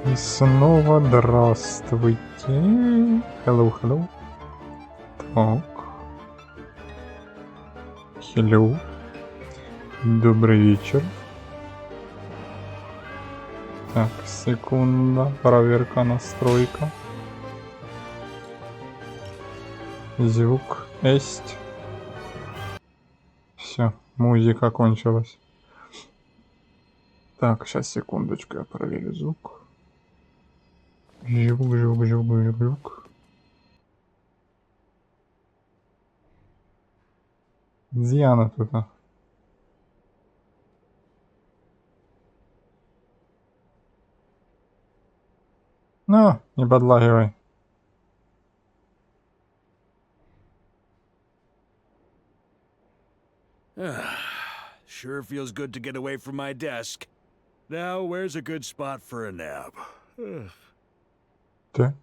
И снова здравствуйте. Hello, hello. Так. Hello. Добрый вечер. Так, секунда. Проверка, настройка. Звук есть. Все, музыка кончилась. Так, сейчас секундочку, я проверю звук. Звук. Где она тут? Ну, не подлагивай. Sure feels good to get away from my desk. Now, where's a good spot for a nap? Ты?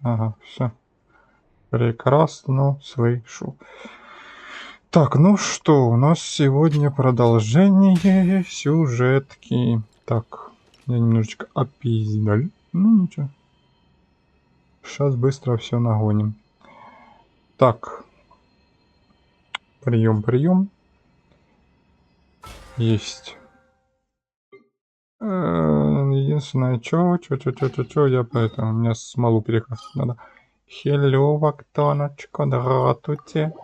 Ага, все. Прекрасно слышу. Так, ну что, у нас сегодня продолжение сюжетки. Так, я немножечко опиздал. Ну ничего. Сейчас быстро все нагоним. Так. Прием. Есть. Единственное, чё, я поэтому, у меня смолу перекрасить надо. Хелло, Вактоночка, здравствуйте.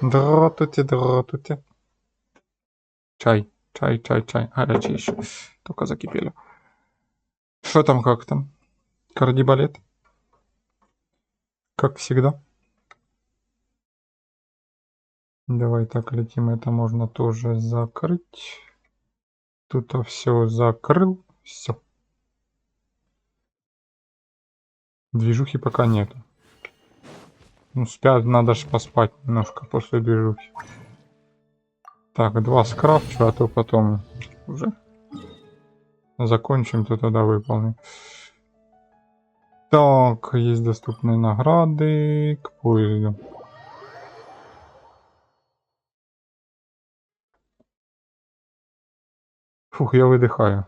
Здравствуйте. Чай. Горячий еще. Только закипели. Что там, как там? Кардибалет? Как всегда. Давай так летим, это можно тоже закрыть. Тут все закрыл. Все. Движухи пока нету. Ну, спят, надо ж поспать немножко после движухи. Так, 2 скрафчу, а то потом уже закончим, то тогда выполним. Так, есть доступные награды к поезду. Фух, я выдыхаю.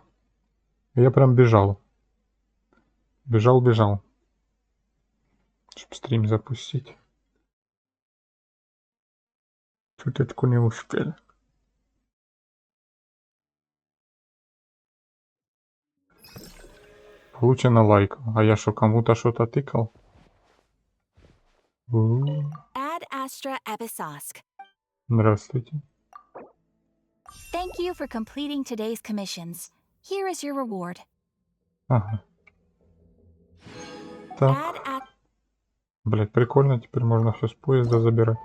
Я прям бежал. Бежал. Чтобы стрим запустить. Чуточку не успели. Получено лайк. А я что, кому-то что-то тыкал? Здравствуйте. Thank you for completing today's commissions. Here is your reward. Ага. Так. Блять, прикольно, теперь можно все с поезда забирать.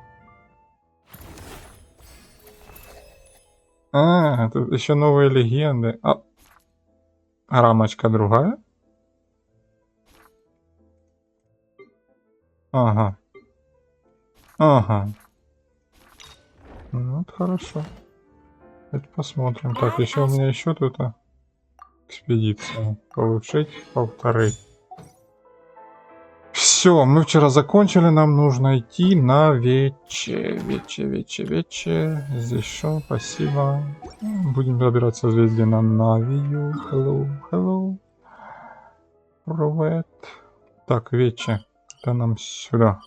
Тут еще новые легенды. А рамочка другая? Ага. Ну, вот хорошо. Это посмотрим. Так, еще у меня еще тут экспедиция. Улучшить, повторить. Все, мы вчера закончили, нам нужно идти на вече. Здесь что? Спасибо. Будем забираться в звезды на Навию. Hello. Привет. Так, вече. Это нам сюда.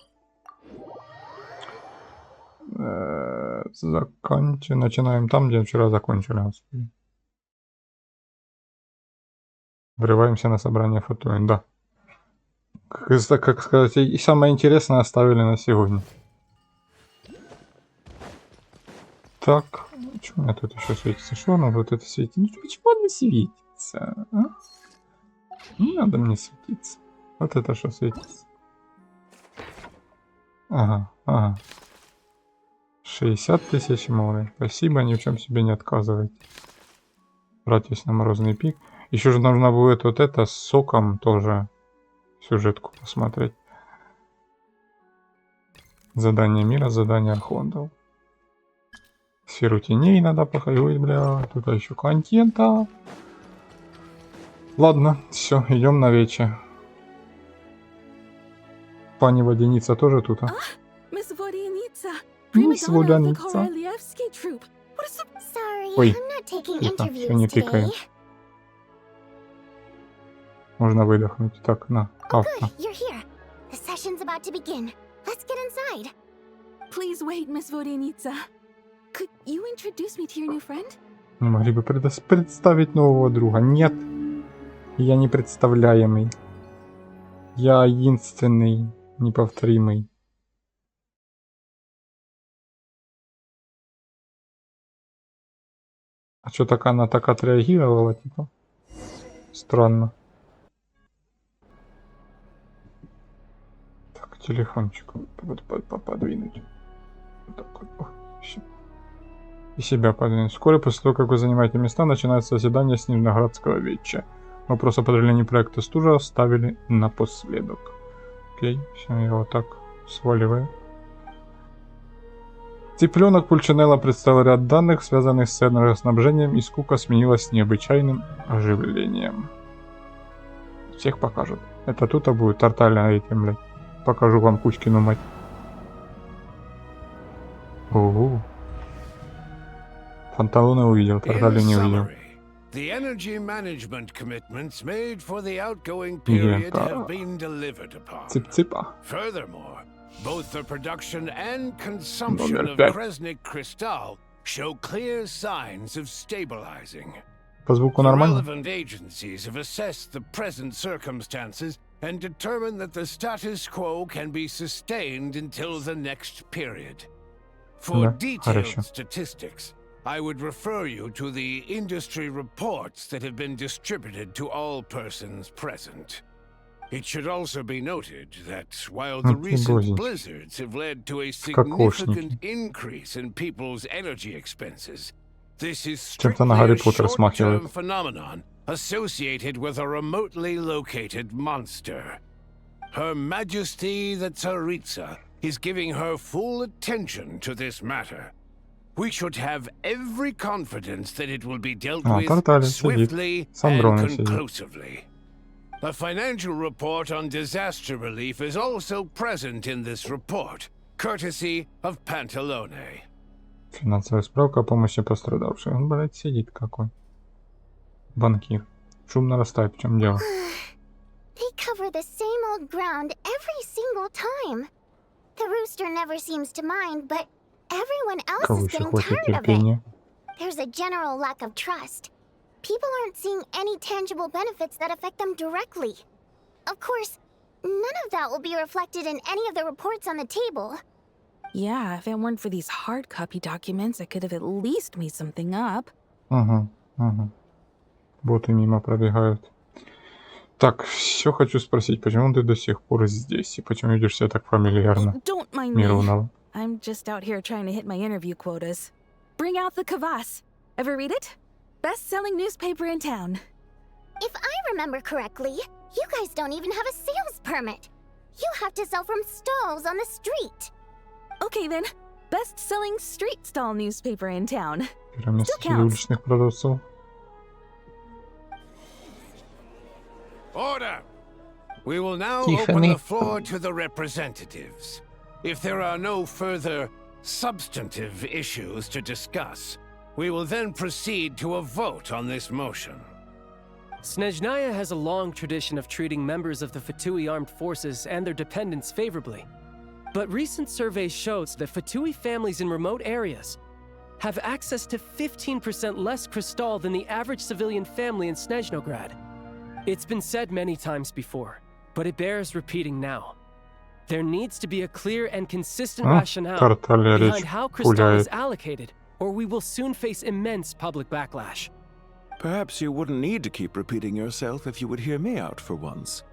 Начинаем там, где вчера закончили. Господи. Врываемся на собрание Фатуин, да. Как сказать, и самое интересное оставили на сегодня. Так, что у меня тут еще светится? Что оно вот это светит? Ну почему оно светится? А? Не надо мне светиться. Вот это что светится? Ага. 60 тысяч море. Спасибо, ни в чем себе не отказывайте. Братьясь на морозный пик. Еще же нужно будет вот это с соком тоже сюжетку посмотреть. Задание мира, задание Архонтов. Сферу теней надо походить, бля. Тут еще контента. Ладно, все, идем на вече. Пани Водяница тоже тут, а? Мисс Водяница. Ой, тихо, все не тыкаю. Можно выдохнуть. Так, на, Oh, авто. good, you're here. The session's about to begin. Let's get inside. Please wait, Miss Vodenitsa. Could you introduce me to your new friend? Не могли бы представить нового друга? Нет. Я не представляемый. Я единственный, неповторимый. А что так она так отреагировала, типа? Странно. Так, телефончик подвинуть. Вот так вот. И себя подвинуть. Вскоре после того, как вы занимаете места, начинается заседание Снежноградского веча. Вопрос о продлении проекта стужа оставили напоследок. Окей, все, я вот так сваливаю. Цыпленок Пульчинелла представил ряд данных, связанных с энергоснабжением, и скука сменилась необычайным оживлением. Всех покажут. Это тут будет тортальная этим, блядь. Покажу вам Кузькину мать. Ого. Фанталоны увидел, тортали не увидел. The energy management commitments made for the outgoing period have been delivered upon. Цып-цыпа. Furthermore, both the production and consumption of Kresnik crystal show clear signs of stabilizing. По звуку The нормально? relevant agencies have assessed the present circumstances and determined that the status quo can be sustained until the next period. For Да, detailed хорошо. statistics, I would refer you to the industry reports that have been distributed to all persons present. It should also be noted that while the recent blizzards have led to a significant increase in people's energy expenses, this is strictly a short-term phenomenon associated with a remotely located monster. Her Majesty the Tsaritsa is giving her full attention to this matter. We should have every confidence that it will be dealt with swiftly and conclusively. A financial report on disaster relief is also present in this report, courtesy of Pantalone. Финансовая справка о помощи пострадавшим. Он, блядь, сидит какой. Банкир. Шум нарастает, в чем дело? They cover the same old ground every single time. The rooster never seems to mind, but everyone else is getting tired of it. There's a general lack of trust. People aren't seeing any tangible benefits that affect them directly. Of course, none of that will be reflected in any of the reports on the table. Yeah, if it weren't for these hard copy documents, I could have at least made something up. Ага, ага. Боты мимо пробегают. Так, все хочу спросить, почему ты до сих пор здесь? И почему видишь себя так фамильярно? Don't mind me. I'm just out here trying to hit my interview quotas. Bring out the kvass. Ever read it? Best-selling newspaper in town. If I remember correctly, you guys don't even have a sales permit. You have to sell from stalls on the street. Okay then, best-selling street stall newspaper in town. Still counts. Order! We will now open the floor to the representatives. If there are no further substantive issues to discuss, we will then proceed to a vote on this motion. Снежная has a long tradition of treating members of the Fatui armed forces and their dependents favorably. But recent surveys shows that Fatui families in remote areas have access to 15% less crystal than the average civilian family in Снежноград. It's been said many times before, but it bears repeating now. There needs to be a clear and consistent rationale behind how crystal is allocated, or we will soon face immense public backlash. Perhaps you wouldn't need to keep repeating yourself if you would hear me out for once.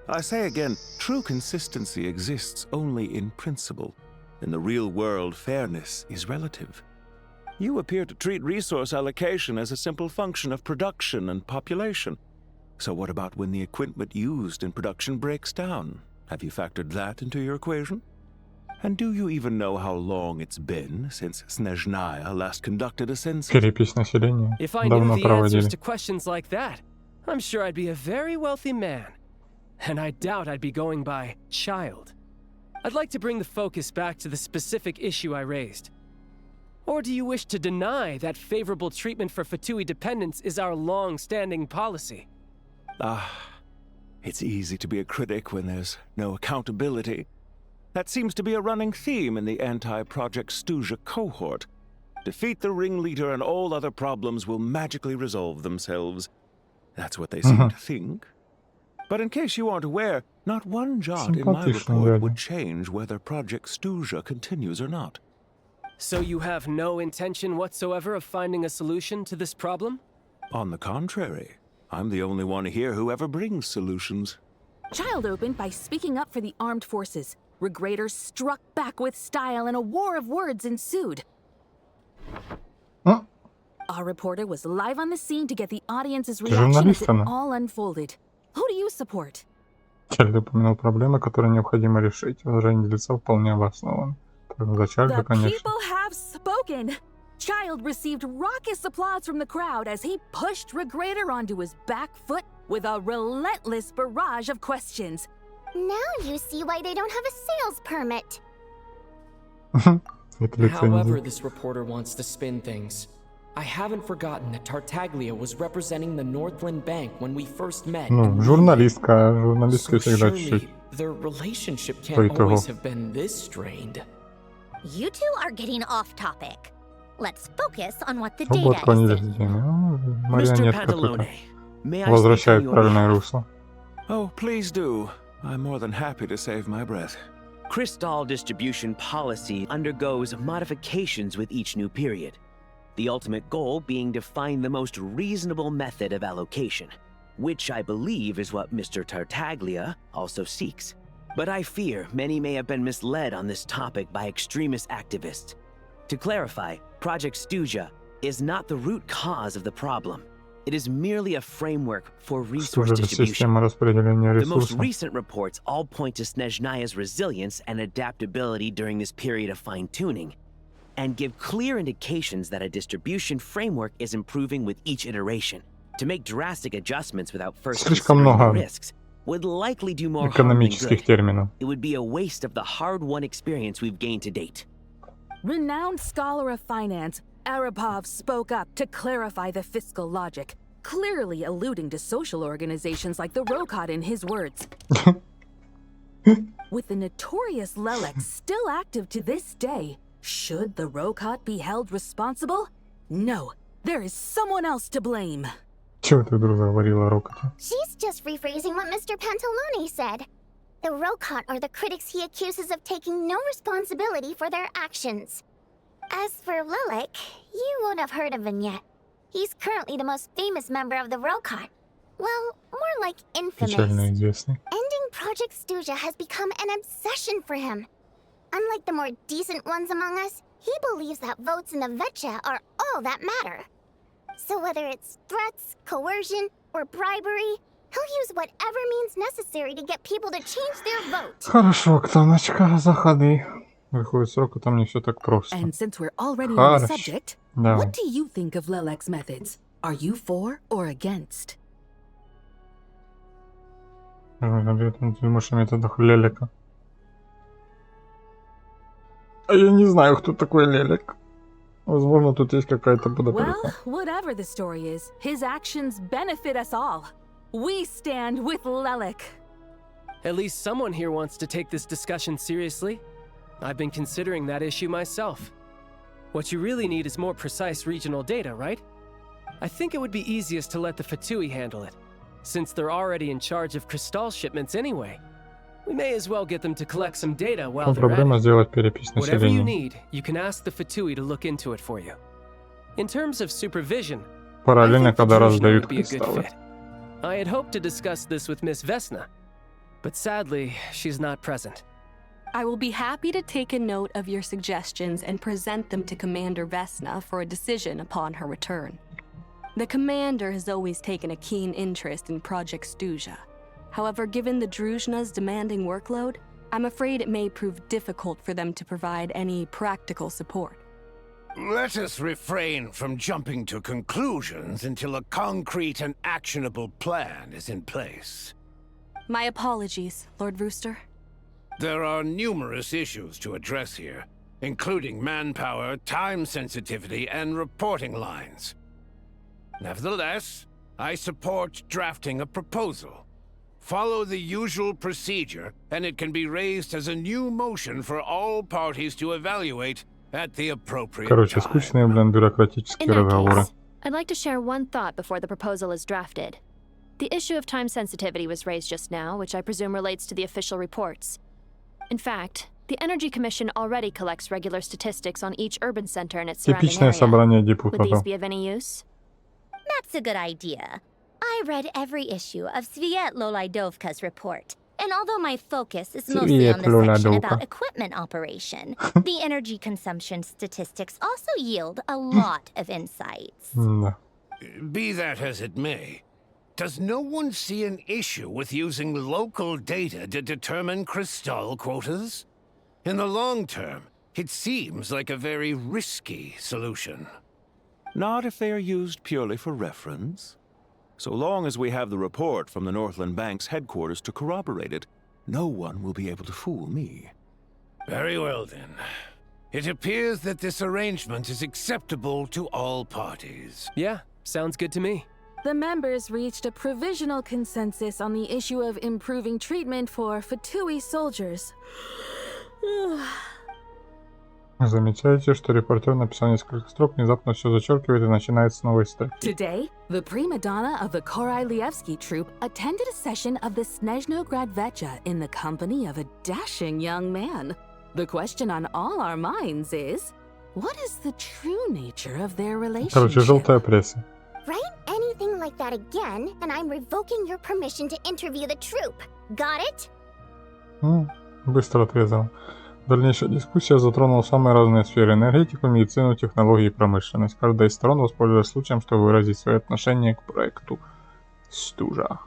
I say again, true consistency exists only in principle. In the real world, fairness is relative. You appear to treat resource allocation as a simple function of production and population. So what about when the equipment used in production breaks down? Have you factored that into your equation? And do you even know how long it's been since Снежная last conducted a census? If I knew the answers to questions like that, I'm sure I'd be a very wealthy man. And I doubt I'd be going by child. I'd like to bring the focus back to the specific issue I raised. Or do you wish to deny that favorable treatment for Fatui dependents is our long-standing policy? It's easy to be a critic when there's no accountability. That seems to be a running theme in the anti-Project Stuja cohort. Defeat the ringleader and all other problems will magically resolve themselves. That's what they seem to think. But in case you aren't aware, not one jot in my report would change whether Project Stuja continues or not. So you have no intention whatsoever of finding a solution to this problem? On the contrary, I'm the only one here who ever brings solutions. Child opened by speaking up for the armed forces. Regrader struck back with style and a war of words ensued. Our reporter was live on the scene to get the audience's reaction as it all unfolded. Who do you support? Чарльд упомянул проблемы, которые необходимо решить. Возражение делца вполне обосновано. За Чарльда, The конечно. people have spoken. Child received raucous applause from the crowd as he pushed Regrader onto his back foot with a relentless barrage of questions. Now you see why they don't have a sales permit. However this reporter wants to spin things, I haven't forgotten that Tartaglia was representing the Northland Bank when we first met. Ну, журналистка So всегда surely чуть-чуть. their relationship can't always have been this strained. You two are getting off topic. Let's focus on what the Вот data is saying. университете. Mr. Марионетка Pantalone, только may I возвращает speak в on your правильное behalf? русло. Oh, please do. I'm more than happy to save my breath. Crystal distribution policy undergoes modifications with each new period. The ultimate goal being to find the most reasonable method of allocation, which I believe is what Mr. Tartaglia also seeks. But I fear many may have been misled on this topic by extremist activists. To clarify, Project Stuja is not the root cause of the problem. It is merely a framework for resource distribution. Система распределения The most ресурсов. recent reports all point to Снежнаya's resilience and adaptability during this period of fine-tuning, and give clear indications that a distribution framework is improving with each iteration. To make drastic adjustments without first Слишком considering the много risks would likely do more harm than экономических good. терминов. It would be a waste of the hard-won experience we've gained to date. Renowned scholar of finance, Arapov spoke up to clarify the fiscal logic, clearly alluding to social organizations like the Rokot in his words. With the notorious Lelek still active to this day, should the Rokot be held responsible? No, there is someone else to blame. Чего ты вдруг заговорила о Рокоте? She's just rephrasing what Mr. Pantalone said. The Rokot are the critics he accuses of taking no responsibility for their actions. As for Lilik, you won't have heard of him yet. He's currently the most famous member of the Rokot. Well, more like Печально infamous. известный. Ending Project Stuja has become an obsession for him. Unlike the more decent ones among us, he believes that votes in the Vetcha are all that matter. So whether it's threats, coercion, or bribery, he'll use whatever means necessary to get people to change their vote. Хорошо, Ктаночка, заходи. Выходит срок, а там не все так просто. And since we're already on the Хорошо. subject, Давай. what do you think of Lelek's methods? Are you for or against? Ты думаешь о методах Лелека? А я не знаю, кто такой Лелек. Возможно, тут есть какая-то Well, подоплека. whatever the story is, his actions benefit us all. We stand with Lelek. At least someone here wants to take this discussion seriously. I've been considering that issue myself. What you really need is more precise regional data, right? I think it would be easiest to let the Fatui handle it, since they're already in charge of Crystal shipments anyway. We may as well get them to collect some data while they're at Проблема it. сделать перепись Whatever you населения. need, you can ask the Fatui to look into it for you. In terms of supervision, I Параллельно, think the когда Снежная раздают would be a good кристаллы. fit. I had hoped to discuss this with Miss Vesna, but sadly, she's not present. I will be happy to take a note of your suggestions and present them to Commander Vesna for a decision upon her return. The Commander has always taken a keen interest in Project Stuja. However, given the Druzhna's demanding workload, I'm afraid it may prove difficult for them to provide any practical support. Let us refrain from jumping to conclusions until a concrete and actionable plan is in place. My apologies, Lord Rooster. There are numerous issues to address here, including manpower, time sensitivity, and reporting lines. Nevertheless, I support drafting a proposal. Follow the usual procedure, and it can be raised as a new motion for all parties to evaluate at the appropriate Короче, time. скучные, блин, бюрократические In that разговоры. case, I'd like to share one thought before the proposal is drafted. The issue of time sensitivity was raised just now, which I presume relates to the official reports. In fact, the Energy Commission already collects regular statistics on each urban center and its surrounding Типичное area. собрание Would these депутатов. be of any use? That's a good idea. I read every issue of Svietlolaidovka's report, and although my focus is mostly on the section about equipment operation, the energy consumption statistics also yield a lot of insights. Да. Be that as it may, does no one see an issue with using local data to determine crystal quotas? In the long term, it seems like a very risky solution. Not if they are used purely for reference. So long as we have the report from the Northland Bank's headquarters to corroborate it, no one will be able to fool me. Very well then. It appears that this arrangement is acceptable to all parties. Yeah, sounds good to me. The members reached a provisional consensus on the issue of improving treatment for Fatui soldiers. Замечаете, что репортер написал несколько строк, внезапно все зачеркивает и начинает с новой строки. Today, the prima donna of the Korailievsky troupe attended a session of the Снежной in the company of a dashing young man. The question on all our minds is, what is the true nature of their relationship? Короче, желтая пресса. Write anything like that again, and I'm revoking your permission to interview the troupe. Got it? Быстро отрезал. Дальнейшая дискуссия затронула самые разные сферы: энергетику, медицину, технологии и промышленность. Каждая из сторон воспользовалась случаем, чтобы выразить свое отношение к проекту «Стужа».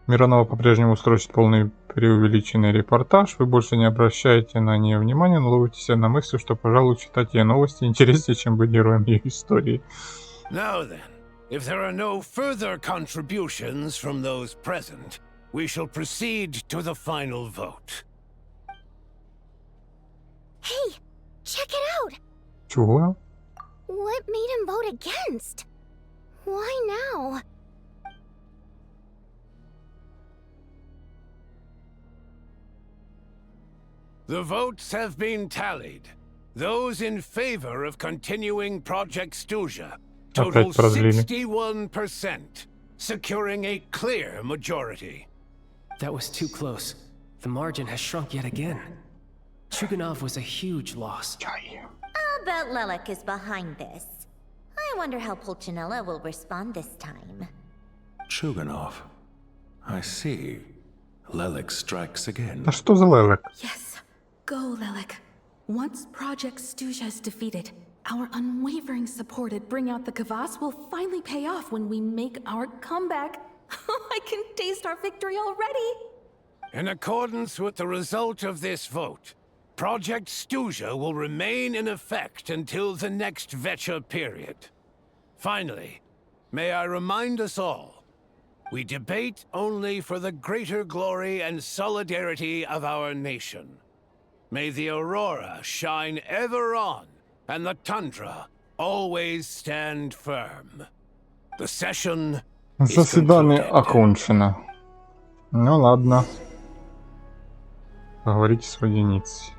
Миронова по-прежнему строчит полный преувеличенный репортаж. Вы больше не обращаете на нее внимания, но ловите себя на мысли, что, пожалуй, читать ее новости интереснее, чем быть героем ее истории. Now then, if there are no further contributions from those present, we shall proceed to the final vote. Hey, check it out! Чего? What made him vote against? Why now? The votes have been tallied. Those in favor of continuing Project Stuzha total 61%, securing a clear majority. That was too close. The margin has shrunk yet again. Chuganov was a huge loss. I'll bet Lelek is behind this. I wonder how Pulcinella will respond this time. Chuganov. I see. Lelek strikes again. А что за Лелек? Yes, go Lelek. Once Project Stuzha is defeated, our unwavering support at Bring Out the Kvass will finally pay off when we make our comeback. I can taste our victory already. In accordance with the result of this vote, Project Stuzha will remain in effect until the next Vecha period. Finally, may I remind us all, we debate only for the greater glory and solidarity of our nation. May the aurora shine ever on, and the tundra always stand firm. The session is Заседание concluded. окончено. Ну ладно. Поговорите с водяницей.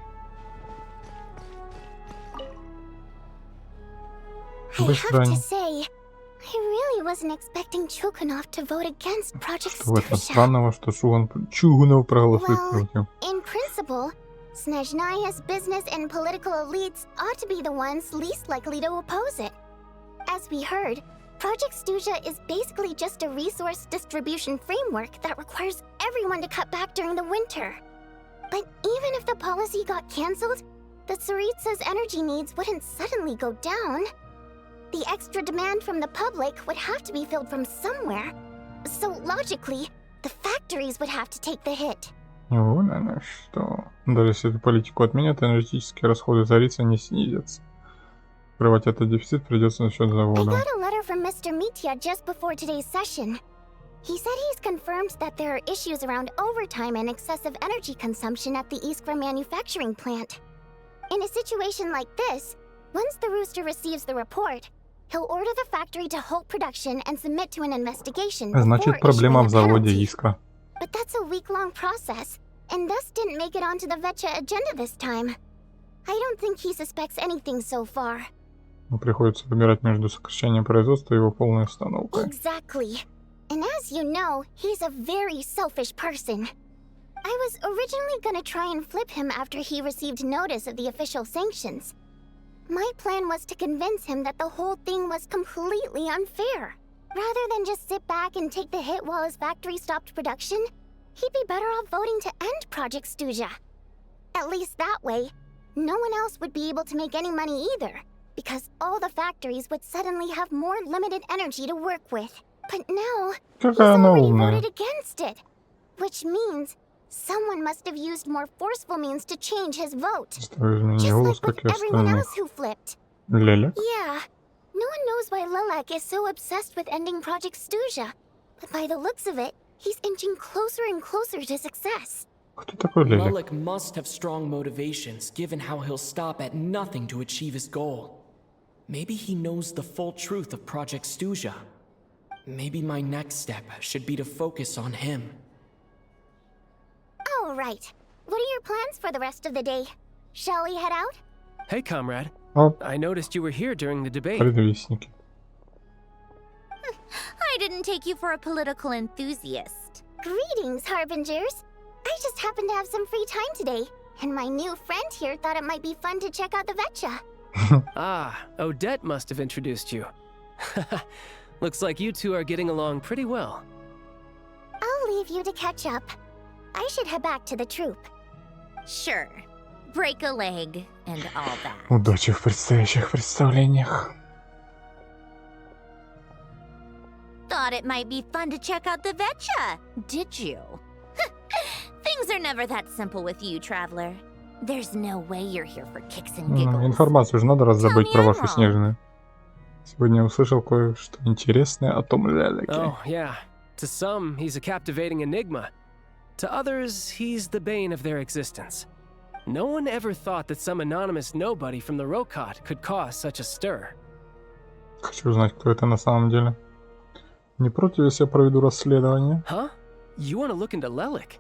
I have to say, I really wasn't expecting Chuganov to vote against Project Что в этом Stuzha. странного, что Чугунов проголосует Well, против? in principle, Снежнаya's business and political elites ought to be the ones least likely to oppose it. As we heard, Project Stuzha is basically just a resource distribution framework that requires everyone to cut back during the winter. But even if the policy got cancelled, the Tsaritsa's energy needs wouldn't suddenly go down. The extra demand from the public would have to be filled from somewhere. So logically, the factories would have to take the hit. Вон оно что. Даже если эту политику отменят, энергетические расходы Царицы не снизятся. Покрывать этот дефицит придется за счет I завода. got a letter from Mr. Mitya just before today's session. He said he's confirmed that there are issues around overtime and excessive energy consumption at the Iskra manufacturing plant. In a situation like this, once the Rooster receives the report, He'll order the factory to halt production and submit to an investigation. Значит, проблема в заводе Искра. But that's a week-long process, and thus didn't make it onto the Vetcha agenda this time. I don't think he suspects anything so far. Приходится выбирать между сокращением производства и его полной остановкой. Exactly. And as you know, he's a very selfish person. I was originally gonna try and flip him after he received notice of the official sanctions. My plan was to convince him that the whole thing was completely unfair. Rather than just sit back and take the hit while his factory stopped production, he'd be better off voting to end Project Stuja. At least that way, no one else would be able to make any money either, because all the factories would suddenly have more limited energy to work with. But now, he's already voted against it, which means someone must have used more forceful means to change his vote. Just like with everyone else who flipped. Lelek? Yeah. No one knows why Lelek is so obsessed with ending Project Stuja, but by the looks of it, he's inching closer and closer to success. Lelek must have strong motivations, given how he'll stop at nothing to achieve his goal. Maybe he knows the full truth of Project Stuja. Maybe my next step should be to focus on him. All right. What are your plans for the rest of the day? Shall we head out? Hey, comrade. Oh. I noticed you were here during the debate. Предвестники. I didn't take you for a political enthusiast. Greetings, Harbingers. I just happened to have some free time today, and my new friend here thought it might be fun to check out the Vetcha. Ah, Odette must have introduced you. Looks like you two are getting along pretty well. I'll leave you to catch up. I should head back to the troop. Sure. Break a leg and all that. Удачи в предстоящих представлениях. Thought it might be fun to check out the Vetcha, did you? Things are never that simple with you, traveler. There's no way you're here for kicks and giggles. Информацию же надо раздобыть про вашу Снежную. Сегодня услышал кое-что интересное о том Лелеке. Oh, yeah. To some, he's a captivating enigma. To others, he's the bane of their existence. No one ever thought that some anonymous nobody from the Rokot could cause such a stir. Хочу узнать, кто это на самом деле. Не против, если я проведу расследование? Huh? You want to look into Lelek?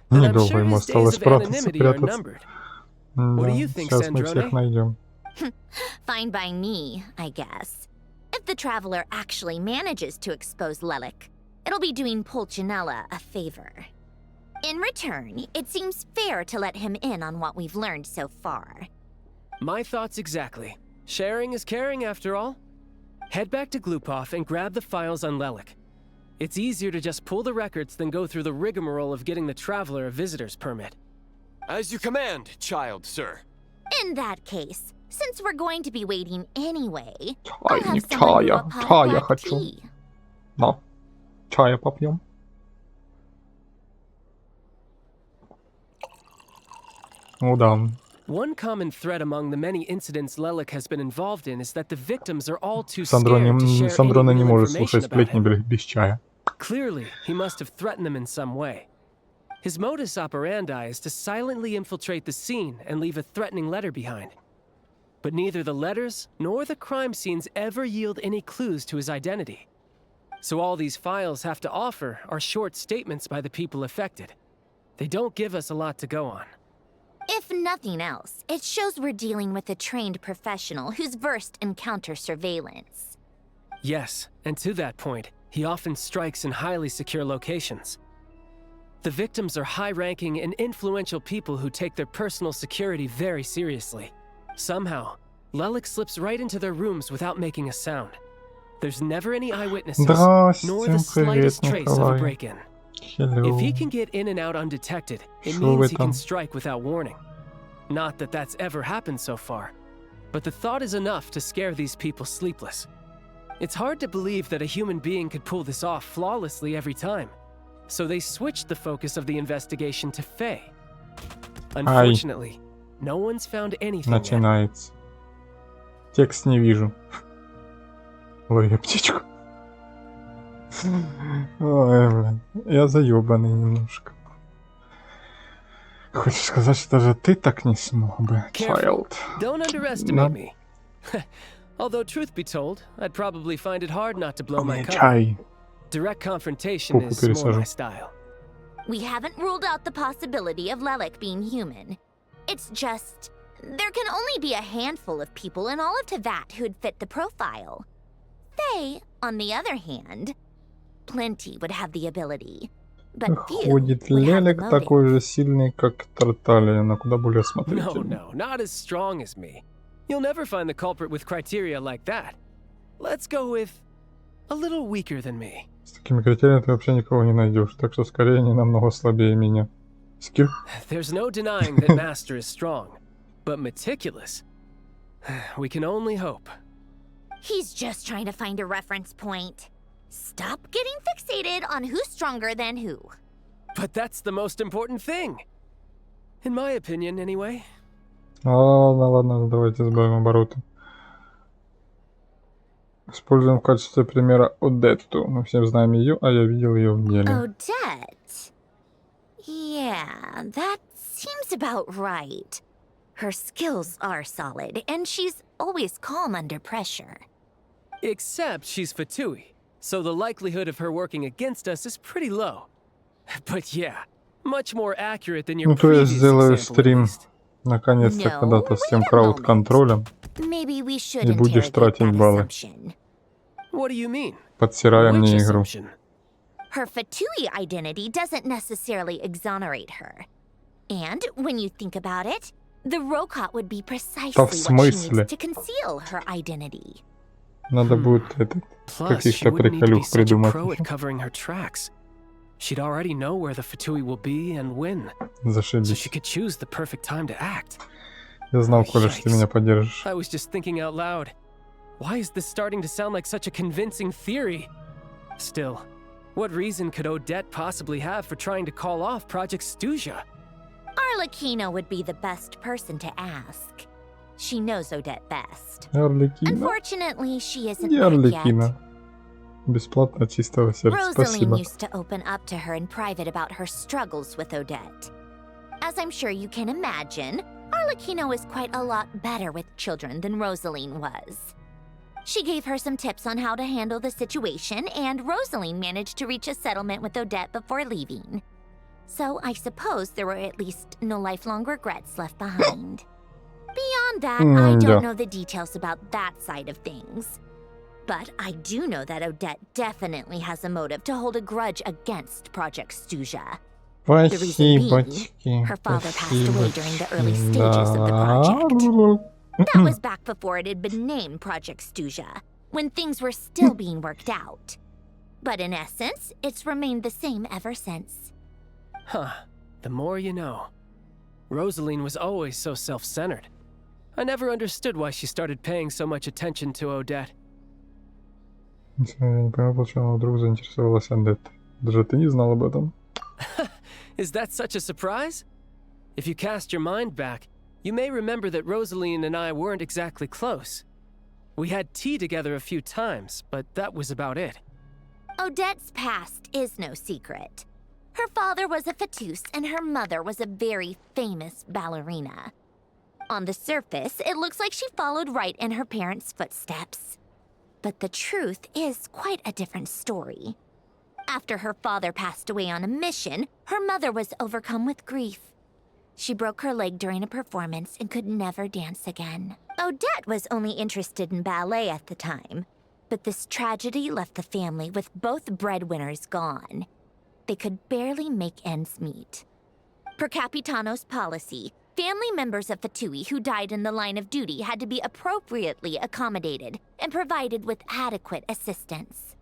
Недолго ему осталось прятаться. Сейчас мы всех найдем. Fine by me, I guess. If the traveler actually manages to expose Lelek, it'll be doing Pulcinella a favor. In return, it seems fair to let him in on what we've learned so far. My thoughts exactly. Sharing is caring, after all. Head back to Glupov and grab the files on Lelek. It's easier to just pull the records than go through the rigmarole of getting the traveler a visitor's permit. As you command, child, sir. In that case, since we're going to be waiting anyway, Чайник, чая хочу. Да, чая попьем. Ну да. One common thread among the many incidents Lelek has been involved in is that the victims are all too scared to share Сандрона не any может information слушать about сплетни him. без чая. Clearly, he must have threatened them in some way. His modus operandi is to silently infiltrate the scene and leave a threatening letter behind. But neither the letters nor the crime scenes ever yield any clues to his identity. So all these files have to offer are short statements by the people affected. They don't give us a lot to go on. If nothing else, it shows we're dealing with a trained professional who's versed in counter-surveillance. Yes, and to that point, he often strikes in highly secure locations. The victims are high-ranking and influential people who take their personal security very seriously. Somehow, Lelek slips right into their rooms without making a sound. There's never any eyewitnesses, nor the slightest trace of a break-in. If he can get in and out undetected, it means he can strike without warning. Not that that's ever happened so far, but the thought is enough to scare these people sleepless. It's hard to believe that a human being could pull this off flawlessly every time, so they switched the focus of the investigation to Faye. Unfortunately, no one's found anything yet. Начинается. Текст не вижу. Лови птичку. Ой, блин. Я заебанный немножко. Хочешь сказать, что даже ты так не смог бы, child? Don't underestimate me. Although, truth be told, I'd probably find it hard not to blow my cover. Чай. Direct confrontation is more my style. We haven't ruled out the possibility of Lelik being human. It's just, there can only be a handful of people in all of Tevat who'd fit the profile. They, on the other hand, plenty would have the ability. But few Ходит would have the Лелик motive. такой же сильный, как Тарталия, но куда более осмотрительный. No, not as strong as me. You'll never find the culprit with criteria like that. Let's go with a little weaker than me. С такими критериями ты вообще никого не найдешь, так что скорее они намного слабее меня. Скилл? There's no denying that Master is strong, but meticulous. We can only hope. He's just trying to find a reference point. Stop getting fixated on who's stronger than who. But that's the most important thing. In my opinion, anyway. Ладно, давайте сбавим обороты. Используем в качестве примера Одетту. Мы всем знаем ее, а я видел ее в деле. Odette? Yeah, that seems about right. Her skills are solid, and she's always calm under pressure. Except she's Fatui, so the likelihood of her working against us is pretty low. But yeah, much more accurate than your Ну, то есть previous сделаю example, at стрим least. наконец-то No, когда-то с тем wait a крауд-контролем. Maybe we should И будешь interrogate тратить that баллы. assumption. What do you mean? Подсирая Which мне игру. assumption? Her Fatui identity doesn't necessarily exonerate her. And when you think about it, the Rokot would be precisely Да в what she смысле? needs to conceal her identity. Надо будет Plus, she каких-то wouldn't need to be приколюх such a придумать. pro at covering her tracks. She'd already know where the Fatui will be and when, so Зашибись. she could choose the perfect time to act. Я знал, Коля, что ты Yikes. меня поддержишь. I was just thinking out loud. Why is this starting to sound like such a convincing theory? Still, what reason could Odette possibly have for trying to call off Project Stuja? Arlecchino would be the best person to ask. She knows Odette best. Арлекино. Unfortunately, she isn't Не back Арлекино. yet. Бесплатно от чистого сердца. Rosaline Спасибо. used to open up to her in private about her struggles with Odette. As I'm sure you can imagine, Arlecchino is quite a lot better with children than Rosaline was. She gave her some tips on how to handle the situation, and Rosaline managed to reach a settlement with Odette before leaving. So I suppose there were at least no lifelong regrets left behind. Beyond that, I yeah. don't know the details about that side of things. But I do know that Odette definitely has a motive to hold a grudge against Project Stuja. The reason being, Спасибочки. her father passed away during the early stages of the project. Да. That was back before it had been named Project Stuja, when things were still being worked out. But in essence, it's remained the same ever since. Huh. The more you know. Rosaline was always so self-centered. I never understood why she started paying so much attention to Odette. Я не понимаю, почему вдруг заинтересовалась Одетт. Даже ты не знал об этом. Is that such a surprise? If you cast your mind back, you may remember that Rosaline and I weren't exactly close. We had tea together a few times, but that was about it. Odette's past is no secret. Her father was a Fatus and her mother was a very famous ballerina. On the surface, it looks like she followed right in her parents' footsteps. But the truth is quite a different story. After her father passed away on a mission, her mother was overcome with grief. She broke her leg during a performance and could never dance again. Odette was only interested in ballet at the time, but this tragedy left the family with both breadwinners gone. They could barely make ends meet. Per Capitano's policy, family members of Fatui who died in the line of duty had to be appropriately accommodated and provided with adequate assistance.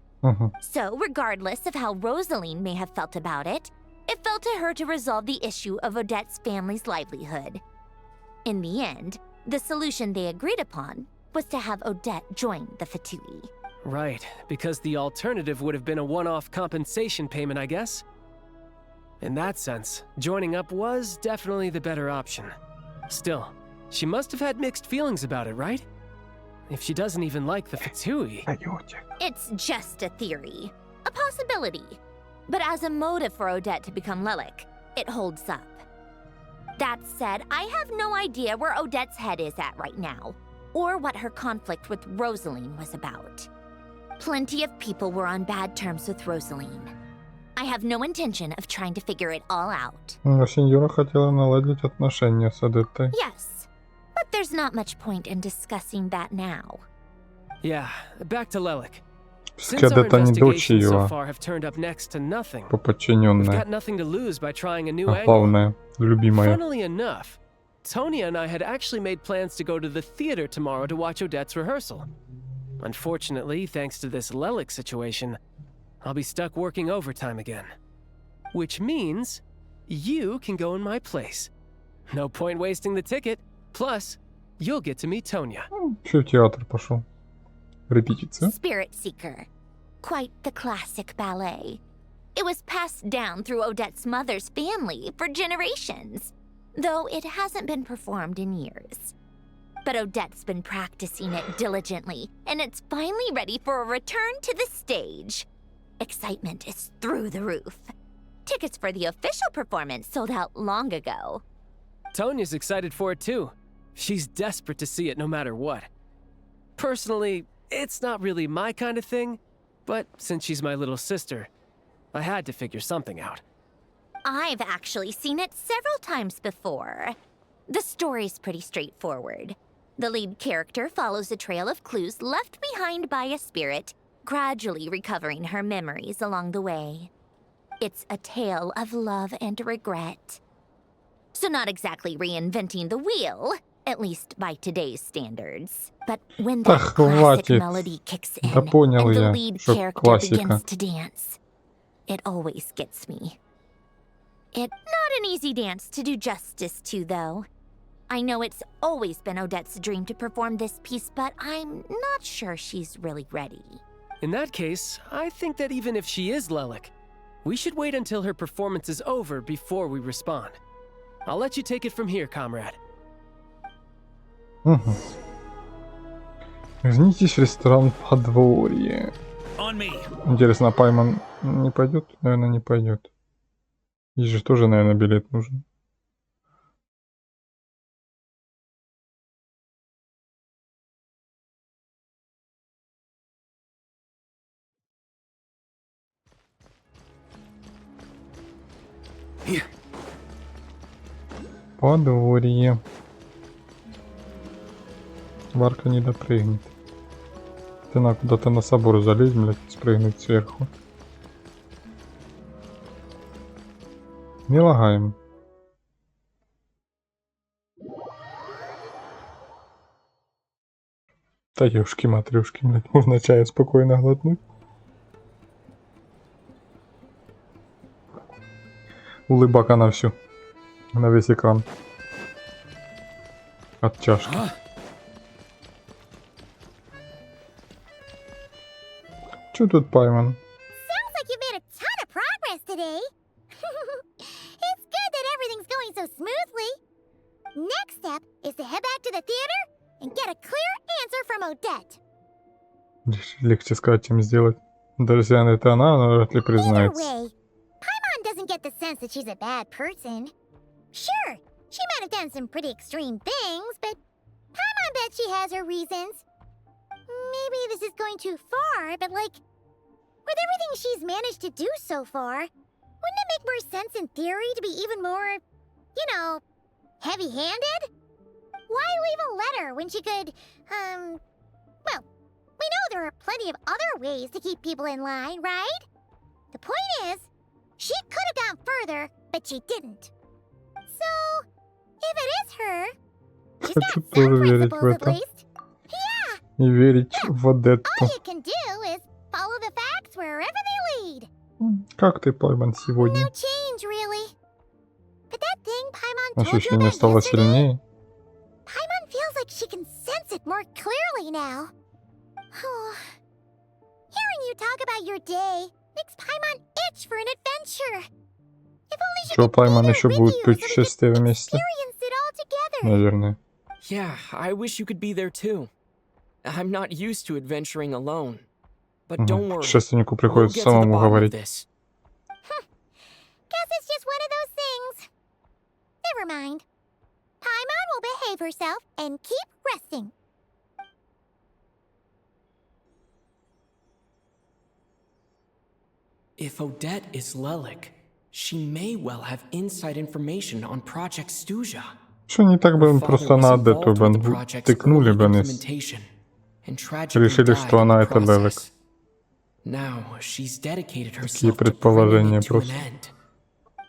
So, regardless of how Rosaline may have felt about it, it fell to her to resolve the issue of Odette's family's livelihood. In the end, the solution they agreed upon was to have Odette join the Fatui. Right, because the alternative would have been a one-off compensation payment, I guess. In that sense, joining up was definitely the better option. Still, she must have had mixed feelings about it, right? If she doesn't even like the Fatui. It's just a theory, a possibility. But as a motive for Odette to become Lelik, it holds up. That said, I have no idea where Odette's head is at right now. or what her conflict with Rosaline was about. Plenty of people were on bad terms with Rosaline. I have no intention of trying to figure it all out. Сеньора хотела наладить отношения с Адеттой. Yes, but there's not much point in discussing that now. Yeah, back to Lelik. Все-таки Адетта не дочь ее, по подчиненная. А главное, любимая. Funnily enough, Tonya and I had actually made plans to go to the theater tomorrow to watch Odette's rehearsal. Unfortunately, thanks to this Lelik situation, I'll be stuck working overtime again. Which means you can go in my place. No point wasting the ticket. Plus, you'll get to meet Tonya. Чё в театр пошел? Репетиция? Spirit Seeker. Quite the classic ballet. It was passed down through Odette's mother's family for generations, though it hasn't been performed in years. But Odette's been practicing it diligently, and it's finally ready for a return to the stage. Excitement is through the roof. Tickets for the official performance sold out long ago. Tonya's excited for it too. She's desperate to see it no matter what. Personally, it's not really my kind of thing, but since she's my little sister, I had to figure something out. I've actually seen it several times before. The story's pretty straightforward. The lead character follows a trail of clues left behind by a spirit, gradually recovering her memories along the way. It's a tale of love and regret. So not exactly reinventing the wheel, at least by today's standards. But when that classic melody kicks in and the lead character begins to dance, it always gets me. It's not an easy dance to do justice to, though. I know it's always been Odette's dream to perform this piece, but I'm not sure she's really ready. In that case, I think that even if she is Lelik, we should wait until her performance is over before we respond. I'll let you take it from here, comrade. Вернитесь в ресторан Подворье. Интересно, Пайман не пойдет? Наверное, не пойдет. Ей же тоже, наверное, билет нужен. Подворье. Варка не допрыгнет. Ты надо куда-то на собор залезть, блядь, спрыгнуть сверху. Не лагаем. Да ёшки-матрёшки, блядь, можно чая спокойно глотнуть. Улыбака на всю. На весь экран. От чашки. Чё тут, Пайман? Sounds like you've made a ton of progress today. It's good that everything's going so smoothly. Next step is to head back to the theater and get a clear answer from Odette. Легче сказать, чем сделать. Даже если это она вряд ли признается. Either way, Paimon doesn't get the sense that she's a bad person. Sure, she might have done some pretty extreme things, but Paimon bet she has her reasons. Maybe this is going too far, but like, with everything she's managed to do so far, wouldn't it make more sense in theory to be even more, you know, heavy-handed? Why leave a letter when she could, well, we know there are plenty of other ways to keep people in line, right? The point is, she could have gone further, but she didn't. So, if it is her, she's got some principles at least. Yeah. Не верить в Адетту. All you can do is follow the facts wherever they lead. Как ты, Пайман, сегодня? No change, really. But that thing Paimon told you Ощущение about стало yesterday, сильнее. Paimon feels like she can sense it more clearly now. Hearing you talk about your day makes Paimon itch for an adventure. If only she Что, could Пайман be there еще with будет you so they could путешествие вместе? experience it all together. Наверное. Yeah, I wish you could be there too. I'm not used to adventuring alone. But don't worry. Путешественнику We'll приходится get to the самому bottom of говорить. this. Guess it's just one of those things. Never mind. Paimon will behave herself and keep resting. If Odette is Lelik, she may well have inside information on Project Stuja. Что не так бы просто на Адетту тыкнули бы, решили, что она это Лелик. Такие предположения просто.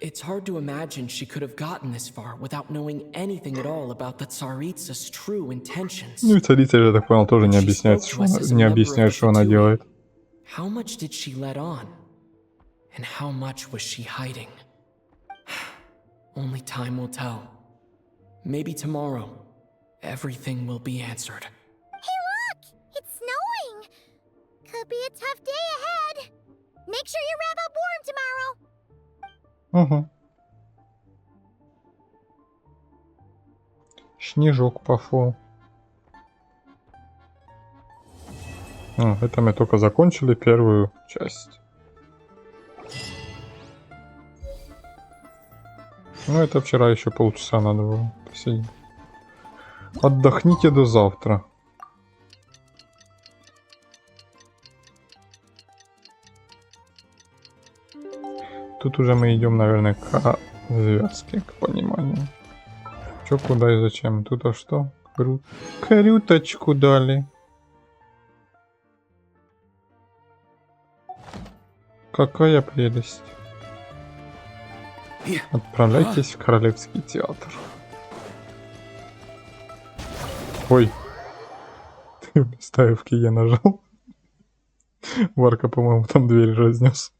It's hard to imagine she could have gotten this far without knowing anything at all about the Tsaritsa's true intentions. Ну и царица, я так понял, тоже не объясняет, что она делает. How much did she let on? And how much was she hiding? Only time will tell. Maybe tomorrow, everything will be answered. Hey look! It's snowing! Could be a tough day ahead. Make sure you wrap up warm tomorrow. Угу. Снежок пошел. Это мы только закончили первую часть. Ну, это вчера еще полчаса надо было посидеть. Отдохните до завтра. Тут уже мы идем, наверное, к завязке, к пониманию. Чё, куда и зачем? Тут а что? Крюточку дали. Какая прелесть. Отправляйтесь в Королевский театр. Ой. Ты в ставки я нажал. Варка, по-моему, там дверь разнес.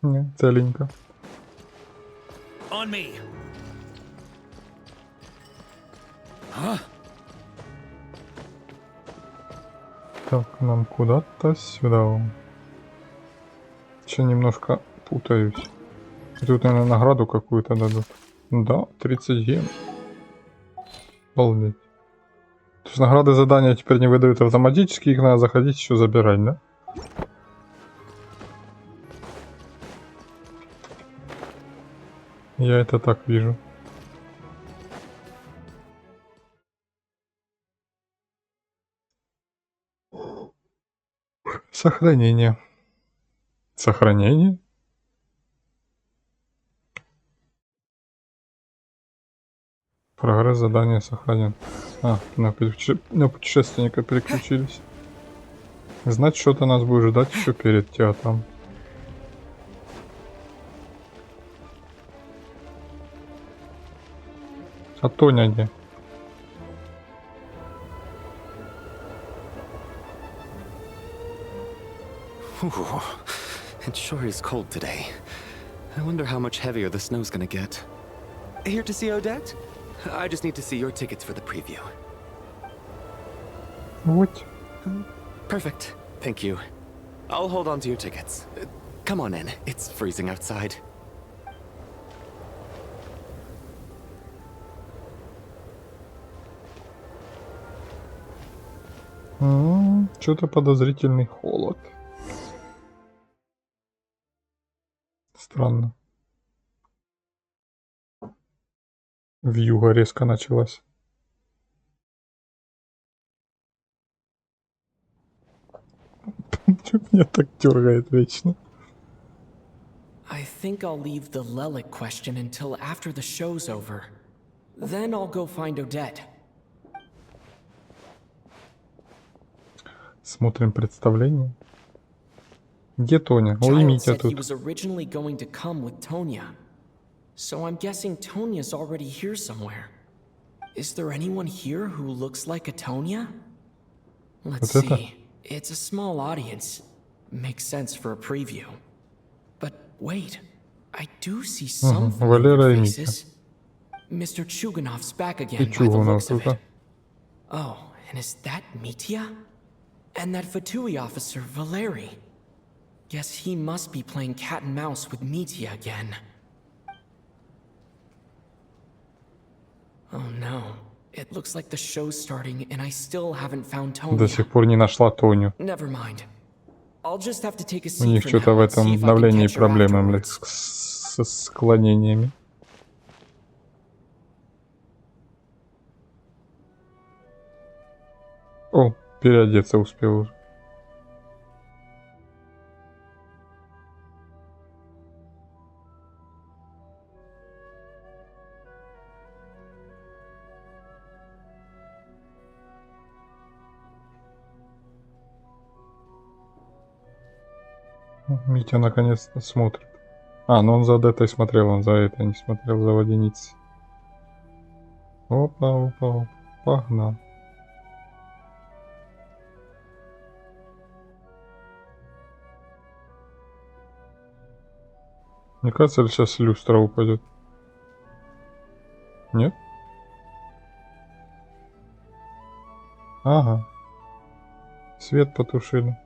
Не, целенько. On me. Huh? Так, нам куда-то сюда. Еще немножко путаюсь. Тут, наверное, награду какую-то дадут. Да, 30 ген. Обалдеть. То есть награды задания теперь не выдают автоматически, их надо заходить еще забирать, да? Я это так вижу. Сохранение. Сохранение? Прогресс задания сохранен. На путешественника переключились. Значит, что-то нас будет ждать еще перед театром. А Тоня где? Ooh, it sure is cold today. I wonder how much heavier the snow's gonna get. Here to see Odette? I just need to see your tickets for the preview. What? Perfect. Thank you. I'll hold on to your tickets. Come on in. It's freezing outside. Что-то подозрительный холод. Странно. Вьюга резко началась. Меня так дергает вечно. I think I'll leave the Lelik question until after the show's over. Then I'll go find Odette. Смотрим представление. Где Тоня? Ой, Митя тут. He was originally going to come with Tonya. So I'm guessing Tonya's already here somewhere. Is there anyone here who looks like a Tonya? Let's see. It's a small audience. Makes sense for a preview. But wait, I do see some familiar faces. Mr. Chuganov's back again by the looks of it. Oh, and is that Mitya? And that Fatui officer, Valeri. Guess he must be playing cat and mouse with Mitya again. Oh no. It looks like the show's starting and I still haven't found Tonya. До сих пор не нашла Тоню. Never mind. I'll just have to take a У них seat что-то в этом обновлении проблемы со склонениями. О, Переодеться успел уже. Митя наконец-то смотрит. А, ну он за этой смотрел, он за этой не смотрел, за водяницей. Опа, опа, опа. Погнал. Мне кажется, сейчас люстра упадет. Нет? Ага. Свет потушили.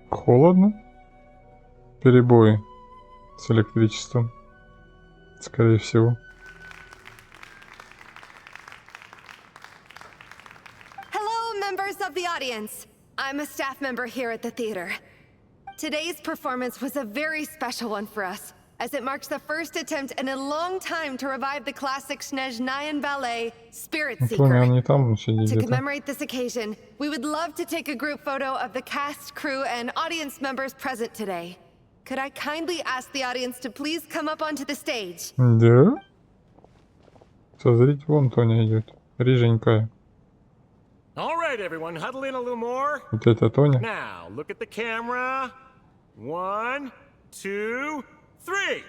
Холодно. Перебои с электричеством. Скорее всего. Hello, members of the audience. I'm a staff member here at the theater. Today's performance was a very special one for us, as it marks the first attempt in a long time to revive the classic СНЕЖНАЯ ballet, Spirit Seeker. To commemorate this occasion, we would love to take a group photo of the cast, crew, and audience members present today. Could I kindly ask the audience to please come up onto the stage? Да? Смотрите, вон Тоня идет. Рыженькая. All right, everyone, huddle in a little more. Вот это Тоня. Now, look at the camera. 1, 2, 3.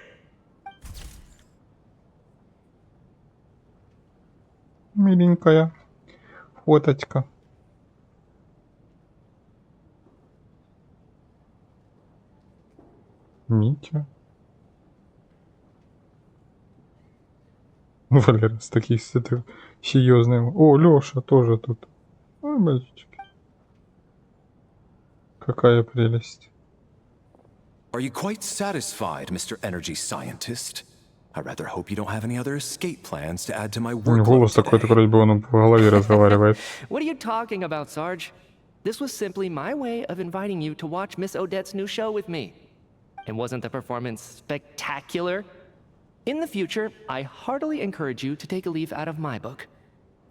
Миленькая фоточка. Митя. Валера с таких серьезным. О, Лёша тоже тут. Ой, мальчики. Какая прелесть. Are you quite satisfied, Mr. Energy Scientist? I rather hope you don't have any other escape plans to add to my workload Голос такой, вроде бы он в голове разговаривает. What are you talking about, Sarge? This was simply my way of inviting you to watch Miss Odette's new show with me. And wasn't the performance spectacular? In the future, I heartily encourage you to take a leaf out of my book.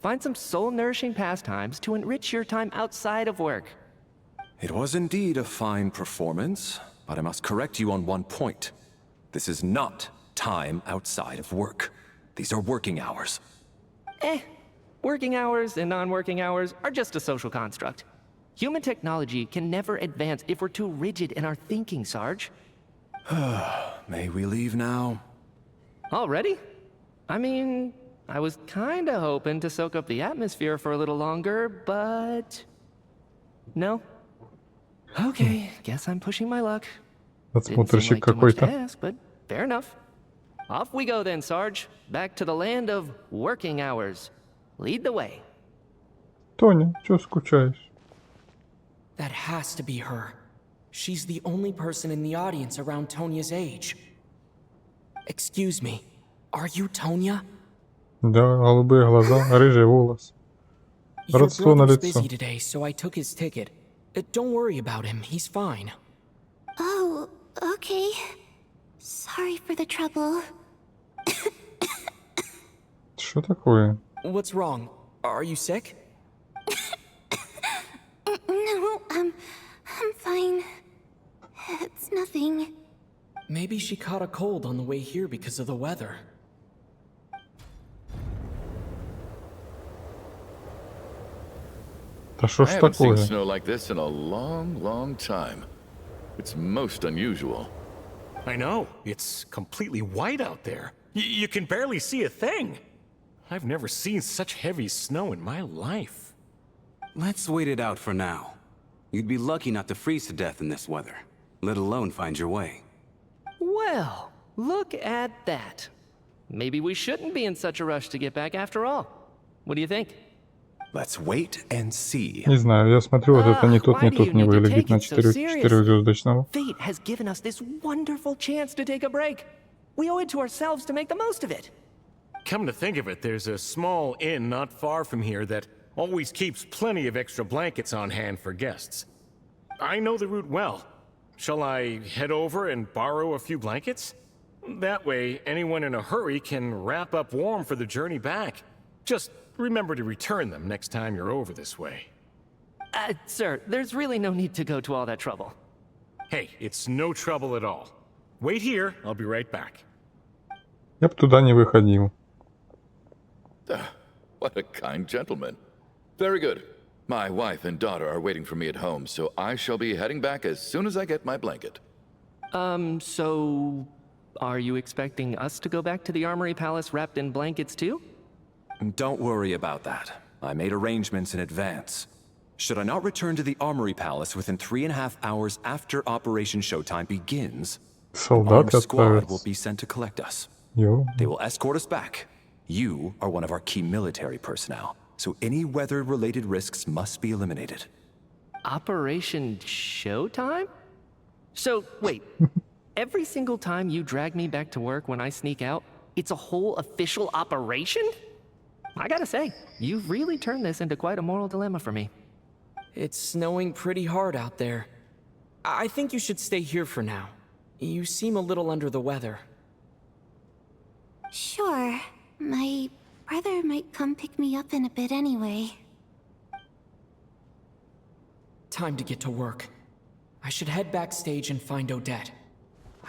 Find some soul-nourishing pastimes to enrich your time outside of work. It was indeed a fine performance, but I must correct you on one point. This is not time outside of work. These are working hours. Working hours and non-working hours are just a social construct. Human technology can never advance if we're too rigid in our thinking, Sarge. May we leave now? Already? I mean, I was kinda hoping to soak up the atmosphere for a little longer, but... No? Okay, guess I'm pushing my luck. Отсмотрщик какой-то. But fair enough. Off we go then, Sarge. Back to the land of working hours. Lead the way. Тоня, чё скучаешь? That has to be her. She's the only person in the audience around Tonya's age. Excuse me, are you Tonya? Да, голубые глаза, рыжий волос. Родство на лицо. Busy today, so I took his ticket. Don't worry about him, he's fine. Oh, okay. Sorry for the trouble. Что такое? What's wrong? Are you sick? No, I'm fine. It's nothing. Maybe she caught a cold on the way here because of the weather. Да что ж I haven't seen такое? snow like this in a long, long time. It's most unusual. I know. It's completely white out there. You can barely see a thing. I've never seen such heavy snow in my life. Let's wait it out for now. You'd be lucky not to freeze to death in this weather, let alone find your way. Well, look at that. Maybe we shouldn't be in such a rush to get back after all. What do you think? Let's wait and see. Не знаю, я смотрю, вот это ни тут не выглядит на 4-звездочного. Fate has given us this wonderful chance to take a break. We owe it to ourselves to make the most of it. Come to think of it, there's a small inn not far from here that always keeps plenty of extra blankets on hand for guests. I know the route well. Shall I head over and borrow a few blankets? That way, anyone in a hurry can wrap up warm for the journey back. Just remember to return them next time you're over this way. Sir, there's really no need to go to all that trouble. Hey, it's no trouble at all. Wait here, I'll be right back. Я б туда не выходил. What a kind gentleman. Very good. My wife and daughter are waiting for me at home, so I shall be heading back as soon as I get my blanket. So... Are you expecting us to go back to the Armory Palace wrapped in blankets too? Don't worry about that. I made arrangements in advance. Should I not return to the Armory Palace within 3.5 hours after Operation Showtime begins, an armed squad will be sent to collect us. They will escort us back. You are one of our key military personnel, so any weather-related risks must be eliminated. Operation Showtime? So, wait. Every single time you drag me back to work when I sneak out, it's a whole official operation? I gotta say, you've really turned this into quite a moral dilemma for me. It's snowing pretty hard out there. I think you should stay here for now. You seem a little under the weather. Sure. My brother might come pick me up in a bit anyway. Time to get to work. I should head backstage and find Odette.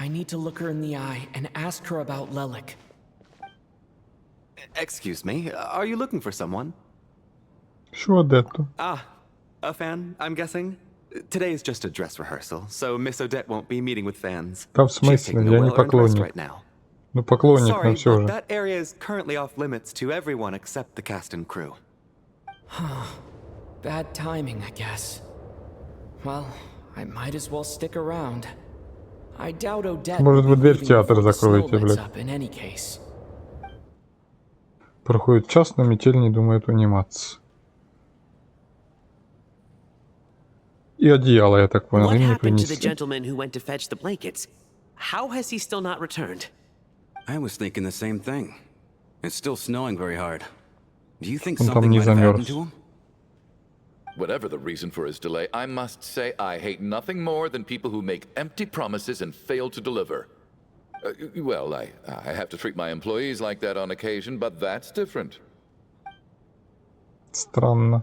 I need to look her in the eye and ask her about Lelik. Excuse me, are you looking for someone? Что Odette? Ah, a fan, I'm guessing? Today is just a dress rehearsal, so Miss Odette won't be meeting with fans. Да в смысле, я не поклонник. Ну поклонник, но все Sorry, же. but that area is currently off limits to everyone except the cast and crew. Bad timing, I guess. Well, I might as well stick around. I doubt Odette Может вы will be дверь в leaving театр before the snow закроете, lets блядь. up in any case. Проходит час, но метель не думает униматься. И одеяло, я так понял, What им не happened to the принесли. gentleman who went to fetch the blankets? How has he still not returned? I was thinking the same thing. It's still snowing very hard. Do you think Он там something не might have happened замерз. to him? Whatever the reason for his delay, I must say I hate nothing more than people who make empty promises and fail to deliver. Well, I have to treat my employees like that on occasion, but that's different. Странно.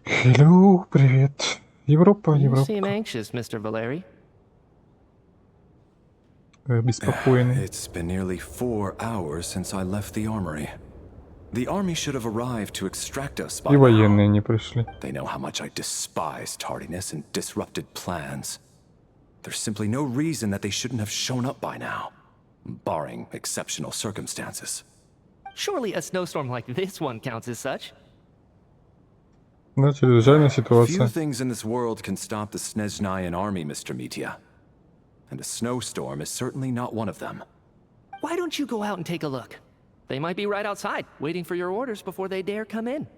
Hello, привет. Европа, You Европа. seem anxious, Mr. Valeri. Беспокойный. It's been nearly 4 hours since I left the armory. The army should have arrived to extract us by И now. военные не пришли. They know how much I despise tardiness and disrupted plans. There's simply no reason that they shouldn't have shown up by now, barring exceptional circumstances. Surely a snowstorm like this one counts as such. Да, чрезвычайная Few ситуация. things in this world can stop the СНЕЖНАЯн army, Mr. Mitya. And a snowstorm is certainly not one of them. Why don't you go out and take a look? They might be right outside, waiting for your orders before they dare come in.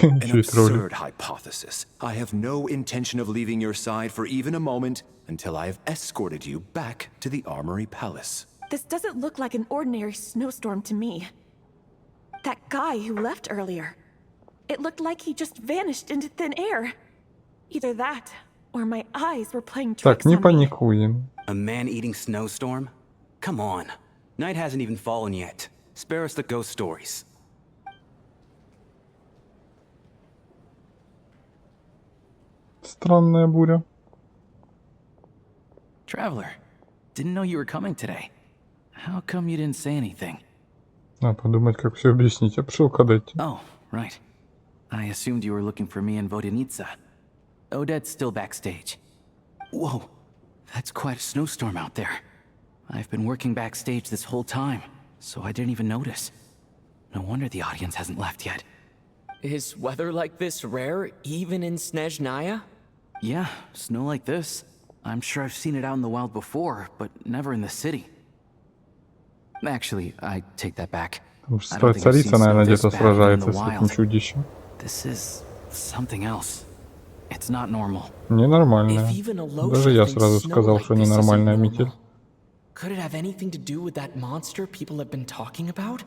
An absurd hypothesis. I have no intention of leaving your side for even a moment until I have escorted you back to the Armory Palace. This doesn't look like an ordinary snowstorm to me. That guy who left earlier. It looked like he just vanished into thin air. Either that, or my eyes were playing Так, tricks не on me. паникуем. A man-eating snowstorm? Come on. Night hasn't even fallen yet. Spare us the ghost stories. Странная буря. Traveler, didn't know you were coming today. How come you didn't say anything? Надо подумать, как все объяснить. Я пришел к Одетте. Oh, right. I assumed you were looking for me in Vodenitsa. Odette's still backstage. Whoa, that's quite a snowstorm out there. I've been working backstage this whole time, so I didn't even notice. No wonder the audience hasn't left yet. Is weather like this rare, even in Снежная? Yeah, snow like this. I'm sure I've seen it out in the wild before, but never in the city. Actually, I take that back. Там же царица, наверное, где-то сражается с этим чудищем. This is something else. It's not normal. Ненормальная. Даже я сразу сказал, что ненормальная метель. Could it have anything to do with that monster people have been talking about?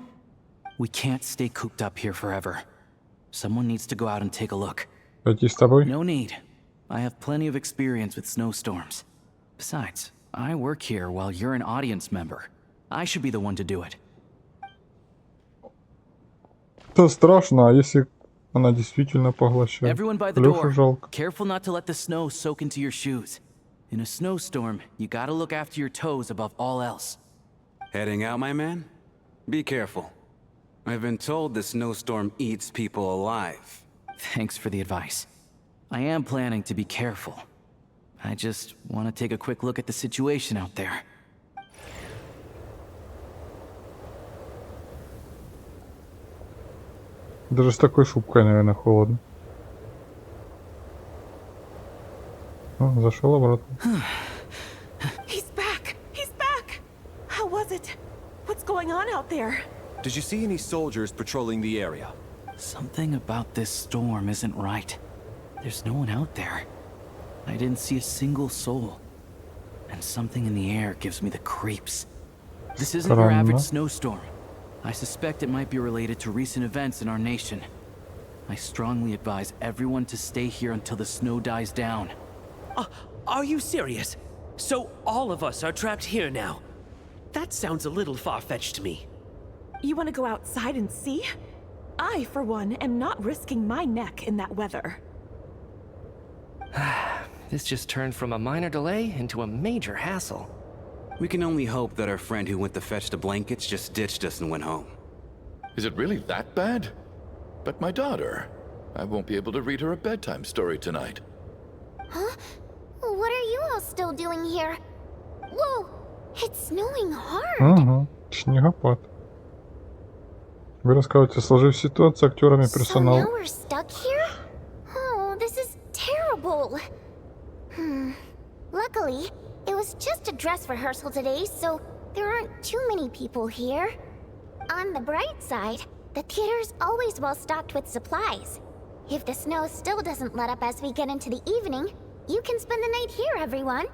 We can't stay cooped up here forever. Someone needs to go out and take a look. Пойти с тобой? No need. I have plenty of experience with snowstorms. Besides, I work here while you're an audience member. I should be the one to do it. Это страшно, а если она действительно поглощает? Everyone by the Лёшу door. жалко. Careful not to let the snow soak into your shoes. In a snowstorm, you gotta look after your toes above all else. Heading out, my man? Be careful. I've been told the snowstorm eats people alive. Thanks for the advice. I am planning to be careful. I just want to take a quick look at the situation out there. Даже с такой шубкой, наверное, холодно. О, зашел обратно. He's back! He's back! How was it? What's going on out there? Did you see any soldiers patrolling the area? Something about this storm isn't right. There's no one out there. I didn't see a single soul. And something in the air gives me the creeps. This isn't your average snowstorm. I suspect it might be related to recent events in our nation. I strongly advise everyone to stay here until the snow dies down. Are you serious? So all of us are trapped here now? That sounds a little far-fetched to me. You want to go outside and see? I, for one, am not risking my neck in that weather. This just turned from a minor delay into a major hassle. We can only hope that our friend who went to fetch the blankets just ditched us and went home. Is it really that bad? But my daughter, I won't be able to read her a bedtime story tonight. Huh? What are you all still doing here? Whoa! It's snowing hard! Ага, снегопад. Вы рассказываете о сложившейся ситуации актерами персонала. So now we're stuck here? Oh, this is terrible. Luckily, it was just a dress rehearsal today, so there aren't too many people here. On the bright side, the theater's always well stocked with supplies. If the snow still doesn't let up as we get into the evening, you can spend the night here, everyone.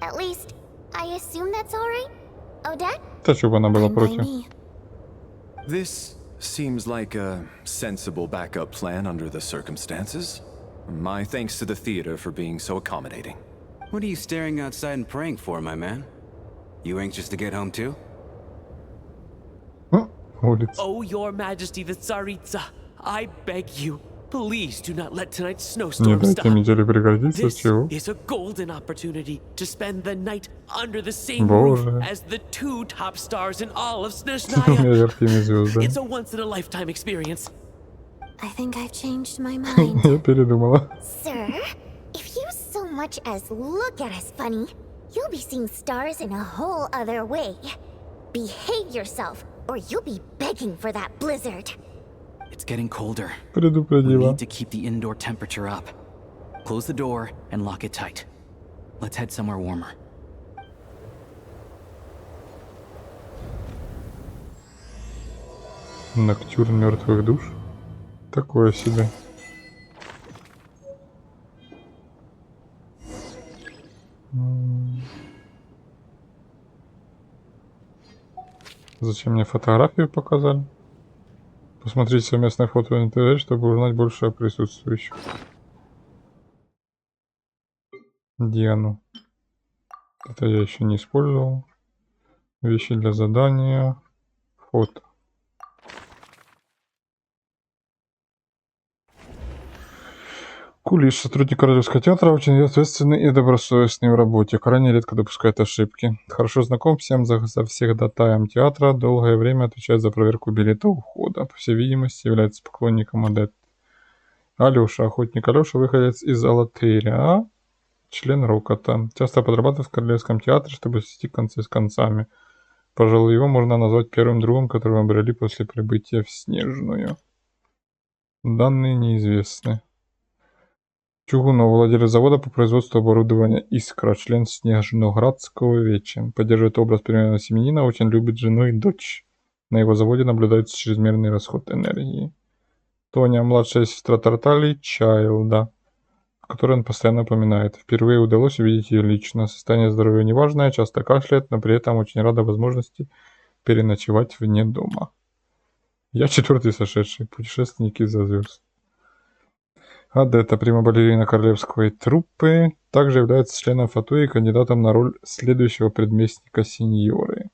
At least, I assume that's alright? Odette? Да, чтобы она была против. This seems like a sensible backup plan under the circumstances. My thanks to the theater for being so accommodating. What are you staring outside and praying for, my man? You anxious to get home too? Oh, Your Majesty the Tsaritsa, I beg you, please do not let tonight's snowstorm stop. This is a golden opportunity to spend the night under the same roof as the two top stars in all of Снежная. It's a once-in-a-lifetime experience. I think I've changed my mind. Я передумала. Sir, if you so much as look at us funny, you'll be seeing stars in a whole other way. Behave yourself, or you'll be begging for that blizzard. It's getting colder. Предупредила. We need to keep the indoor temperature up. Close the door and lock it tight. Let's head somewhere warmer. Ноктюрн мертвых душ? Такое себе. Зачем мне фотографию показали? Посмотрите совместное фото в интернете, чтобы узнать больше о присутствующих. Диану. Это я еще не использовал. Вещи для задания. Фото. Кулиш, сотрудник Королевского театра, очень ответственный и добросовестный в работе, крайне редко допускает ошибки. Хорошо знаком всем завсегдатаям театра, долгое время отвечает за проверку билета ухода. По всей видимости, является поклонником Одетт. Алёша, охотник Алёша, выходец из Алатыря, член Рокота. Часто подрабатывает в Королевском театре, чтобы свести концы с концами. Пожалуй, его можно назвать первым другом, которого обрели после прибытия в Снежную. Данные неизвестны. Чугунов, владелец завода по производству оборудования «Искра», член Снежноградского веча. Поддерживает образ примерного семьянина, очень любит жену и дочь. На его заводе наблюдается чрезмерный расход энергии. Тоня, младшая сестра Тартали, Чайлда, о которой он постоянно упоминает. Впервые удалось увидеть ее лично. Состояние здоровья неважное, часто кашляет, но при этом очень рада возможности переночевать вне дома. Я четвертый сошедший, путешественник из-за звезд. Адетта, прима-балерина королевской труппы, также является членом Фатуи и кандидатом на роль следующего предместника сеньоры.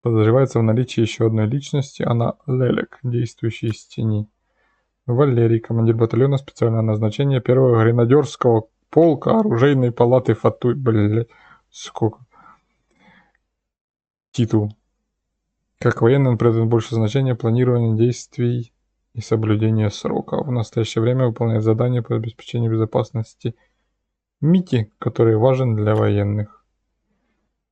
Подозревается в наличии еще одной личности, она Лелек, действующий из тени. Валерий, командир батальона специального назначения первого гренадерского полка оружейной палаты Фатуи. Блять, сколько. Титул. Как военный он придает больше значения планированию действий и соблюдения срока. В настоящее время выполняет задания по обеспечению безопасности Мити, который важен для военных.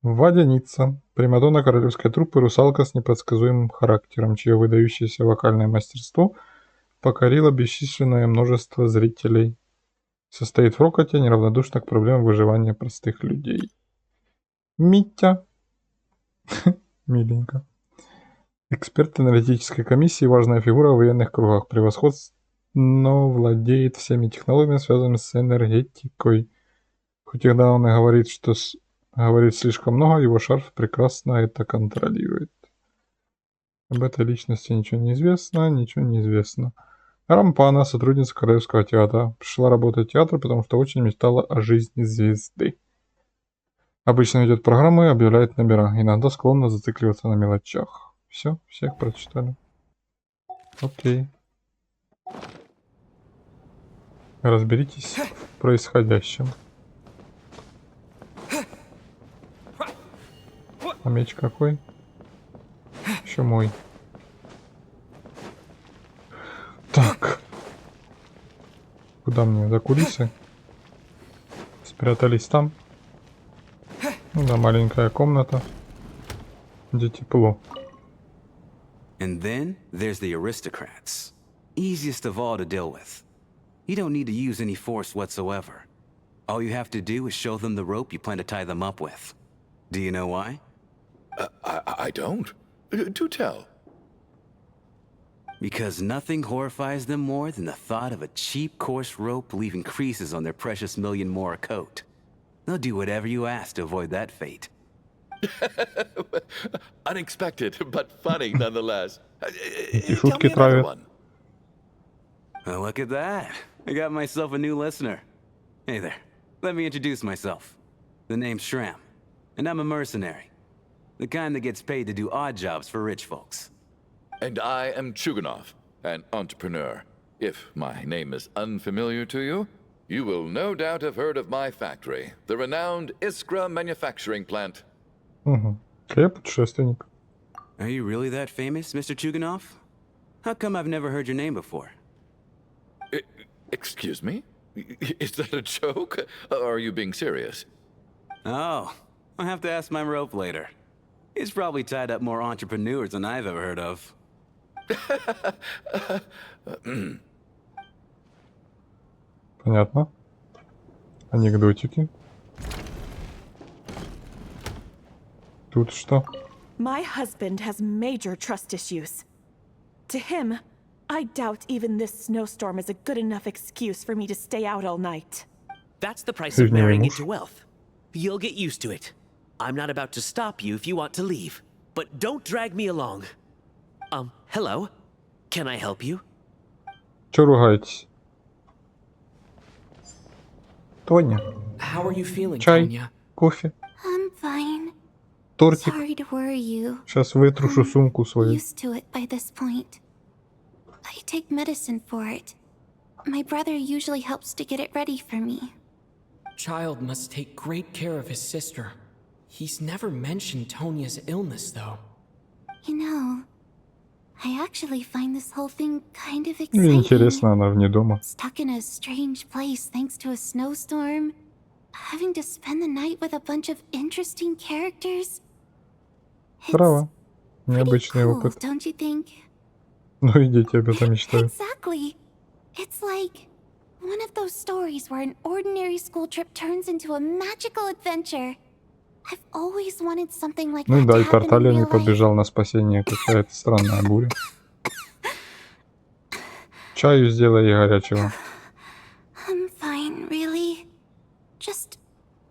Водяница. Примадонна королевской труппы, русалка с непредсказуемым характером, чье выдающееся вокальное мастерство покорило бесчисленное множество зрителей. Состоит в рокоте, неравнодушна к проблемам выживания простых людей. Митя. Миленько. Эксперт аналитической комиссии, важная фигура в военных кругах. Превосходно владеет всеми технологиями, связанными с энергетикой. Хоть иногда он и говорит, что говорит слишком много, его шарф прекрасно это контролирует. Об этой личности ничего не известно, ничего не известно. Рампана, сотрудница Королевского театра. Пришла работать в театр, потому что очень мечтала о жизни звезды. Обычно ведет программу и объявляет номера. Иногда склонна зацикливаться на мелочах. Все, всех прочитали. Окей. Разберитесь в происходящем. А меч какой? Еще мой. Так. Куда мне? За кулисы? Спрятались там. Ну да, маленькая комната, где тепло. And then there's the aristocrats. Easiest of all to deal with. You don't need to use any force whatsoever. All you have to do is show them the rope you plan to tie them up with. Do you know why? I don't. Do tell. Because nothing horrifies them more than the thought of a cheap, coarse rope leaving creases on their precious $1,000,000 more coat. They'll do whatever you ask to avoid that fate. Unexpected, but funny nonetheless. Tell me another one. Well, look at that. I got myself a new listener. Hey there. Let me introduce myself. The name's Shram, and I'm a mercenary. The kind that gets paid to do odd jobs for rich folks. And I am Chuganov, an entrepreneur. If my name is unfamiliar to you, you will no doubt have heard of my factory, the renowned Iskra manufacturing plant. Я путешественник. Are you really that famous, Mr. Chuganov? How come I've never heard your name before? Excuse me? Is that a joke? Or are you being serious? Oh, I'll have to ask my rope later. He's probably tied up more entrepreneurs than I've ever heard of. Понятно. Анекдотики. Тут что? My husband has major trust issues. To him, I doubt even this snowstorm is a good enough excuse for me to stay out all night. That's the price of marrying into wealth. You'll get used to it. I'm not about to stop you if you want to leave. But don't drag me along. Hello? Can I help you? Чё ругаетесь? Тоня. How are you feeling, Чай, Tonya? кофе, I'm fine. тортик. Sorry to worry you. Сейчас вытрушу сумку свою. Used to it by this point. I take medicine for it. My brother usually helps to get it ready for me. Child must take great care of his sister. He's never mentioned Tonya's illness, though. You know, I actually find this whole thing kind of exciting. Интересно, она вне дома. Stuck in a strange place thanks to a snowstorm. Having to spend the night with a bunch of interesting characters. Право. Необычный Cool, опыт. don't you think? Ну и дети об этом мечтают. Exactly. It's like one of those stories where an ordinary school trip turns into a magical adventure. I've always wanted something like Ну that да, to и happen in Тарталья не real life. побежал на спасение, какая-то странная буря. Чаю сделай ей горячего. I'm fine, really. Just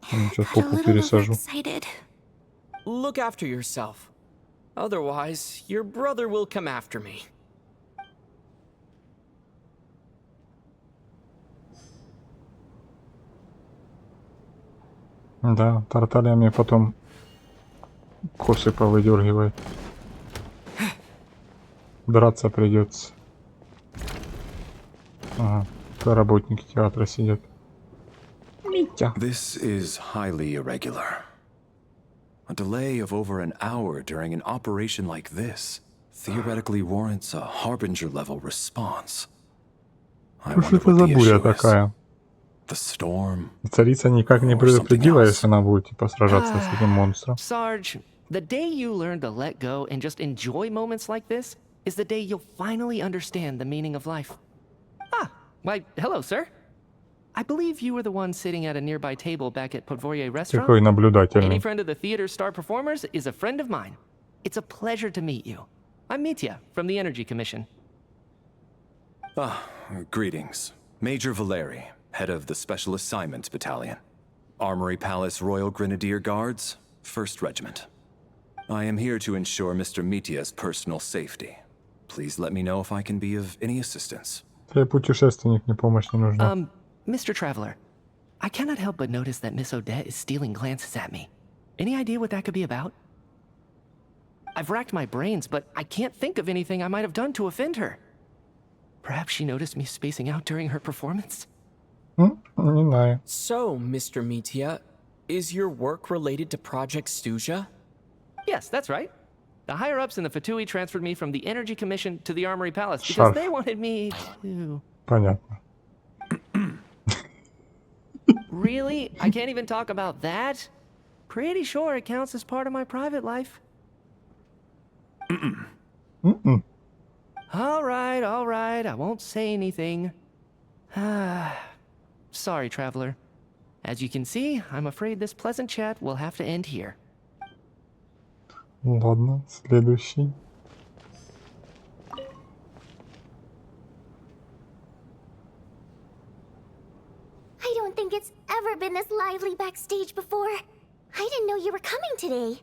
Сейчас got a попу little пересажу. overexcited. Look after yourself. Otherwise, your brother will come after me. Да, тарталями потом косы повыдергивает. Драться придется. Ага, это работники театра сидят. Митя. This is highly irregular. A delay of over an hour during an operation like this theoretically warrants a Harbinger-level response. I Что это за буря такая? The storm. Царица никак не предупредила, если она будет типа сражаться с этим монстром. Sarge, the day you learn to let go and just enjoy moments like this is the day you'll finally understand the meaning of life. Ah, why, hello, sir. I believe you were the one sitting at a nearby table back at Podvorye restaurant. Какой наблюдательный. Any friend of the theater's star performers is a friend of mine. It's a pleasure to meet you. I'm Mitya from the Energy Commission. Greetings. Major Valeri, head of the Special Assignments Battalion. Armory Palace Royal Grenadier Guards, 1st Regiment. I am here to ensure Mr. Mitya's personal safety. Please let me know if I can be of any assistance. Ты путешественник, мне помощь не нужна. Mr. Traveler, I cannot help but notice that Miss Odette is stealing glances at me. Any idea what that could be about? I've racked my brains, but I can't think of anything I might have done to offend her. Perhaps she noticed me spacing out during her performance? Не знаю. So, Mr. Mitya, is your work related to Project Stuja? Yes, that's right. The higher-ups in the Fatui transferred me from the Energy Commission to the Armory Palace because they wanted me to... Понятно. Really? I can't even talk about that? Pretty sure it counts as part of my private life. All right, I won't say anything. Sorry, Traveler. As you can see, I'm afraid this pleasant chat will have to end here. Ладно, следующий. I don't think it's ever been this lively backstage before. I didn't know you were coming today.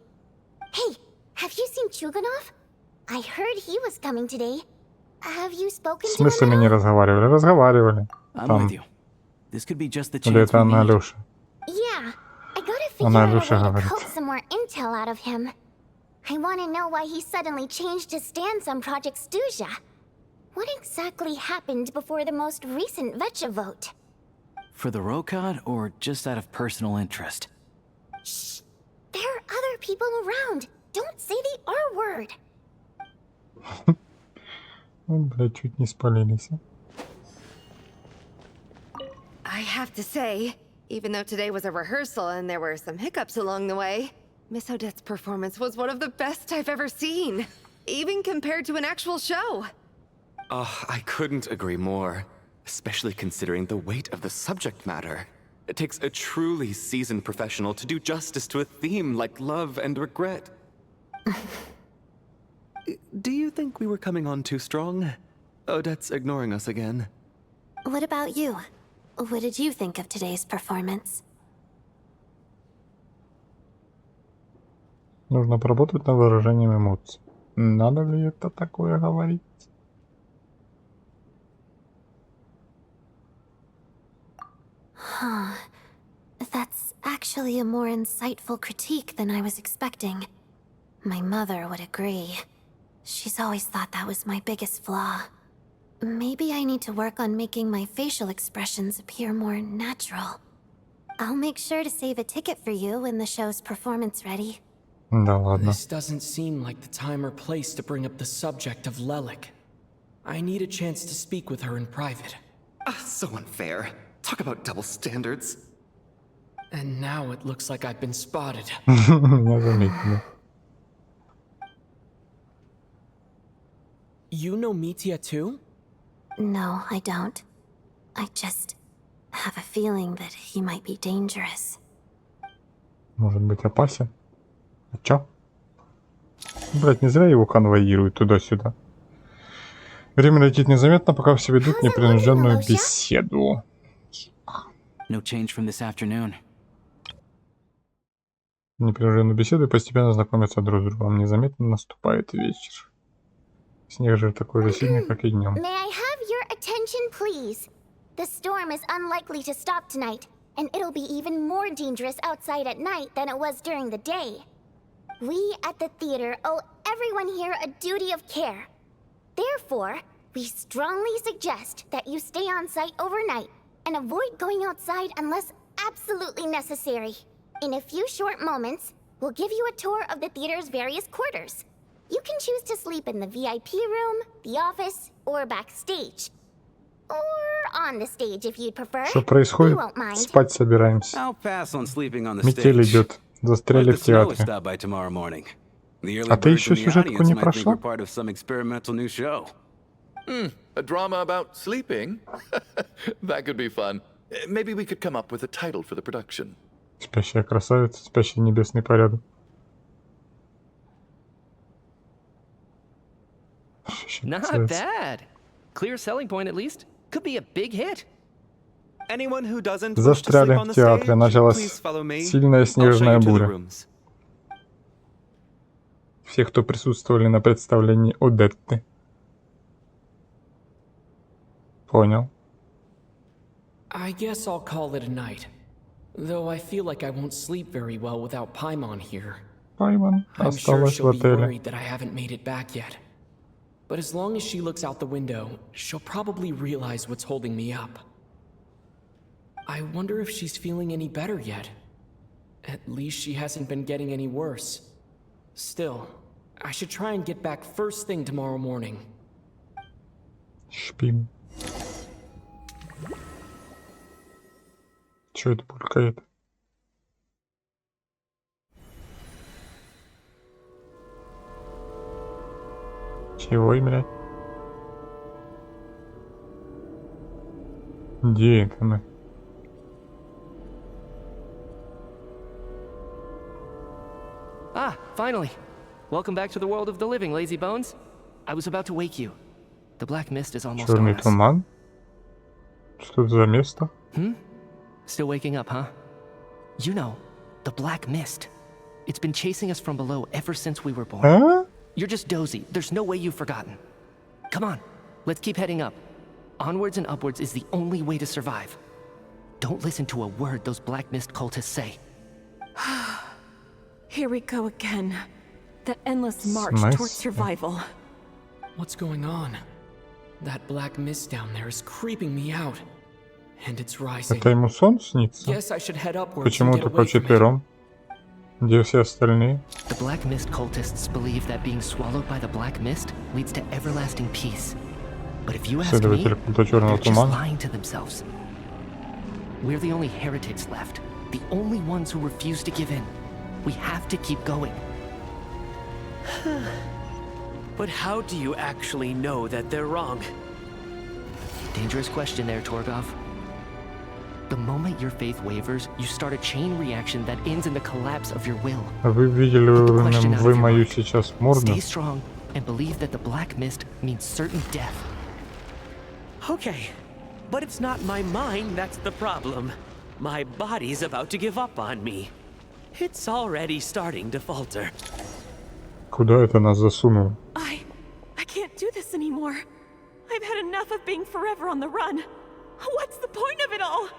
Hey, have you seen Chuganov? I heard he was coming today. Have you spoken В to him? смысле мы не разговаривали? Разговаривали. I'm Там. with you. This could be just the Или chance это we она need. Алёша? Yeah, I gotta figure Она out a Алёша way to говорит. coax some more intel out of him. I want to know why he suddenly changed his stance on Project Stuja. What exactly happened before the most recent Vecha vote? For the Rokad, or just out of personal interest? Shh! There are other people around. Don't say the R word. Блять, чуть не спалились. I have to say, even though today was a rehearsal and there were some hiccups along the way, Miss Odette's performance was one of the best I've ever seen, even compared to an actual show. I couldn't agree more, especially considering the weight of the subject matter. It takes a truly seasoned professional to do justice to a theme like love and regret. Do you think we were coming on too strong? Odette's ignoring us again. What about you? What did you think of today's performance? Нужно поработать над выражением эмоций. Надо ли это такое говорить? Huh. That's actually a more insightful critique than I was expecting. My mother would agree. She's always thought that was my biggest flaw. Maybe I need to work on making my facial expressions appear more natural. I'll make sure to save a ticket for you when the show's performance ready. Да ладно. This doesn't seem like the time or place to bring up the subject of Lelik. I need a chance to speak with her in private. So unfair. Talk about double standards. And now it looks like I've been spotted. Меня заметили. You know Mitya too? No, I don't. I just have a feeling that he might be dangerous. Может быть опасен? А чё? Блять, не зря его конвоируют туда-сюда. Время летит незаметно, пока все ведут непринужденную беседу. No change from this afternoon. Непринужденную беседу и постепенно знакомятся друг с другом. Незаметно наступает вечер. Снег же такой же сильный, как и днем. May I have your attention, please? The storm is unlikely to stop tonight, and it'll be even more dangerous outside at night than it was during the day. We at the theater owe everyone here a duty of care. Therefore, we strongly suggest that you stay on site overnight and avoid going outside unless absolutely necessary. In a few short moments, we'll give you a tour of the theater's various quarters. You can choose to sleep in the VIP room, the office, or backstage. Or on the stage if you'd prefer. Что происходит? Спать собираемся. Метель идет. Застряли в театре. А ты еще сюжетку не прошла? A drama about sleeping? That could be fun. Maybe we could come up with a title for the production. Спящая красавица, спящий небесный порядок. Not bad. Clear selling point at least. Could be a big hit. Anyone who doesn't Застряли в театре. Началась сильная снежная буря. Все, кто присутствовали на представлении Одетты. Понял. I guess I'll call it a night. Though I feel like I won't sleep very well without Paimon here. Paimon I'm sure осталась в she'll be отеле. worried that I haven't made it back yet. But as long as she looks out the window, she'll probably realize what's holding me up. I wonder if she's feeling any better yet. At least she hasn't been getting any worse. Still, I should try and get back first thing tomorrow morning. Шпим. Чё это булькает? Чего, блядь? Где это мы? Ah, finally. Welcome back to the world of the living, lazy bones. I was about to wake you. The black mist is almost on Черный us. туман? Что это за место? Still waking up, huh? You know, the black mist. It's been chasing us from below ever since we were born. Huh? You're just dozy. There's no way you've forgotten. Come on, let's keep heading up. Onwards and upwards is the only way to survive. Don't listen to a word those black mist cultists say. Here we go again. The endless march towards survival. What's going on? That black mist down there is creeping me out. And it's rising. Это ему сон снится? Guess I should head upwards Почему and get только away from it. вчетвером? Где все остальные? The black mist cultists believe that being swallowed by the black mist leads to everlasting peace. But if you ask me, Следователь культа черного they're just тумана. lying to themselves. We're the only heretics left. The only ones who refuse to give in. We have to keep going. But how do you actually know that they're wrong? Dangerous question there, Torgov. The moment your faith wavers, you start a chain reaction that ends in the collapse of your will. А вы видели вы мою сейчас морду? Stay strong and believe that the black mist means certain death. Okay, but it's not my mind that's the problem. My body's about to give up on me. It's already starting to falter. Куда это нас засунуло? I can't do this anymore. I've had enough of being forever on the run. What's the point of it all?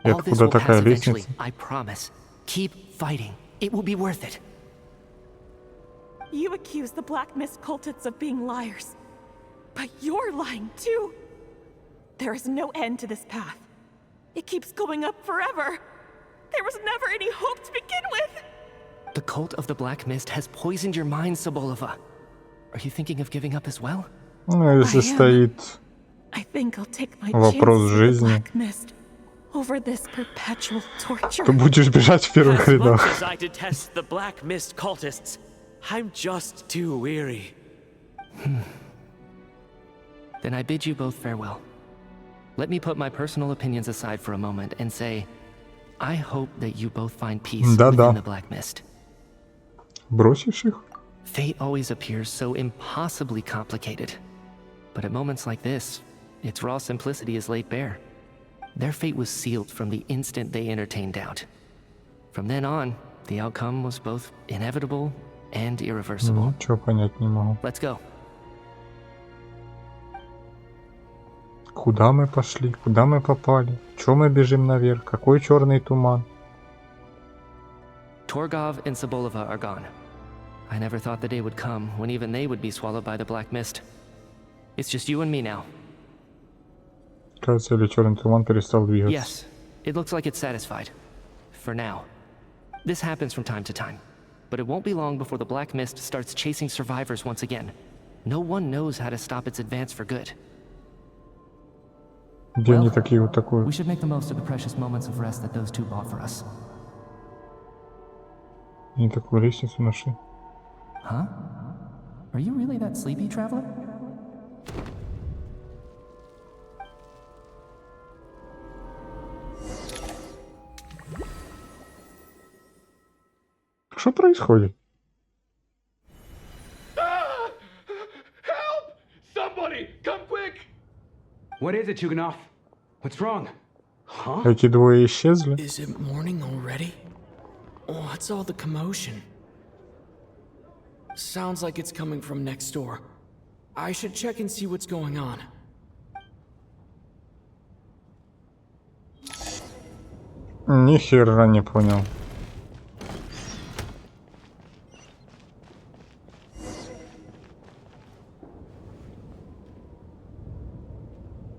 All this will pass eventually, I promise. Keep fighting. It will be worth it. You accuse the Black Mist cultists of being liars. But you're lying too. There is no end to this path. It keeps going up forever. There was never any hope to begin with. The cult of the Black Mist has poisoned your mind, Sobolova. Are you thinking of giving up as well? Ну, если стоит вопрос жизни, over this perpetual torture. ты будешь бежать в первых рядах. As I detest the Black Mist cultists, I'm just too weary. Then I bid you both farewell. Let me put my personal opinions aside for a moment and say, I hope that you both find peace within the Black Mist. Бросишь их? Fate always appears so impossibly complicated. But at moments like this, its raw simplicity is laid bare. Their fate was sealed from the instant they entertained doubt. From then on, the outcome was both inevitable and irreversible. Ничего понять не могу. Let's go. Куда мы пошли? Куда мы попали? Чё мы бежим наверх? Какой черный туман? Torgov and Sobolova are gone. I never thought the day would come when even they would be swallowed by the black mist. It's just you and me now. Кажется, или черный туман перестал двигаться. Yes, it looks like it's satisfied. For now. This happens from time to time. But it won't be long before the black mist starts chasing survivors once again. No one knows how to stop its advance for good. Где они такие вот такое? We should make the most of the precious moments of rest that those two bought for us. Они такую лестницу нашли. Huh? Are you really that sleepy, traveler? Что происходит? Help! Somebody, come quick! What is it, Chuganov? What's wrong? Huh? Эти двое исчезли? Is it morning already? What's all the commotion? Sounds like it's coming from next door. I should check and see what's going on. Ни хера не понял.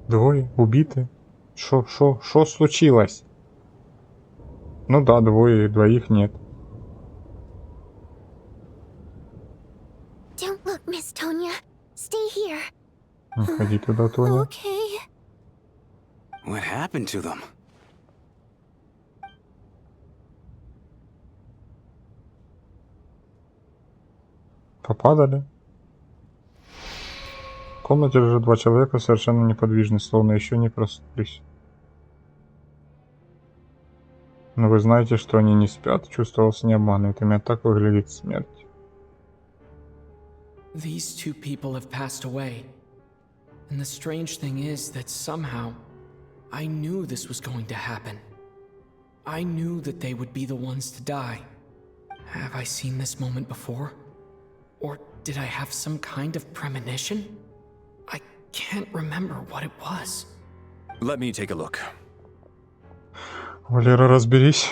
Двое убиты. Шо случилось? Ну да, двоих нет. Don't look, Miss Tonya. Stay here. Не ходи туда, Тоня. Okay. What happened to them? Попадали. В комнате лежат два человека, совершенно неподвижны, словно еще не проснулись. Но вы знаете, что они не спят, чувствовался не обманывает. Именно так выглядит смерть. These two people have passed away. And the strange thing is that somehow, I knew this was going to happen. I knew that they would be the ones to die. Have I seen this moment before? Or did I have some kind of premonition? I can't remember what it was. Let me take a look. Валера, разберись.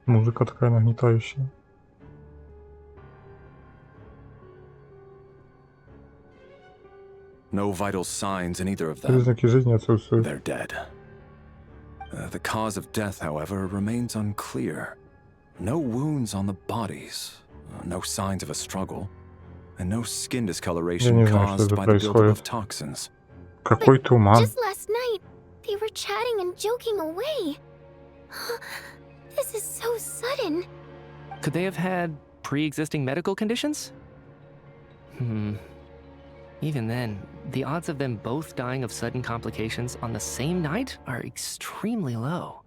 Музыка такая нагнетающая. No vital signs in either of them. Признаки жизни отсутствуют. They're dead. The cause of death, however, remains unclear. No wounds on the bodies, no signs of a struggle, and no skin discoloration caused by the buildup of toxins. Какой туман? Just last night, they were chatting and joking away. This is so sudden. Could they have had pre-existing medical conditions? Even then, the odds of them both dying of sudden complications on the same night are extremely low.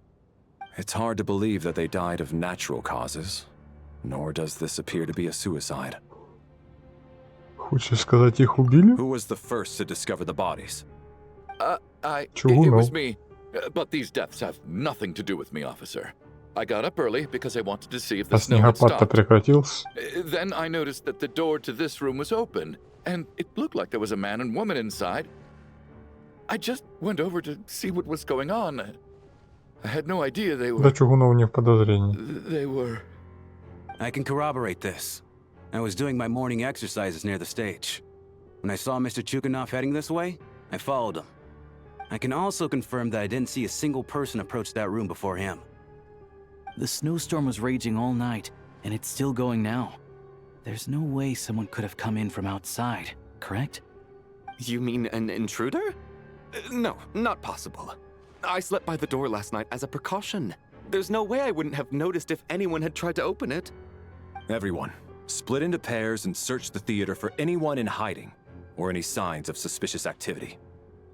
It's hard to believe that they died of natural causes, nor does this appear to be a suicide. Хочешь сказать, их убили? Who was the first to discover the bodies? It was me. But these deaths have nothing to do with me, officer. I got up early because I wanted to see if the snow had stopped. Прекратился. Then I noticed that the door to this room was open, and it looked like there was a man and woman inside. I just went over to see what was going on. I had no idea they were... Да Чугунов не в подозрении. They were... I can corroborate this. I was doing my morning exercises near the stage. When I saw Mr. Chuganov heading this way, I followed him. I can also confirm that I didn't see a single person approach that room before him. The snowstorm was raging all night, and it's still going now. There's no way someone could have come in from outside, correct? You mean an intruder? No, not possible. I slept by the door last night as a precaution. There's no way I wouldn't have noticed if anyone had tried to open it. Everyone, split into pairs and search the theater for anyone in hiding, or any signs of suspicious activity.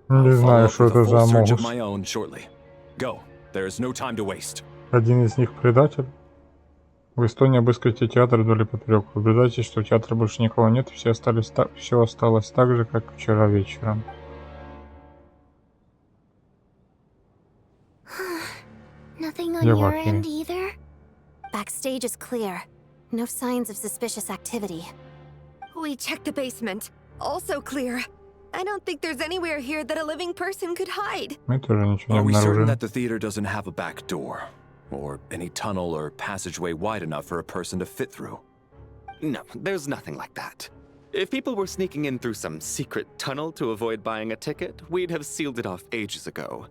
Не знаю, что это за search of могус. my own shortly. Go. There is no time to waste. Один из них предатель. В Эстонии обыскайте театр вдоль и поперек. Убедитесь, что в театре больше никого нет, все осталось так же, как вчера вечером. Nothing on your end either? Backstage is clear. No signs of suspicious activity. We checked the basement. Also clear. I don't think there's anywhere here that a living person could hide. Мы тоже ничего не Are we certain обнаружили. that the theater doesn't have a back door? Or any tunnel or passageway wide enough for a person to fit through? No, there's nothing like that. If people were sneaking in through some secret tunnel to avoid buying a ticket, we'd have sealed it off ages ago.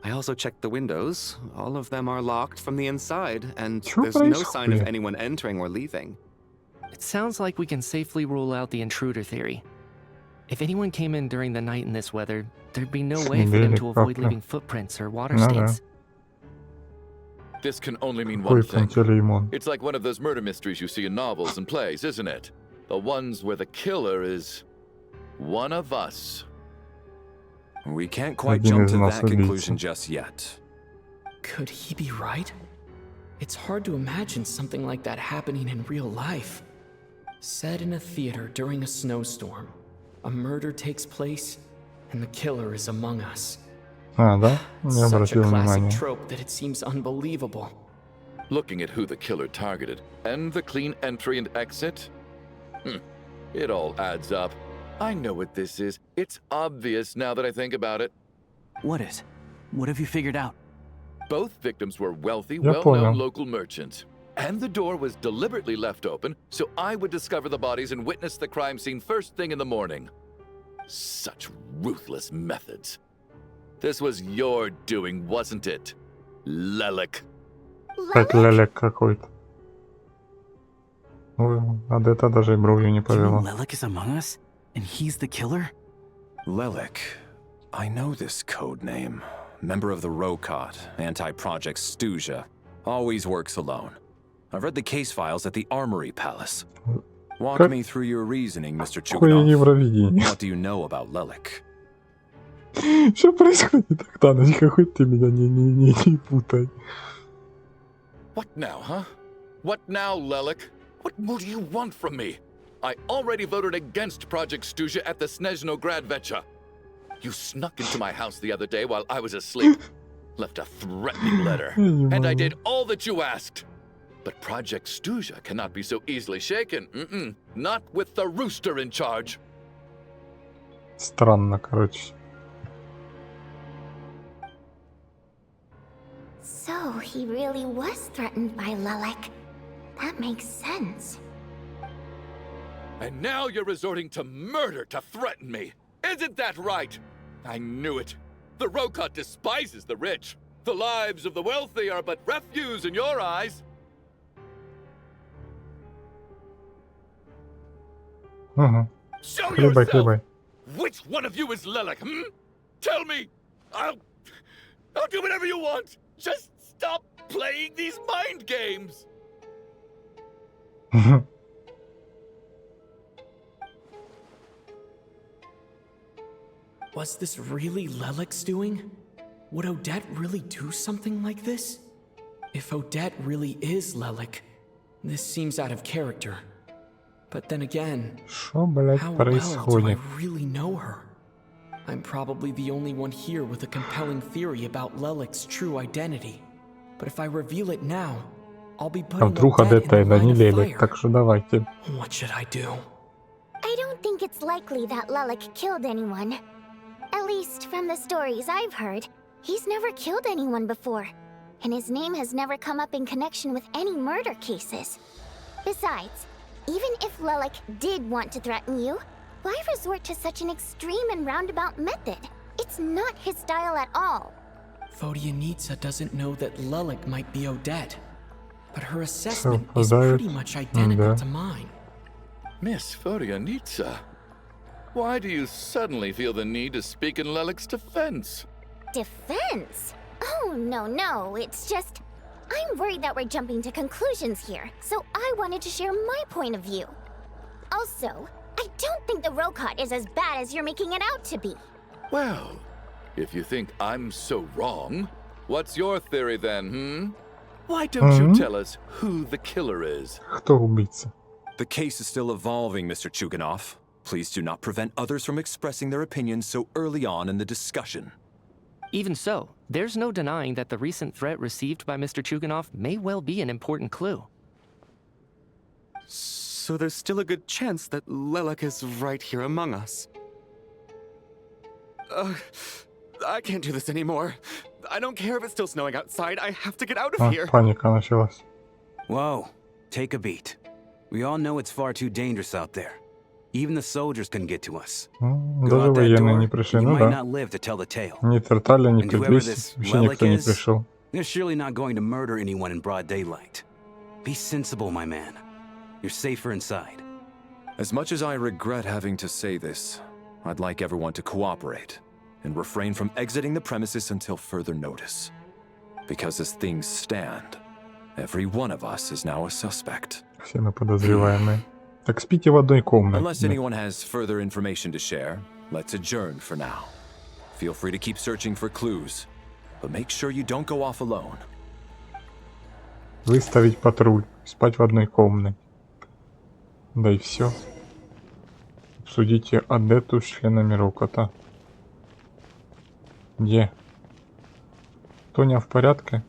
I also checked the windows. All of them are locked from the inside, and there's no sign of anyone entering or leaving. It sounds like we can safely rule out the intruder theory. If anyone came in during the night in this weather, there'd be no way for them to avoid leaving footprints or water stains. This can only mean one thing. It's like one of those murder mysteries you see in novels and plays, isn't it? The ones where the killer is one of us. We can't quite jump to that conclusion just yet. Could he be right? It's hard to imagine something like that happening in real life. Set in a theater during a snowstorm, a murder takes place, and the killer is among us. Да? Не Such a обратил classic внимания. trope that it seems unbelievable. Looking at who the killer targeted and the clean entry and exit, it all adds up. I know what this is. It's obvious now that I think about it. What is? What have you figured out? Both victims were wealthy, Я well-known понял. local merchants. And the door was deliberately left open so I would discover the bodies and witness the crime scene first thing in the morning. Such ruthless methods. This was your doing, wasn't it, Lelik? Опять лелек какой-то. Ой, а это даже и бровью не повела. Lelik is among us? And he's the killer? Lelik. I know this code name. Member of the Rokot, anti-Project Stuja. Always works alone. I've read the case files at the Armory Palace. Walk me through your reasoning, Mr. Какое Chuganov. невровидение. What do you know about Lelik? Что происходит, Октанович? Хоть ты меня не путай. What now, huh? What now, Lelik? What more do you want from me? I already voted against Project Stuja at the Снежная. You snuck into my house the other day while I was asleep, left a threatening letter, and I did all that you asked. But Project Stuja cannot be so easily shaken. Not with the rooster in charge. Странно, короче. So he really was threatened by Lelik. That makes sense. And now you're resorting to murder to threaten me. Isn't that right? I knew it. The Rokot despises the rich. The lives of the wealthy are but refuse in your eyes. Show Хлебай, yourself! хлебай. Which one of you is Lelik, Tell me! I'll do whatever you want! Just stop playing these mind games! Was this really Lelik's doing? Would Odette really do something like this? If Odette really is Lelik, this seems out of character. But then again, Что, блядь, how well do I происходит? really know her? I'm probably the only one here with a compelling theory about Lelik's true identity. But if I reveal it now, I'll be А putting вдруг Odette Адетта in the это не line of лелек, fire. так что давайте. What should I do? I don't think it's likely that Lelik killed anyone. At least from the stories I've heard, he's never killed anyone before. And his name has never come up in connection with any murder cases. Besides, even if Lelik did want to threaten you, why resort to such an extreme and roundabout method? It's not his style at all. Vodyanitsa doesn't know that Lelik might be Odette, but her assessment is Совпадает. pretty much identical Да. to mine. Miss Vodyanitsa, why do you suddenly feel the need to speak in Lelik's defense? Defense? Oh, no, it's just... I'm worried that we're jumping to conclusions here, so I wanted to share my point of view. Also, I don't think the Rokot is as bad as you're making it out to be. Well, if you think I'm so wrong, what's your theory then, Why don't you tell us who the killer is? Кто убийца? The case is still evolving, Mr. Chuganov. Please do not prevent others from expressing their opinions so early on in the discussion. Even so, there's no denying that the recent threat received by Mr. Chuganov may well be an important clue. So there's still a good chance that Lelek is right here among us. I can't do this anymore. I don't care if it's still snowing outside. I have to get out of here. Паника началась. Whoa, take a beat. We all know it's far too dangerous out there. Even the soldiers can get to us. Даже военные не пришли, ну да. Ни Терталя, ни Петлис, вообще никто не пришел. They're surely not going to murder anyone in broad daylight. Be sensible, my man. You're safer inside. As much as I regret having to say this, I'd like everyone to cooperate and refrain from exiting the premises until further notice. Because as things stand, every one of us is now a suspect. Все мы подозреваемые. Так спите в одной комнате. Unless anyone has further information to share, let's adjourn for now. Feel free to keep searching for clues, but make sure you don't go off alone. Выставить патруль, спать в одной комнате. Да и все. Обсудите Одетту с членами Рокота. Где? Тоня в порядке?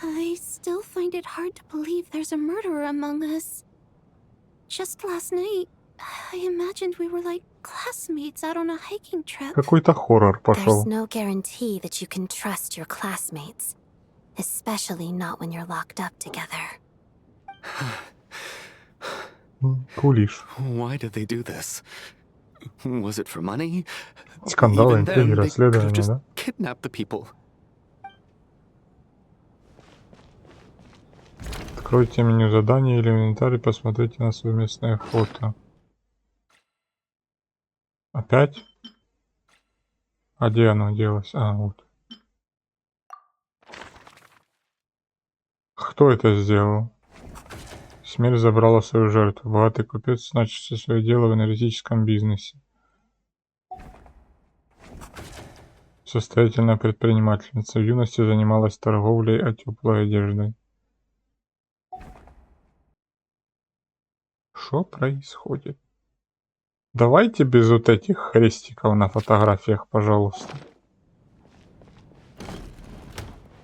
I still find it hard to believe there's a murderer among us. Just last night, I imagined we were like classmates out on a hiking trip. Какой-то хоррор пошел. There's no guarantee that you can trust your classmates, especially not when you're locked up together. Кулиш. Why did they do this? Was it for money? Скандалы, интриги, расследования, да? Kidnap the people. Откройте меню задания или инвентарь и посмотрите на совместное фото. Опять? А где оно делось? А, вот. Кто это сделал? Смерть забрала свою жертву. Богатый купец, значит, все свое дело в энергетическом бизнесе. Состоятельная предпринимательница. В юности занималась торговлей, теплой одеждой. Что происходит? Давайте без вот этих хрестиков на фотографиях, пожалуйста.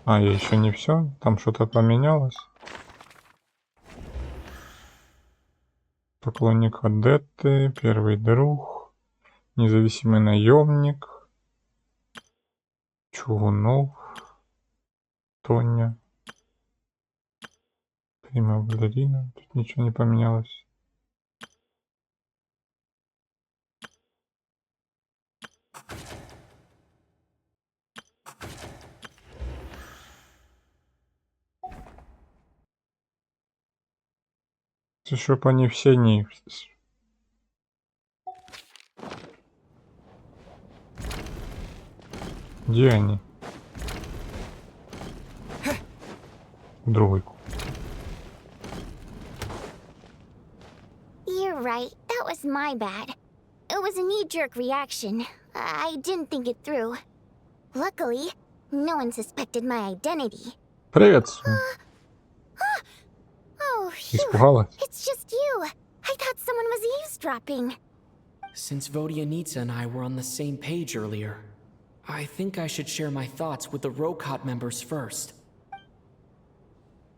А, я еще не все. Там что-то поменялось. Поклонник Одетты, первый друг, независимый наемник, Чугунов, Тоня, Прима балерина. Тут ничего не поменялось. Чтоб они все не... Где они? Другой. You're right. That was my bad. It was a knee-jerk reaction. I didn't think it through. Luckily, no one suspected my identity. Привет. Oh, Испугалась? it's just you. I thought someone was eavesdropping. Since Vodyanitsa and I were on the same page earlier, I think I should share my thoughts with the Rokot members first.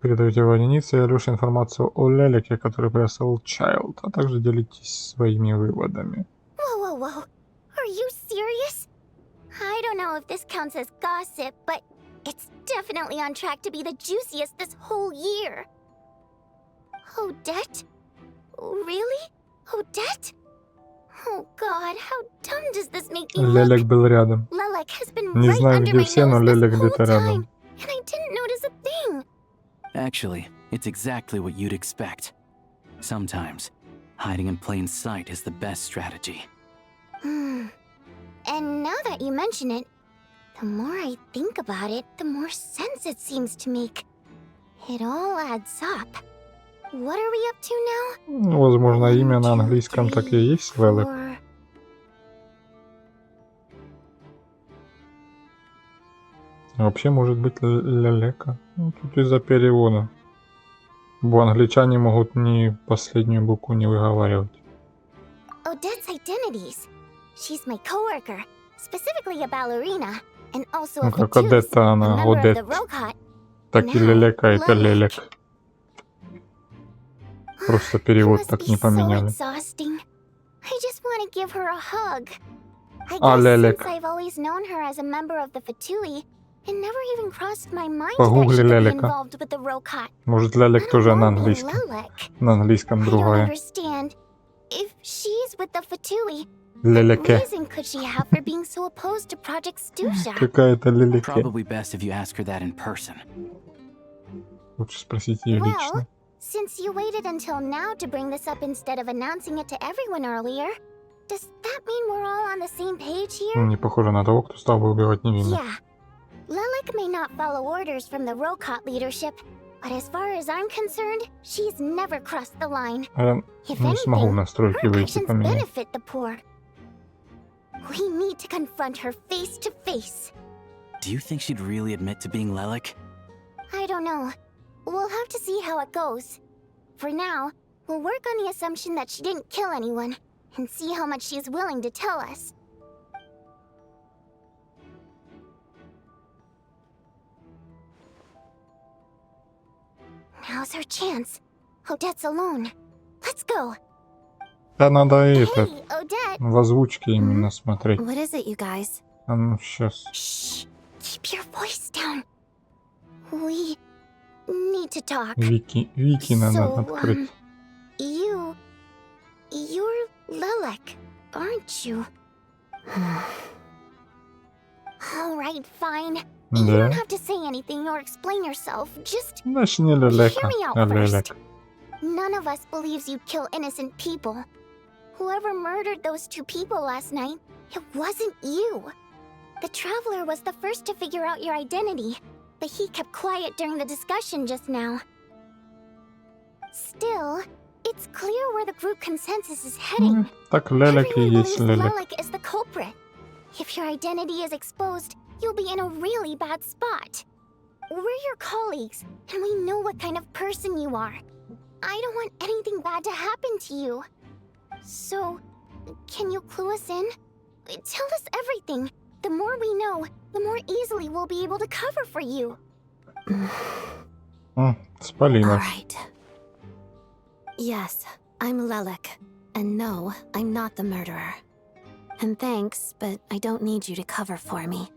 Передайте Ванинице и Алёше информацию о Лелике, который прислал Чайлд, а также делитесь своими выводами. Whoa, whoa, whoa. Are you serious? I don't know if this counts as gossip, but it's definitely on track to be the juiciest this whole year. Odette? Really? Odette? Oh god, how dumb does this make me look? Лелек был рядом. Lelek has been Не right знаю, under где my все, но nose Лелек this whole где-то рядом. time, and I didn't notice a thing. Actually, it's exactly what you'd expect. Sometimes, hiding in plain sight is the best strategy. And now that you mention it, the more I think about it, the more sense it seems to make. It all adds up. What are we up to now? Возможно, имя на английском так и есть Лелек. Вообще может быть Лелека. Ну, тут из-за перевода. Бо англичане могут ни последнюю букву не выговаривать. Odette's identities. She's my coworker, specifically a ballerina, and also a Ну как Fatous, Одетта, a она member of Одет. the Rokot. Так и Лелека это Лелек. просто перевод так не поменяли. I just want to give her a hug. I А, guess Лелек. since I've always known her as a member of the Fatui, it never even crossed my mind that Погугли she could be Лелека. involved with the Rokot. Может, Лелек тоже на английском. На английском I don't другая. understand. If she's with the Fatui, what Лелеке. reason could she have for being so opposed to Project Stusha? Какая-то Лелеке. Probably best if you ask her that in person. Лучше спросить ее лично. Since you waited until now to bring this up instead of announcing it to everyone earlier, does that mean we're all on the same page here? Не похоже на того, кто стал бы убивать невинных. Yeah. Lilac may not follow orders from the Rokot leadership, but as far as I'm concerned, she's never crossed the line. А я не смогу в настройки выйти Actions поменять. benefit the poor. We need to confront her face to face. Do you think she'd really admit to being Lelek? I don't know. We'll have to see how it goes. For now, we'll work on the assumption that she didn't kill anyone, and see how much she's willing to tell us. Now's our chance. Odette's alone. Let's go. Да надо это, Hey, Odette. в озвучке именно смотреть. What is it, you guys? А ну, сейчас. Shh. Keep your voice down. We need to talk. Вики надо открыть. You're Lelek, aren't you? All right, fine. You Да. don't have to say anything or explain yourself. Just Значит, не Лелека, hear me out а first. Лелек. None of us believes you kill innocent people. Whoever murdered those two people last night, it wasn't you. The Traveler was the first to figure out your identity, but he kept quiet during the discussion just now. Still, it's clear where the group consensus is heading. Так Лелек и Everyone есть believes Лелек. Lelek is the culprit. If your identity is exposed, you'll be in a really bad spot. We're your colleagues, and we know what kind of person you are. I don't want anything bad to happen to you. So, can you clue us in? Tell us everything. The more we know, the more easily we'll be able to cover for you. Спалилась. Alright. Yes, I'm Lelek. And no, I'm not the murderer. And thanks, but I don't need you to cover for me.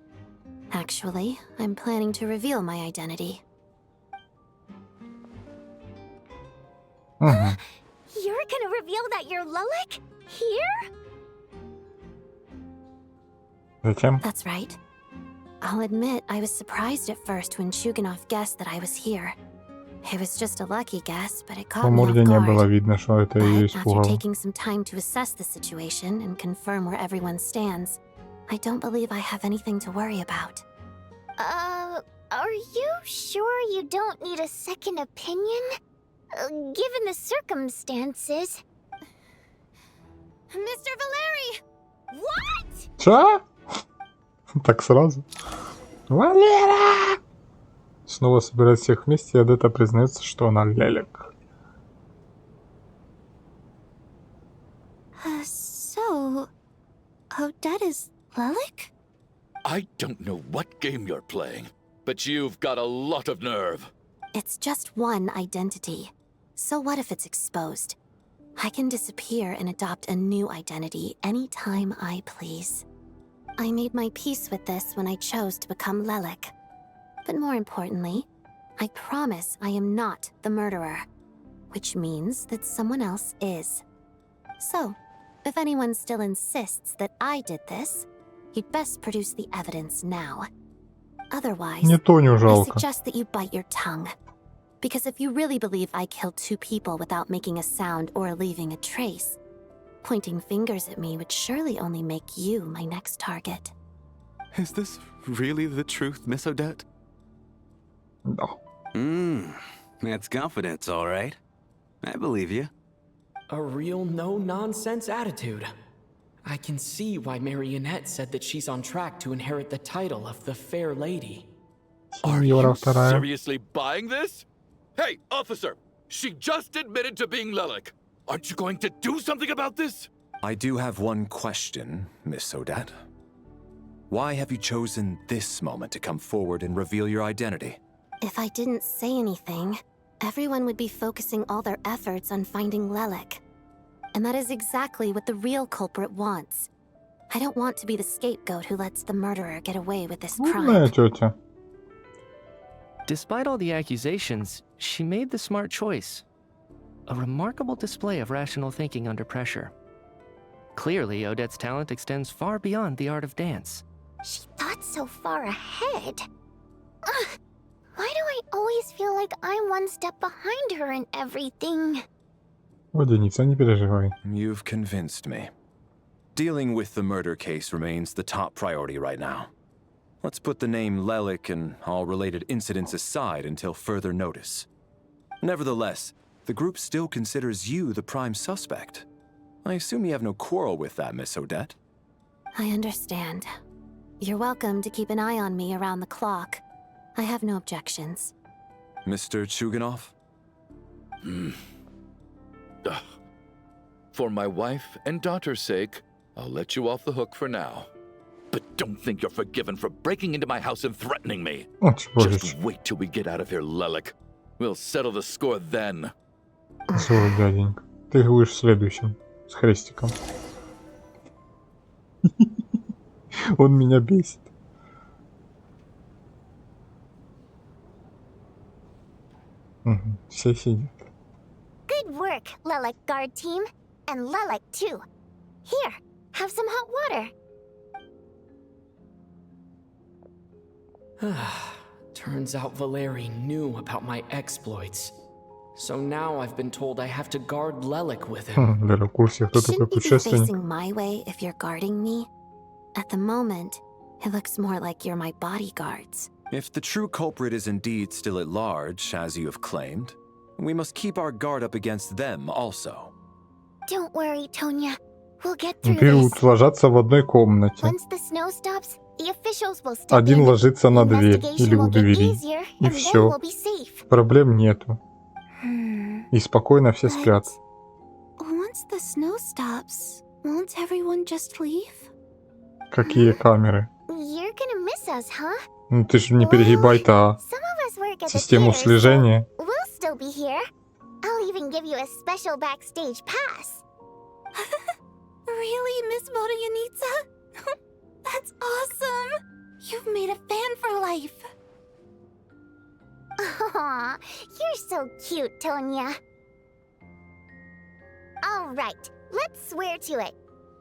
Actually, I'm planning to reveal my identity. You're gonna reveal that you're Lelek? Here? Зачем? That's right. I'll admit I was surprised at first when Shuganov guessed that I was here. It was just a lucky guess, but it По caught me off морде не guard. было видно, что это ее After испугало. taking some time to assess the situation and confirm where everyone stands, I don't believe I have anything to worry about. Are you sure you don't need a second opinion? Given the circumstances. Mr. Valeri! What? Чё? Так сразу? Валера! Снова собирать всех вместе, и Одетта признается, что она Лелек. So, Odette is Lelek? I don't know what game you're playing, but you've got a lot of nerve. It's just one identity. So what if it's exposed? I can disappear and adopt a new identity anytime I please. I made my peace with this when I chose to become Lelek. But more importantly, I promise I am not the murderer, which means that someone else is. So, if anyone still insists that I did this, you'd best produce the evidence now. Otherwise, Не Тоню I жалко. suggest that you bite your tongue. Because if you really believe I killed two people without making a sound or leaving a trace, pointing fingers at me would surely only make you my next target. Is this really the truth, Miss Odette? No. That's confidence, all right. I believe you. A real no-nonsense attitude. I can see why Marionette said that she's on track to inherit the title of the Fair Lady. Are you seriously buying this? Hey, officer! She just admitted to being Lelek. Aren't you going to do something about this? I do have one question, Miss Odette. Why have you chosen this moment to come forward and reveal your identity? If I didn't say anything, everyone would be focusing all their efforts on finding Lelik. And that is exactly what the real culprit wants. I don't want to be the scapegoat who lets the murderer get away with this crime. Despite all the accusations, she made the smart choice. A remarkable display of rational thinking under pressure. Clearly, Odette's talent extends far beyond the art of dance. She thought so far ahead. Ugh, why do I always feel like I'm one step behind her in everything? Водяница, не переживай. You've convinced me. Dealing with the murder case remains the top priority right now. Let's put the name Lelik and all related incidents aside until further notice. Nevertheless, the group still considers you the prime suspect. I assume you have no quarrel with that, Miss Odette? I understand. You're welcome to keep an eye on me around the clock. I have no objections. Mr. Chuganov? For my wife and daughter's sake, I'll let you off the hook for now. But don't think you're forgiven for breaking into my house and threatening me. Just wait till we get out of here, Lelik. We'll settle the score then. Свой дяденька. Ты будешь следующим. С хрестиком. Он меня бесит. Все сидят. Good work, Lelik guard team. And Lelik too. Here, have some hot water. Turns out Valeri knew about my exploits. So now I've been told I have to guard Lelik with him. Shouldn't you be facing my way if you're guarding me? At the moment, it looks more like you're my bodyguards. If the true culprit is indeed still at large, as you have claimed, we must keep our guard up against them also. Don't worry, Tonya. We'll get through Теперь this. будут ложаться в одной комнате. Once the snow stops, the officials will step Один in. ложится на дверь или у двери. Easier, И and then все. we'll be safe. Проблем нету. И спокойно все спят. Once the snow stops, won't everyone just leave? Какие камеры? You're gonna miss us, huh? Ну ты же не перегибай-то, а. Some of us work at the Систему theater, слежения. so we'll still be here. I'll even give you a special backstage pass. Really, Miss Vodyanitsa? That's awesome! You've made a fan for life. Aw, you're so cute, Tonya. All right, let's swear to it.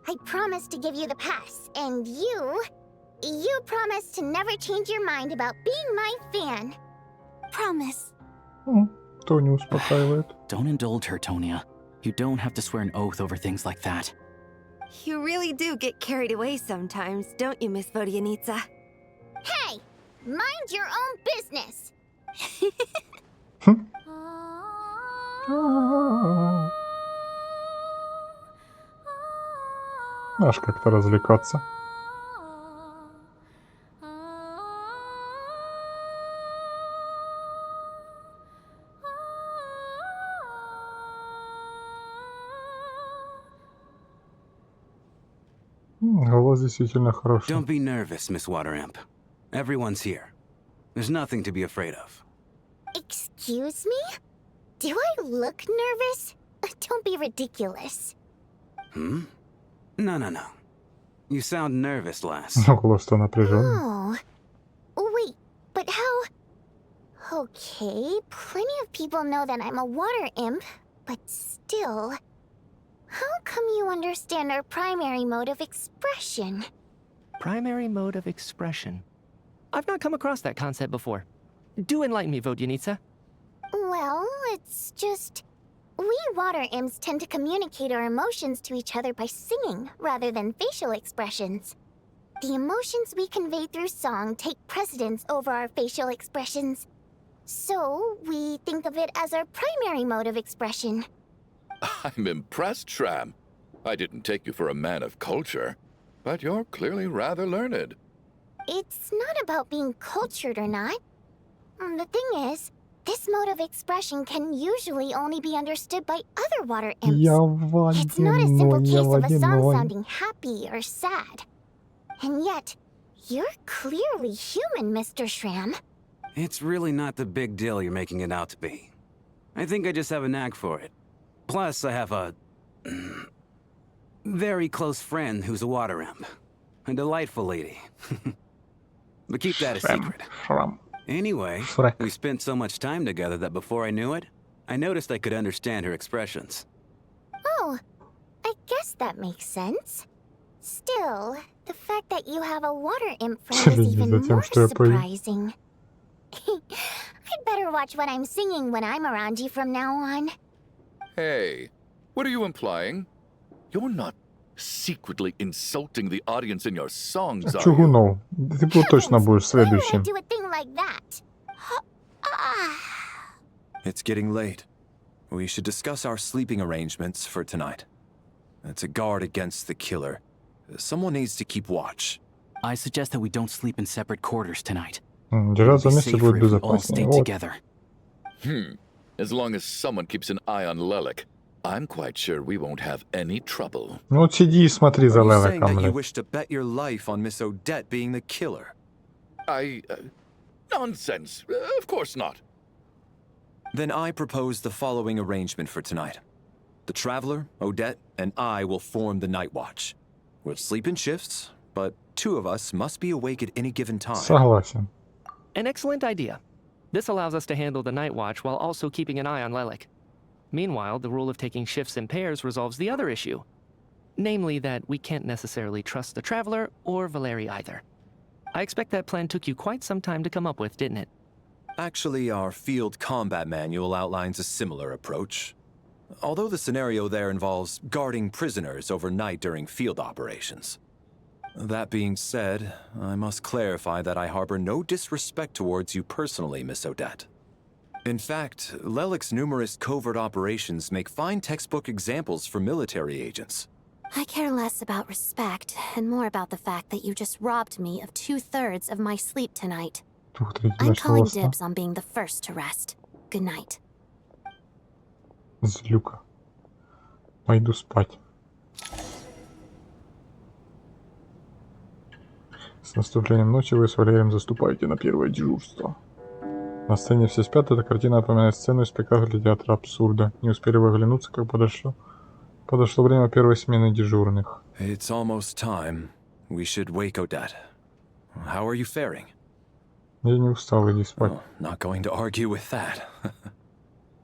I promise to give you the pass, and you promise to never change your mind about being my fan. Promise. Тоня успокаивает. Don't indulge her, Tonya. You don't have to swear an oath over things like that. You really do get carried away sometimes, don't you, Miss Vodyanitsa? Hey, mind your own business. Аж как-то развлекаться. Голос действительно хороший. Don't be nervous, Miss Wateramp. Everyone's here. There's nothing to be afraid of. Excuse me? Do I look nervous? Don't be ridiculous. No. You sound nervous, lass. Голос-то напряженный. Oh. Wait, but how... Okay, plenty of people know that I'm a water imp, but still... How come you understand our primary mode of expression? Primary mode of expression. I've not come across that concept before. Do enlighten me, Vodyanitsa. Well, it's just... We water imps tend to communicate our emotions to each other by singing, rather than facial expressions. The emotions we convey through song take precedence over our facial expressions. So, we think of it as our primary mode of expression. I'm impressed, Shram. I didn't take you for a man of culture, but you're clearly rather learned. It's not about being cultured or not. The thing is, this mode of expression can usually only be understood by other water imps. It's not a simple case of a song sounding happy or sad. And yet, you're clearly human, Mr. Shram. It's really not the big deal you're making it out to be. I think I just have a knack for it. Plus, I have a very close friend who's a water imp. A delightful lady. But keep that a secret. Anyway, we spent so much time together that before I knew it, I noticed I could understand her expressions. Oh, I guess that makes sense. Still, the fact that you have a water imp friend is even more surprising. I'd better watch what I'm singing when I'm around you from now on. Hey, what are you implying? You're not secretly insulting the audience in your songs, are you? Чугунов, ты точно будешь следующим. Do a thing like that. It's getting late. We should discuss our sleeping arrangements for tonight. To guard against the killer, someone needs to keep watch. I suggest that we don't sleep in separate quarters tonight. Держаться вместе будет безопаснее. Вот. As long as someone keeps an eye on Lelik, I'm quite sure we won't have any trouble. Ну вот сиди и смотри за Леликом, You wish to bet your life on Miss Odette being the killer? Nonsense. Of course not. Then I propose the following arrangement for tonight. The Traveler, Odette, and I will form the Night Watch. We'll sleep in shifts, but two of us must be awake at any given time. Согласен. An excellent idea. This allows us to handle the night watch while also keeping an eye on Lelik. Meanwhile, the rule of taking shifts in pairs resolves the other issue. Namely that we can't necessarily trust the Traveler or Valeri either. I expect that plan took you quite some time to come up with, didn't it? Actually, our field combat manual outlines a similar approach. Although the scenario there involves guarding prisoners overnight during field operations. That being said, I must clarify that I harbor no disrespect towards you personally, Miss Odette. In fact, Lelik's numerous covert operations make fine textbook examples for military agents. I care less about respect and more about the fact that you just robbed me of 2/3 of my sleep tonight. I'm calling dibs on being the first to rest. Good night. Злюка. Пойду спать. С наступлением ночи вы с Валерием заступаете на первое дежурство. На сцене все спят, эта картина напоминает сцену из спектакля театра абсурда. Не успели вы оглянуться, как подошло время первой смены дежурных. It's almost time. We should wake Odette. How are you faring? Я не устал, иди спать. Not going to argue with that.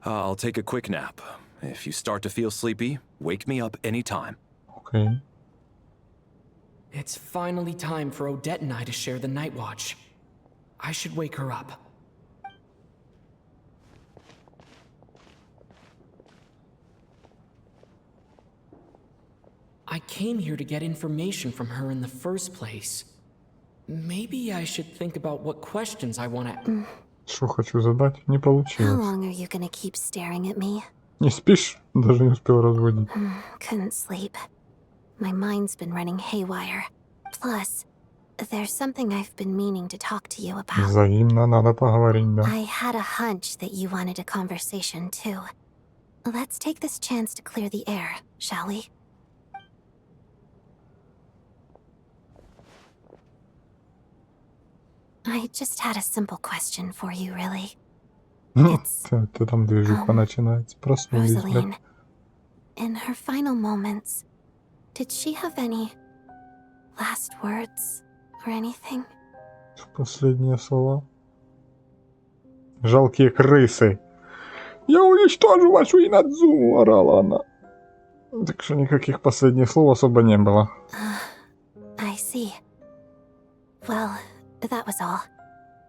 I'll take a quick nap. If you start to feel sleepy, wake me up anytime. Okay. It's finally time for Odette and I to share the night watch. I should wake her up. I came here to get information from her in the first place. Maybe I should think about what questions I want to... Что хочу задать? Не How получилось. long are you gonna keep staring at me? Не спишь? Даже не успел разводить. Couldn't sleep. My mind's been running haywire. Plus, there's something I've been meaning to talk to you about. Взаимно надо поговорить, да. I had a hunch that you wanted a conversation too. Let's take this chance to clear the air, shall we? I just had a simple question for you, really. Ты там движуха начинается. Проснулись, Rosaline, in her final moments, did she have any last words or anything? Последние слова. Жалкие крысы. Я уничтожу вашу Инадзу, орала она. Так что никаких последних слов особо не было. I see. Well, that was all.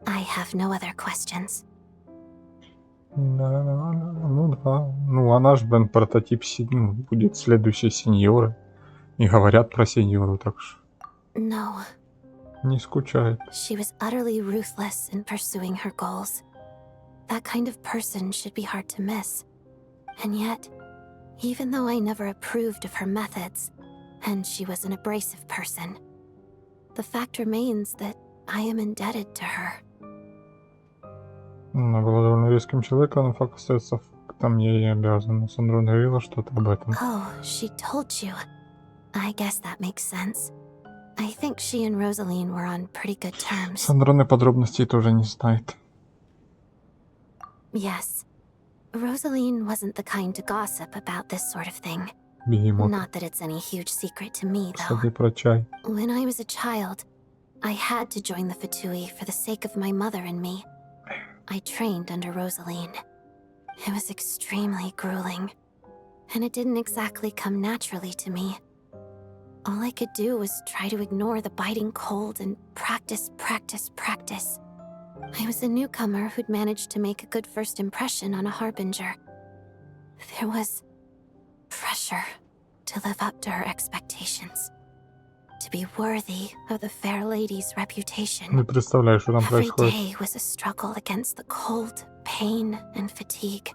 I have no other questions. Ну да. Ну она ж, блин, прототип будет следующей сеньоры. И говорят про сеньору, так что... No. Не скучает. She was utterly ruthless in pursuing her goals. That kind of person should be hard to miss. And yet, even though I never approved of her methods, and she was an abrasive person, the fact remains that I am indebted to her. Она была довольно резким человеком, но факт остается фактом, я ей обязан. Сандра говорила что-то об этом. Oh, she told you. I guess that makes sense. I think she and Rosaline were on pretty good terms. Сандра подробностей тоже не знает. Yes. Rosaline wasn't the kind to gossip about this sort of thing. Бегемот. Not that it's any huge secret to me, though. Кстати, про чай. When I was a child, I had to join the Fatui for the sake of my mother and me. I trained under Rosaline. It was extremely grueling, and it didn't exactly come naturally to me. All I could do was try to ignore the biting cold and practice. I was a newcomer who'd managed to make a good first impression on a harbinger. There was pressure to live up to her expectations, to be worthy of the fair lady's reputation. Не представляю, что там Every происходит. day was a struggle against the cold, pain, and fatigue.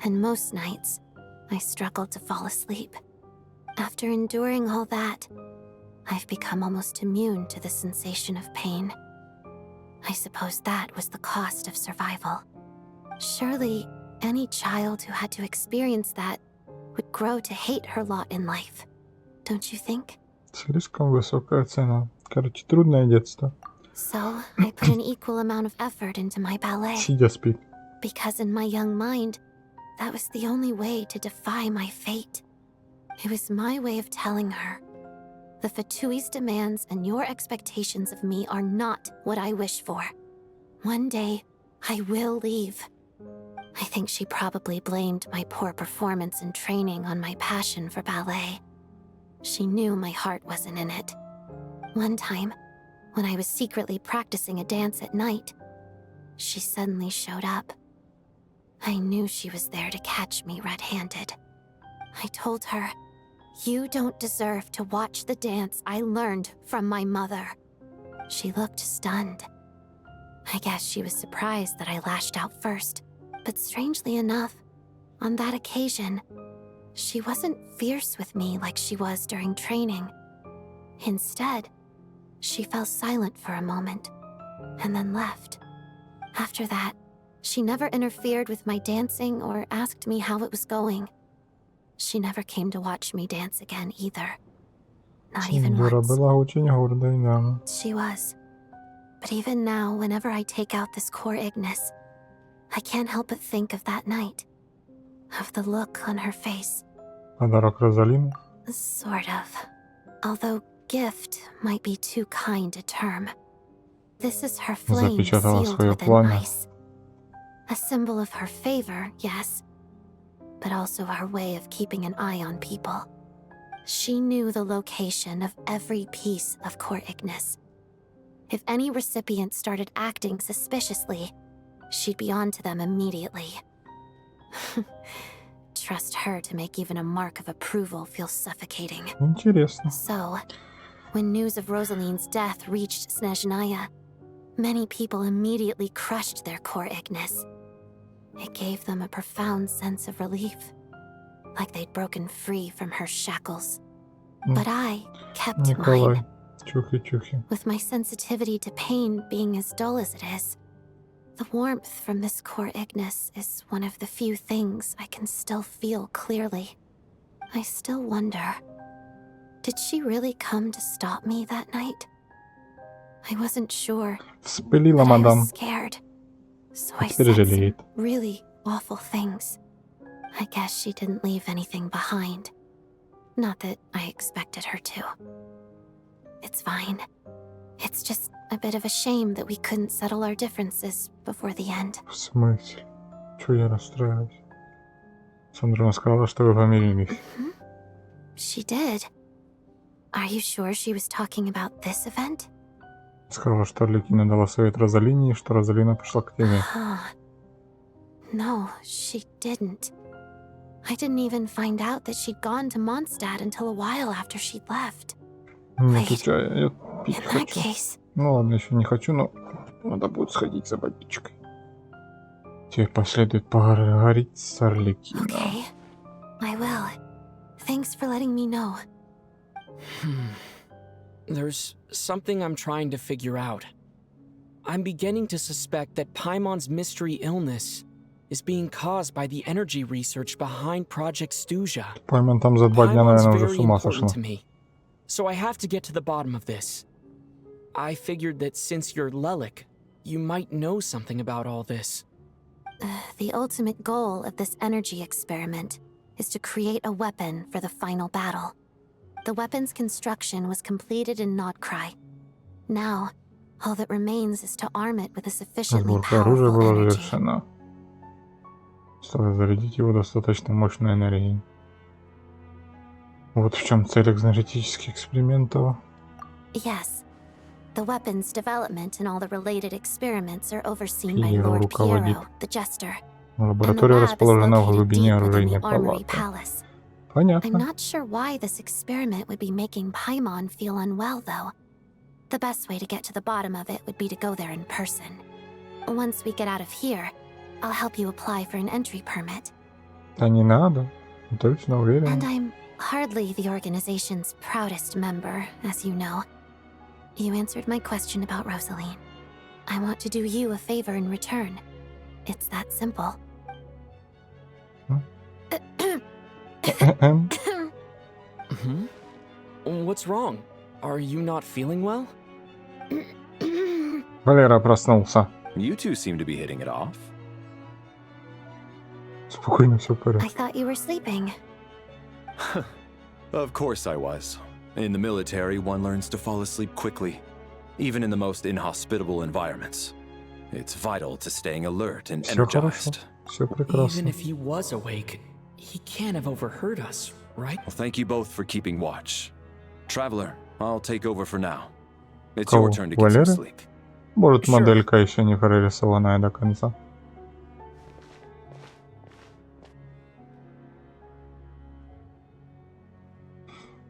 And most nights, I struggled to fall asleep. After enduring all that, I've become almost immune to the sensation of pain. I suppose that was the cost of survival. Surely, any child who had to experience that would grow to hate her lot in life. Don't you think? Слишком высокая цена. Короче, трудное детство. So, I put an equal amount of effort into my ballet. Сидя спит. Because in my young mind, that was the only way to defy my fate. It was my way of telling her, the Fatui's demands and your expectations of me are not what I wish for. One day, I will leave. I think she probably blamed my poor performance and training on my passion for ballet. She knew my heart wasn't in it. One time, when I was secretly practicing a dance at night, she suddenly showed up. I knew she was there to catch me red-handed. I told her, "You don't deserve to watch the dance I learned from my mother." She looked stunned. I guess she was surprised that I lashed out first, but strangely enough, on that occasion, she wasn't fierce with me like she was during training. Instead, she fell silent for a moment, and then left. After that, she never interfered with my dancing or asked me how it was going. She never came to watch me dance again either. Not even Сеньора once. была очень гордой, да. She was. But even now, whenever I take out this core Ignis, I can't help but think of that night. Of the look on her face. Подарок Розалины. Sort of. Although gift might be too kind a term. This is her flame Запечатала sealed свое within пламя. ice. A symbol of her favor, yes, but also her way of keeping an eye on people. She knew the location of every piece of core Ignis. If any recipient started acting suspiciously, she'd be on to them immediately. Trust her to make even a mark of approval feel suffocating. Интересно. So, when news of Rosaline's death reached Снежная, many people immediately crushed their core Ignis. It gave them a profound sense of relief, like they'd broken free from her shackles. But I kept Николай. mine. Чухи-чухи. With my sensitivity to pain being as dull as it is, the warmth from this core Ignis is one of the few things I can still feel clearly. I still wonder, did she really come to stop me that night? I wasn't sure. Вспылила But I мадам. was scared. So I Теперь said some жалеет. really awful things. I guess she didn't leave anything behind. Not that I expected her to. It's fine. It's just a bit of a shame that we couldn't settle our differences before the end. В смысле? Чё я расстраиваюсь? Сандра сказала, что вы помирились. She did. Are you sure she was talking about this event? Сказала, что Арлекина дала совет Розалине, и что Розалина пришла к тебе. No, she didn't. I didn't even find out that she'd gone to Mondstadt until a while after she'd left. Не отвечай, я пить In that хочу. case, Ну ладно, еще не хочу, но надо будет сходить за водичкой. Тебе последует поговорить с Арлекино. okay, I will. Thanks for letting me know. There's something I'm trying to figure out. I'm beginning to suspect that Paimon's mystery illness is being caused by the energy research behind Project Stuja. Пайман там за 2 дня, Paimon's наверное, уже very с ума important сошла. to me, so I have to get to the bottom of this. I figured that since you're Lelik, you might know something about all this. The ultimate goal of this energy experiment is to create a weapon for the final battle. The weapon's construction was completed in Nodcry. Now, all that remains is to arm it with a sufficiently Сборка оружия powerful была energy. завершена. Чтобы зарядить его достаточно мощной энергией. Вот в чем цель экзогенетических экспериментов. Yes. The weapon's development and all the related experiments are overseen by Пьеро Lord руководит. Piero, the Jester. Лаборатория расположена в глубине оружейной Armory палаты. Palace. I'm Понятно. not sure why this experiment would be making Paimon feel unwell, though. The best way to get to the bottom of it would be to go there in person. Once we get out of here, I'll help you apply for an entry permit. Да не надо. Точно уверен. And I'm hardly the organization's proudest member, as you know. You answered my question about Rosaline. I want to do you a favor in return. It's that simple. What's wrong? Are you not feeling well? Валера проснулся. You two seem to be hitting it off. Спокойно, все в I порядке. thought you were sleeping. Of course I was. In the military, one learns to fall asleep quickly, even in the most inhospitable environments. It's vital to staying alert and Все хорошо. energized. Все Even прекрасно. if he was awake, he can't have overheard us, right? Well, thank you both for keeping watch. Traveler, I'll take over for now. It's Кого? your turn to get some Валера? sleep. Может, Sure. моделька еще не прорисованная до конца.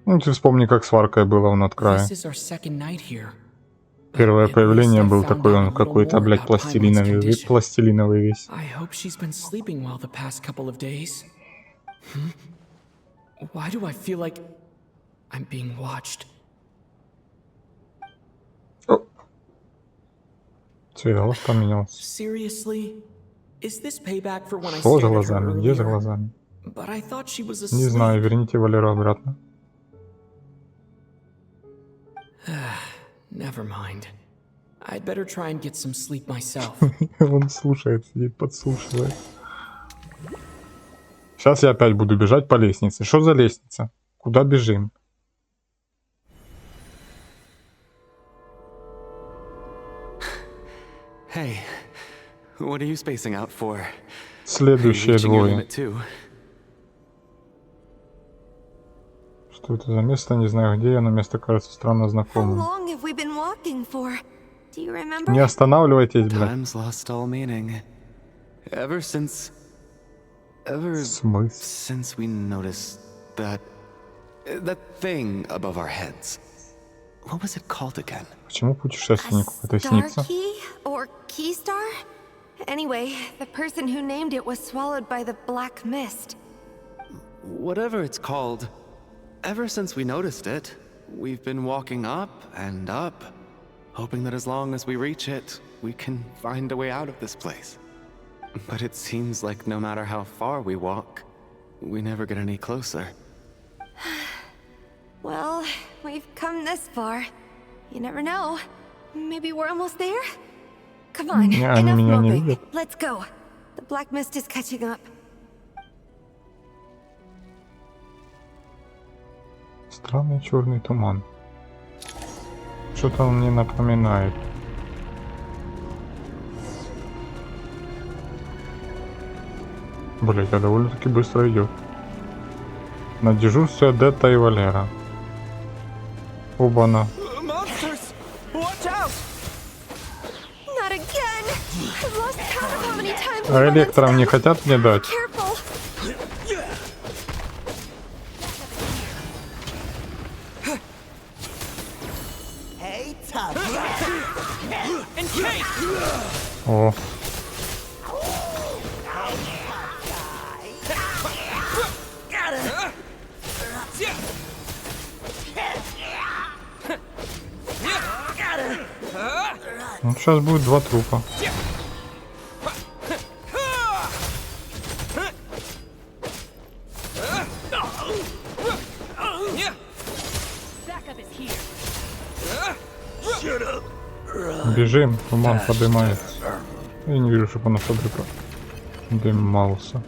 Ну, ты вспомни, как с Варкой было в Ноткрае. This is our second night here. Первое At появление least I был found такой, out a он little какой-то, more блядь, about Paimon's пластилиновый, condition. пластилиновый весь. I hope she's been sleeping well the past couple of days. Why do I feel like I'm being watched? Цвет волос поменялся. Seriously? Is this payback for when I Что за stared at her глазами? Где за earlier? глазами? But I thought she was Не asleep. знаю, верните Валеру обратно. Never mind. I'd better try and get some sleep myself. Он слушает, сидит, подслушивает. Сейчас я опять буду бежать по лестнице. Что за лестница? Куда бежим? Hey, what are you spacing out for? Следующие Reaching your двое. limit too. Что это за место? Не знаю где, но место кажется странно How знакомым. long have we been walking for? Do you remember? Не останавливайтесь, блядь. Time's lost all meaning. Ever since Смысл? since we noticed that thing above our heads. What was it called again? Почему путешественнику это снится? Star Key or Keystar? Anyway, the person who named it was swallowed by the black mist. Whatever it's called, ever since we noticed it, we've been walking up and up, hoping that as long as we reach it, we can find a way out of this place. But it seems like no matter how far we walk, we never get any closer. Well, we've come this far. You never know. Maybe we're almost there? Come on, Не, они enough меня не moping. видят. Let's go. The black mist is catching up. Странный черный туман. Что-то он мне напоминает. Блять, а довольно-таки быстро идет. На дежурстве Детта и Валера. Оба-на. Monsters! Watch out! Not again! I've lost count of how many times А электром не хотят мне дать? Careful! Hey, tough. О, ну сейчас будет два трупа. Бежим, туман поднимается. Я не вижу, чтобы он особо Дымался.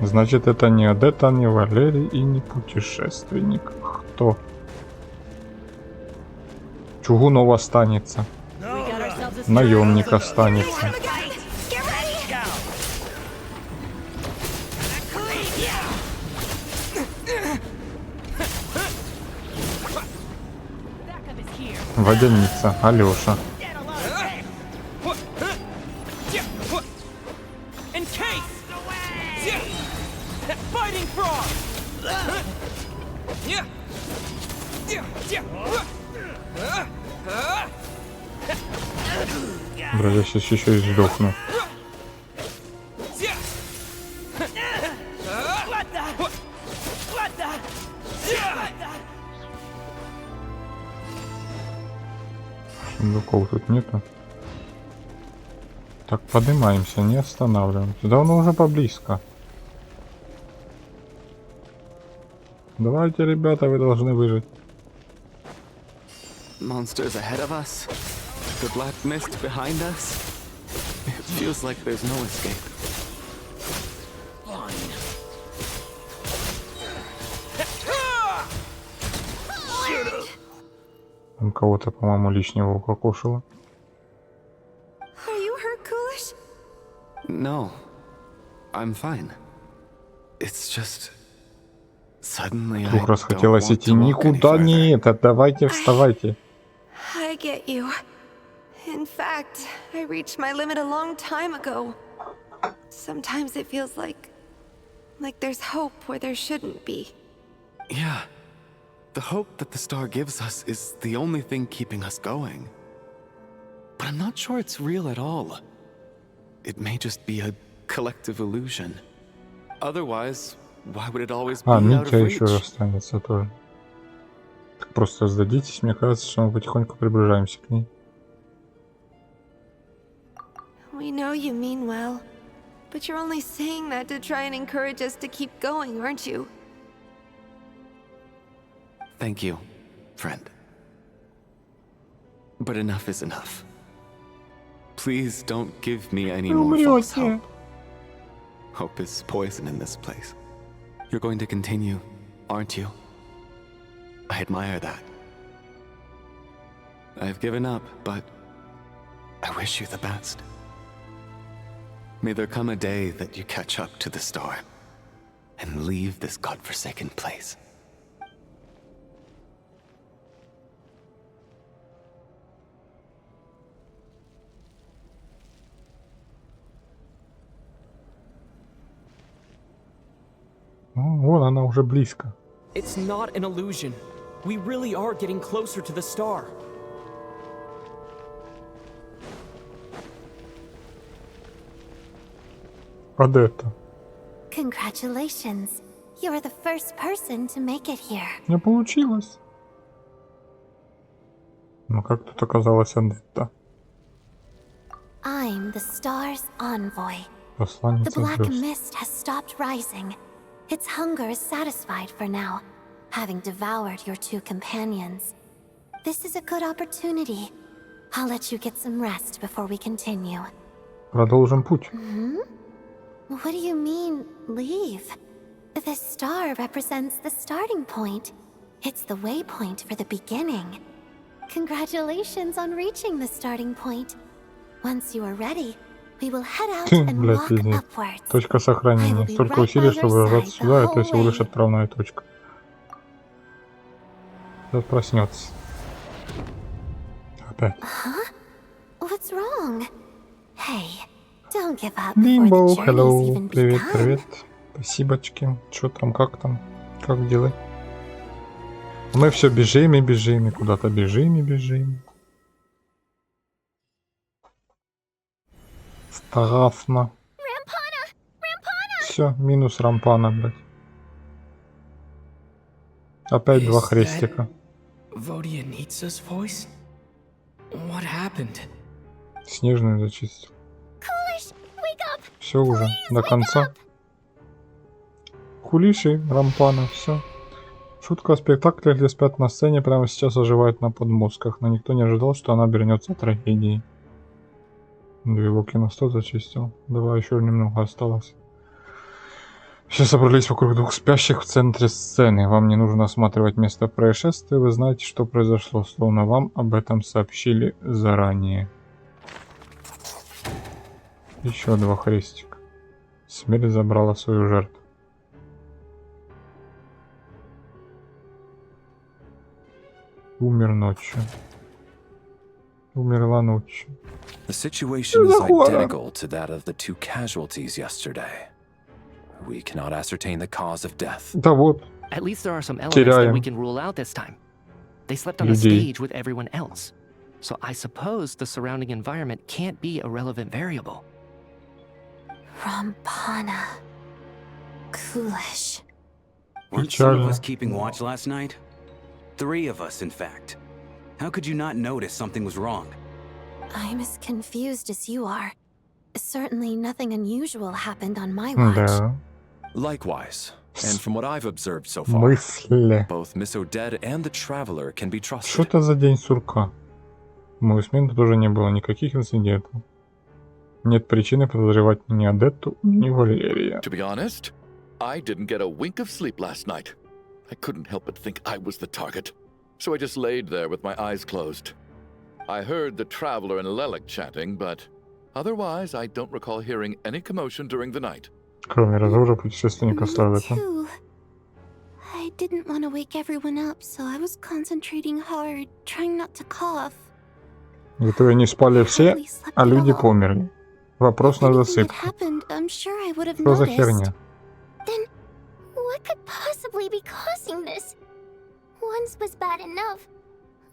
Значит, это не Одетта, не Валерий и не путешественник. Кто? Чугунов останется. Наемник останется. Водяница, Алёша. Бля, я сейчас еще и сдохну. Сундуков тут нету. Так, поднимаемся, не останавливаемся. Да он уже поблизко. Давайте, ребята, вы должны выжить. Monsters ahead of us. The black mist behind us. It feels like there's no escape. Там кого-то, по-моему, лишнего укокошило. Are you hurt, Coolish? No, I'm fine. It's just suddenly I Вдруг расхотелось don't want идти. to walk any Никуда further. не это. Давайте, вставайте. I get you. In fact, I reached my limit a long time ago. Sometimes it feels like there's hope where there shouldn't be. Yeah. The hope that the star gives us is the only thing keeping us going. But I'm not sure it's real at all. It may just be a collective illusion. Otherwise, why would it always be out Митя of еще reach? останется тоже. Так просто сдадитесь, мне кажется, что мы потихоньку приближаемся к ней. We know you mean well, but you're only saying that to try and encourage us to keep going, aren't you? Thank you, friend. But enough is enough. Please don't give me any more false hope. Hope is poison in this place. You're going to continue, aren't you? I admire that. I've given up, but I wish you the best. May there come a day that you catch up to the star and leave this godforsaken place. Вон она уже близко. It's not an illusion. We really are getting closer to the star. Одетта. Congratulations. You are the first person to make it here. Не получилось. Но как тут оказалась Одетта? I'm the star's envoy. The Посланница black звезд. mist has stopped rising. Its hunger is satisfied for now, having devoured your two companions. This is a good opportunity. I'll let you get some rest before we continue. Продолжим путь. What do you mean, leave? The star represents the starting point. It's the waypoint for the beginning. Congratulations on reaching the starting point. Once you are ready, we will head out and Блять, walk извини. upwards. Точка сохранения. Столько усилий, чтобы добраться сюда, это всего лишь отправная точка. Сейчас проснется. Опять. Huh? What's wrong? Hey, don't give up before Бимбо, the journey's hello. even Привет, begun. привет. Спасибочки. Чё там, как дела? Мы все бежим и бежим, и куда-то бежим и бежим. Страшно. Все, минус рампана, блядь. Опять два хрестика. Vodyanitsa's voice? What happened? Снежную зачистил. Все уже, до конца. Кулиши, рампана, все. Шутка о спектакле, где спят на сцене, прямо сейчас оживает на подмостках, но никто не ожидал, что она обернется трагедией. 2 луки на 100 зачистил. 2 еще немного осталось. Все собрались вокруг 2 спящих в центре сцены. Вам не нужно осматривать место происшествия. Вы знаете, что произошло, словно вам об этом сообщили заранее. Еще 2 хрестика. Смерть забрала свою жертву. Умер ночью. Умерла ночью. The situation is identical to that of the 2 casualties yesterday. We cannot ascertain the cause of death. Да вот. At least there are some elements that we can rule out this time. They slept on a stage with everyone else. So I suppose the surrounding environment can't be a relevant variable. Rampana. Coolish. Weren't some of us keeping watch last night? 3 of us, in fact. How could you not notice something was wrong? I'm as confused as you are. Certainly nothing unusual happened on my watch. Да. Likewise. And from what I've observed so far, Мысли. both Miss Odette and the Traveler can be trusted. Что это за день сурка? В мою смену тоже не было никаких инцидентов. Нет причины подозревать ни Адетту, ни Валерия. To be honest, I didn't get a wink of sleep last night. I couldn't help but think I was the target. So I just laid there with my eyes closed. I heard the Traveler and Lelek chatting, but otherwise I don't recall hearing any commotion during the night. Кроме разговора путешественника с Лелekом. I didn't want to wake everyone up, so I was concentrating hard, trying not to cough. Зато они спали все, а люди померли. Вопрос на засыпку. Что за херня? Then what could possibly be causing this? Once was bad enough.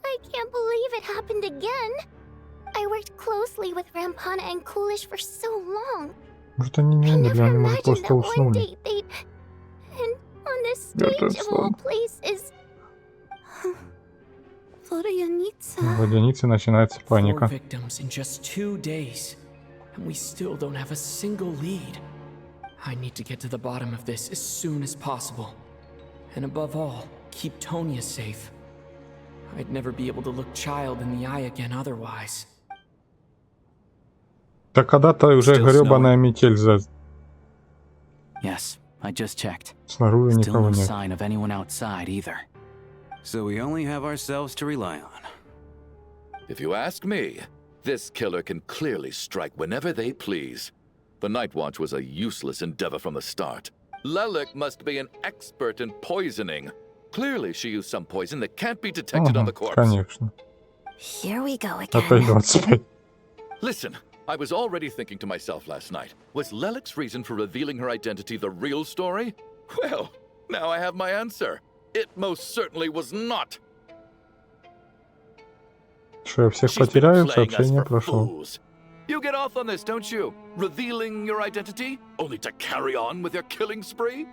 I can't believe it happened again. I worked closely with Rampana and Coolish for so long. Может, они не умерли, они, может, просто уснули. And on this stage of all places. В водянице начинается паника. 4 victims in just 2 days, and we still don't have a single lead. I need to get to the bottom of this as soon as possible. And above all, keep Tonya safe. I'd never be able to look Child in the eye again otherwise. Да когда-то уже грёбаная метель за... Yes, I just checked. Снаружи Still никого no нет. sign of anyone outside either. So we only have ourselves to rely on. If you ask me, this killer can clearly strike whenever they please. The Night Watch was a useless endeavor from the start. Lelek must be an expert in poisoning. Clearly she used some poison that can't be detected on the corpse. Конечно. Here we go Опять 25. Listen, I was already thinking to myself last night, was Lelek's reason for revealing her identity the real story? Well, now I have my answer. It most certainly was not. Что я всех потеряю, сообщение прошло. You get off on this, don't you? Revealing your identity, only to carry on with your killing spree?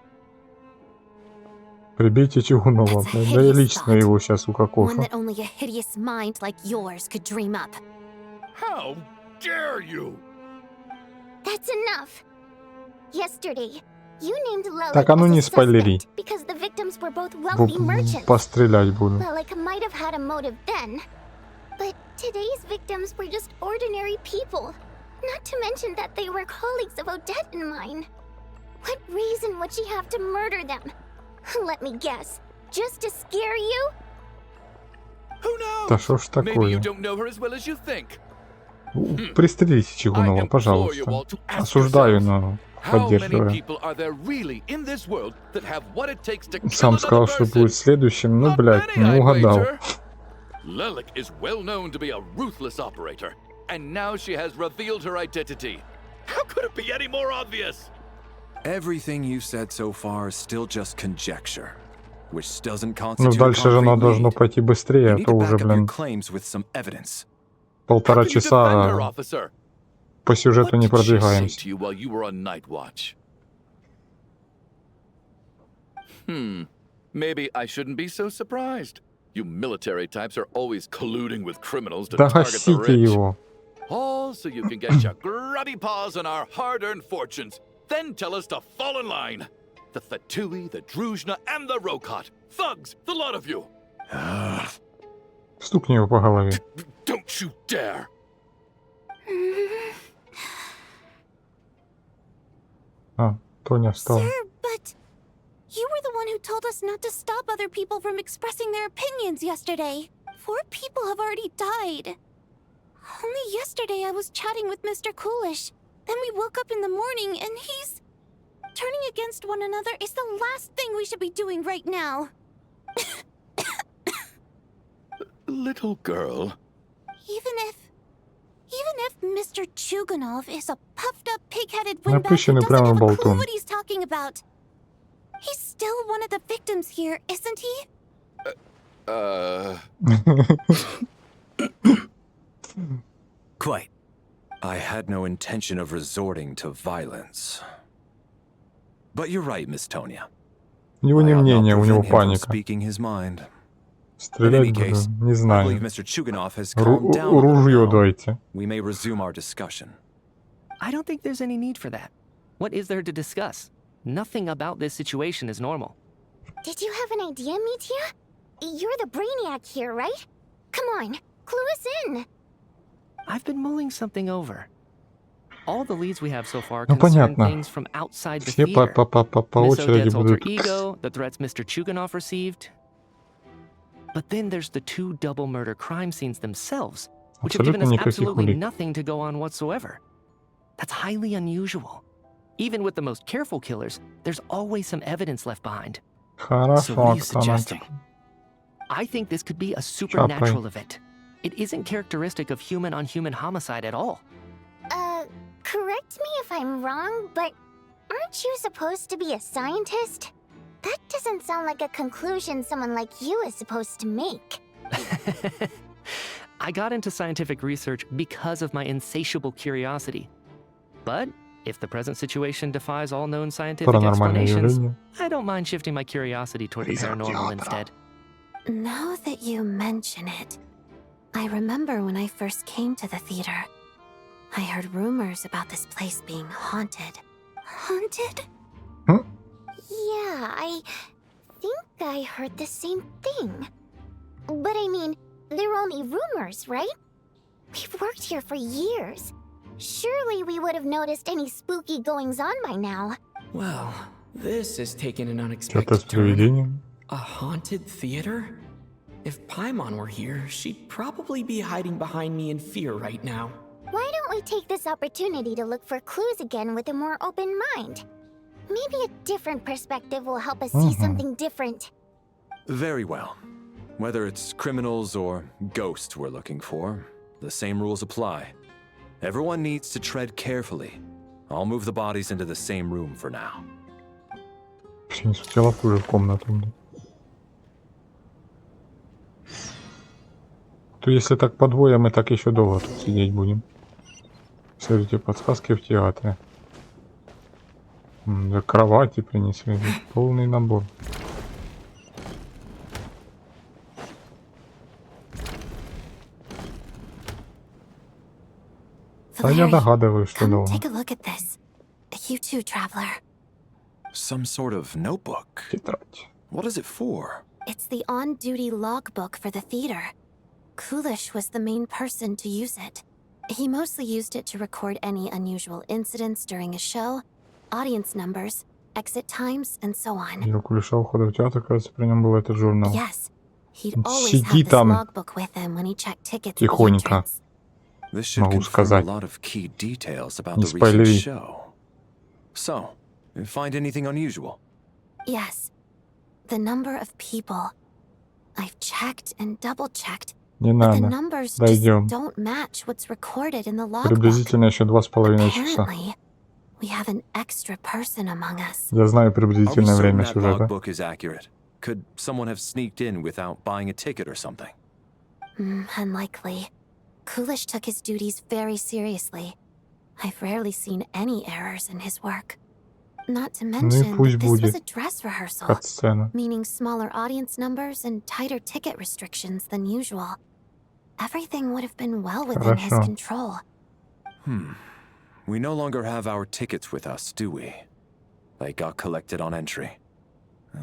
Прибейте Чугунова, да я лично его сейчас One укокошу. that only a hideous mind like yours could dream up. How dare you? That's enough. Yesterday, you named Lelek Так, а ну as a не спойлери. suspect because the victims were both wealthy merchants. Пострелять буду. Lelek might have had a motive then, but today's victims were just ordinary people. Not to mention that they were colleagues of Odette and mine. What reason would she have to murder them? Let me guess. Just to scare you? Who knows? Да что ж Maybe you такое? don't know her as well as you think. Пристрелите Чугунова, пожалуйста. Осуждаю, но How many поддерживаю. people are there really in this world that have what it takes to kill Сам сказал, another что person? будет следующим, ну, блядь, не угадал. Lelek is well known to be a ruthless operator, and now she has revealed her identity. How could it be any more obvious? Everything you've said so far is still just conjecture, which doesn't Ну, constitute дальше же оно concrete должно lead. пойти быстрее, You а need то to уже, back up your блин, claims with some evidence. полтора How can you defend her, часа officer? по сюжету не What did she say продвигаемся. to you while you were on night watch? Maybe I shouldn't be so surprised. You military types are always colluding with criminals to Да target the гасите rich. его. All so you can get your grubby paws on our hard-earned fortunes. Then tell us to fall in line. The Fatui, the Druzhna, and the Rokot. Thugs, the lot of you. Стукни его по голове. Don't you dare. А, Тоня встала. Sir, but you were the one who told us not to stop other people from expressing their opinions yesterday. 4 people have already died. Only yesterday I was chatting with Mr. Coolish. Then we woke up in the morning and he's... Turning against one another is the last thing we should be doing right now. Little girl. Even if Mr. Chuganov is a puffed up, pig-headed windbag who Напыщенный doesn't прямо have a clue болтун. what he's talking about. He's still one of the victims here, isn't he? Quite. I had no intention of resorting to violence. But you're right, Miss Tonya. У него не мнение, у него паника. Speaking his mind. Стрелять буду, не I знаю. believe Mr. Chuganov has calmed down a Ружье little now. дайте. We may resume our discussion. I don't think there's any need for that. What is there to discuss? Nothing about this situation is normal. Did you have an idea, Mitya? You're the brainiac here, right? Come on, clue us in. I've been mulling something over. All the leads we have so far Ну concern понятно. things from outside the Все по theater. Miss очереди Odette's alter будут. ego, the threats Mr. Chuganov received. But then there's the 2 double murder crime scenes themselves, which have given us Абсолютно никаких absolutely улик. nothing to go on whatsoever. That's highly unusual. Even with the most careful killers, there's always some evidence left behind. Хорошо, So what are you Оксана. suggesting? I think this could be a supernatural event. It isn't characteristic of human-on-human homicide at all. Correct me if I'm wrong, but aren't you supposed to be a scientist? That doesn't sound like a conclusion someone like you is supposed to make. I got into scientific research because of my insatiable curiosity. But if the present situation defies all known scientific Паранормальное explanations, явление. I don't mind shifting my curiosity toward the paranormal instead. Now that you mention it, I remember when I first came to the theater. I heard rumors about this place being haunted. Haunted? Yeah, I think I heard the same thing. But I mean, they're only rumors, right? We've worked here for years. Surely we would have noticed any spooky goings-on by now. Well, this has taken an Что-то unexpected с turn. привидением. A haunted theater? If Paimon were here, she'd probably be hiding behind me in fear right now. Why don't we take this opportunity to look for clues again with a more open mind? Maybe a different perspective will help us see something different. Very well. Whether it's criminals or ghosts we're looking for, the same rules apply. Everyone needs to tread carefully. I'll move the bodies into the same room for now. Принесу тело в комнату. То если так по двое, мы так еще долго тут сидеть будем. Смотрите, подсказки в театре. Да кровати принесли. Полный набор. А я догадываюсь, что долго. Take a look at this. You too, traveler. Some sort of notebook. Тетрадь. What is it for? It's the on-duty logbook for the theater. Coolish was the main person to use it. He mostly used it to record any unusual incidents during a show, audience numbers, exit times, and so on. Я Кулеша ухода в театр, кажется, при нем был этот журнал. Yes, he'd always have Сиди this там logbook with him when he checked tickets at the тихонько. entrance. This should Могу confirm a сказать. lot of key details about Не the recent спойлери. show. So, you find anything unusual? Yes, the number of people. I've checked and double-checked, Не but the надо. numbers just Дойдем. don't match what's recorded in the logbook. Приблизительно еще 2,5 часа. Apparently, we have an extra person among us. Я знаю Are we приблизительное certain время that сюжета. logbook is accurate? Could someone have sneaked in without buying a ticket or something? Unlikely. Coolish took his duties very seriously. I've rarely seen any errors in his work. Not to Ну и mention, пусть this was будет. a dress rehearsal, Кат-сцена. meaning smaller audience numbers and tighter ticket restrictions than usual. Everything would have been well within his Хорошо. control. We no longer have our tickets with us, do we? They got collected on entry.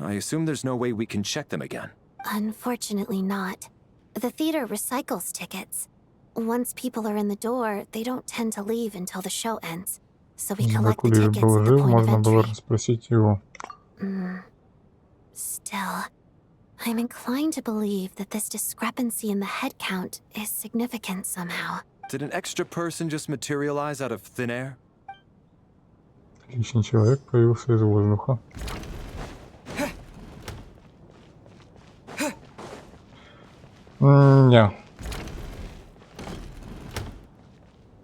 I assume there's no way we can check them again. Unfortunately not. The theater recycles tickets. Once people are in the door, they don't tend to leave until the show ends. so we Если бы collect the Кулиш tickets был at the жив, point of можно было entry. расспросить его. Still, I'm inclined to believe that this discrepancy in the head count is significant somehow. Did an extra person just materialize out of thin air? Лишний человек появился из воздуха. Не.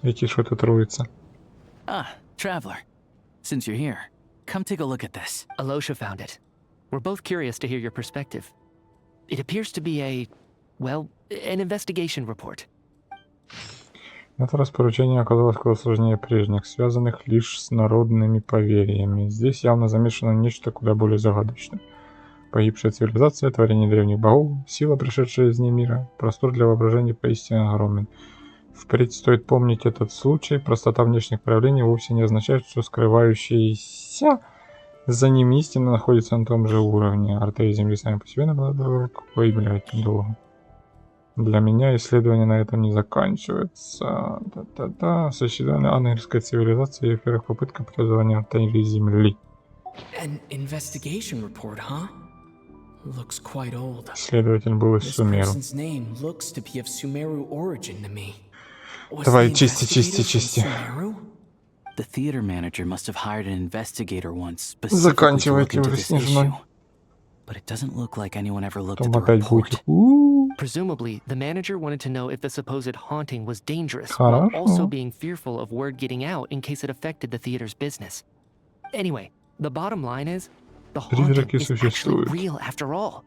Эти что-то троица. Ah, traveler. Since you're here, come take a look at this. Alosha found it. We're both curious to hear your perspective. It appears to be an investigation report. Это распоряжение оказалось куда сложнее прежних, связанных лишь с народными поверьями. Здесь явно замешано нечто куда более загадочное. Погибшая цивилизация, творение древних богов, сила, пришедшая из мира, простор для воображения поистине огромен. Впредь стоит помнить этот случай. Простота внешних проявлений вовсе не означает, что скрывающиеся за ними истина находится на том же уровне. Артерии Земли сами по себе наблюдают, какой, блядь, долго. Для меня исследование на этом не заканчивается. Сочетание ангельской цивилизации и первых попытка преодоления артерии Земли. An investigation report, huh? Looks quite old. Следователь был из This Сумеру. person's name looks to be of Sumeru origin to me. Was Давай, the чисти, investigator чисти, from чисти. Sumeru? The theater manager must have hired an investigator once specifically to Заканчивайте look into уже, this Снежной. issue. But it doesn't look like anyone ever looked at Потом the опять report. будете. Presumably, the manager wanted to know if the supposed haunting was dangerous, while also being fearful of word getting out in case it affected the theater's business. Anyway, the bottom line is, the haunting Призраки is actually существуют. real after all.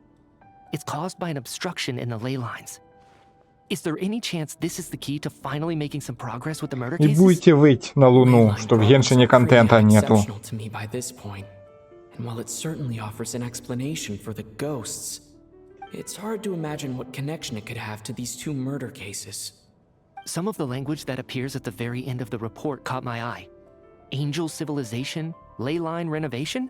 It's caused by an obstruction in the ley lines. Is there any chance this is the key to finally making some progress with the murder И cases? будете выть на Луну, что в Геншине контента нету. Exceptional to me by this point. And while it certainly offers an explanation for the ghosts, it's hard to imagine what connection it could have to these two murder cases. Some of the language that appears at the very end of the report caught my eye. Angel civilization, ley line renovation?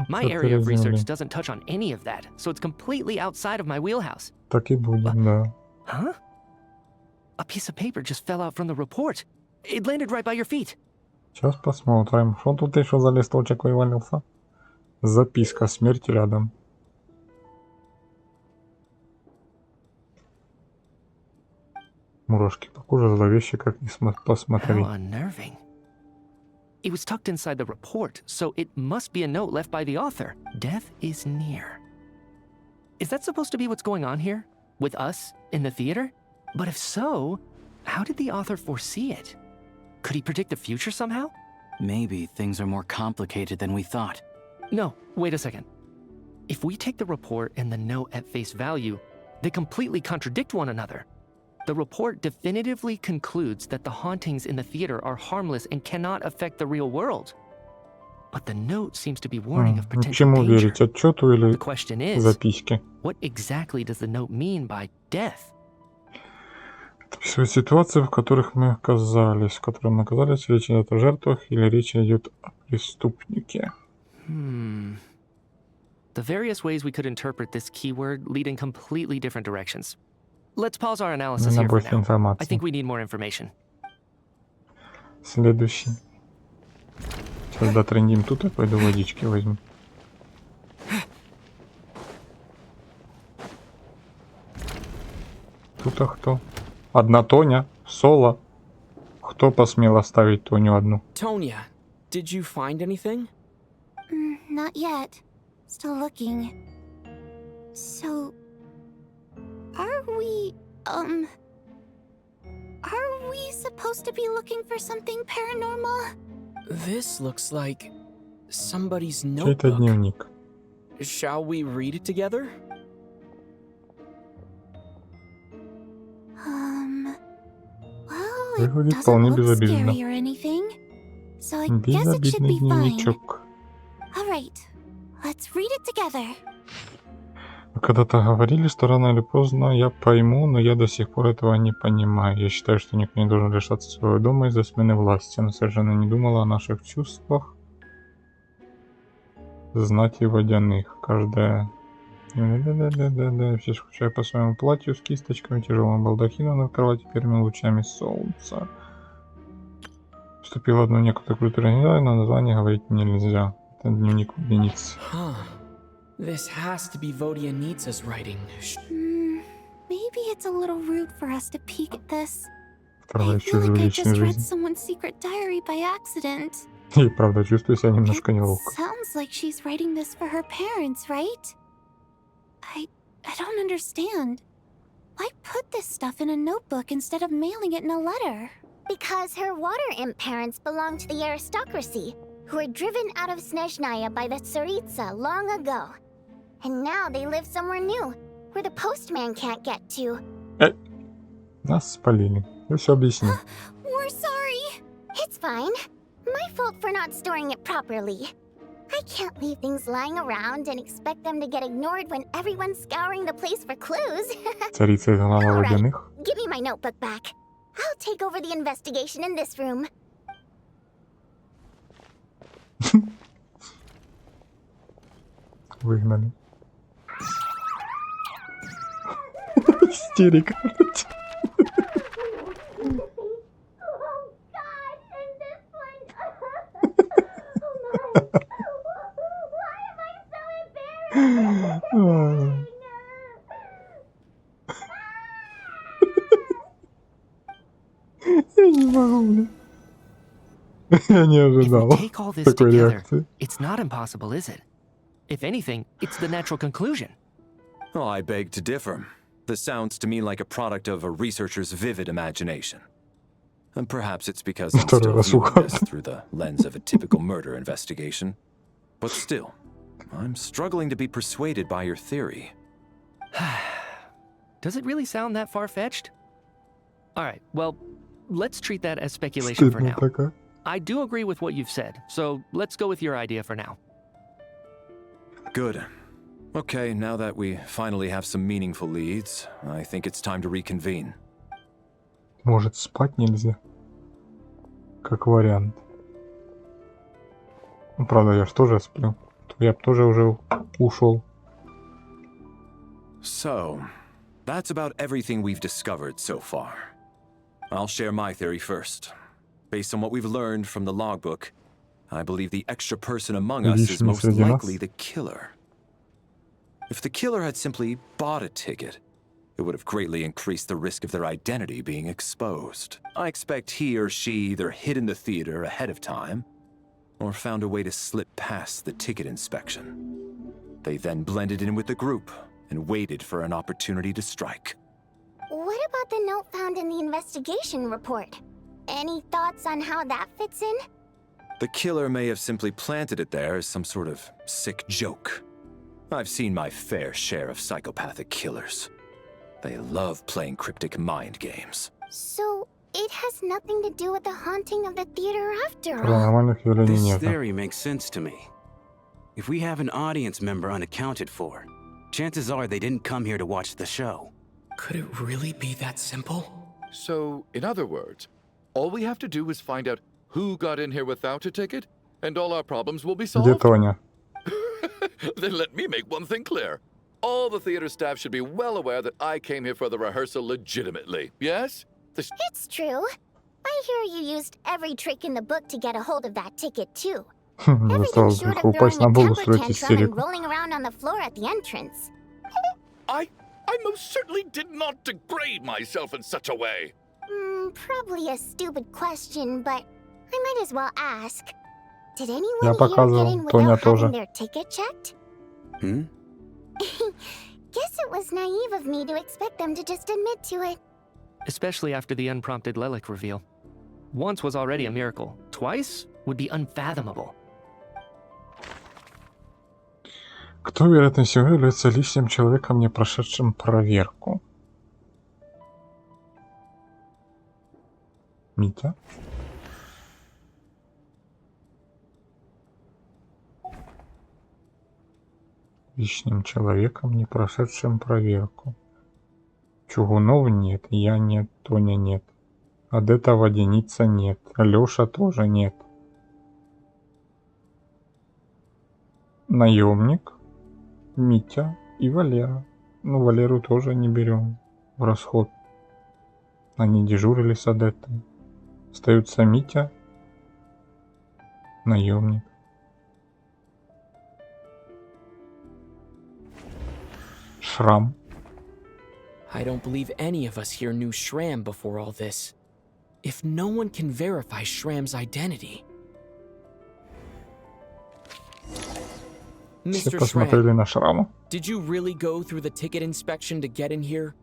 My area of research doesn't touch on any of that, so it's completely outside of my wheelhouse. Так и будем, да. Huh? A piece of paper just fell out from the report. It landed right by your feet. Сейчас посмотрим. Что тут еще за листочек вывалился? Записка. Смерть рядом. Мурашки по коже зловеще, как не посмотри. How unnerving. It was tucked inside the report, so it must be a note left by the author. Death is near. Is that supposed to be what's going on here? With us in the theater? But if so, how did the author foresee it? Could he predict the future somehow? Maybe things are more complicated than we thought. No, wait a second. If we take the report and the note at face value, they completely contradict one another. The report definitively concludes that the hauntings in the theater are harmless and cannot affect the real world. But the note seems to be warning of potential Чему danger. верить? Отчету или The question is, записке? what exactly does the note mean by death? Описывает ситуации, в которых мы оказались, в которых мы оказались, речь идет о жертвах или речь идет о преступнике. The various ways we could interpret this keyword lead in completely different directions. Let's pause our analysis here for Больше now. I информации. think we need more information. Следующий. Сейчас дотрендим тут, я пойду водички возьму. Тут-то кто? Одна Тоня? Соло? Кто посмел оставить Тоню одну? Tonya, did you find anything? Not yet. Still looking. So... Are we supposed to be looking for something paranormal? This looks like somebody's Чей-то notebook. дневник. Shall we read it together? Well, it Выглядит doesn't вполне look безобидно. scary or anything. So I guess it should Безобидный be fine. дневничок. Alright, let's read it together. Вы когда-то говорили, что рано или поздно я пойму, но я до сих пор этого не понимаю. Я считаю, что никто не должен лишаться своего дома из-за смены власти, но совершенно не думала о наших чувствах. Знати водяных. Каждая... Да-да-да-да-да. Все скучаю по своему платью с кисточками, тяжелым балдахином над кроватью, первыми лучами солнца. Вступило одно некоторое крутое, но название говорить нельзя. Это дневник единиц. This has to be Vodyanitsa's writing. Maybe it's a little rude for us to peek at this. Вторая I feel чужую like I личную just read жизнь. someone's secret diary by accident. И правда чувствую себя немножко неловко. Sounds like she's writing this for her parents, right? I don't understand. Why put this stuff in a notebook instead of mailing it in a letter? Because her water imp parents belong to the aristocracy, who were driven out of Снежная by the Tsaritsa long ago. And now they live somewhere new, where the postman can't get to. Нас спалили. Я все объясню. We're sorry. It's fine. My fault for not storing it properly. I can't leave things lying around and expect them to get ignored when everyone's scouring the place for clues. Царица изгнала водяных. Give me my notebook back. I'll take over the investigation in this room. Выгнали. Истерика. Я не могу, блин. Я не ожидал Take all this такой together, реакции. it's not impossible, is it? If anything, it's the natural conclusion. Oh, I beg to differ. This sounds to me like a product of a researcher's vivid imagination. And perhaps it's because I'm still viewing this through the lens of a typical murder investigation. But still, I'm struggling to be persuaded by your theory. Does it really sound that far-fetched? Alright, well, let's treat that as speculation for now. I do agree with what you've said, so let's go with your idea for now. Good. Okay, now that we finally have some meaningful leads, I think it's time to reconvene. Может, спать нельзя? Как вариант. Ну, правда, я ж тоже сплю. Я б тоже уже ушел. So, that's about everything we've discovered so far. I'll share my theory first. Based on what we've learned from the logbook, I believe the extra person among us is most likely the killer. If the killer had simply bought a ticket, it would have greatly increased the risk of their identity being exposed. I expect he or she either hid in the theater ahead of time, or found a way to slip past the ticket inspection. They then blended in with the group and waited for an opportunity to strike. What about the note found in the investigation report? Any thoughts on how that fits in? The killer may have simply planted it there as some sort of sick joke. I've seen my fair share of psychopathic killers. They love playing cryptic mind games. So, it has nothing to do with the haunting of the theater after all. This theory makes sense to me. If we have an audience member unaccounted for, chances are they didn't come here to watch the show. Could it really be that simple? So, in other words, all we have to do is find out who got in here without a ticket, and all our problems will be solved? Где Тоня? Then let me make one thing clear. All the theater staff should be well aware that I came here for the rehearsal legitimately, yes? It's true. I hear you used every trick in the book to get a hold of that ticket, too. Everything short of throwing a temper tantrum and rolling around on the floor at the entrance. I most certainly did not degrade myself in such a way. Probably a stupid question, but I might as well ask. Did anyone Я here get показывал, in Тоня without having тоже. their ticket checked? Guess it was naive of me to expect them to just admit to it. Especially after the unprompted Lelik reveal. Once was already a miracle. Twice would be unfathomable. Кто, вероятно всего, является личным человеком, не прошедшим проверку? Митя? Личным человеком, не прошедшим проверку. Чугунов нет, я нет, Тоня нет. Адета Водяница нет, Лёша тоже нет. Наемник, Митя и Валера. Ну, Валеру тоже не берем в расход. Они дежурили с Адетой. Остаются Митя Наемник. Шрам. I don't believe any of us here knew Shram before all this. If no one can verify Shram's identity... Все Mr. посмотрели Shram, на Шрама. did you really go through the ticket inspection to get in here?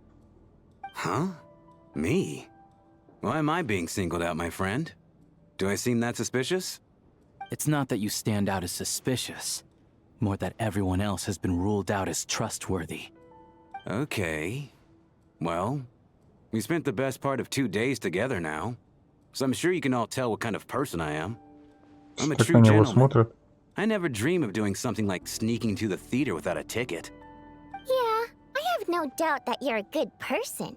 Huh? Me? Why am I being singled out, my friend? Do I seem that suspicious? It's not that you stand out as suspicious, more that everyone else has been ruled out as trustworthy. Okay. Well, we spent the best part of 2 days together now, so I'm sure you can all tell what kind of person I am. I'm a Так true на него gentleman. смотрят. I never dream of doing something like sneaking to the theater without a ticket. Yeah, I have no doubt that you're a good person.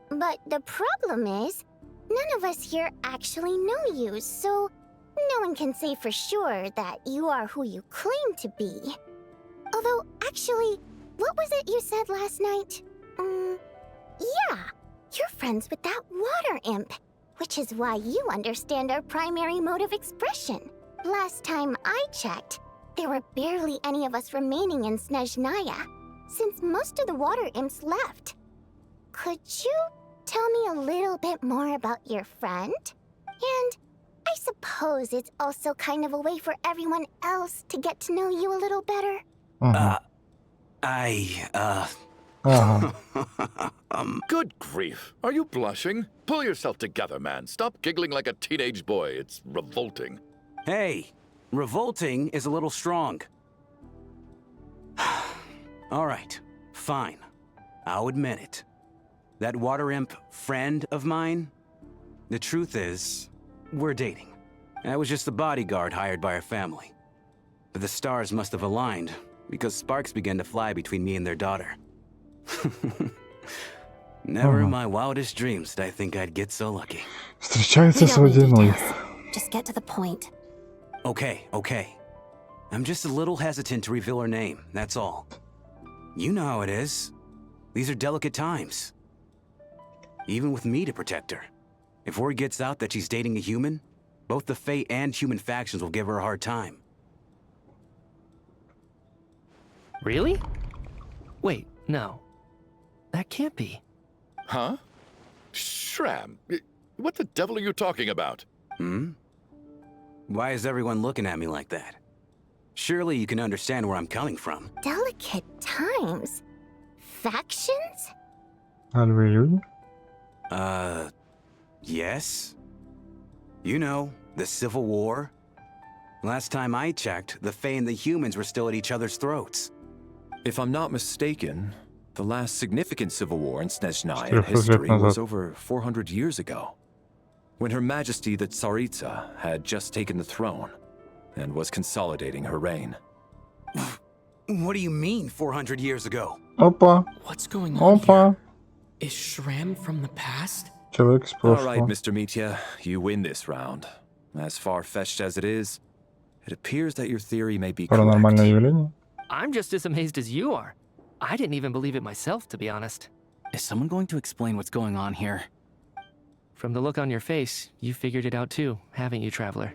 But the problem is, none of us here actually know you, so no one can say for sure that you are who you claim to be. Although, actually, what was it you said last night? Yeah, you're friends with that water imp, which is why you understand our primary mode of expression. Last time I checked, there were barely any of us remaining in Снежная, since most of the water imps left. Could you tell me a little bit more about your friend? And I suppose it's also kind of a way for everyone else to get to know you a little better. Good grief. Are you blushing? Pull yourself together, man. Stop giggling like a teenage boy. It's revolting. Hey, revolting is a little strong. All right, fine. I'll admit it. That water imp friend of mine, the truth is, we're dating. I was just a bodyguard hired by our family. But the stars must have aligned, because sparks began to fly between me and their daughter. Never in my wildest dreams did I think I'd get so lucky. Встречается с водяной. Just get to the point. Okay. I'm just a little hesitant to reveal her name, that's all. You know how it is. These are delicate times. Even with me to protect her. If word gets out that she's dating a human, both the Fae and human factions will give her a hard time. Really? Wait, no. That can't be. Huh? Shram, what the devil are you talking about? Why is everyone looking at me like that? Surely you can understand where I'm coming from. Delicate times? Factions? Альвы люди? Yes. You know, the Civil War. Last time I checked, the Fae and the humans were still at each other's throats. If I'm not mistaken, the last significant civil war in Снежная history was over 400 years ago, when Her Majesty the Tsaritsa had just taken the throne and was consolidating her reign. What do you mean, 400 years ago? Опа. What's going on here? Is Shram from the past? Человек из All right, прошлого. Mr. Mitya, you win this round. As far-fetched as it is, it appears that your theory may be correct. Паранормальное явление? I'm just as amazed as you are. I didn't even believe it myself, to be honest. Is someone going to explain what's going on here? From the look on your face, you figured it out too, haven't you, Traveler?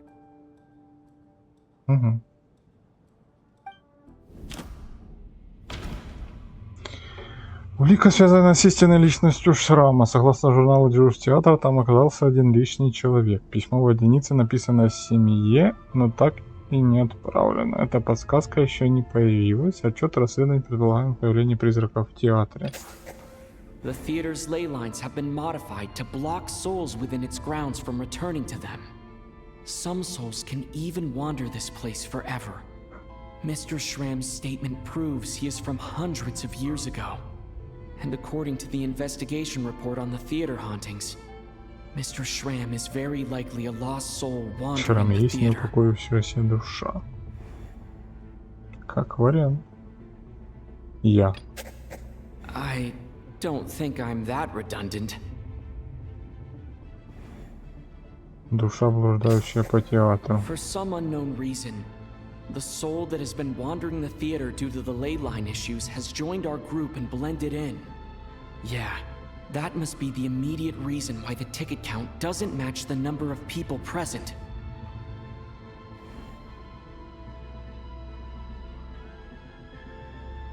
Улика связана с истинной личностью Шрама. Согласно журналу Джуш Театра, там оказался один лишний человек. Письмо водяницы написано семье, но так и не отправлено. Эта подсказка еще не появилась. Отчет расследования предполагаемого появления призраков в театре. The theater's ley lines have been modified to block souls within its grounds from returning to them. Some souls can even wander this place forever. Mr. Shram's statement proves he is from hundreds of years ago. And according to the investigation report on the theater hauntings, Mr. Shram is very likely a lost soul wandering Шрам the есть theater. неупокоившаяся душа. Как вариант. Я. I don't think I'm that redundant. Душа, блуждающая по театру. For some unknown reason, the soul that has been wandering the theater due to the ley line issues has joined our group and blended in. Yeah, that must be the immediate reason why the ticket count doesn't match the number of people present.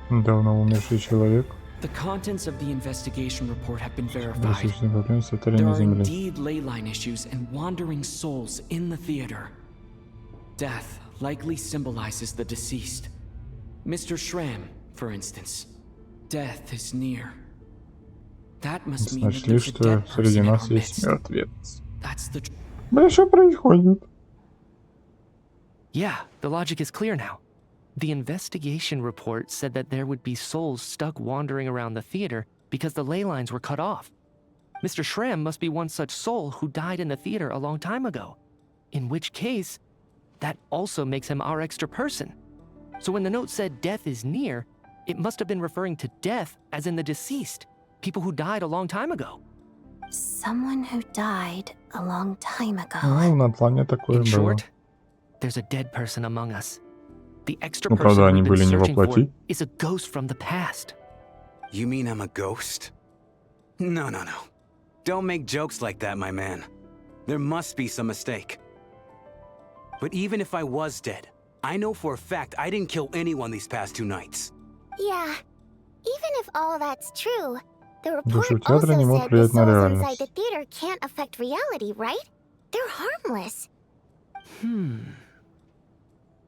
Давно умерший человек. The contents of the investigation report have been verified. There There are indeed ley line issues and wandering souls in the theater. Death likely symbolizes the deceased. Mr. Schramm, for instance. Death is near. That must mean that there's a dead person in our midst. That's the... Что происходит? Yeah, the logic is clear now. The investigation report said that there would be souls stuck wandering around the theater because the ley lines were cut off. Mr. Schramm must be one such soul who died in the theater a long time ago. In which case, that also makes him our extra person. So when the note said death is near, it must have been referring to death as in the deceased, people who died a long time ago. Someone who died a long time ago. На плане такое In было. short, there's a dead person among us. The extra Правда, person они we've been были не searching for воплоти. is a ghost from the past. You mean I'm a ghost? No. Don't make jokes like that, my man. There must be some mistake. But even if I was dead, I know for a fact I didn't kill anyone these past 2 nights. Yeah. Even if all that's true, the Души report в театре не also мог said the влиять на souls inside реальность. the theater can't affect reality, right? They're harmless.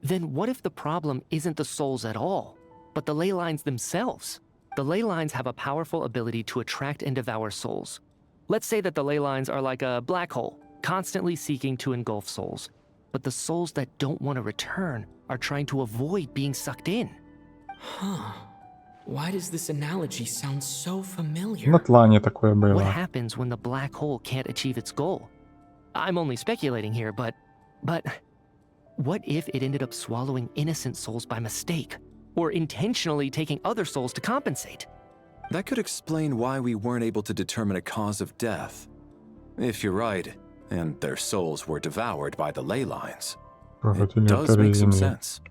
Then what if the problem isn't the souls at all, but the ley lines themselves? The ley lines have a powerful ability to attract and devour souls. Let's say that the ley lines are like a black hole, constantly seeking to engulf souls. But the souls that don't want to return are trying to avoid being sucked in. Huh. Why does this analogy sound so familiar? На плане такое What было. happens when the black hole can't achieve its goal? I'm only speculating here, but what if it ended up swallowing innocent souls by mistake? Or intentionally taking other souls to compensate? That could explain why we weren't able to determine a cause of death. If you're right, and their souls were devoured by the ley lines, it does make some sense.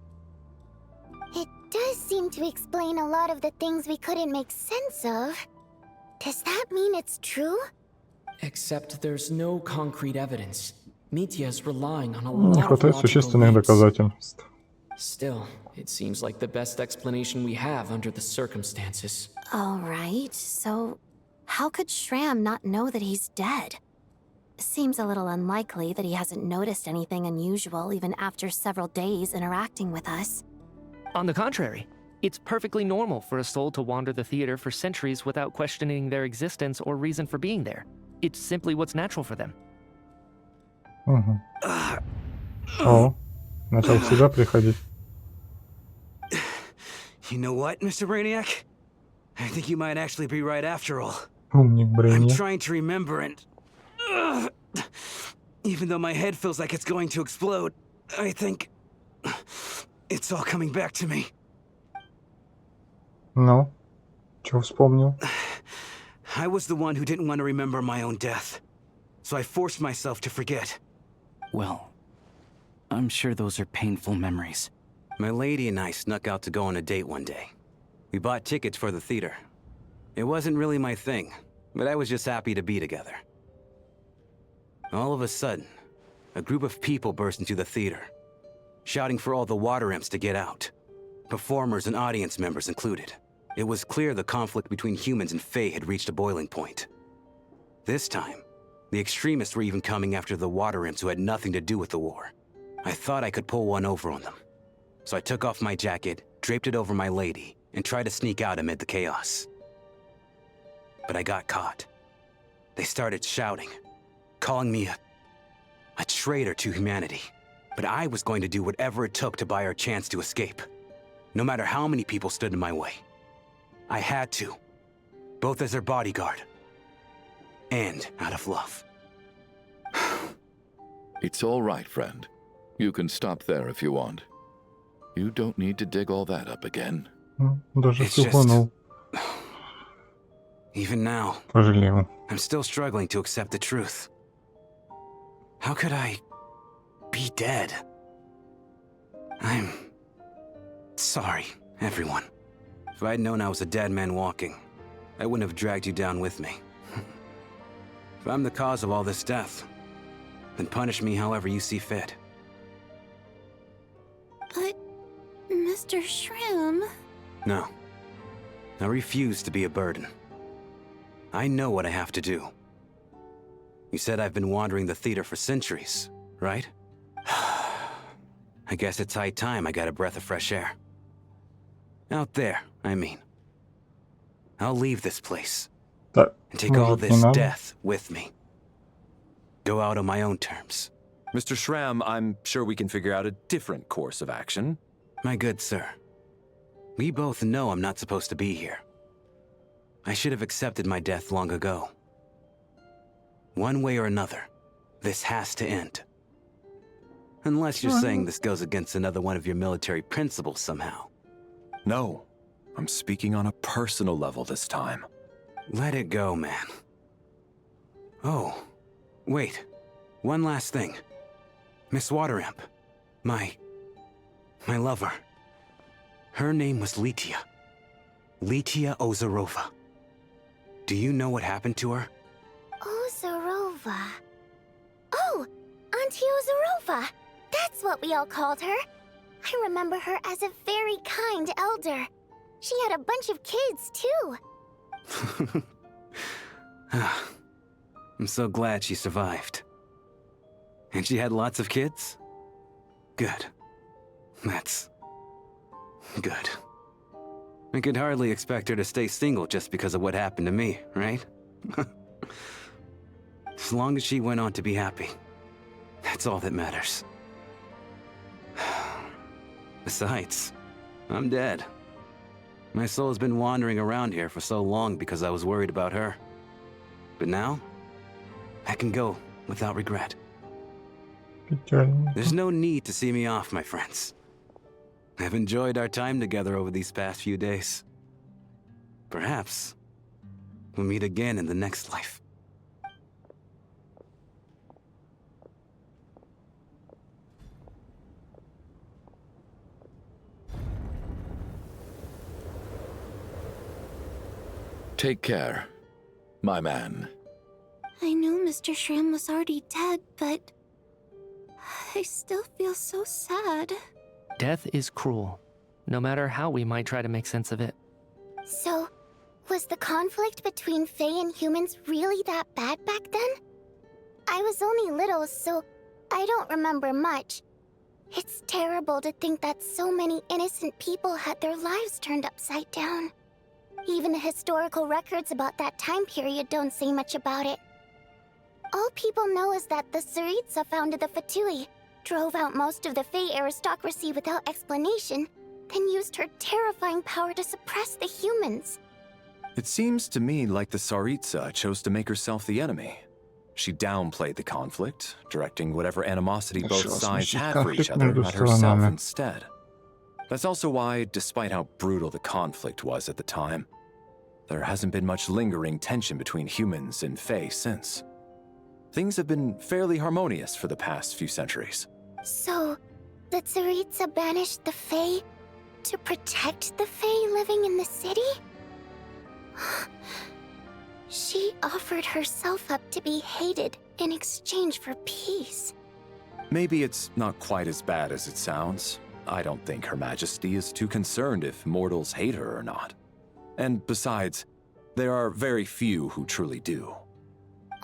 It does seem to explain a lot of the things we couldn't make sense of. Does that mean it's true? Except there's no concrete evidence. Mitya's relying on a Не lot of хватает logical существенных leaps. доказательств. Still, it seems like the best explanation we have under the circumstances. All right, so how could Schramm not know that he's dead? Seems a little unlikely that he hasn't noticed anything unusual even after several days interacting with us. On the contrary, it's perfectly normal for a soul to wander the theater for centuries without questioning their existence or reason for being there. It's simply what's natural for them. Угу. О, начал в себя приходить. You know what, Mr. Brainiac? I think you might actually be right after all. Умник I'm Брейни. trying to remember and... even though my head feels like it's going to explode, I think... it's all coming back to me. Ну, что вспомнил? I was the one who didn't want to remember my own death. So I forced myself to forget. Well, I'm sure those are painful memories. My lady and I snuck out to go on a date one day. We bought tickets for the theater. It wasn't really my thing, but I was just happy to be together. All of a sudden, a group of people burst into the theater, shouting for all the water imps to get out. Performers and audience members included. It was clear the conflict between humans and Fae had reached a boiling point. This time, the extremists were even coming after the water imps who had nothing to do with the war. I thought I could pull one over on them. So I took off my jacket, draped it over my lady, and tried to sneak out amid the chaos. But I got caught. They started shouting, calling me a traitor to humanity. But I was going to do whatever it took to buy our chance to escape. No matter how many people stood in my way. I had to. Both as their bodyguard. And out of love. It's all right, friend. You can stop there if you want. You don't need to dig all that up again. Даже It's just... сухонул. Even now, Пожалел. I'm still struggling to accept the truth. How could I be dead? I'm sorry, everyone. If I'd known I was a dead man walking, I wouldn't have dragged you down with me. If I'm the cause of all this death, then punish me however you see fit. But, Mr. Shroom... No, I refuse to be a burden. I know what I have to do. You said I've been wandering the theater for centuries, right? I guess it's high time I got a breath of fresh air. Out there, I mean. I'll leave this place. And take all this death with me. Go out on my own terms. Mr. Schramm, I'm sure we can figure out a different course of action. My good sir, we both know I'm not supposed to be here. I should have accepted my death long ago. One way or another, this has to end. Unless you're saying this goes against another one of your military principles somehow. No, I'm speaking on a personal level this time. Let it go, man. Oh, wait. One last thing. Miss Wateramp. My lover. Her name was Litia. Litia Ozarova. Do you know what happened to her? Ozarova. Oh, Auntie Ozarova. That's what we all called her. I remember her as a very kind elder. She had a bunch of kids, too. I'm so glad she survived. And she had lots of kids? Good. That's good. I could hardly expect her to stay single just because of what happened to me, right? As long as she went on to be happy, that's all that matters. Besides, I'm dead. My soul's been wandering around here for so long because I was worried about her. But now, I can go without regret. There's no need to see me off, my friends. I've enjoyed our time together over these past few days. Perhaps we'll meet again in the next life. Take care, my man. I knew Mr. Schramm was already dead, but I still feel so sad. Death is cruel, no matter how we might try to make sense of it. So, was the conflict between Fae and humans really that bad back then? I was only little, so I don't remember much. It's terrible to think that so many innocent people had their lives turned upside down. Even the historical records about that time period don't say much about it. All people know is that the Tsaritsa founded the Fatui, drove out most of the Fae aristocracy without explanation, then used her terrifying power to suppress the humans. It seems to me like the Tsaritsa chose to make herself the enemy. She downplayed the conflict, directing whatever animosity both sides had for each other at herself instead. That's also why, despite how brutal the conflict was at the time, there hasn't been much lingering tension between humans and Fae since. Things have been fairly harmonious for the past few centuries. So, the Tsaritsa banished the Fae to protect the Fae living in the city? She offered herself up to be hated in exchange for peace. Maybe it's not quite as bad as it sounds. I don't think Her Majesty is too concerned if mortals hate her or not. And besides, there are very few who truly do.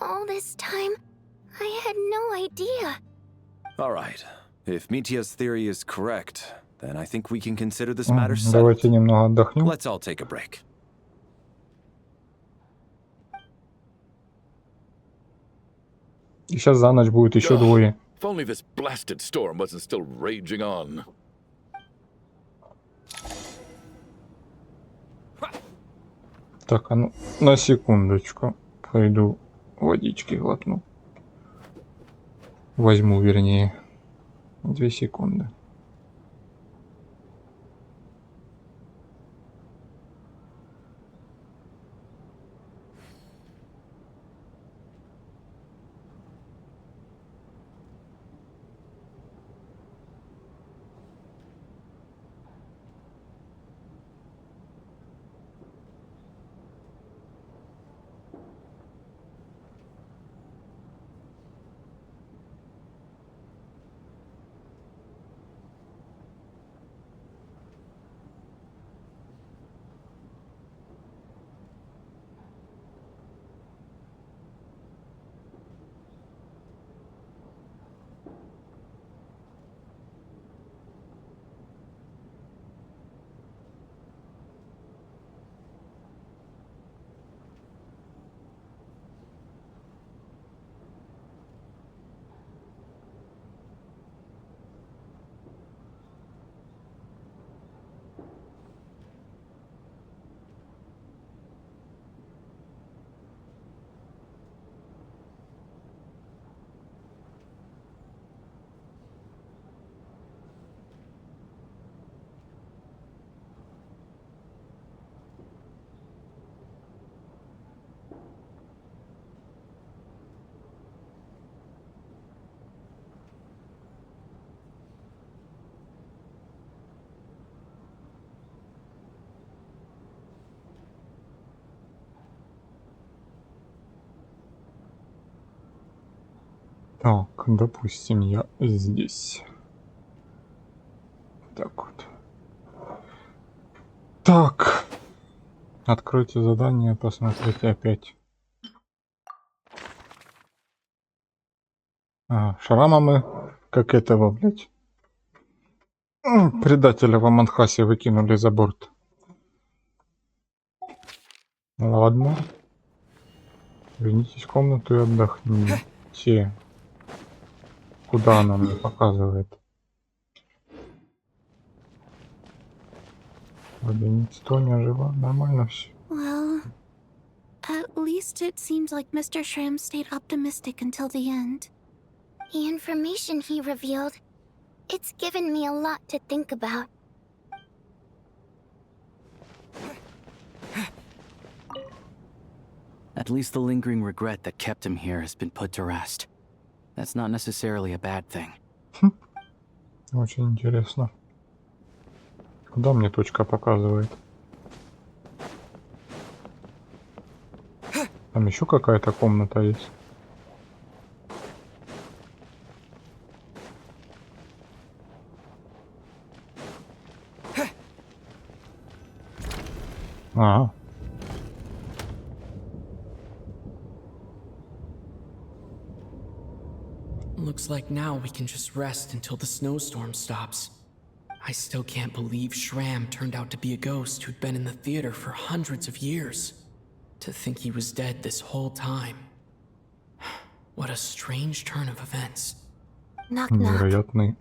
All this time, I had no idea. All right. If Mitia's theory is correct, then I think we can consider this matter settled. Let's all take a break. И сейчас за ночь будет еще двое. If only this blasted storm wasn't still raging on. Так, а ну, на секундочку. Пойду водички глотну. Возьму, вернее. 2 секунды. Так, допустим, я здесь. Так вот. Так. Откройте задание, посмотрите опять. Шрама мы, как этого, блядь, предателя в Аманхасе выкинули за борт. Ладно. Вернитесь в комнату и отдохните. Куда она мне показывает? Вроде никто не жива, нормально все. Well, at least it seems like Mr. Shram stayed optimistic until the end. The information he revealed, it's given me a lot to think about. At least the lingering regret that kept him here has been put to rest. That's not necessarily a bad thing. Очень интересно. Куда мне точка показывает? Там еще какая-то комната есть. А. Looks like now we can just rest until the snowstorm stops. I still can't believe Shram turned out to be a ghost who'd been in the theater for hundreds of years. To think he was dead this whole time. What a strange turn of events. Knock knock. Невероятный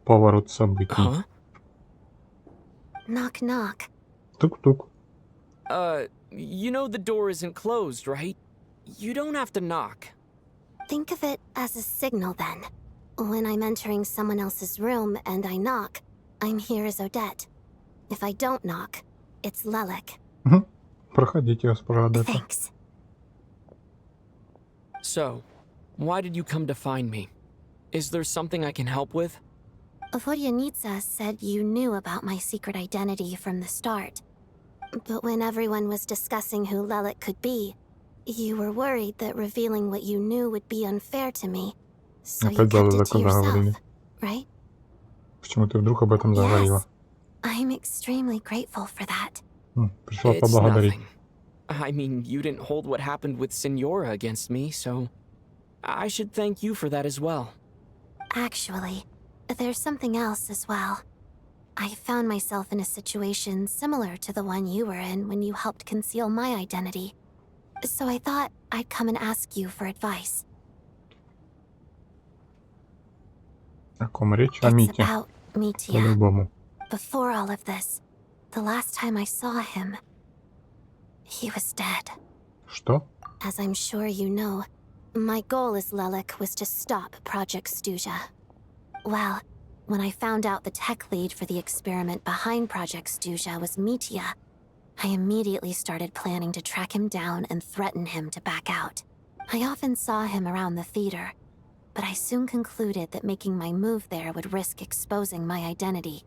поворот событий. Huh? Knock knock. Тук-тук. You know the door isn't closed, right? You don't have to knock. Think of it as a signal then. When I'm entering someone else's room and I knock, I'm here as Odette. If I don't knock, it's Lelek. Проходите, госпожа Адетта. Thanks. So, why did you come to find me? Is there something I can help with? Vodyanitsa said you knew about my secret identity from the start. But when everyone was discussing who Lelek could be, you were worried that revealing what you knew would be unfair to me. So you kept it to yourself, right? Почему ты вдруг об этом заговорила? I'm extremely grateful for that. Пришла поблагодарить. I mean, you didn't hold what happened with Senora against me, so I should thank you for that as well. Actually, there's something else as well. I found myself in a situation similar to the one you were in when you helped conceal my identity. So I thought I'd come and ask you for advice. О ком речь? О Мите. About Mitya. По-любому. Before all of this, the last time I saw him, he was dead. Что? As I'm sure you know, my goal as Lelek was to stop Project Stuzha. Well, when I found out the tech lead for the experiment behind Project Stuzha was Mitya, I immediately started planning to track him down and threaten him to back out. I often saw him around the theater, but I soon concluded that making my move there would risk exposing my identity.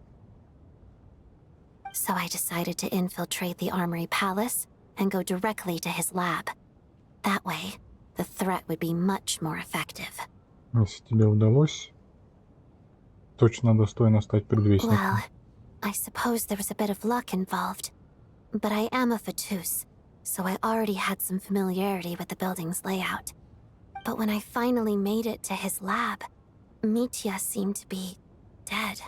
So I decided to infiltrate the Armory Palace and go directly to his lab. That way, the threat would be much more effective. Если тебе удалось, точно достойно стать предвестником. Well, I suppose there was a bit of luck involved. But I am a Fatus, so I already had some familiarity with the building's layout. But when I finally made it to his lab, Mitya seemed to be dead.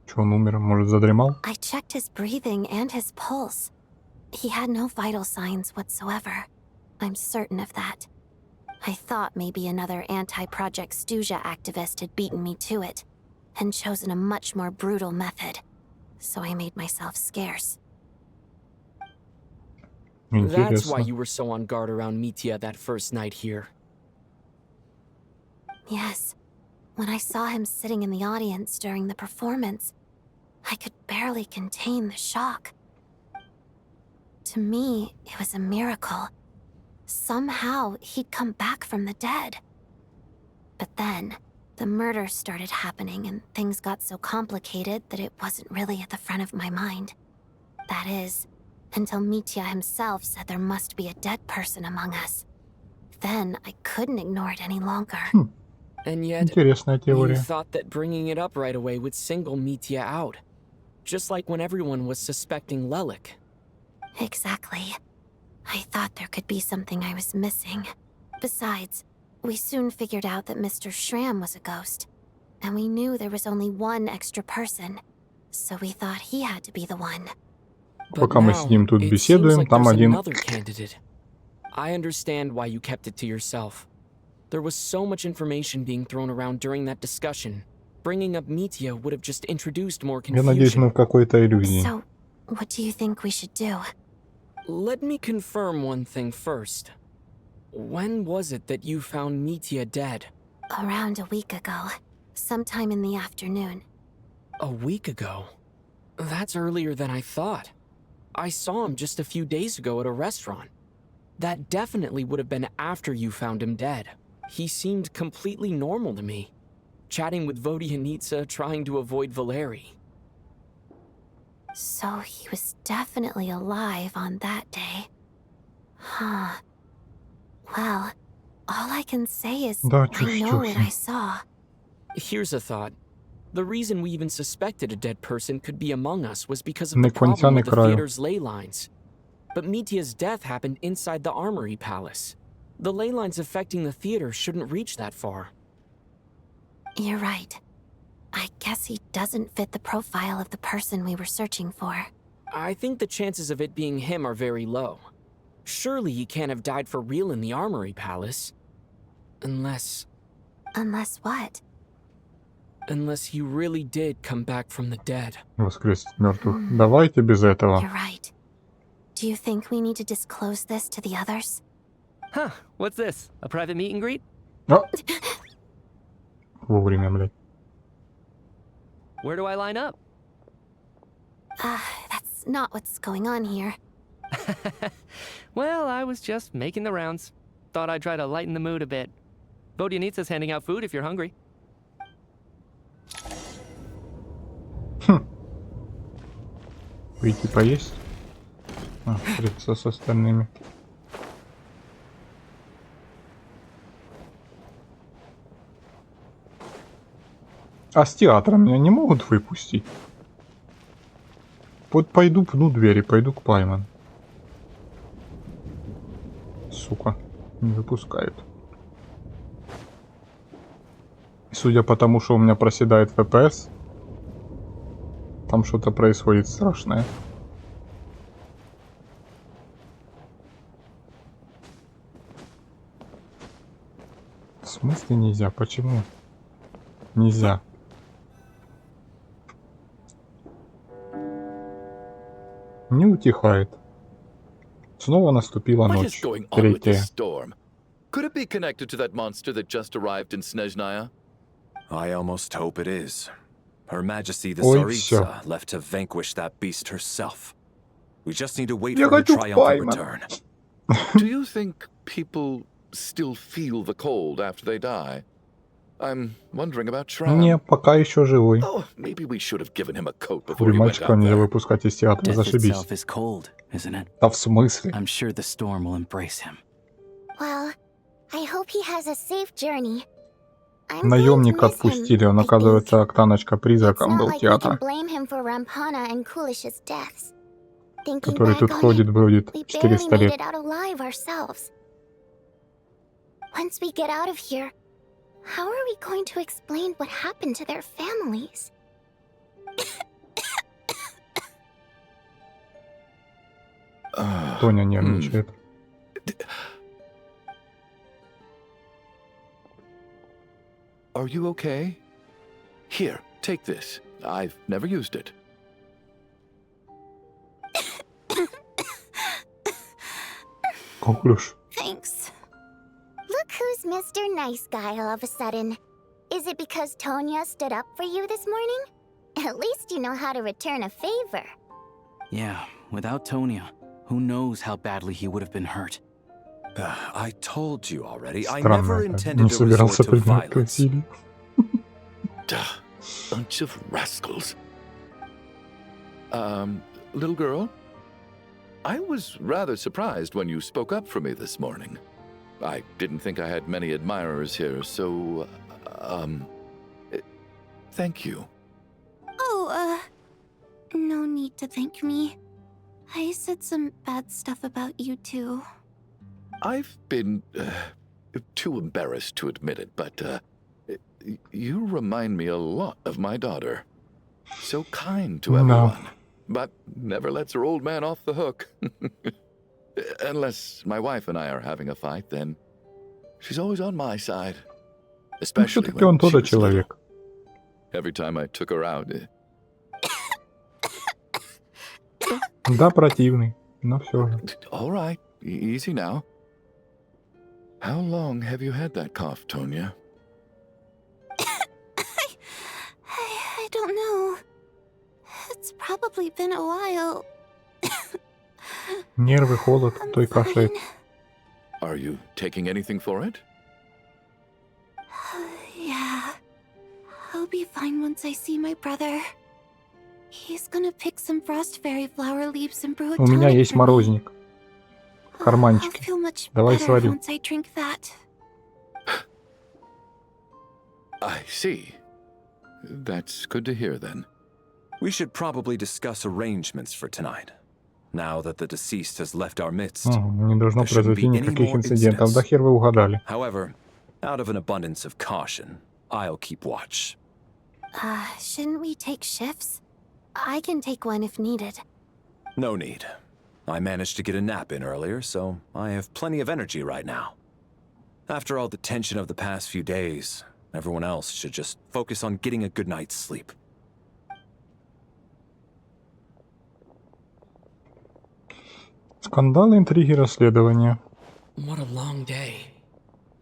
Чё, он умер? Может, задремал? I checked his breathing and his pulse. He had no vital signs whatsoever. I'm certain of that. I thought maybe another anti-Project Stuzha activist had beaten me to it, and chosen a much more brutal method. So I made myself scarce. That's why you were so on guard around Mitya that first night here. Yes. When I saw him sitting in the audience during the performance, I could barely contain the shock. To me, it was a miracle. Somehow, he'd come back from the dead. But then, the murder started happening and things got so complicated that it wasn't really at the front of my mind. That is, until Mitya himself said there must be a dead person among us. Then I couldn't ignore it any longer. And yet, Интересная you теория. thought that bringing it up right away would single Mitya out. Just like when everyone was suspecting Lelik. Exactly. I thought there could be something I was missing. Besides, we soon figured out that Mr. Shram was a ghost. And we knew there was only one extra person. So we thought he had to be the one. Пока мы с ним тут беседуем, там один... I understand why you kept it to yourself. There was so much information being thrown around during that discussion. Bringing up Mitya would have just introduced more Я надеюсь, мы confusion. в какой-то иллюзии. So, what do you think we should do? Let me confirm one thing first. When was it that you found Mitya dead? Around a week ago. Sometime in the afternoon. A week ago? That's earlier than I thought. I saw him just a few days ago at a restaurant. That definitely would have been after you found him dead. He seemed completely normal to me. Chatting with Vodyanitsa, trying to avoid Valeri. So he was definitely alive on that day. Huh. Well, all I can say is Да, I know what I чушь. saw. Here's a thought. The reason we even suspected a dead person could be among us was because of the problem with the краю. theater's ley lines. But Mitya's death happened inside the Armory Palace. The ley lines affecting the theater shouldn't reach that far. You're right. I guess he doesn't fit the profile of the person we were searching for. I think the chances of it being him are very low. Surely he can't have died for real in the Armory Palace. Unless... Unless what? Unless he really did come back from the dead. Воскресить мертвых. Давайте без этого. You're right. Do you think we need to disclose this to the others? Huh, what's this? A private meet and greet? А! Вовремя, блядь. Where do I line up? That's not what's going on here. Well, I was just making the rounds. Thought I'd try to lighten the mood a bit. Vodyanitsa's handing out food if you're hungry. Выйти поесть? А, встретиться с остальными. А с театра меня не могут выпустить? Вот пойду пну двери, пойду к Пайман. Сука, не выпускают. И судя по тому, что у меня проседает FPS, там что-то происходит страшное. В смысле нельзя? Почему? Нельзя. Не утихает. Снова наступила What is ночь. going on with Третья. this storm? Could it be connected to that monster that just arrived in Снежная? I almost hope it is. Her Majesty the Ой, Tsaritsa всё. left to vanquish that beast herself. We just need to wait Я for her хочу к triumphant Пайман. return. Do you think people still feel the cold after they die? I'm wondering about Shram. Не, пока еще живой. Oh, maybe we should have given him a coat before Хули he went мальчика out нельзя there. выпускать из театра, Death зашибись. itself is cold, isn't it? Да в смысле? I'm sure the storm will embrace him. Well, I hope he has a safe journey. Наемника отпустили, он, оказывается, Октаночка It's призраком not был like we can театра, blame him for Rampana and Kulish's deaths. Thinking который back тут on ходит, it, бродит we barely 400 made лет. it out alive ourselves. Once we get out of here, how are we going to explain what happened to their families? Тоня нервничает. Are you okay? Here, take this. I've never used it. Коклюш. Thanks. Look who's Mr. Nice Guy all of a sudden. Is it because Tonya stood up for you this morning? At least you know how to return a favor. Yeah, without Tonya, who knows how badly he would have been hurt. I told you already, I Странно, never не intended to resort собирался to применять к violence. насилию. Duh, bunch of rascals. Little girl? I was rather surprised when you spoke up for me this morning. I didn't think I had many admirers here, so, thank you. Oh, no need to thank me. I said some bad stuff about you too. I've been too embarrassed to admit it, but you remind me a lot of my daughter. So kind to everyone, but never lets her old man off the hook. Unless my wife and I are having a fight, then she's always on my side. Especially when she was little. Every time I took her out. Да, противный, но все же. All right, easy now. How long have you had that cough, Tonya? I don't know. It's probably been a while. Нервы, холод, то и кашляет. Are you taking anything for it? Yeah. I'll be fine once I see my brother. He's gonna pick some frost fairy flower leaves and brew a У меня tonic есть for me. морозник. В I'll карманчике. feel much Давай better сварю. once I drink that. I see. That's good to hear then. We should probably discuss arrangements for tonight. Now that the deceased has left our midst. Не должно произойти никаких инцидентов. Да хер вы угадали. However, out of an abundance of caution, I'll keep watch. Shouldn't we take shifts? I can take one if needed. No need. I managed to get a nap in earlier, so I have plenty of energy right now. After all the tension of the past few days, everyone else should just focus on getting a good night's sleep. Скандалы, интриги, расследования. What a long day.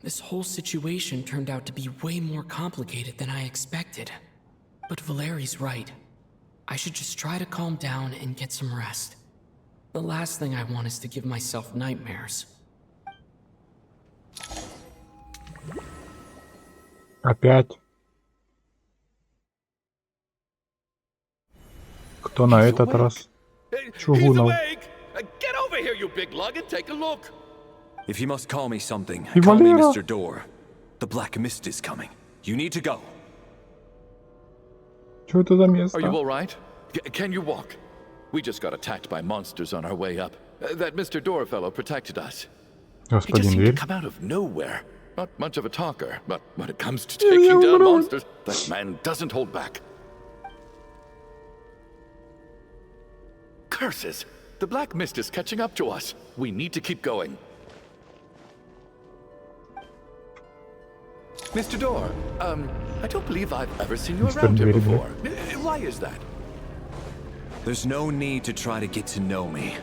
This whole situation turned out to be way more complicated than I expected. But Valeri's right. I should just try to calm down and get some rest. The last thing I want is to give myself nightmares. Опять. Кто на этот раз? Чугунов. Get over here, you big lug, and take a look. If you must call me something, И call me Валера. Mr. Door. The black mist is coming. You need to go. Что это за место? Are you all right? Can you walk? We just got attacked by monsters on our way up. That Mr. Door fellow protected us. He just Господин seemed to дверь. come out of nowhere. Not much of a talker, but when it comes to taking down monsters, that man doesn't hold back. Curses! The black mist is catching up to us. We need to keep going. Mr. Door, I don't believe I've ever seen you around here before. Why is that? There's no need to try to get to know me.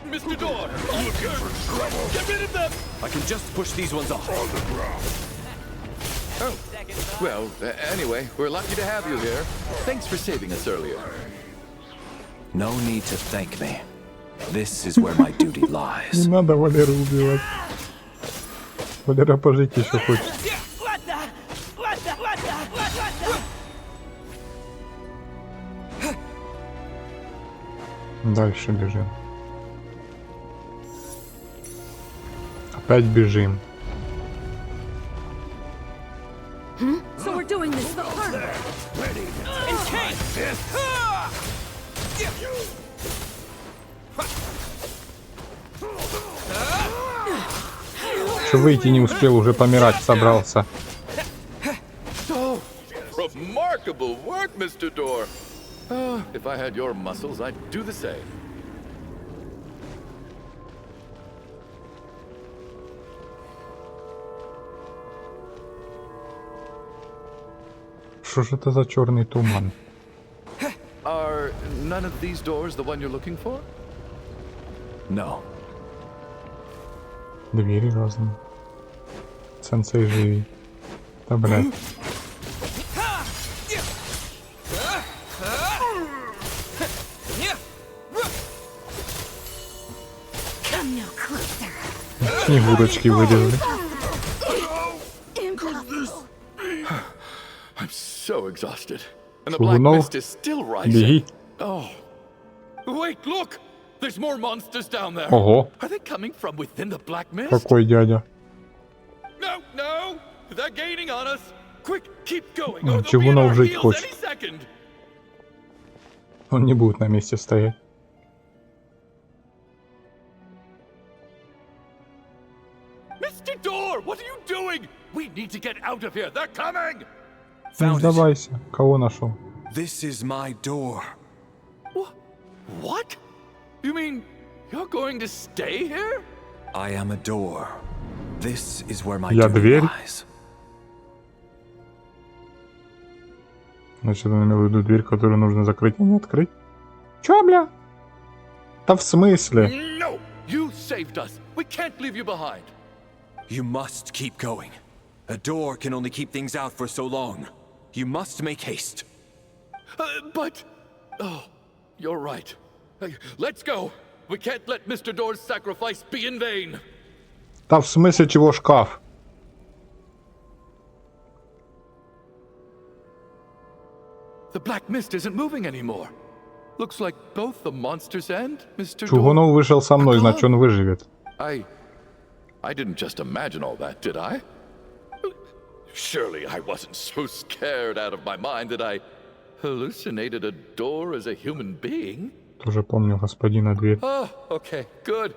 Mr. Door, looking for trouble. Get rid of them. I can just push these ones off. Oh, well, anyway, we're lucky to have you here. Thanks for saving us earlier. No need to thank me. This is where my duty lies. Не надо Валеру убивать. Валера пожить еще хочет. Дальше бежим. Опять бежим. So we're doing this the hard way. Что выйти не успел, уже помирать собрался. Oh, remarkable work, Mr. Door. If I had your muscles, I'd do the same. Что ж это за черный туман? Are none of these doors the one you're looking for? No. Двери разные. Сенсей живи. Да, блядь. Снегурочки вырезали. I'm so exhausted. And the Чугунов, black mist is still rising. беги. Oh. Wait, look! There's more monsters down there. Ого. Are they coming from within the black mist? Какой дядя? No, no! They're gaining on us. Quick, keep going. Ну, Or they'll be in чугунов our жить heels хочет. any second. Он не будет на месте стоять. Mr. Door, what are you doing? We need to get out of here. They're coming. Ну, сдавайся. Кого нашел? This is my door. What? You mean you're going to stay here? I am a door. This is where my Я duty дверь. lies. Значит, он имел в виду дверь, которую нужно закрыть, а не открыть. Чё, бля? Да в смысле? No! You saved us. We can't leave you behind. You must keep going. A door can only keep things out for so long. You must make haste. But... Oh, you're right. Let's go. We can't let Mr. Door's sacrifice be in vain. Да в смысле чего шкаф? The black mist isn't moving anymore. Looks like both the monsters and Mr. Door... Чугунов вышел со мной, значит он выживет. I didn't just imagine all that, did I? Surely I wasn't so scared out of my mind that I hallucinated a door as a human being. Тоже помню господина дверь. Oh, okay, good.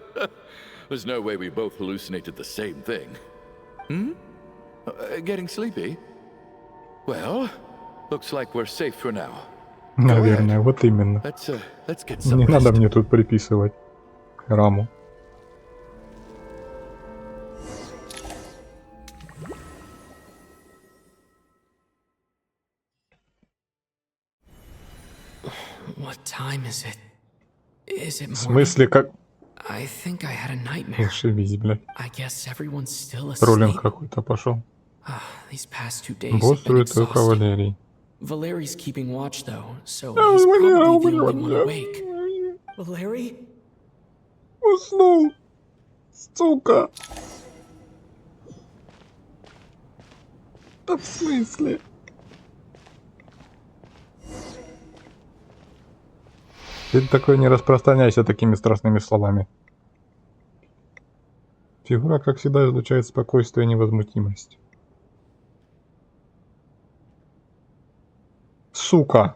There's no way we both hallucinated the same thing. Hmm? Getting sleepy? Well, looks like we're safe for now. Наверное, вот именно. Let's get some Не надо rest. мне тут приписывать раму. What time is it? Is it В morning? смысле, как... I think I had a nightmare. Зашибись, блядь. I guess everyone's still Троллинг asleep. какой-то пошел. These past 2 days have been Боссует твою exhausting. кавалерий. Valeri's keeping watch though, so he's probably the only one awake. Valeri? Уснул. Сука. Да в смысле? Ты такой не распространяйся такими страстными словами. Фигура, как всегда, излучает спокойствие и невозмутимость. Сука!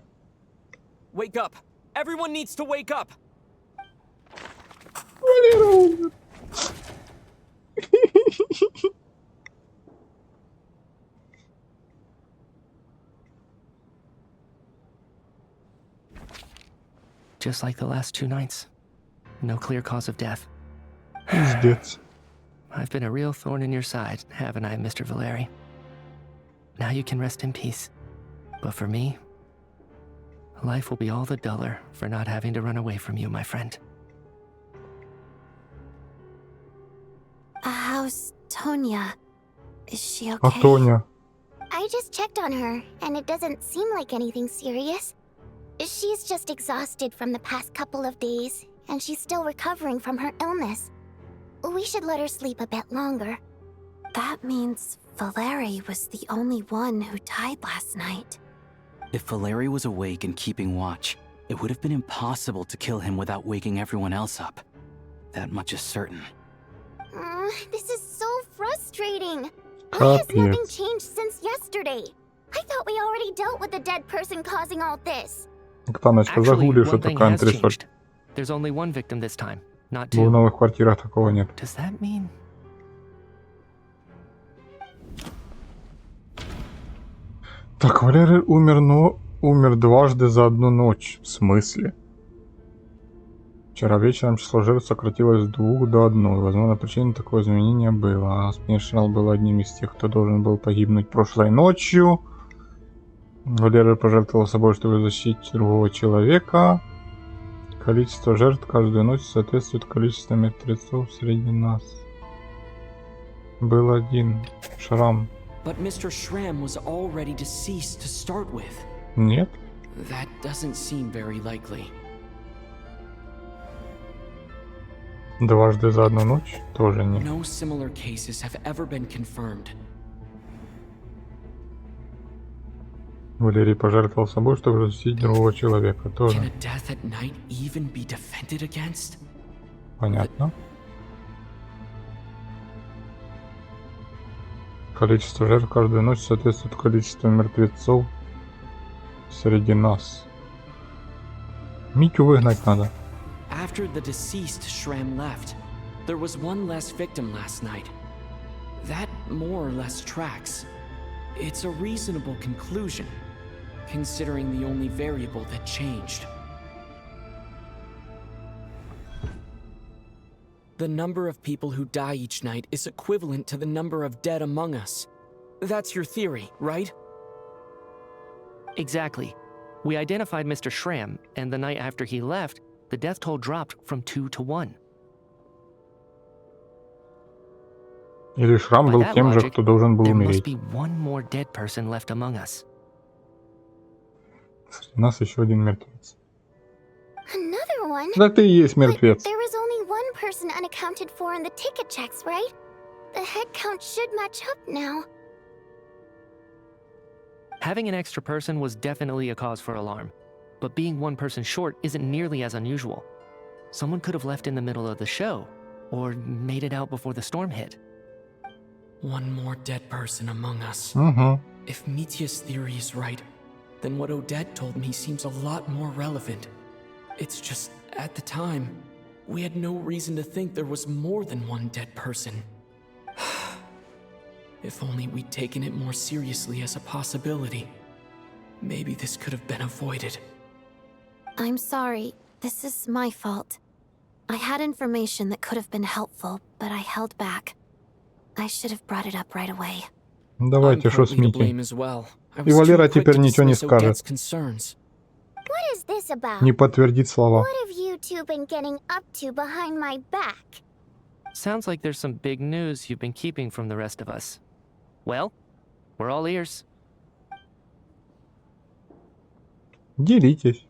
Wake up! Everyone needs to wake up! Just like the last 2 nights. No clear cause of death. Пиздец. I've been a real thorn in your side, haven't I, Mr. Valeri? Now you can rest in peace. But for me, life will be all the duller for not having to run away from you, my friend. How's Tonya? Is she А okay? Тоня? I just checked on her, and it doesn't seem like anything serious. She's just exhausted from the past couple of days, and she's still recovering from her illness. We should let her sleep a bit longer. That means Valeri was the only one who died last night. If Valeri was awake and keeping watch, it would have been impossible to kill him without waking everyone else up. That much is certain. This is so frustrating. Why has nothing Капец. changed since yesterday? I thought we already dealt with the dead person causing all this. Ктаночка, Actually, загуглишь, one что thing такое has антресоль. changed. There's only one victim this time, not В 2. новых квартирах такого нет. Does that mean... Так, Валерий умер, но умер дважды за одну ночь. В смысле? Вчера вечером число жертв сократилось с 2 до 1. Возможно, причиной такого изменения было. А Снежной был одним из тех, кто должен был погибнуть прошлой ночью. Валерий пожертвовал собой, чтобы защитить другого человека. Количество жертв каждую ночь соответствует количеству мертвецов среди нас. Был один шрам. But Mr. Shram was already deceased to start with. Нет? That doesn't seem very likely. Дважды за одну ночь? Тоже нет. No similar cases have ever been confirmed. Валерий пожертвовал собой, чтобы защитить другого человека. Тоже. Can a death at night even be defended against? Понятно. Количество жертв каждую ночь соответствует количеству мертвецов среди нас. Митю выгнать надо. After the deceased Shram left, there was one less victim last night. That more or less tracks. It's a reasonable conclusion, considering the only variable that changed. The number of people who die each night is equivalent to the number of dead among us. That's your theory, right? Exactly. We identified Mr. Shram, and the night after he left, the death toll dropped from 2 to 1. Или Шрам был тем же, кто должен был умереть. There must be one more dead person left among us. Среди нас еще один мертвец. Another one? Да ты и есть мертвец. There was only one person unaccounted for in the ticket checks, right? The head count should match up now. Having an extra person was definitely a cause for alarm, but being one person short isn't nearly as unusual. Someone could have left in the middle of the show, or made it out before the storm hit. One more dead person among us. If Mitya's theory is right, then what Odette told me seems a lot more relevant. It's just, at the time, we had no reason to think there was more than one dead person. If only we'd taken it more seriously as a possibility. Maybe this could have been avoided. I'm sorry. This is my fault. I had information that could have been helpful, but I held back. I should have brought it up right away. Давайте, что с Митей? И Валера теперь ничего не скажет. What is this about? Не подтвердит слова. What have you two been getting up to behind my back? Sounds like there's some big news you've been keeping from the rest of us. Well, we're all ears. Делитесь.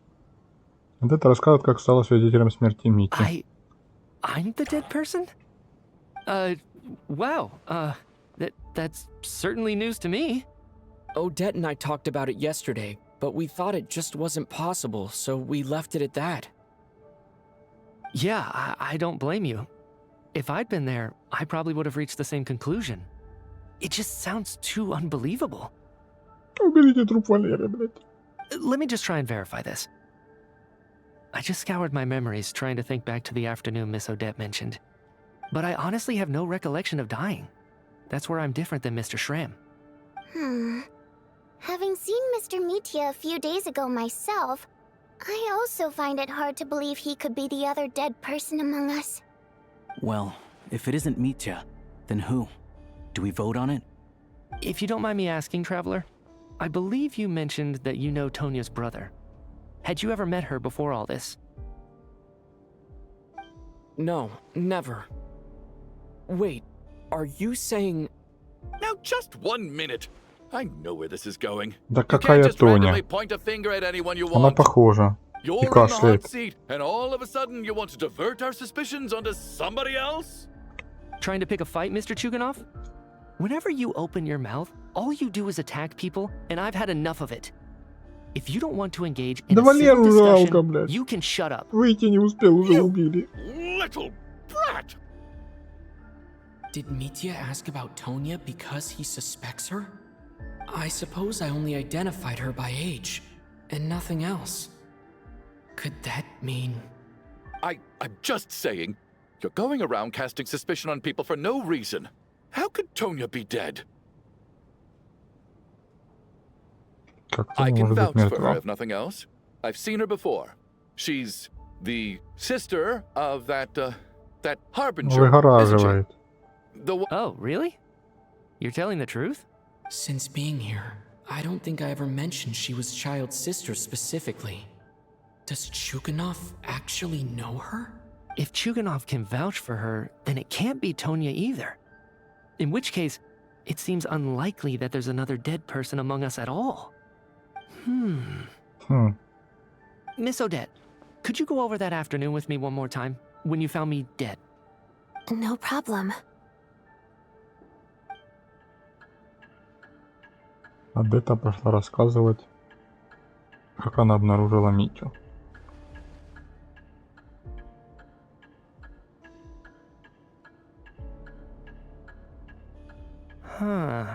Вот это рассказывает, как стала свидетелем смерти Мити. I'm the dead person? Wow. That's certainly news to me. Odette and I talked about it yesterday, but we thought it just wasn't possible, so we left it at that. Yeah, I don't blame you. If I'd been there, I probably would have reached the same conclusion. It just sounds too unbelievable. Уберите труп Валеры, блядь. Let me just try and verify this. I just scoured my memories trying to think back to the afternoon Miss Odette mentioned. But I honestly have no recollection of dying. That's where I'm different than Mr. Shram. Having seen Mr. Mitya a few days ago myself, I also find it hard to believe he could be the other dead person among us. Well, if it isn't Mitya, then who? Do we vote on it? If you don't mind me asking, Traveler, I believe you mentioned that you know Tonya's brother. Had you ever met her before all this? No, never. Wait, are you saying... Now just 1 minute. I know where this is going. Да какая Тоня? Point a finger at anyone you Она want. похожа. You're И in the hot кашляет. seat, and all of a sudden you want to divert our suspicions onto somebody else? Trying to pick a fight, Mr. Chuganov? Whenever you open your mouth, all you do is attack people, and I've had enough of it. If you don't want to engage in Да a civil Валеру жалко, discussion, блядь. you can shut up. Выйти не успел, уже убили. Little brat! Did Mitya ask about Tonya because he suspects her? I suppose I only identified her by age, and nothing else. Could that mean... I'm just saying, you're going around casting suspicion on people for no reason. How could Tonya be dead? I can vouch for her if nothing else. I've seen her before. She's the sister of that harbinger. Выгораживает. Oh, really? You're telling the truth? Since being here, I don't think I ever mentioned she was Child's sister specifically. Does Chuganov actually know her? If Chuganov can vouch for her, then it can't be Tonya either. In which case, it seems unlikely that there's another dead person among us at all. Miss Odette, could you go over that afternoon with me one more time, when you found me dead? No problem. Адетта пошла рассказывать Как она обнаружила Митю? Huh.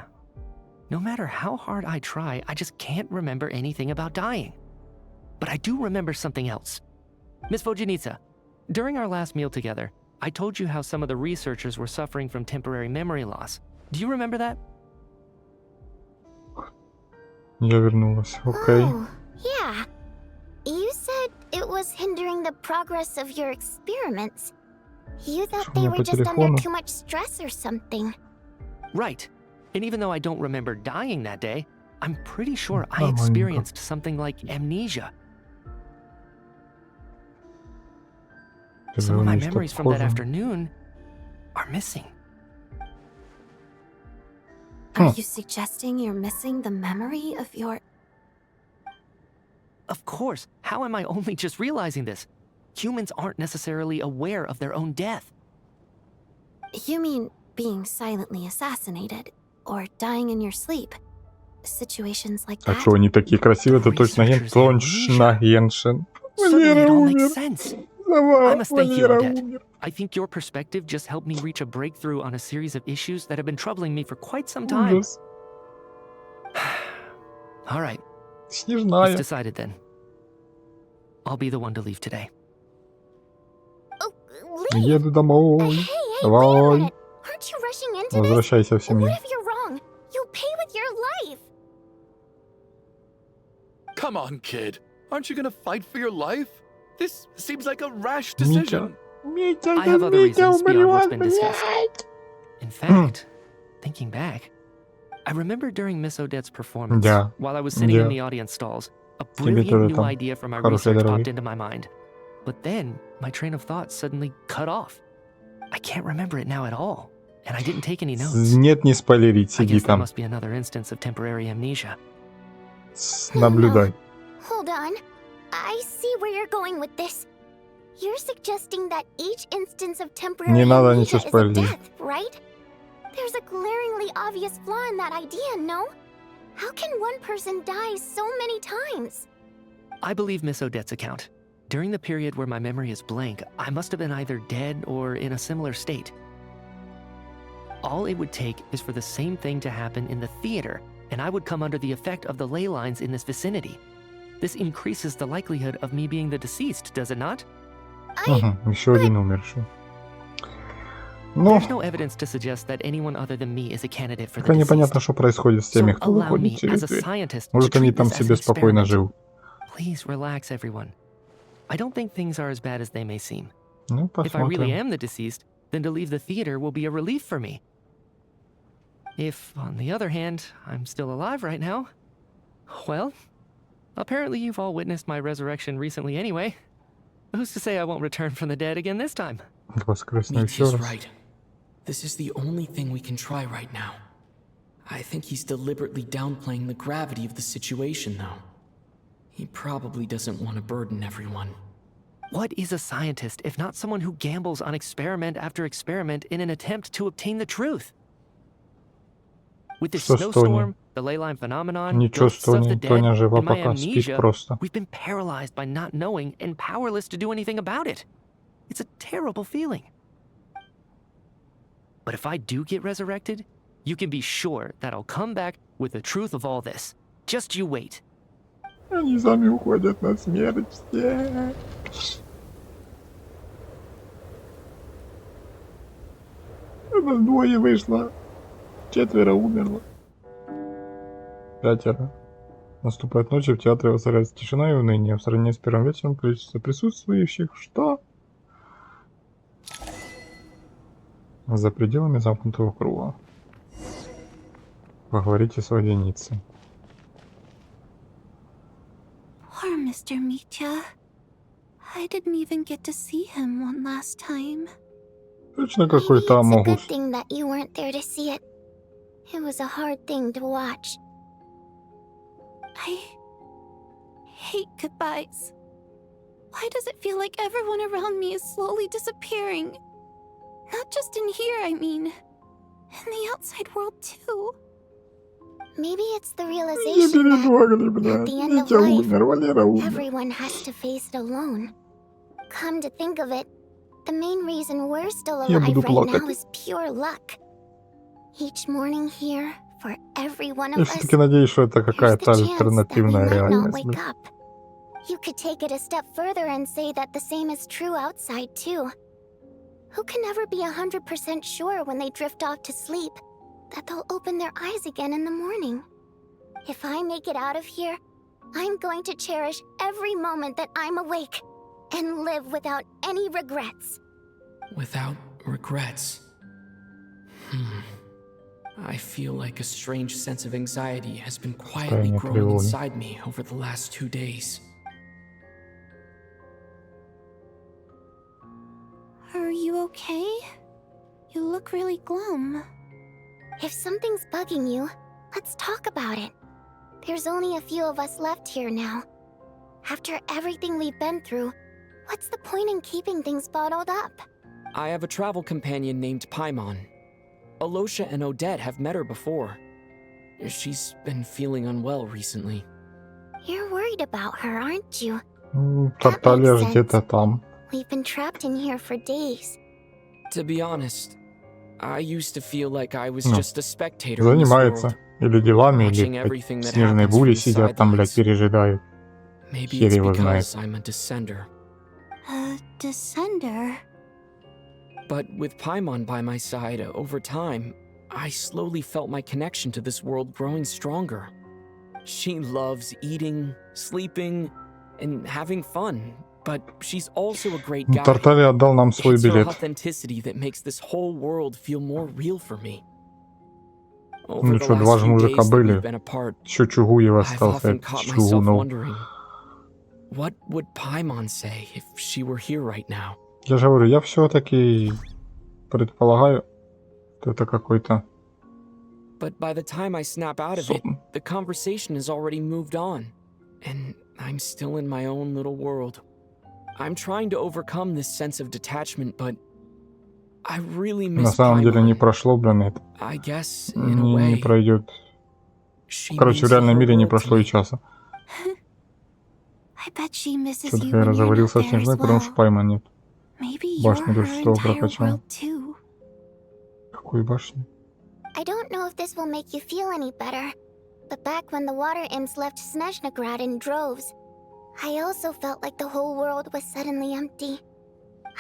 No matter how hard I try, I just can't remember anything about dying. But I do remember something else. Miss Vojanitsa, during our last meal together, I told you how some of the researchers were suffering from temporary memory loss. Do you remember that? Я вернулась. Окей. Oh, yeah. You said it was hindering the progress of your experiments. You thought they were just under too much stress or something. Right. And even though I don't remember dying that day, I'm pretty sure I experienced something like amnesia. Some of my memories from that afternoon are missing. Are you suggesting you're missing the memory of your... Of course. How am I only just realizing this? Humans aren't necessarily aware of their own death. You mean being silently assassinated or dying in your sleep? Situations like that? А что они такие красивые? Это точно агент Снежная. Suddenly it all makes sense. I must thank you, Odette. I think your perspective just helped me reach a breakthrough on a series of issues that have been troubling me for quite some time. All right. Снежная. It's decided then. I'll be the one to leave today. Еду домой. Давай. Aren't you rushing into Возвращайся в семью. What if you're wrong? You'll pay with your life. Come on, kid. Aren't you gonna fight for your life? This seems like a rash decision. I have other reasons beyond what's been discussed. In fact, thinking back, I remember during Miss Odette's performance, while I was sitting in the audience stalls, a brilliant new idea from our research popped into my mind. But then, my train of thought suddenly cut off. I can't remember it now at all, and I didn't take any notes. Нет, не спойлерить, I сиди guess that там. must be another instance of temporary amnesia. Наблюдай. Hold on. I see where you're going with this. You're suggesting that each instance of temporary Не надо amnesia ничего is a спойлерить. death, right? There's a glaringly obvious flaw in that idea, no? How can one person die so many times? I believe Miss Odette's account. During the period where my memory is blank, I must have been either dead or in a similar state. All it would take is for the same thing to happen in the theater, and I would come under the effect of the ley lines in this vicinity. This increases the likelihood of me being the deceased, does it not? Еще один умерший. There's no evidence to suggest that anyone other than me is a candidate for the Пока deceased. непонятно, что происходит с теми, So кто allow выходит me, через as a дверь. scientist, Может, to они treat там this as себе an спокойно experiment. живут. Please relax, everyone. I don't think things are as bad as they may seem. Ну, If I really посмотрим. am the deceased, then to leave the theater will be a relief for me. If, on the other hand, I'm still alive right now, well, apparently you've all witnessed my resurrection recently anyway. Who's to say I won't return from the dead again this time? Воскресну еще Mitya's раз. right. This is the only thing we can try right now. I think he's deliberately downplaying the gravity of the situation, though. He probably doesn't want to burden everyone. What is a scientist if not someone who gambles on experiment after experiment in an attempt to obtain the truth? With this Что snowstorm, Тоня? the ley line phenomenon, Ничего, ghosts of the Тоня. dead, Тоня жива and my пока, спит amnesia, просто. we've been paralyzed by not knowing and powerless to do anything about it. It's a terrible feeling. But if I do get resurrected, you can be sure that I'll come back with the truth of all this. Just you wait. Они сами уходят на смерть все. У нас двое вышло. 4 умерло. 5. Наступает ночь, и в театре воцаряется тишина и уныние. В сравнении с первым вечером количество присутствующих, что? За пределами замкнутого круга. Поговорите с водяницей. Poor Mr. Mitya. I didn't even get to see him one last time. Точно какой-то It's a Амогус. good thing that you weren't there to see it. It was a hard thing to watch. I hate goodbyes. Why does it feel like everyone around me is slowly disappearing? Not just in here, I mean. In the outside world, too. Maybe it's the realization that at the end of life, everyone has to face it alone. Come to think of it, the main reason we're still alive right now is pure luck. Each morning here, for every one of Я us, все-таки надеюсь, что это какая-то альтернативная might not реальность. wake up. You could take it a step further and say that the same is true outside too. Who can never be 100% sure when they drift off to sleep that they'll open their eyes again in the morning? If I make it out of here, I'm going to cherish every moment that I'm awake and live without any regrets. Without regrets? I feel like a strange sense of anxiety has been quietly growing inside me over the last 2 days. Are you okay? You look really glum. If something's bugging you, let's talk about it. There's only a few of us left here now. After everything we've been through, what's the point in keeping things bottled up? I have a travel companion named Paimon. Alosha and Odette have met her before. She's been feeling unwell recently. You're worried about her, aren't you? Тарталья где-то там. We've been trapped in here for days. To be honest, I used to feel like I was just a spectator in this Занимается world. или делами, или в снежной буре сидят там, блядь, пережидают. Maybe Хер it's его знает. because I'm a descender. A descender? But with Paimon by my side, over time, I slowly felt my connection to this world growing stronger. She loves eating, sleeping, and having fun, but she's also a great guy. Тарталья отдал нам свой It's her билет. authenticity that makes this whole world feel more real for me. Ну что, два же мужика были. Еще Чугуев остался. I've often caught myself wondering, what would Paimon say if she were here right now? Я же говорю, я все-таки предполагаю, что это какой-то... But by the time I snap out of it, the conversation has already moved on, and I'm still in my own little world. I'm trying to overcome this sense of detachment, but I really miss На самом деле не Paimon. прошло, блин, это. I guess, in a way, Не пройдет. Короче, в реальном мире не прошло и часа. I bet she misses Что-то you я when you're not разговорился с there as Снежной, потому well. что Пайман нет. Maybe you're Башню her до 6-го entire прокачал. world too. Какой башни? I don't know if this will make you feel any better, but back when the water imps left Снежноград in droves, I also felt like the whole world was suddenly empty.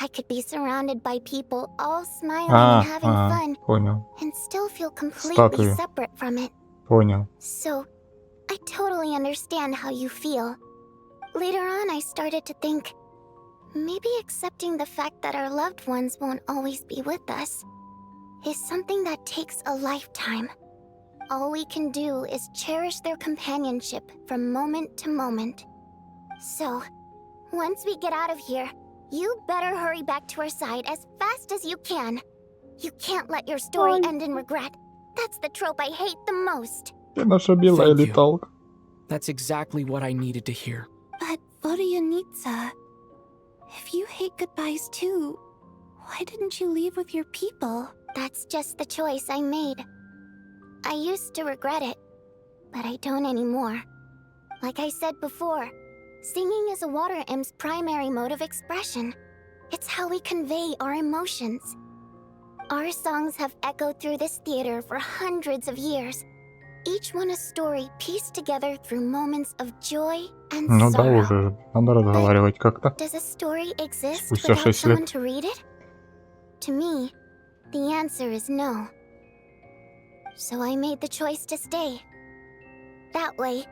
I could be surrounded by people all smiling and having fun, Понял. and still feel completely Статую. separate from it. Понял. So, I totally understand how you feel. Later on, I started to think, maybe accepting the fact that our loved ones won't always be with us is something that takes a lifetime. All we can do is cherish their companionship from moment to moment. So, once we get out of here, you better hurry back to our side as fast as you can. You can't let your story end in regret. That's the trope I hate the most. Ты наша белая Thank you. леталка. That's exactly what I needed to hear. But Vodyanitsa, if you hate goodbyes too, why didn't you leave with your people? That's just the choice I made. I used to regret it, but I don't anymore. Like I said before, singing is a water imp's primary mode of expression. It's how we convey our emotions. Our songs have echoed through this theater for hundreds of years. Each one a story pieced together through moments of joy and Ну да, sorrow. уже надо разговаривать как-то. Does a story exist Спустя without 6 someone лет. to read it? To me, the answer is no. So I made the choice to stay. That way,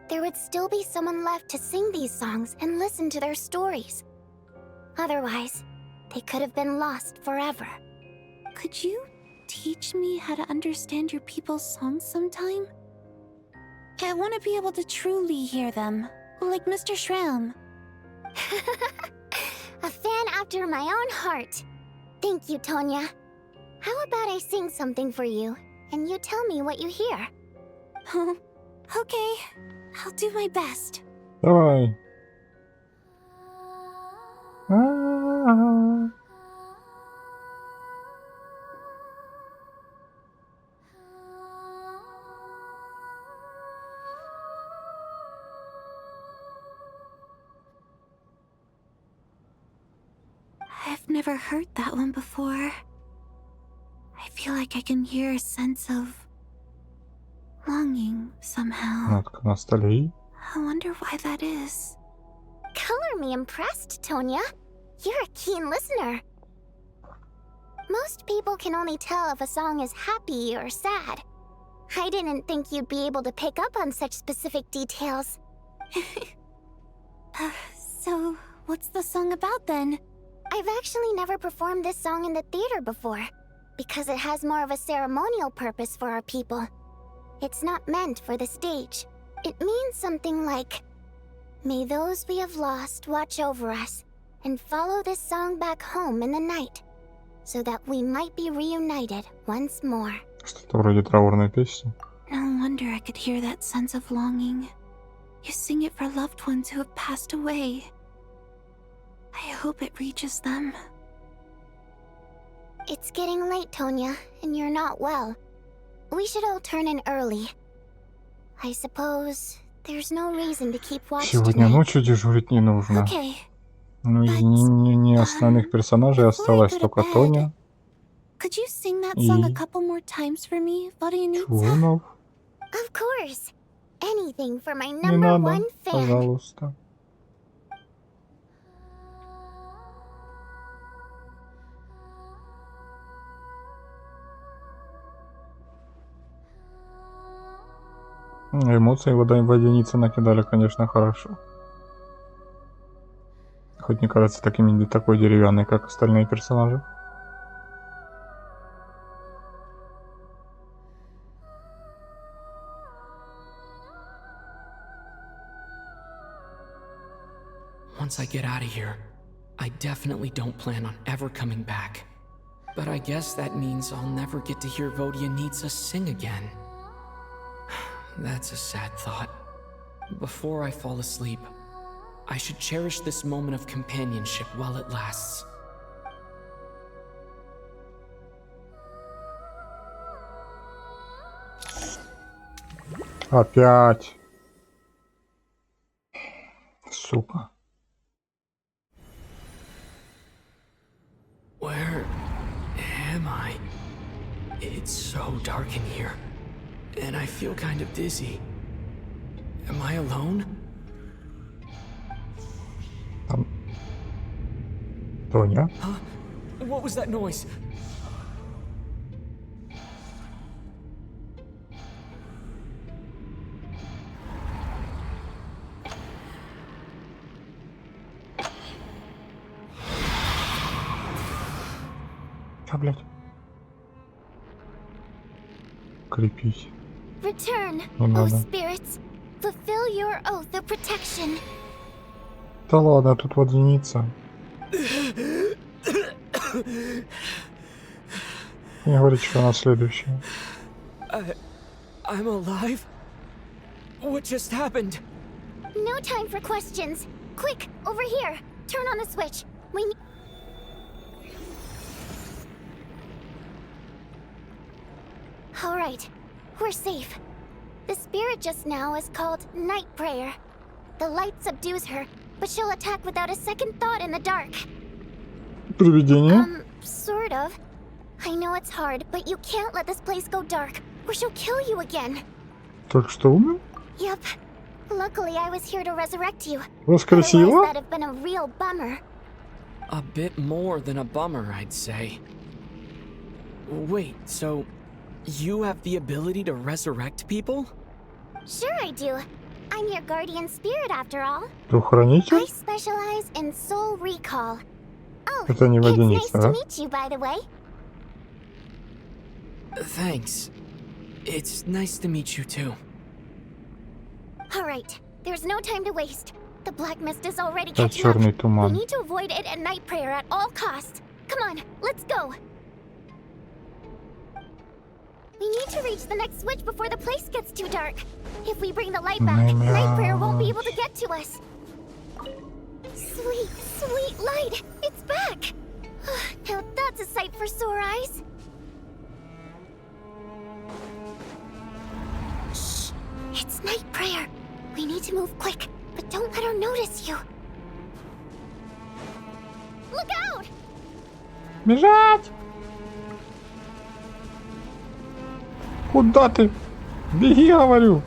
there would still be someone left to sing these songs and listen to their stories. Otherwise, they could have been lost forever. Could you teach me how to understand your people's songs sometime? I want to be able to truly hear them, like Mr. Shram. A fan after my own heart. Thank you, Tonya. How about I sing something for you, and you tell me what you hear? Okay, I'll do my best. Давай. never heard that one before. I feel like I can hear a sense of longing somehow. Нотка ностальгии. I wonder why that is. Color me impressed, Tonya. You're a keen listener. Most people can only tell if a song is happy or sad. I didn't think you'd be able to pick up on such specific details. So, what's the song about then? I've actually never performed this song in the theater before, because it has more of a ceremonial purpose for our people. It's not meant for the stage. It means something like, "May those we have lost watch over us, and follow this song back home in the night, so that we might be reunited once more." Что-то вроде траурной песни. No wonder I could hear that sense of longing. You sing it for loved ones who have passed away. I hope it reaches them. It's getting late, Tonya, and you're not well. We should all turn in early. I suppose there's no reason to keep watch Сегодня tonight. ночью дежурить не нужно. Okay. Ну, из не основных персонажей осталась только Тоня. Could you sing that song a couple more times for me, Vodyanitsa? Чунов. Of course. Anything for my Не number надо, one fan. пожалуйста. Эмоции водяницы накидали, конечно, хорошо. Хоть не кажется такой деревянной, как остальные персонажи. Once I get out of here, I definitely don't plan on ever coming back. But I guess that means I'll never get to hear Vodyanitsa sing again. That's a sad thought. Before I fall asleep, I should cherish this moment of companionship while it lasts. Опять. Сука. Where am I? It's so dark in here, and I feel kind of dizzy. Am I alone? Тоня? Huh? What was that noise? А, блядь. Крепись. Return, Не O надо. spirits. Fulfill your oath of protection. Да ладно, тут водяница. Не говорит, что она следующая. I'm alive? What just happened? No time for questions. Quick, over here. Turn on the switch. We need... All right, we're safe. The spirit just now is called Night Prayer. The light subdues her, but she'll attack without a second thought in the dark. Привидение? Sort of. I know it's hard, but you can't let this place go dark, or she'll kill you again. Только что умер? Yep. Luckily, I was here to resurrect you. Воскресила? Otherwise, that'd have been a real bummer. A bit more than a bummer, I'd say. Wait, so you have the ability to resurrect people? Sure I do. I'm your guardian spirit after all. Дух-хранитель? I specialize in soul recall. Oh, Это не it's nice водяница, to да? meet you, by the way. Thanks. It's nice to meet you too. All right, there's no time to waste. The black mist is already Да, catching up. черный We туман. need to avoid it at night prayer at all costs. Come on, let's go. We need to reach the next switch before the place gets too dark. If we bring the light back, night prayer won't be able to get to us. Sweet, sweet light! It's back! Now that's a sight for sore eyes. Shh! It's night prayer. We need to move quick, but don't let her notice you. Look out! Бежать! Куда ты? Беги, говорю!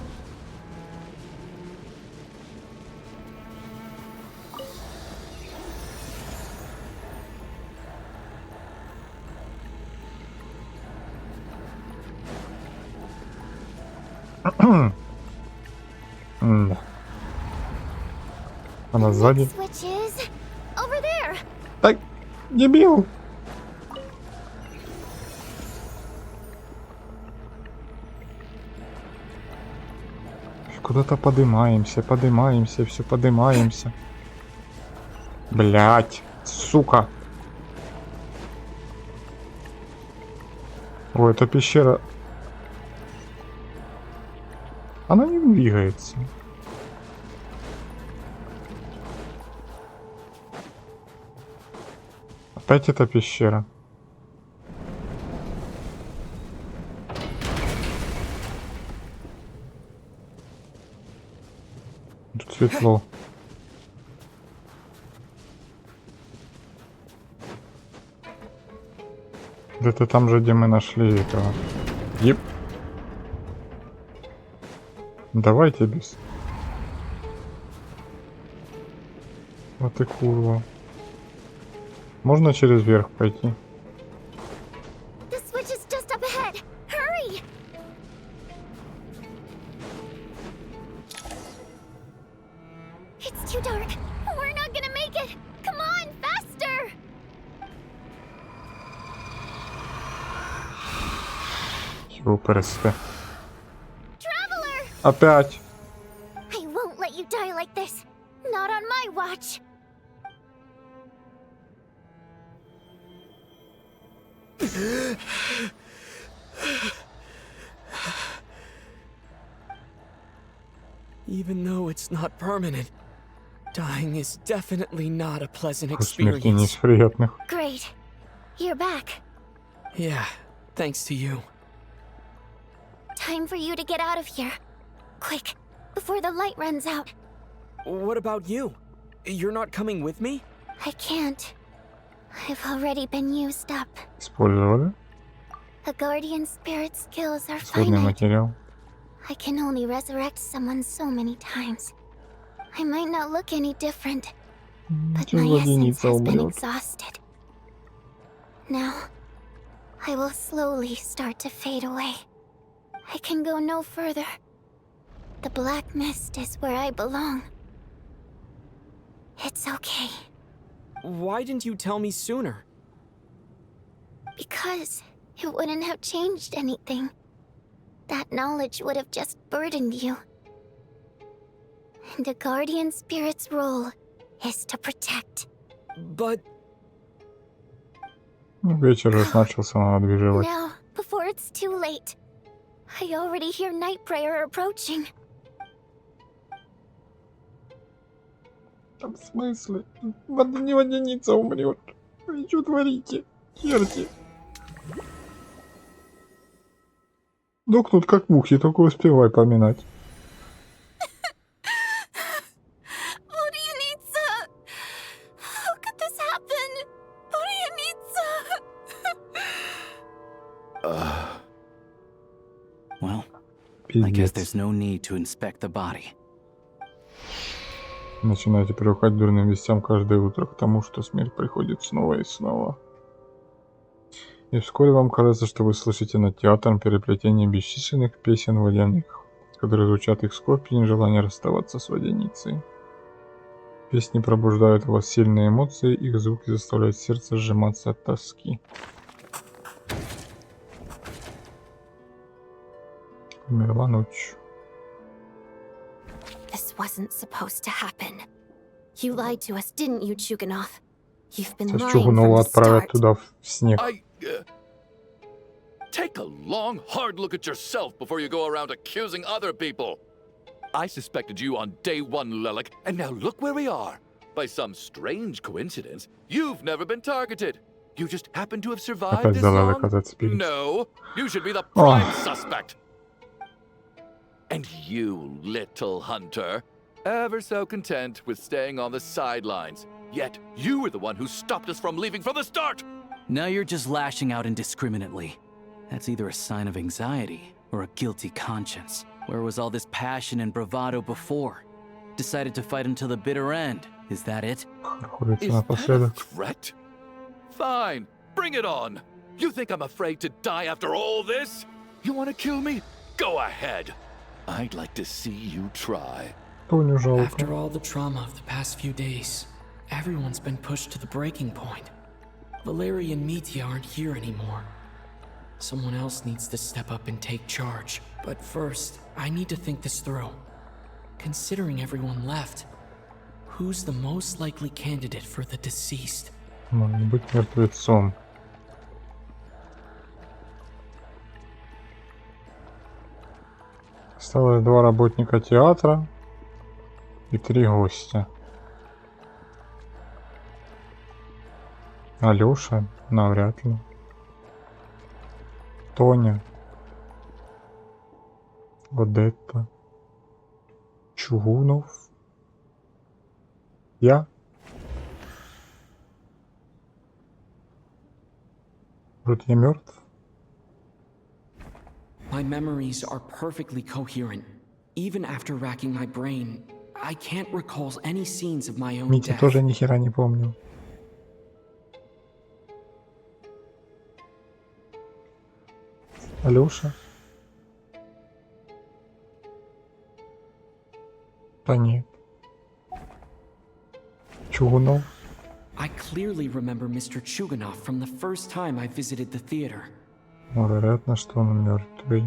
Она сзади. Так, дебил! Куда-то подымаемся, все подымаемся. Блять, сука. О, эта пещера. Она не двигается. Опять эта пещера. Тут светло. Это там же, где мы нашли этого. Еп. Давайте без. Вот и курва. Можно через верх пойти? Пересты. Опять. I won't let you die like this. Not on my watch. Even though it's not permanent, dying is definitely not a pleasant Смерти не из experience. приятных. Great. You're back. Yeah, thanks to you. Time for you to get out of here. Quick, before the light runs out. What about you? You're not coming with me? I can't. I've already been used up. Использовали. A guardian spirit's skills are Исходный finite. материал. I can only resurrect someone so many times. I might not look any different, but my essence has been exhausted. Now, I will slowly start to fade away. I can go no further. The black mist is where I belong. It's okay. Why didn't you tell me sooner? Because it wouldn't have changed anything. That knowledge would have just burdened you. And a guardian spirit's role is to protect. But... Вечер уже начался, надо бежать. Now, before it's too late. I already hear night prayer approaching. В смысле? Водяница умрет. Вы что творите? Черти. Докнут как мухи, только успевай поминать. How could this happen? Well, I guess there's no need to inspect the body. Начинаете привыкать к дурным вестям каждое утро к тому, что смерть приходит снова и снова. И вскоре вам кажется, что вы слышите над театром переплетение бесчисленных песен водяных, которые звучат их скорбь и желание расставаться с водяницей. Песни пробуждают у вас сильные эмоции, их звуки заставляют сердце сжиматься от тоски. Умерла ночь. This wasn't supposed to happen. You lied to us, didn't you, Chuganov? You've been Сейчас lying from Чугунова the отправят start. туда в снег. Take a long, hard look at yourself before you go around accusing other people. I suspected you on day one, Lelik, and now look where we are. By some strange coincidence, you've never been targeted. You just happen to have survived Опять this Лелека long? зацепились. No, you should be the prime suspect. And you, little hunter, ever so content with staying on the sidelines. Yet you were the one who stopped us from leaving from the start. Now you're just lashing out indiscriminately. That's either a sign of anxiety or a guilty conscience. Where was all this passion and bravado before? Decided to fight until the bitter end. Is that it? Is that a threat? Fine, bring it on. You think I'm afraid to die after all this? You want to kill me? Go ahead. I'd like to see you try. After all the trauma of the past few days, everyone's been pushed to the breaking point. Valeria and Mitya aren't here anymore. Someone else needs to step up and take charge. But first, I need to think this through. Considering everyone left, who's the most likely candidate for the deceased? Может быть мертвецом. Осталось 2 работника театра и 3 гостя. Алёша? Навряд ли. Тоня. Одетта. Чугунов. Я. Может, я мертв? My memories are perfectly coherent. Even after racking my brain, I can't recall any scenes of my own Митя death. тоже ни хера не помнил. Алёша? Да нет. Чугунов? I clearly remember Mr. Chuganov from the first time I visited the theater. Вероятно, что он мертвый.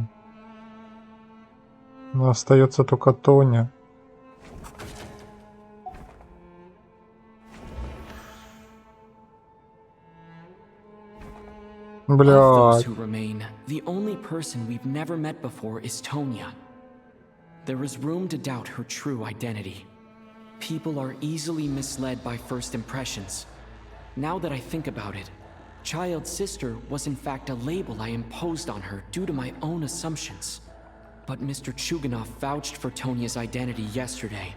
Но остается только Тоня. Of those Блядь. who remain, the only person we've never met before is Tonya. There is room to doubt her true identity. People are easily misled by first impressions. Now that I think about it, Child's sister was in fact a label I imposed on her due to my own assumptions. But Mr. Chuganov vouched for Tonya's identity yesterday,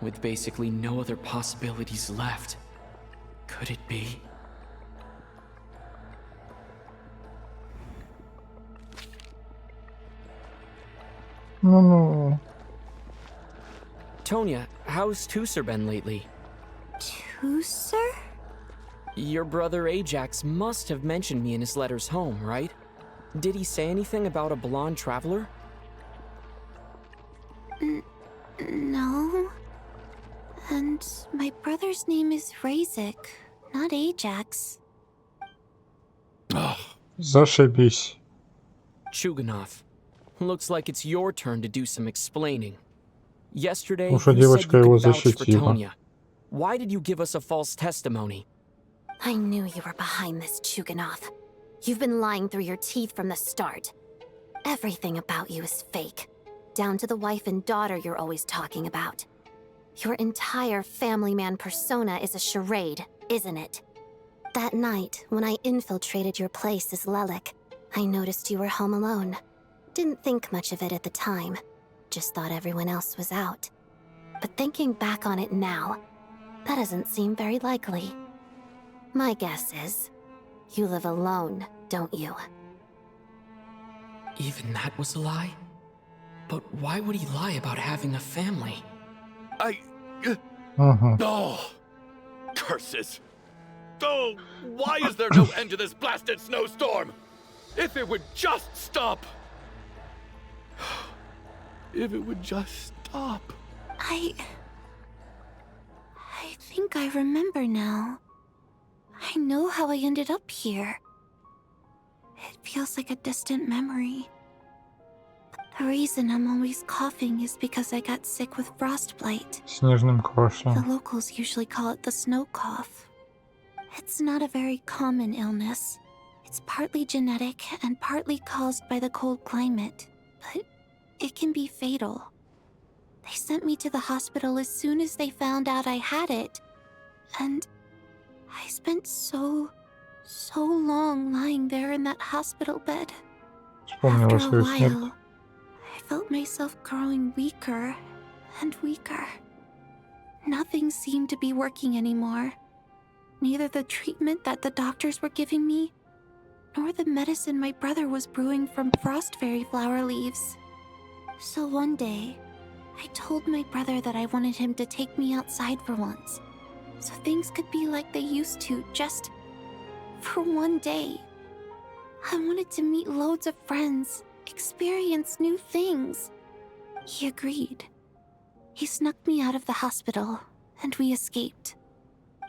with basically no other possibilities left. Could it be? Ну-ну. Tonya, how's Tusser been lately? Tusser? Your brother Ajax must have mentioned me in his letters home, right? Did he say anything about a blonde traveler? No. And my brother's name is Razik, not Ajax. Зашибись. Chuganov, looks like it's your turn to do some explaining. Yesterday, Уж you said девочка you его could vouch for защитила. Tonya. Why did you give us a false testimony? I knew you were behind this, Chuganov. You've been lying through your teeth from the start. Everything about you is fake, down to the wife and daughter you're always talking about. Your entire family man persona is a charade, isn't it? That night, when I infiltrated your place as Lelik, I noticed you were home alone. Didn't think much of it at the time. Just thought everyone else was out. But thinking back on it now, that doesn't seem very likely. My guess is, you live alone, don't you? Even that was a lie? But why would he lie about having a family? Oh, curses. Oh, why is there no end to this blasted snowstorm? If it would just stop. If it would just stop. I think I remember now. I know how I ended up here. It feels like a distant memory. The reason I'm always coughing is because I got sick with frostbite. Снежным кашлем. The locals usually call it the snow cough. It's not a very common illness. It's partly genetic and partly caused by the cold climate, but it can be fatal. They sent me to the hospital as soon as they found out I had it. And I spent so long lying there in that hospital bed. Вспомнила After a свою смерть. while, I felt myself growing weaker and weaker. Nothing seemed to be working anymore. neither the treatment that the doctors were giving me, nor the medicine my brother was brewing from frost fairy flower leaves. So one day, I told my brother that I wanted him to take me outside for once, so things could be like they used to, just for one day. I wanted to meet loads of friends, experience new things. He agreed. He snuck me out of the hospital, and we escaped.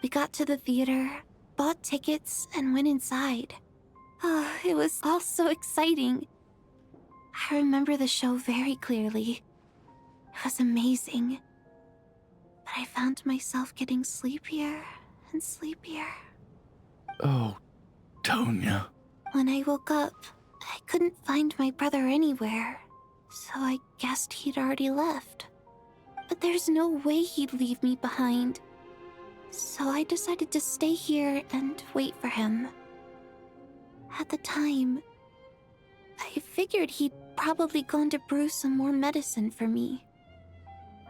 We got to the theater, bought tickets, and went inside. Oh, it was all so exciting. I remember the show very clearly. It was amazing. But I found myself getting sleepier and sleepier. Oh, Tonya. When I woke up, I couldn't find my brother anywhere, so I guessed he'd already left. But there's no way he'd leave me behind. So I decided to stay here and wait for him. At the time, I figured he'd probably gone to brew some more medicine for me.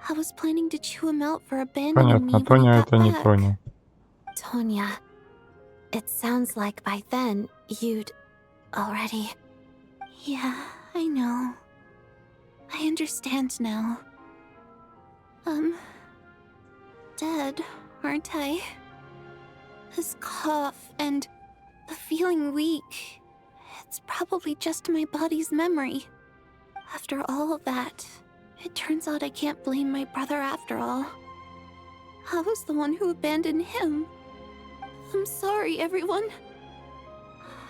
I was planning to chew him out for abandoning me Понятно, when he Тоня got это не back. Тоня. Tonya, it sounds like by then you'd already... Yeah, I know. I understand now. Dead, aren't I? This cough and the feeling weak, it's probably just my body's memory. After all of that, it turns out I can't blame my brother after all. I was the one who abandoned him. I'm sorry, everyone.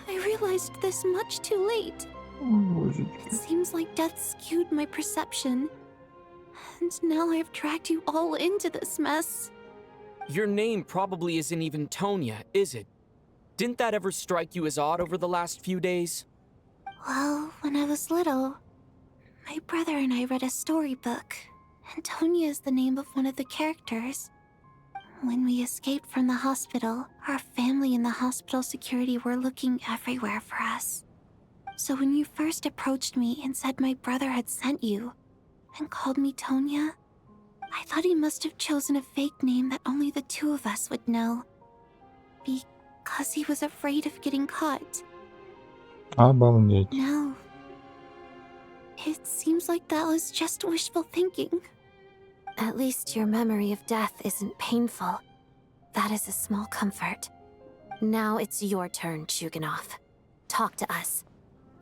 I realized this much too late. It seems like death skewed my perception. And now I've dragged you all into this mess. Your name probably isn't even Tonya, is it? Didn't that ever strike you as odd over the last few days? Well, when I was little, my brother and I read a storybook, and Tonya is the name of one of the characters. When we escaped from the hospital, our family and the hospital security were looking everywhere for us. So when you first approached me and said my brother had sent you, and called me Tonya, I thought he must have chosen a fake name that only the two of us would know. Because he was afraid of getting caught. Обалдеть. No. It seems like that was just wishful thinking. At least your memory of death isn't painful. That is a small comfort. Now it's your turn, Chuganov. Talk to us.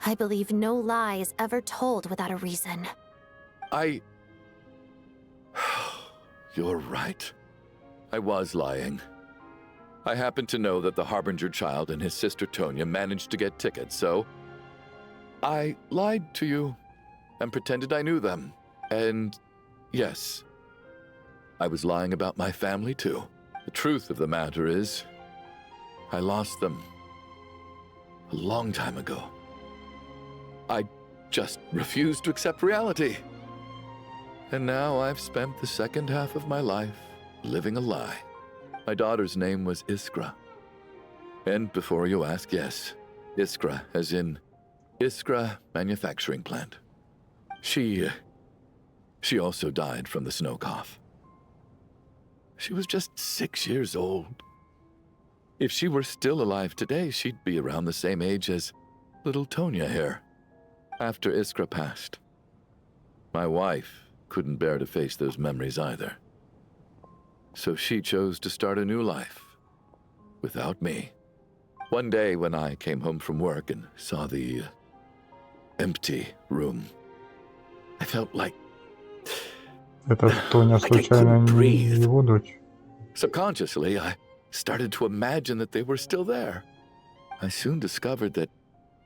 I believe no lie is ever told without a reason. You're right. I was lying. I happen to know that the Harbinger child and his sister Tonya managed to get tickets, so I lied to you and pretended I knew them. And yes, I was lying about my family too. The truth of the matter is, I lost them a long time ago. I just refused to accept reality. And now I've spent the second half of my life living a lie. My daughter's name was Iskra. And before you ask, yes, Iskra, as in Iskra Manufacturing Plant. She also died from the snow cough. She was just 6 years old. If she were still alive today, she'd be around the same age as little Tonya here. After Iskra passed, my wife couldn't bear to face those memories either. So she chose to start a new life without me. One day when I came home from work and saw the empty room, I felt like Это Тоня случайно не его дочь? subconsciously, I started to imagine that they were still there. I soon discovered that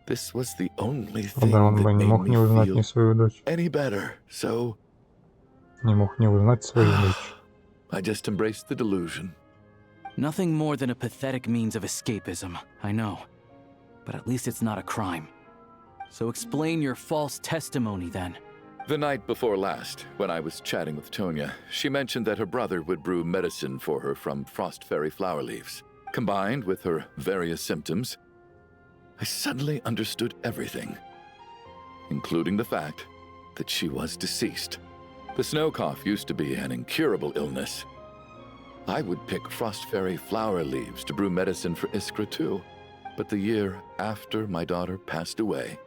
this was the only thing Да, он бы that не made мог не узнать me ни feel свою дочь. any better, so Не мог не узнать свою дочь. I just embraced the delusion. Nothing more than a pathetic means of escapism, I know. But at least it's not a crime. So explain your false testimony then. The night before last, when I was chatting with Tonya, she mentioned that her brother would brew medicine for her from frost fairy flower leaves. Combined with her various symptoms, I suddenly understood everything, including the fact that she was deceased. The snow cough used to be an incurable illness. I would pick Frost Fairy flower leaves to brew medicine for Iskra too. But the year after my daughter passed away,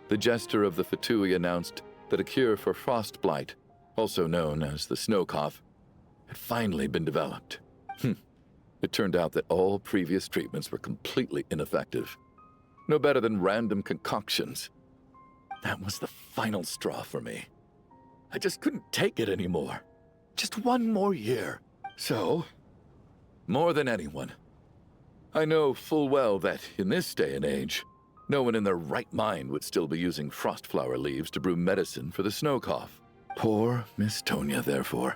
the jester of the Fatui announced that a cure for frost blight, also known as the snow cough, had finally been developed. It turned out that all previous treatments were completely ineffective. No better than random concoctions. That was the final straw for me. I just couldn't take it anymore. Just one more year. So, more than anyone, I know full well that in this day and age, no one in their right mind would still be using frost flower leaves to brew medicine for the snow cough. Poor Miss Tonya, therefore,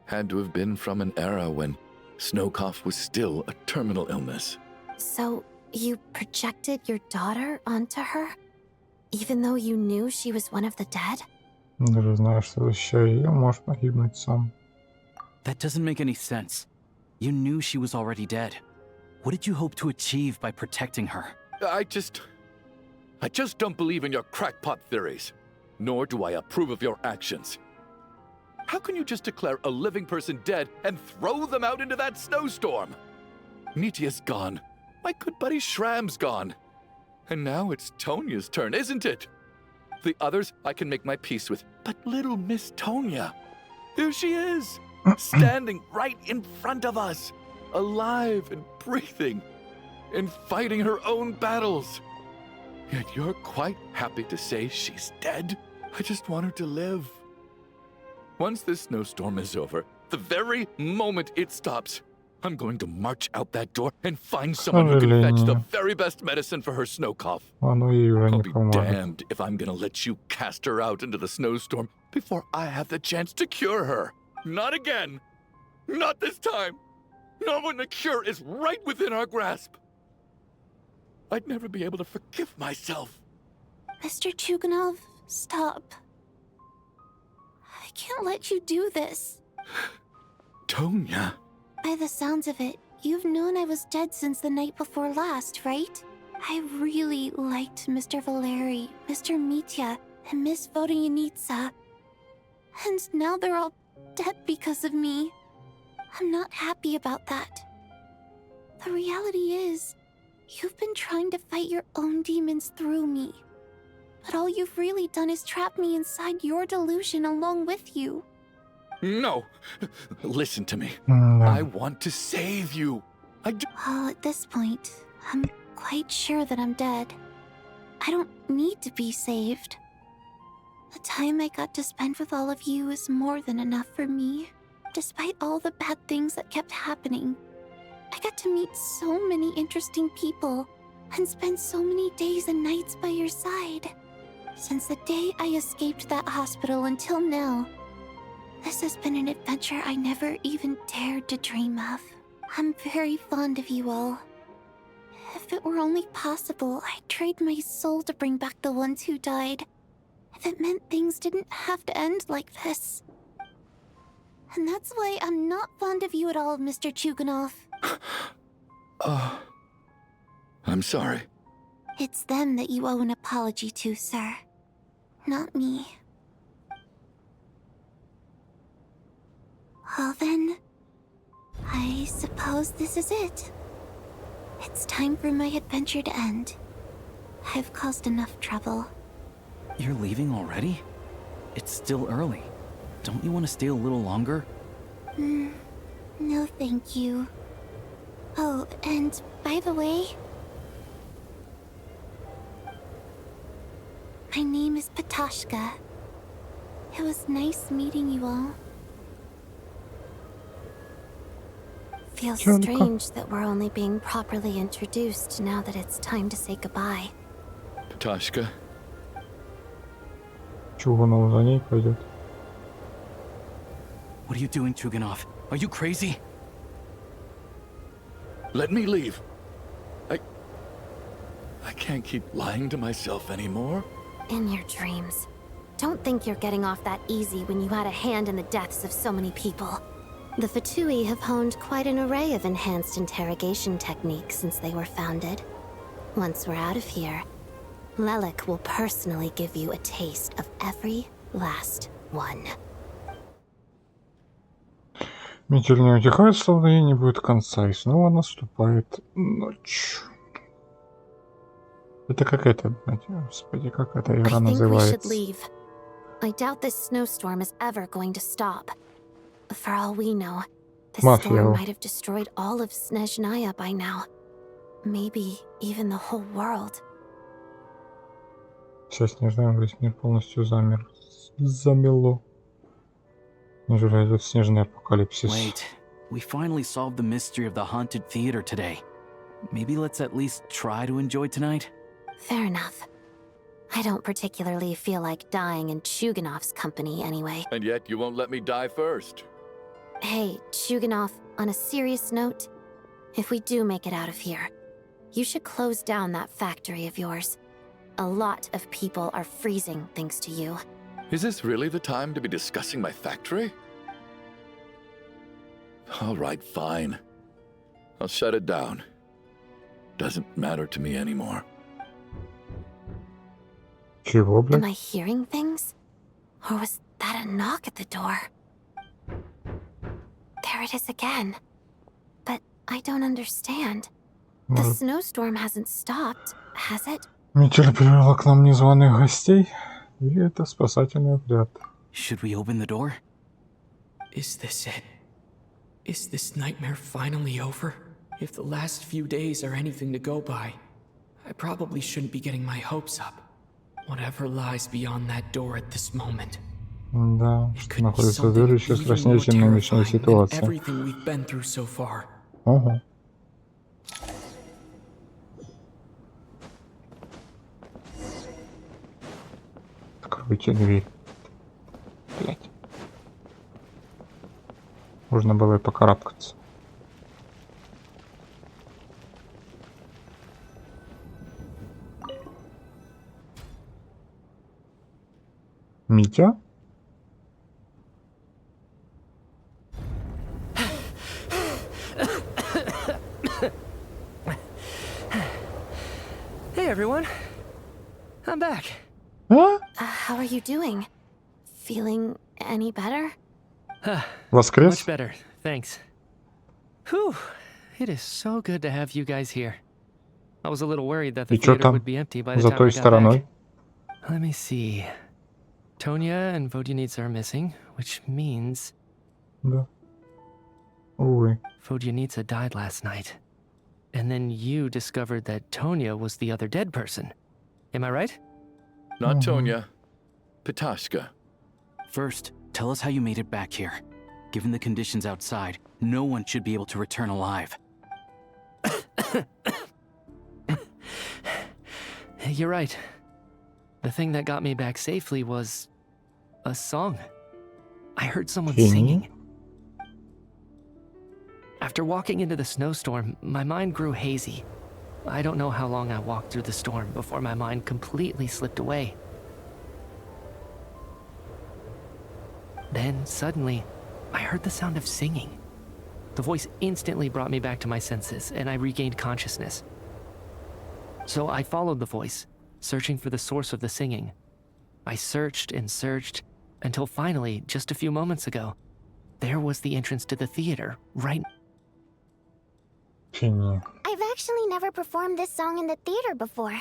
had to have been from an era when snow cough was still a terminal illness. So, you projected your daughter onto her? Even though you knew she was one of the dead? Даже знаешь, что защищая ее, можешь погибнуть сам. That doesn't make any sense. You knew she was already dead. What did you hope to achieve by protecting her? I just don't believe in your crackpot theories. Nor do I approve of your actions. How can you just declare a living person dead and throw them out into that snowstorm? Nitia's gone. My good buddy Shram's gone. And now it's Tonya's turn, isn't it? The others I can make my peace with, but little Miss Tonya, here she is, standing right in front of us, alive and breathing, and fighting her own battles. Yet you're quite happy to say she's dead? I just want her to live. Once this snowstorm is over, the very moment it stops, I'm going to march out that door and find someone who can fetch the very best medicine for her snow cough. I'll be damned if I'm gonna let you cast her out into the snowstorm before I have the chance to cure her. Not again. Not this time. Not when the cure is right within our grasp. I'd never be able to forgive myself. Mr. Chuganov, stop. I can't let you do this. Tonya. By the sounds of it, you've known I was dead since the night before last, right? I really liked Mr. Valeri, Mr. Mitya, and Miss Vodyanitsa. And now they're all dead because of me. I'm not happy about that. The reality is, you've been trying to fight your own demons through me. But all you've really done is trap me inside your delusion along with you. No! Listen to me. I want to save you. Well, at this point, I'm quite sure that I'm dead. I don't need to be saved. The time I got to spend with all of you is more than enough for me. Despite all the bad things that kept happening, I got to meet so many interesting people and spend so many days and nights by your side. Since the day I escaped that hospital until now, this has been an adventure I never even dared to dream of. I'm very fond of you all. If it were only possible, I'd trade my soul to bring back the ones who died. If it meant things didn't have to end like this. And that's why I'm not fond of you at all, Mr. Chuganov. I'm sorry. It's them that you owe an apology to, sir. Not me. Well then, I suppose this is it. It's time for my adventure to end. I've caused enough trouble. You're leaving already? It's still early. Don't you want to stay a little longer? No thank you. Oh, and by the way, my name is Patashka. It was nice meeting you all. Feels strange that we're only being properly introduced now that it's time to say goodbye. Patashka. Чуганов за ней пойдет. What are you doing, Chuganov? Are you crazy? Let me leave. I can't keep lying to myself anymore. In your dreams. Don't think you're getting off that easy when you had a hand in the deaths of so many people. The Fatui have honed quite an array of enhanced interrogation techniques since they were founded. Once we're out of here, Lelik will personally give you a taste of every last one. Метель не утихает, словно ей не будет конца, и снова наступает ночь. Это какая-то, господи, как эта игра называется? I doubt this snowstorm is ever going to stop. For all we know, the Mafia. storm might have destroyed all of СНЕЖНАЯ by now. Maybe even the whole world. Сейчас снежная, весь мир полностью замело. Неужели идет снежный апокалипсис? Wait, we finally solved the mystery of the haunted theater today. Maybe let's at least try to enjoy tonight? Fair enough. I don't particularly feel like dying in Chuganov's company anyway. And yet you won't let me die first. Hey, Chuganov, on a serious note, if we do make it out of here, you should close down that factory of yours. A lot of people are freezing thanks to you. Is this really the time to be discussing my factory? All right, fine. I'll shut it down. Doesn't matter to me anymore. Чего, блядь? Am I hearing things? Or was that a knock at the door? There it is again. But I don't understand. The snowstorm hasn't stopped, has it? Метель привела к нам незваных гостей, и это спасательный отряд. Should we open the door? Is this it? Is this nightmare finally over? If the last few days are anything to go by, I probably shouldn't be getting my hopes up. Whatever lies beyond that door at this moment. Да, что находится в двери еще страшнее, чем нынешняя ситуация. Everything we've been through so far. Ого. Откройте дверь. Блять. Можно было и покарабкаться. Митя? Hey everyone, I'm back. How are you doing? Feeling any better? Воскрес? Much better, thanks. Whew, it is so good to have you guys here. I was a little worried that the theater would be empty by the time I got back. Let me see. Tonya and Vodyanitsa are missing, which means... Да. Увы. Vodyanitsa died last night. And then you discovered that Tonya was the other dead person. Am I right? Not Tonya. Pitashka. First, tell us how you made it back here. Given the conditions outside, no one should be able to return alive. You're right. The thing that got me back safely was... a song. I heard someone singing. After walking into the snowstorm, my mind grew hazy. I don't know how long I walked through the storm before my mind completely slipped away. Then, suddenly, I heard the sound of singing. The voice instantly brought me back to my senses, and I regained consciousness. So I followed the voice, searching for the source of the singing. I searched and searched, until finally, just a few moments ago, there was the entrance to the theater, right... I've actually never performed this song in the theater before,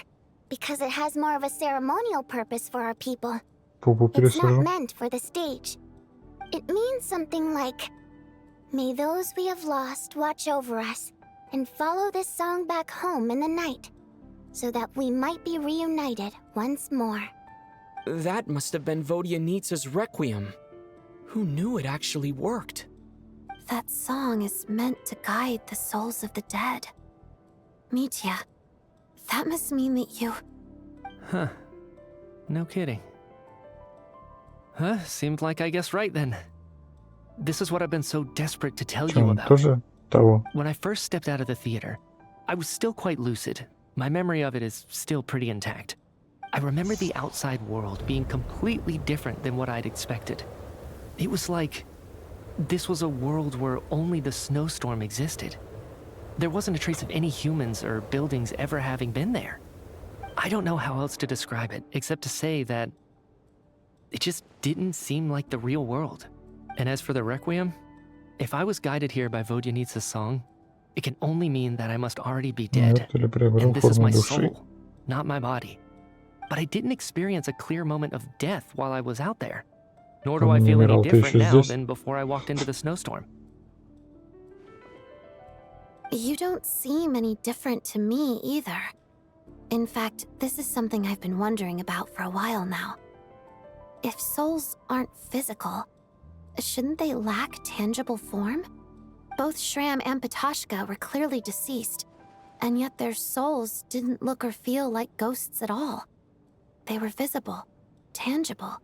because it has more of a ceremonial purpose for our people. It's not meant for the stage. It means something like, may those we have lost watch over us, and follow this song back home in the night, so that we might be reunited once more. That must have been Vodyanitsa's requiem. Who knew it actually worked? That song is meant to guide the souls of the dead. Mitya, that must mean that you... Huh. No kidding. Huh? Seemed like I guessed right then. This is what I've been so desperate to tell you about. When I first stepped out of the theater, I was still quite lucid. My memory of it is still pretty intact. I remember the outside world being completely different than what I'd expected. It was like this was a world where only the snowstorm existed. There wasn't a trace of any humans or buildings ever having been there. I don't know how else to describe it, except to say that it just didn't seem like the real world. And as for the Requiem, If I was guided here by Vodyanitsa's song, it can only mean that I must already be dead. And this is my soul, not my body. But I didn't experience a clear moment of death while I was out there. Nor do I feel any different now than before I walked into the snowstorm. You don't seem any different to me either. In fact, this is something I've been wondering about for a while now. If souls aren't physical, shouldn't they lack tangible form? Both Shram and Patashka were clearly deceased, and yet their souls didn't look or feel like ghosts at all. They were visible, tangible,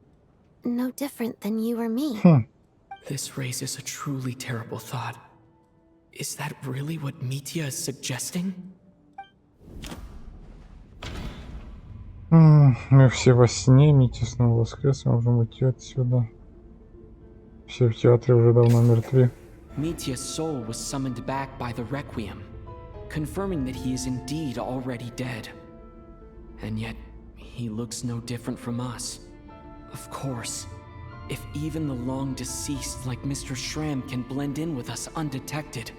no different than you or me. This raises a truly terrible thought. Is that really what Mitya is suggesting? Мы все во сне, Митя снова воскрес, мы можем уйти отсюда. Все в театре уже давно мертвы. Mitya's soul was summoned back by the Requiem, confirming that he is indeed already dead. And yet, he looks no different from us. Of course, if even the long deceased like Mr. Shram can blend in with us undetected,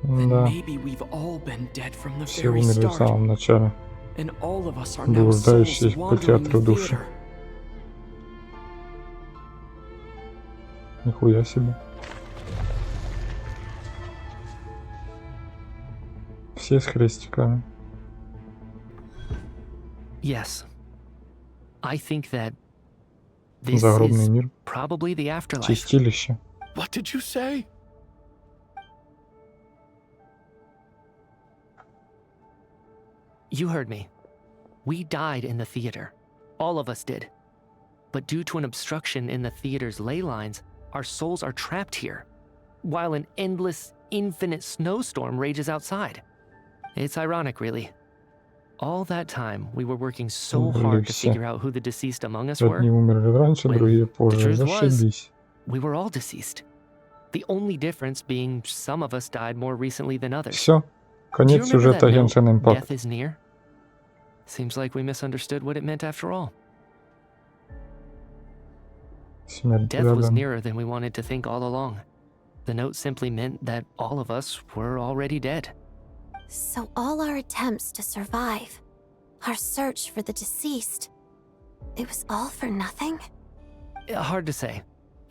then maybe we've all been dead from the Все very умерли в start. самом начале. And all of us are now Блуждающие souls по wandering театру the души. theater. Нихуя себе. Все с крестиками. Yes. I think that this Загробный is мир. probably the afterlife. Чистилище. What did you say? You heard me. We died in the theater. All of us did. But due to an obstruction in the theater's ley lines, our souls are trapped here, while an endless, infinite snowstorm rages outside. It's ironic, really. All that time, we were working so hard to figure out who the deceased among us were. Одни умерли раньше, другие позже. The truth was, Зашибись. we were all deceased. The only difference being some of us died more recently than others. Все. Do you Конец remember сюжета that note, Genshin Impact. Death is near? Seems like we misunderstood what it meant after all. Смерть Death was рядом. nearer than we wanted to think all along. The note simply meant that all of us were already dead. So all our attempts to survive, our search for the deceased, it was all for nothing? Hard to say.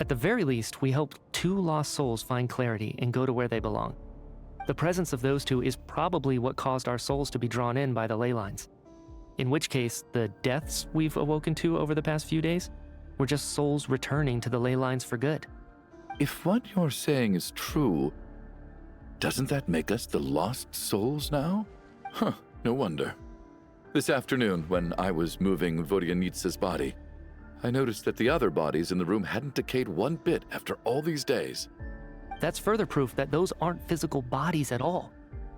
At the very least, we helped 2 lost souls find clarity and go to where they belong. The presence of those 2 is probably what caused our souls to be drawn in by the ley lines. In which case, the deaths we've awoken to over the past few days were just souls returning to the ley lines for good. If what you're saying is true, doesn't that make us the lost souls now? Huh, no wonder. This afternoon, when I was moving Vodyanitsa's body, I noticed that the other bodies in the room hadn't decayed one bit after all these days. That's further proof that those aren't physical bodies at all,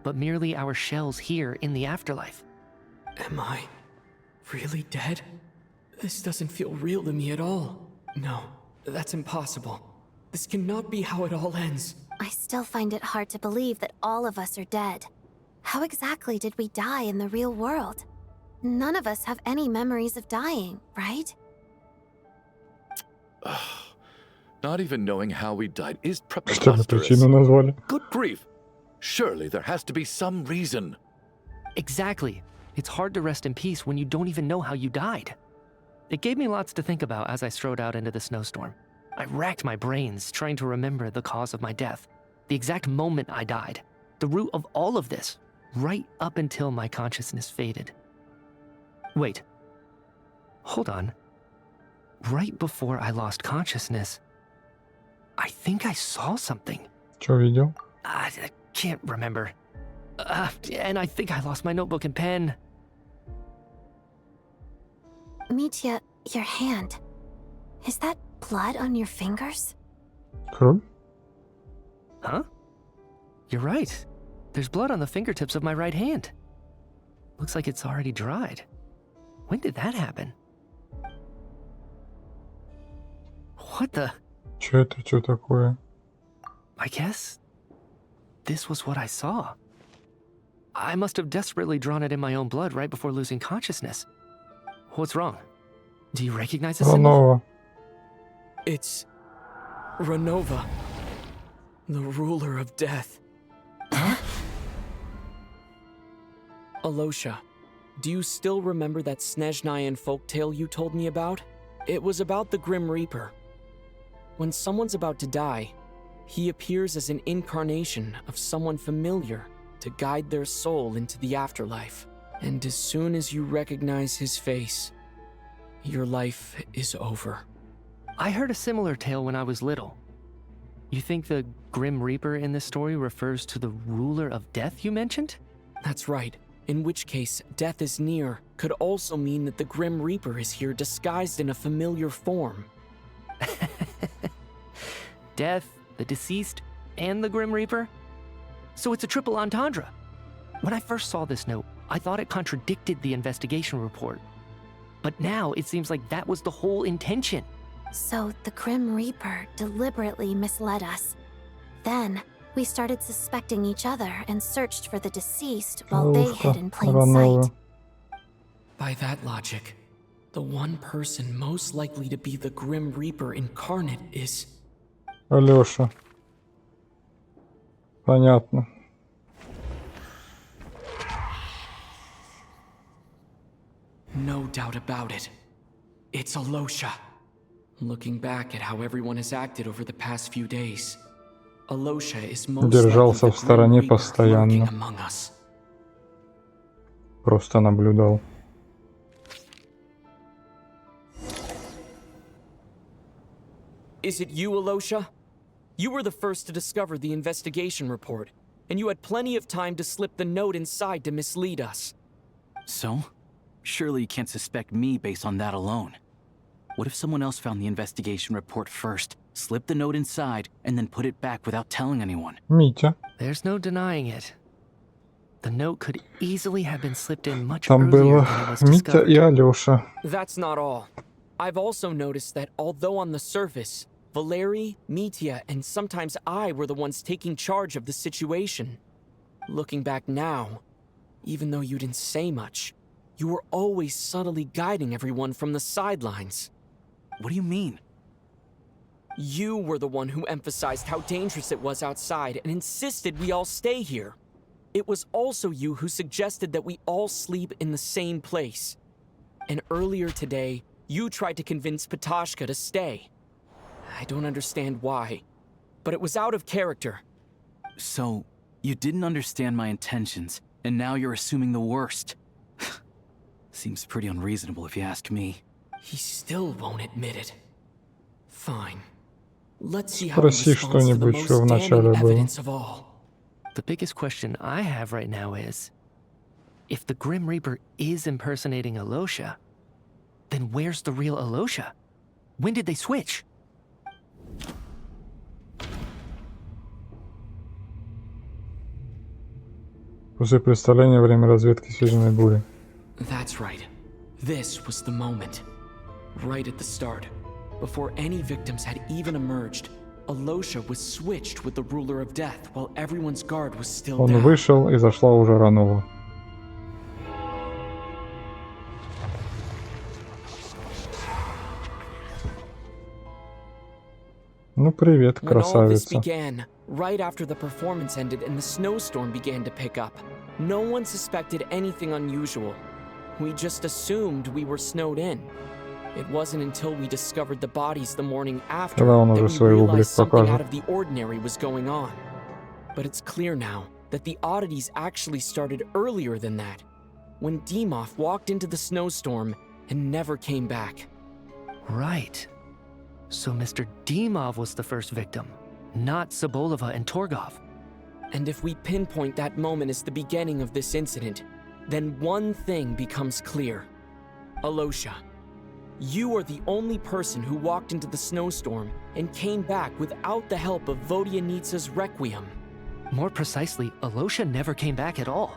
but merely our shells here in the afterlife. Am I really dead? This doesn't feel real to me at all. No, that's impossible. This cannot be how it all ends. I still find it hard to believe that all of us are dead. How exactly did we die in the real world? None of us have any memories of dying, right? Not even knowing how we died is Что вы preposterous. причину назвали? Good grief. Surely there has to be some reason. Exactly. It's hard to rest in peace when you don't even know how you died. It gave me lots to think about as I strode out into the snowstorm. I racked my brains trying to remember the cause of my death, the exact moment I died, the root of all of this, right up until my consciousness faded. Wait. Hold on. Right before I lost consciousness, I think I saw something. Что видел? I can't remember. And I think I lost my notebook and pen. Mitya, your hand. Is that blood on your fingers? Кровь? Huh? You're right. There's blood on the fingertips of my right hand. Looks like it's already dried. When did that happen? What the? Что это? Что такое? I guess this was what I saw. I must have desperately drawn it in my own blood right before losing consciousness. What's wrong? Do you recognize this symbol? Ранова. It's Renova. The ruler of death. Alosha, do you still remember that Снежная folktale you told me about? It was about the Grim Reaper. When someone's about to die, he appears as an incarnation of someone familiar to guide their soul into the afterlife. And as soon as you recognize his face, your life is over. I heard a similar tale when I was little. You think the Grim Reaper in this story refers to the ruler of death you mentioned? That's right. In which case, death is near could also mean that the Grim Reaper is here disguised in a familiar form. Death, the deceased, and the Grim Reaper? So it's a triple entendre. When I first saw this note, I thought it contradicted the investigation report. But now it seems like that was the whole intention. So the Grim Reaper deliberately misled us. Then we started suspecting each other and searched for the deceased while they hid in plain sight. By that logic, the one person most likely to be the Grim Reaper incarnate is... Алёша. Понятно. No doubt about it. It's Alosha. Looking back at how everyone has acted over the past few days, Alosha is most Держался likely в стороне the Grim Reaper lurking постоянно. among us. Просто наблюдал. Is it you, Alosha? You were the first to discover the investigation report, and you had plenty of time to slip the note inside to mislead us. So? Surely you can't suspect me based on that alone. What if someone else found the investigation report first, slipped the note inside, and then put it back without telling anyone? Митя. There's no denying it. The note could easily have been slipped in much Там earlier было than it was Митя discovered. и Алёша. That's not all. I've also noticed that although on the surface, Valeri, Mitya, and sometimes I were the ones taking charge of the situation, looking back now, even though you didn't say much, you were always subtly guiding everyone from the sidelines. What do you mean? You were the one who emphasized how dangerous it was outside and insisted we all stay here. It was also you who suggested that we all sleep in the same place. And earlier today, you tried to convince Patashka to stay. I don't understand why, but it was out of character. So, you didn't understand my intentions, and now you're assuming the worst. Seems pretty unreasonable if you ask me. He still won't admit it. Fine. Let's see how he Спроси responds to the что-нибудь, что most вначале damning было. evidence of all. The biggest question I have right now is, if the Grim Reaper is impersonating Alosha, then where's the real Alosha? When did they switch? После представления время разведки снежной бури. That's right. This was the moment. Right at the start. Before any victims had even emerged, Alosha was switched with the ruler of death while everyone's guard was still Он down. вышел, и зашла уже Ранова. Ну привет, When all this красавица. began, right after the performance ended and the snowstorm began to pick up, no one suspected anything unusual. We just assumed we were snowed in. It wasn't until we discovered the bodies the morning after Когда он that уже we свой облик realized something out покажет. of the ordinary was going on. But it's clear now that the oddities actually started earlier than that, when Dimov walked into the snowstorm and never came back. Right. So Mr. Dimov was the first victim, not Sobolova and Torgov. And if we pinpoint that moment as the beginning of this incident, then one thing becomes clear. Alosha, you are the only person who walked into the snowstorm and came back without the help of Vodyanitsa's Requiem. More precisely, Alosha never came back at all.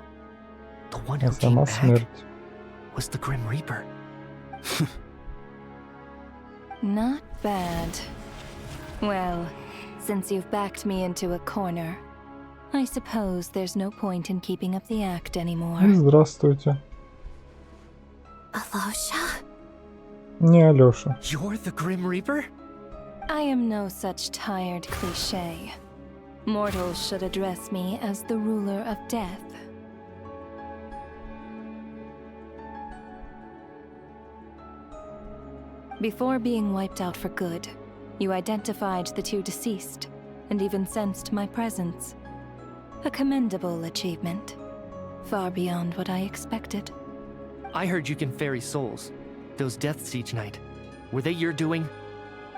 The one who А came сама back смерть. was the Grim Reaper. Not bad. Well, since you've backed me into a corner, I suppose there's no point in keeping up the act anymore. Здравствуйте. Alosha? Не Алёша. You're the Grim Reaper? I am no such tired cliché. Mortals should address me as the ruler of death. Before being wiped out for good, you identified the two deceased, and even sensed my presence. A commendable achievement. Far beyond what I expected. I heard you can ferry souls. Those deaths each night. Were they your doing?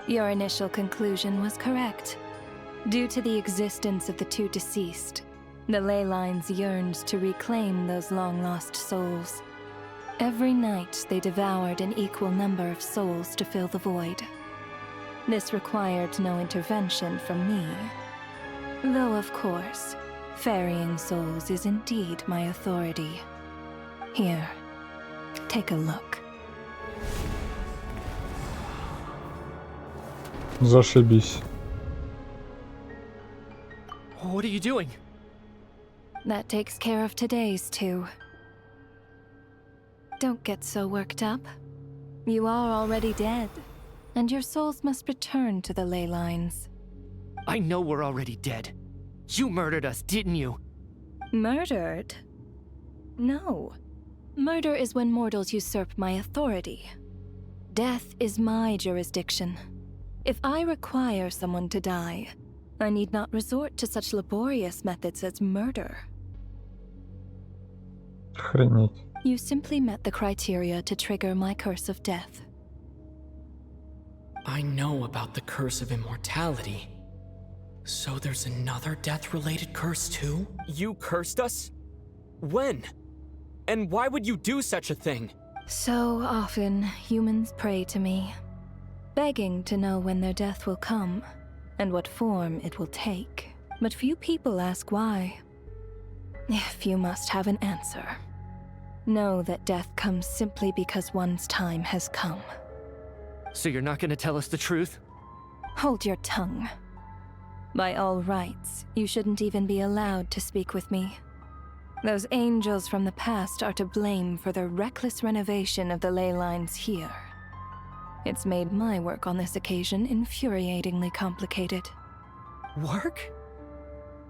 Your initial conclusion was correct. Due to the existence of the two deceased, the ley lines yearned to reclaim those long-lost souls. Every night they devoured an equal number of souls to fill the void. This required no intervention from me. Though, of course, ferrying souls is indeed my authority. Here, take a look. Зашибись. What are you doing? That takes care of today's too. Don't get so worked up. You are already dead, and your souls must return to the ley lines. I know we're already dead. You murdered us, didn't you? Murdered? No. Murder is when mortals usurp my authority. Death is my jurisdiction. If I require someone to die, I need not resort to such laborious methods as murder. Охренеть. You simply met the criteria to trigger my curse of death. I know about the curse of immortality. So there's another death-related curse too? You cursed us? When? And why would you do such a thing? So often, humans pray to me, begging to know when their death will come, and what form it will take. But few people ask why. If you must have an answer, know that death comes simply because one's time has come. So you're not gonna tell us the truth? Hold your tongue. By all rights, you shouldn't even be allowed to speak with me. Those angels from the past are to blame for their reckless renovation of the ley lines here. It's made my work on this occasion infuriatingly complicated. Work?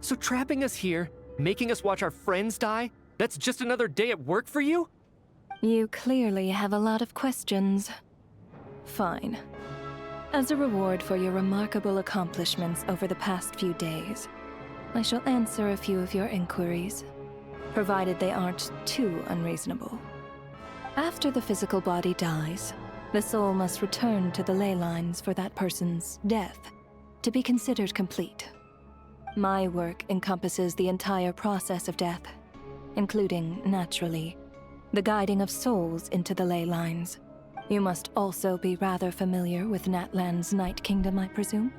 So trapping us here, making us watch our friends die, that's just another day at work for you? You clearly have a lot of questions. Fine. As a reward for your remarkable accomplishments over the past few days, I shall answer a few of your inquiries, provided they aren't too unreasonable. After the physical body dies, the soul must return to the ley lines for that person's death to be considered complete. My work encompasses the entire process of death, including, naturally, the guiding of souls into the ley lines. You must also be rather familiar with Natlan's Night Kingdom, I presume?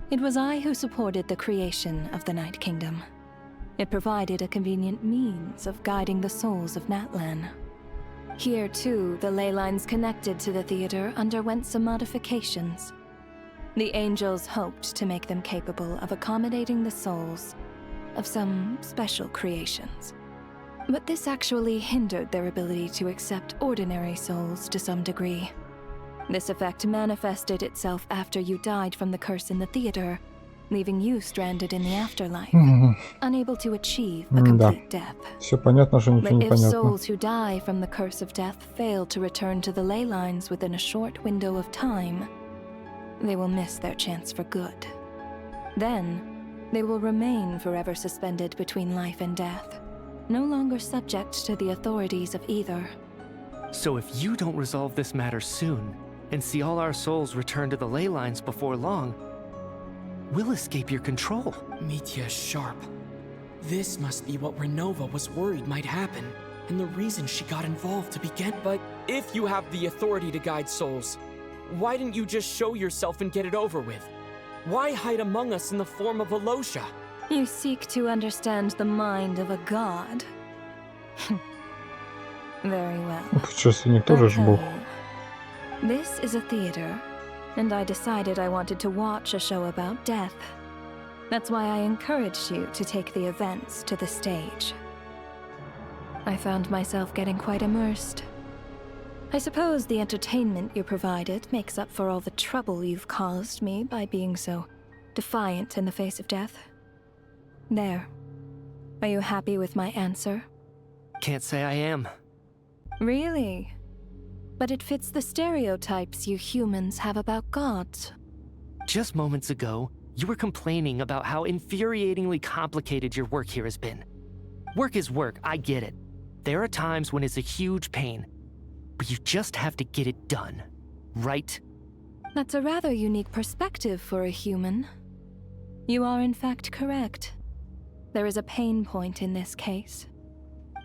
It was I who supported the creation of the Night Kingdom. It provided a convenient means of guiding the souls of Natlan. Here, too, the ley lines connected to the theater underwent some modifications. The angels hoped to make them capable of accommodating the souls of some special creations. But this actually hindered their ability to accept ordinary souls to some degree. This effect manifested itself after you died from the curse in the theater, leaving you stranded in the afterlife, unable to achieve a complete death. Все понятно, что ничего But не if понятно. souls who die from the curse of death fail to return to the ley lines within a short window of time, they will miss their chance for good. Then, they will remain forever suspended between life and death, no longer subject to the authorities of either. So if you don't resolve this matter soon, and see all our souls return to the ley lines before long, we'll escape your control. Mitya is sharp. This must be what Renova was worried might happen, and the reason she got involved to begin. But if you have the authority to guide souls, why didn't you just show yourself and get it over with? Why hide among us in the form of Alosha? You seek to understand the mind of a god. Very well. Путешественник тоже ж бог. This is a theater, and I decided I wanted to watch a show about death. That's why I encouraged you to take the events to the stage. I found myself getting quite immersed. I suppose the entertainment you provided makes up for all the trouble you've caused me by being so Defiant in the face of death. There. Are you happy with my answer? Can't say I am. Really? But it fits the stereotypes you humans have about gods. Just moments ago, you were complaining about how infuriatingly complicated your work here has been. Work is work, I get it. There are times when it's a huge pain, but you just have to get it done, right? That's a rather unique perspective for a human. You are in fact correct. There is a pain point in this case.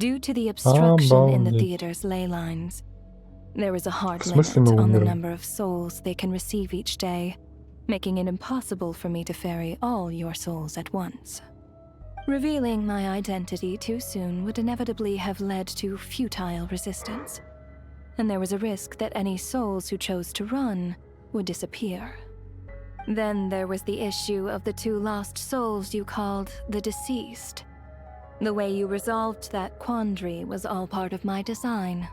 Due to the obstruction in the theater's ley lines, there is a hard limit on the number of souls they can receive each day, making it impossible for me to ferry all your souls at once. Revealing my identity too soon would inevitably have led to futile resistance, and there was a risk that any souls who chose to run would disappear. Then there was the issue of the 2 lost souls you called the deceased. The way you resolved that quandary was all part of my design.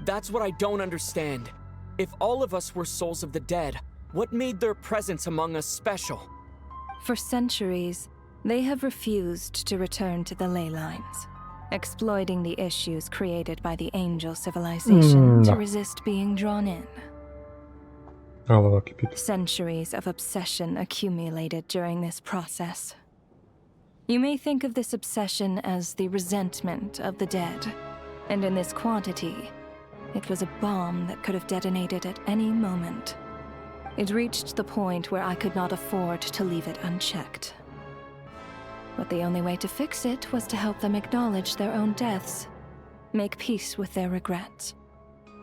That's what I don't understand. If all of us were souls of the dead, what made their presence among us special? For centuries, they have refused to return to the ley lines, exploiting the issues created by the angel civilization to resist being drawn in. Centuries of obsession accumulated during this process. You may think of this obsession as the resentment of the dead, and in this quantity, it was a bomb that could have detonated at any moment. It reached the point where I could not afford to leave it unchecked. But the only way to fix it was to help them acknowledge their own deaths, make peace with their regrets,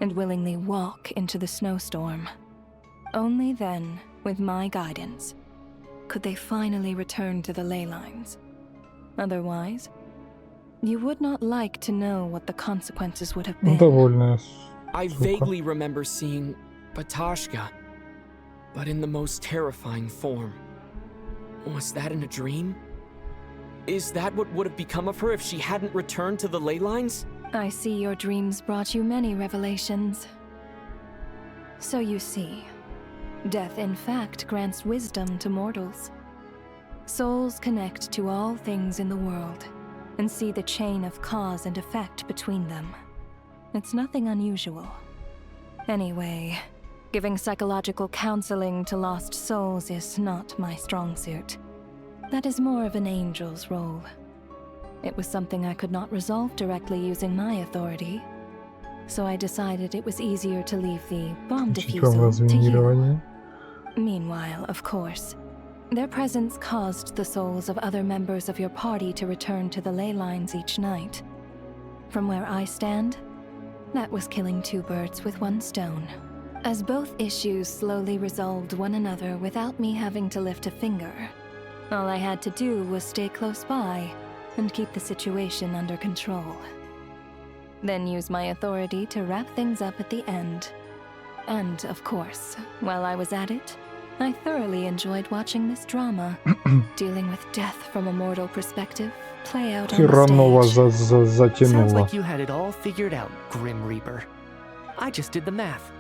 and willingly walk into the snowstorm. Only then, with my guidance, could they finally return to the ley lines. Otherwise, you would not like to know what the consequences would have been. I vaguely remember seeing Batashka, but in the most terrifying form. Was that in a dream? Is that what would have become of her if she hadn't returned to the ley lines? I see your dreams brought you many revelations. So you see, death in fact grants wisdom to mortals. Souls connect to all things in the world and see the chain of cause and effect between them. It's nothing unusual. Anyway, giving psychological counseling to lost souls is not my strong suit. That is more of an angel's role. It was something I could not resolve directly using my authority, so I decided it was easier to leave the bomb defusal to you. Meanwhile, of course, their presence caused the souls of other members of your party to return to the ley lines each night. From where I stand, that was killing 2 birds with 1 stone. As both issues slowly resolved one another without me having to lift a finger, all I had to do was stay close by and keep the situation under control. Then use my authority to wrap things up at the end. And, of course, while I was at it, I thoroughly enjoyed watching this drama, dealing with death from a mortal perspective, play out on the stage. Sounds like you had it all figured out, Grim Reaper. I just did the math.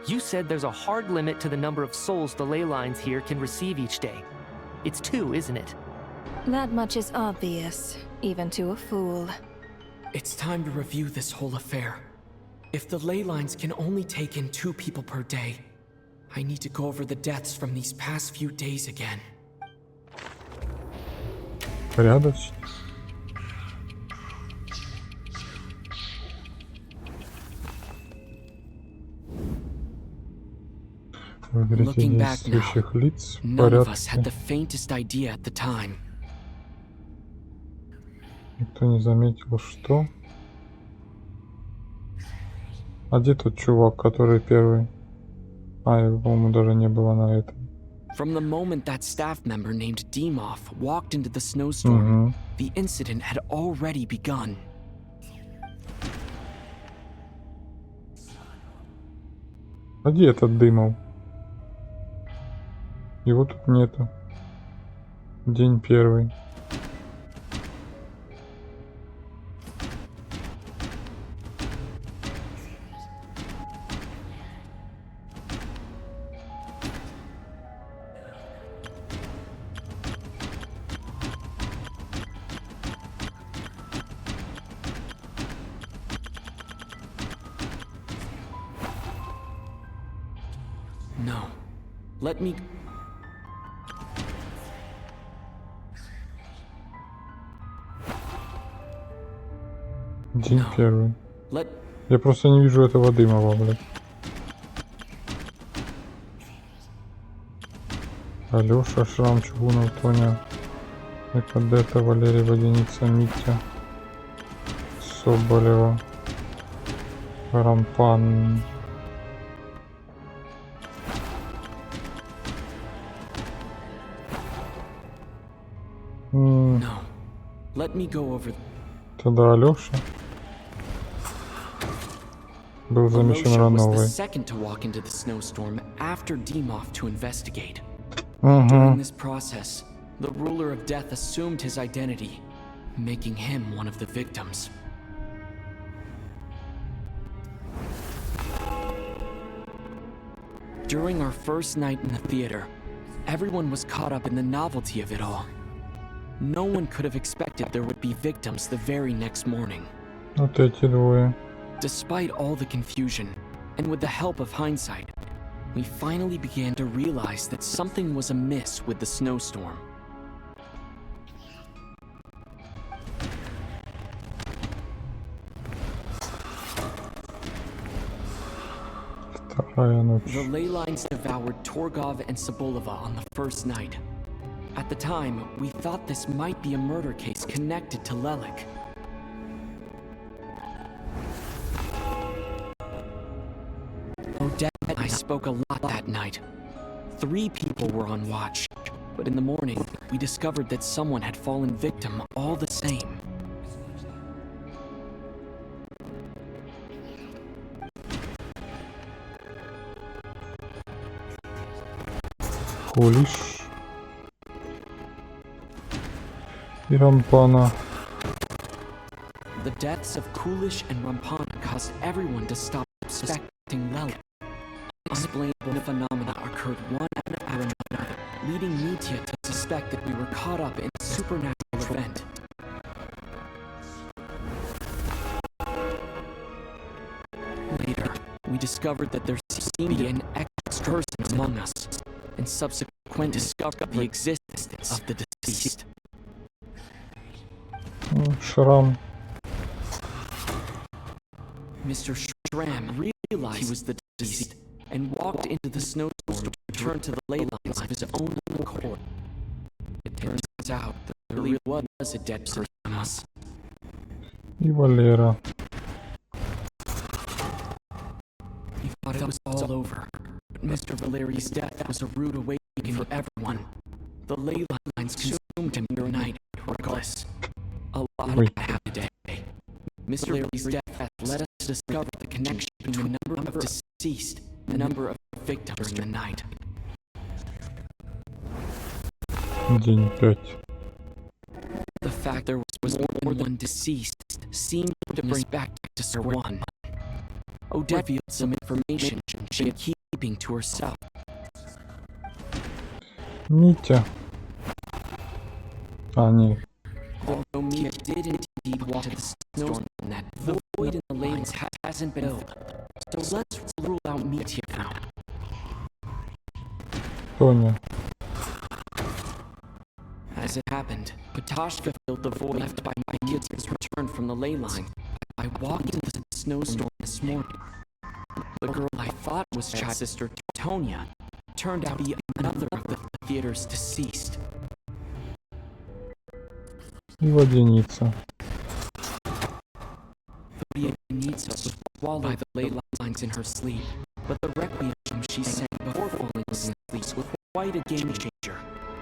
You said there's a hard limit to the number of souls the ley lines here can receive each day. It's 2, isn't it? That much is obvious, even to a fool. It's time to review this whole affair. If the ley lines can only take in 2 people per day, I need to go over the deaths from these past few days again. Порядочно. Looking back now, none of us had the faintest idea at the time. Никто не заметил, что... А где тот чувак, который первый? А, его, по-моему, даже не было на этом. From the moment that staff member named Dimov walked into the snowstorm, the incident had already begun. А где этот Дымов? Его тут нету. День 1. No. Let me... День первый. Let... Я просто не вижу этого дымова, блядь. Алёша, Шрам, Чугунов, Тоня, Экадета, Валерий, Водяница, Митя, Соболева, Рампан. No. Let me go over... Тогда Алёша был замечен Alosha was the Рановой. second to walk into the snowstorm after Demov to investigate. Угу. During this process, the ruler of death assumed his identity, making him one of the victims. During our first night in the theater, everyone was caught up in the novelty of it all. No one could have expected there would be victims the very next morning. Вот эти двое. Despite all the confusion, and with the help of hindsight, we finally began to realize that something was amiss with the snowstorm. Вторая ночь. The ley lines devoured Torgov and Sobolova on the first night. At the time, we thought this might be a murder case connected to Lelik. Odette and I spoke a lot that night. 3 people were on watch, but in the morning, we discovered that someone had fallen victim all the same. Кулиш. И Рампана. The deaths of Kulish and Rampana caused everyone to stop suspecting Lelik. Unexplainable phenomena occurred one after another, leading Mitya to suspect that we were caught up in a supernatural event. Later, we discovered that there seemed to be an extra person among us, and subsequently discovered the existence of the deceased. Шрам. Mr. Schramm realized he was the deceased and walked into the snowstorm to return to the ley lines of his own accord. It turns out that there really was a dead person among us. И Валера. We thought it was all over, but Mr. Valeri's death was a rude awakening for everyone. The ley lines consumed him during the night, regardless. A lot happened today. Mr. Valeri's death led us to discover the connection between the number of deceased and the number of victims during the night. День 5. The fact there was more than one deceased seemed to bring us back to square one. Odette revealed some information she had keeping to herself. Митя. А, нет. Though Mia did indeed walk to the snowstorm, that void in the lanes hasn't been filled. So let's rule out Mitya now. Тоня. As it happened, Patashka filled the void left by Mitya's return from the ley line. I walked into the snowstorm this morning. The girl I thought was Chad's sister, Tonya, turned out to be another of the theater's deceased. И Водяница. Водяница was swallowed by the ley lines in her sleep, but the requiem she sang before falling asleep was quite a game changer.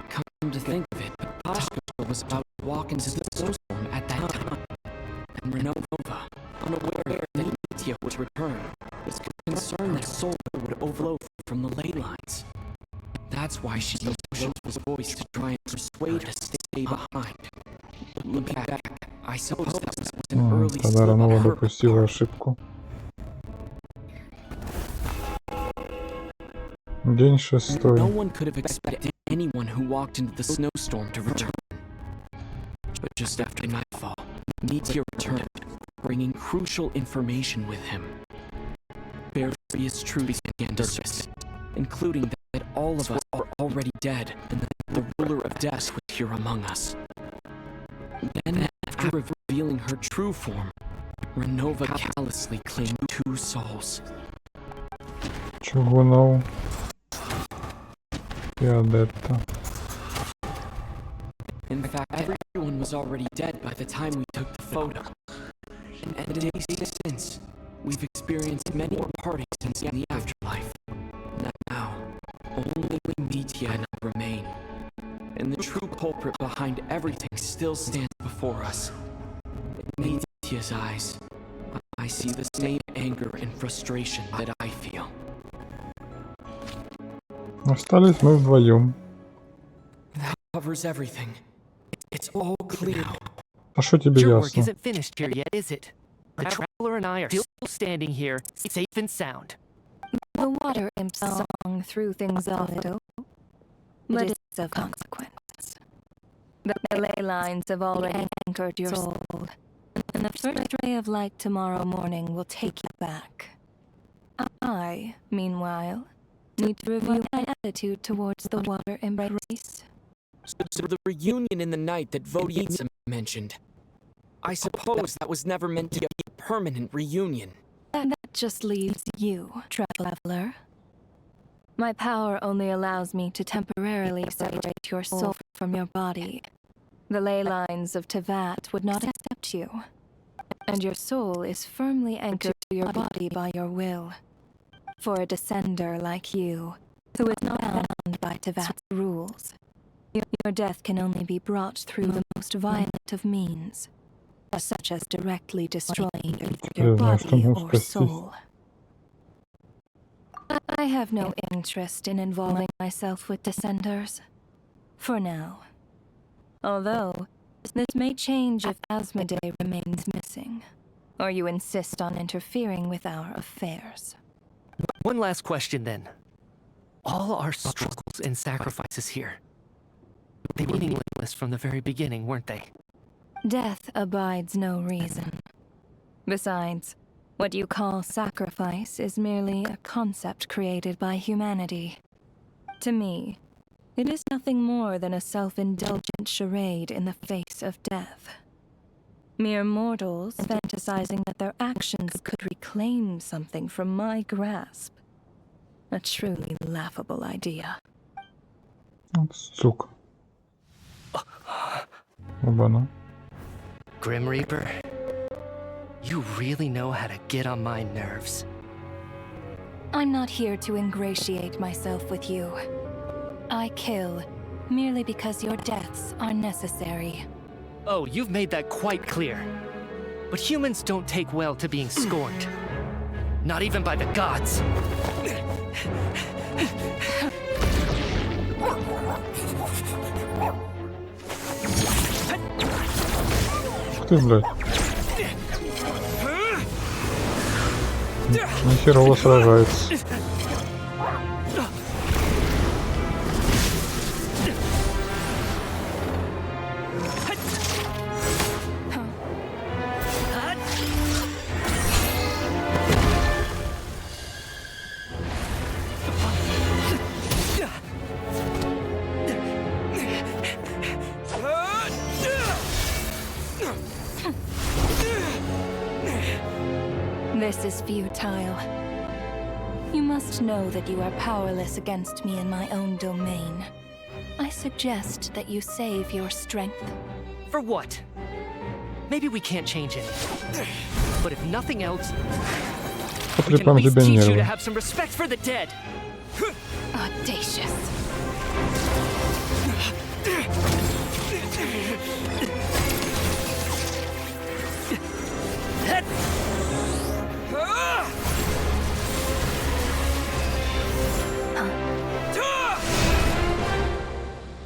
Come to think of it, Patashka was about to walk into the snowstorm at that time, and Renova, unaware that Mitya would return, was concerned that soul would overflow from the ley lines. That's why she used Osho's voice to try and persuade her to stay behind. Looking back, I suppose that was an early Тогда slip Ранова of her допустила ошибку. День 6. No one could have expected anyone who walked into the snowstorm to return. But just after nightfall, Mitya returned, bringing crucial information with him. Various truths began to surface. including that all of us are already dead, and that the ruler of death was here among us. Then, after revealing her true form, Renova callously claimed 2 souls. Чугунов и Адетта. In fact, everyone was already dead by the time we took the photo. And days since, we've experienced many more partings in the afterlife. Now, only Metia and I remain. And the true culprit behind everything still stands before us. In Metia's eyes, I see the same anger and frustration that I feel. Остались мы вдвоем. That covers everything. It's all clear. А что тебе Your work ясно? isn't finished here yet, is it? The Traveler and I are still standing here, safe and sound. The water imp song threw things off a little, but it's of consequence. The ley lines have already anchored your soul, and the first ray of light tomorrow morning will take you back. I, meanwhile, need to review my attitude towards the water embrace. So the reunion in the night that Vodinitsa mentioned, I suppose that was never meant to be a permanent reunion. That just leaves you, traveler. My power only allows me to temporarily separate your soul from your body. The ley lines of Tevat would not accept you, and your soul is firmly anchored to your body by your will. For a descender like you, who is not bound by Tevat's rules, your death can only be brought through the most violent of means, such as directly destroying your body or soul. I have no interest in involving myself with descenders, for now. Although, this may change if Asmodee remains missing, or you insist on interfering with our affairs. One last question then. All our struggles and sacrifices here, they were meaningless from the very beginning, weren't they? Death abides no reason. Besides, what you call sacrifice is merely a concept created by humanity. To me, it is nothing more than a self-indulgent charade in the face of death. Mere mortals fantasizing that their actions could reclaim something from my grasp. A truly laughable idea. Сука. Оба-на. Grim Reaper, you really know how to get on my nerves. I'm not here to ingratiate myself with you. I kill merely because your deaths are necessary. Oh, you've made that quite clear. But humans don't take well to being scorned. Not even by the gods. Ух ты, блядь. Нихерово сражается. This is futile. You must know that you are powerless against me in my own domain. I suggest that you save your strength. For what? Maybe we can't change it. But if nothing else, we can at least teach you to have some respect for the dead. Audacious.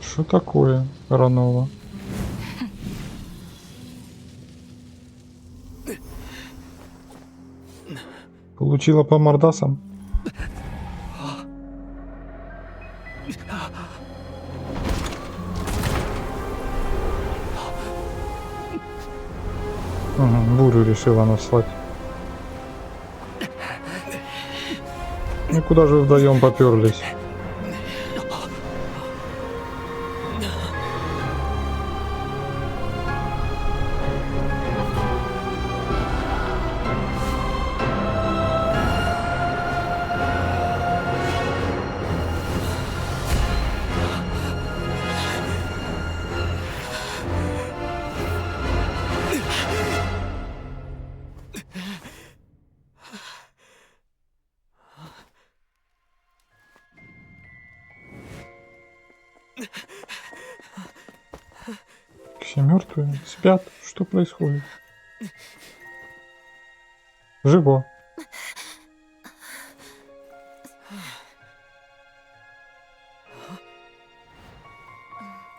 Что такое, Ранова? Получила по мордасам? Бурю решила наслать. Ну куда же вдвоем поперлись? Все мертвые, спят. Что происходит? Живо.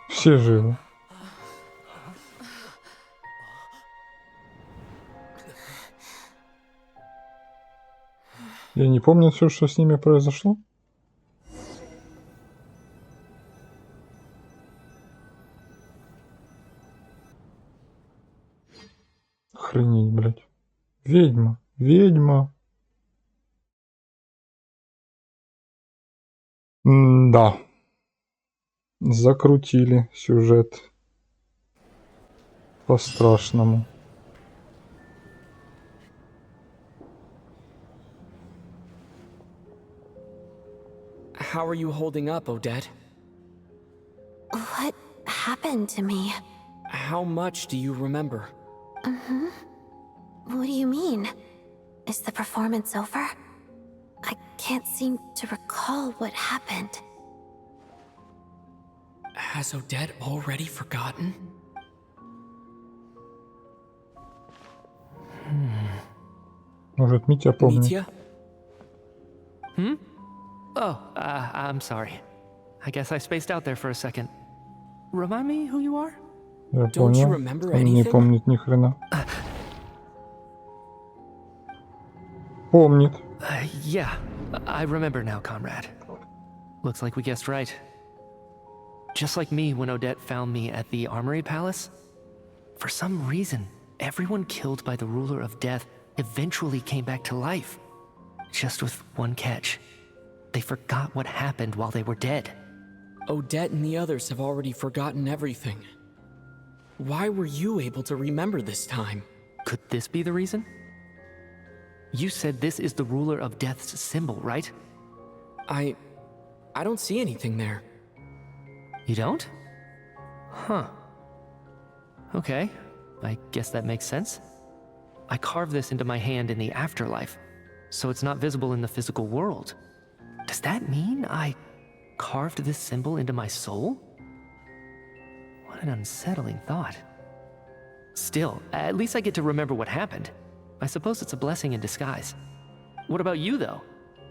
Все живы. Я не помню все, что с ними произошло. Охренеть, блядь. Ведьма. Ведьма. Да. Закрутили сюжет. По-страшному. How are you holding up, Odette? What happened to me? How much do you remember? What do you mean? Is the performance over? I can't seem to recall what happened. Has Odette already forgotten? Может, Митя помнит. Mitya? Oh, I'm sorry. I guess I spaced out there for a second. Remind me who you are? Я Don't you понял. remember Он не anything? помнит ни хрена. Помнит. Yeah, I remember now, comrade. Looks like we guessed right. Just like me when Odette found me at the Armory Palace, for some reason, everyone killed by the ruler of death eventually came back to life. Just with one catch. They forgot what happened while they were dead. Odette and the others have already forgotten everything. Why were you able to remember this time? Could this be the reason? You said this is the ruler of death's symbol, right? I don't see anything there. You don't? Huh. Okay, I guess that makes sense. I carved this into my hand in the afterlife, so it's not visible in the physical world. Does that mean I carved this symbol into my soul? What an unsettling thought. Still, at least I get to remember what happened. I suppose it's a blessing in disguise. What about you, though?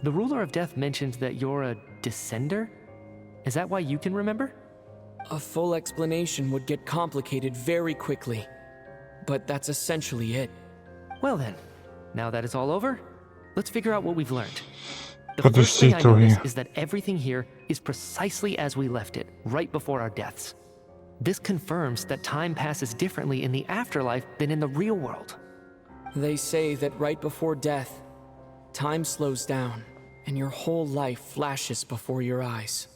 The ruler of death mentioned that you're a descender? Is that why you can remember? A full explanation would get complicated very quickly. But that's essentially it. Well then, now that it's all over, let's figure out what we've learned. The first thing I Подожди, noticed is that everything here is precisely as we left it, right before our deaths. This confirms that time passes differently in the afterlife than in the real world. They say that right before death, time slows down, and your whole life flashes before your eyes.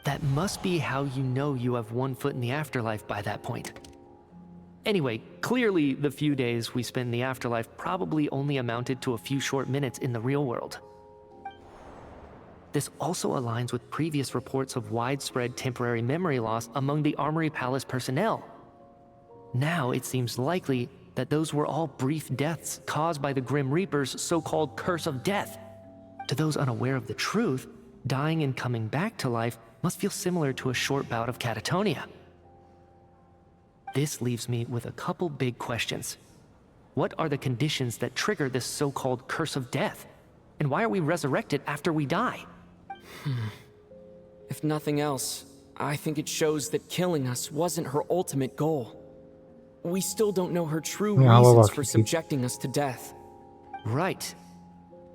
That must be how you know you have one foot in the afterlife by that point. Anyway, clearly the few days we spend in the afterlife probably only amounted to a few short minutes in the real world. This also aligns with previous reports of widespread temporary memory loss among the Armory Palace personnel. Now it seems likely that those were all brief deaths caused by the Grim Reaper's so-called curse of death. To those unaware of the truth, dying and coming back to life must feel similar to a short bout of catatonia. This leaves me with a couple big questions. What are the conditions that trigger this so-called curse of death? And why are we resurrected after we die? If nothing else, I think it shows that killing us wasn't her ultimate goal. We still don't know her true reasons for subjecting us to death. Right.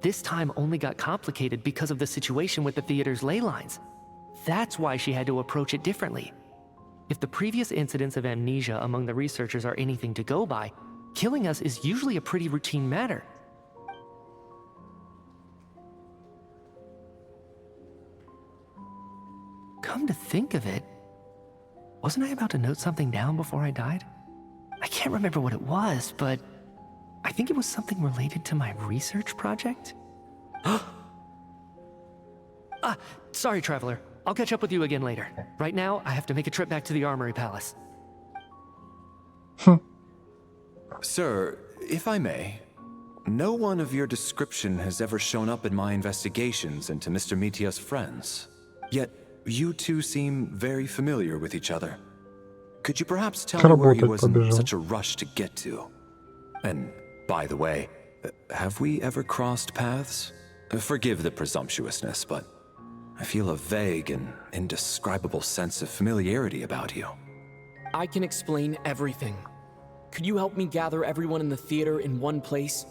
This time only got complicated because of the situation with the theater's ley lines. That's why she had to approach it differently. If the previous incidents of amnesia among the researchers are anything to go by, killing us is usually a pretty routine matter. Come to think of it, wasn't I about to note something down before I died? I can't remember what it was, but I think it was something related to my research project. Sorry, Traveler. I'll catch up with you again later. Right now, I have to make a trip back to the Armory Palace. Sir, if I may, no one of your description has ever shown up in my investigations into Mr. Mitia's friends. Yet, you two seem very familiar with each other. Could you perhaps tell me where he was in such a rush to get to? And, by the way, have we ever crossed paths? Forgive the presumptuousness, but I feel a vague and indescribable sense of familiarity about you. I can explain everything. Could you help me gather everyone in the theater in one place?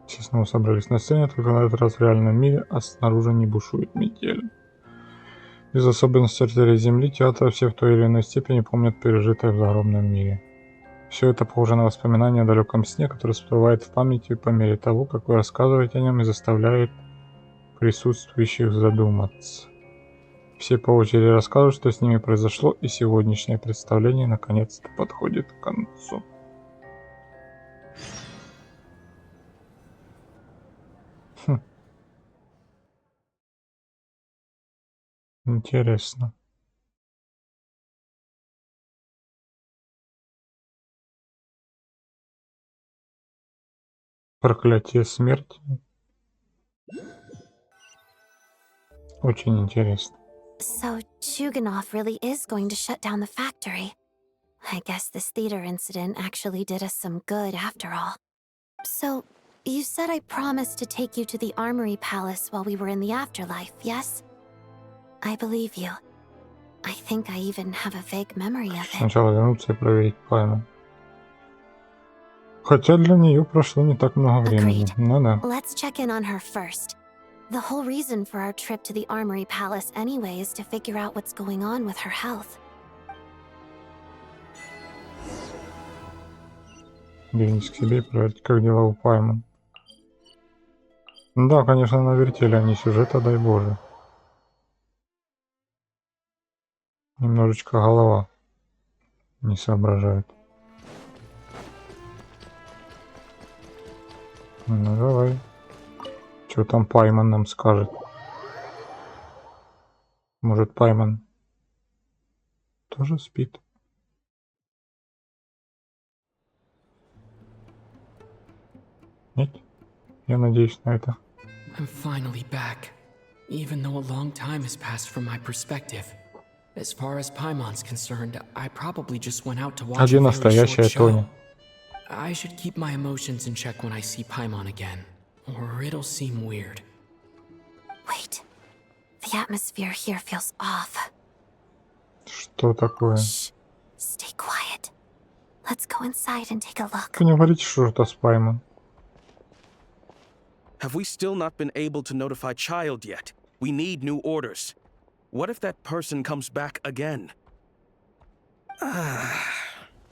Все снова собрались на сцене, только на этот раз в реальном мире, а снаружи не бушует метель. Из особенностей артерии Земли театра все в той или иной степени помнят пережитое в загробном мире. Все это похоже на воспоминания о далеком сне, которое всплывает в памяти по мере того, как вы рассказываете о нем и заставляет присутствующих задуматься. Все по очереди рассказывают, что с ними произошло, и сегодняшнее представление наконец-то подходит к концу. Интересно. Проклятие смерти. Очень интересно. So, Chuganov really is going to shut down the factory. I guess this theater incident actually did us some good after all. So, you said I promised to take you to the Armory Palace while we were in the afterlife, yes? I believe you. I think I even have a vague memory of it. Сначала вернуться и проверить Пайну. Хотя для нее прошло не так много времени. Ну да. Let's check in on her first. The whole reason for our trip to the Armory Palace anyway is to figure out what's going on with her health. Вернись к себе и проверить, как дела у Пайма. Да, конечно, на вертеле, а не сюжета, дай боже. Немножечко голова не соображает. Ну давай. Что там Пайман нам скажет? Может, Пайман тоже спит? Нет? Я надеюсь на это. I'm finally back, even though a long time has passed from my perspective. As far as Paimon's concerned, I probably just went out to watch a very short show. I should keep my emotions in check when I see Paimon again, or it'll seem weird. Wait. The atmosphere here feels off. Что такое? Shh. Stay quiet. Let's go inside and take a look. Вы не говорите, что это с Паймон. Have we still not been able to notify Child yet? We need new orders. What if that person comes back again?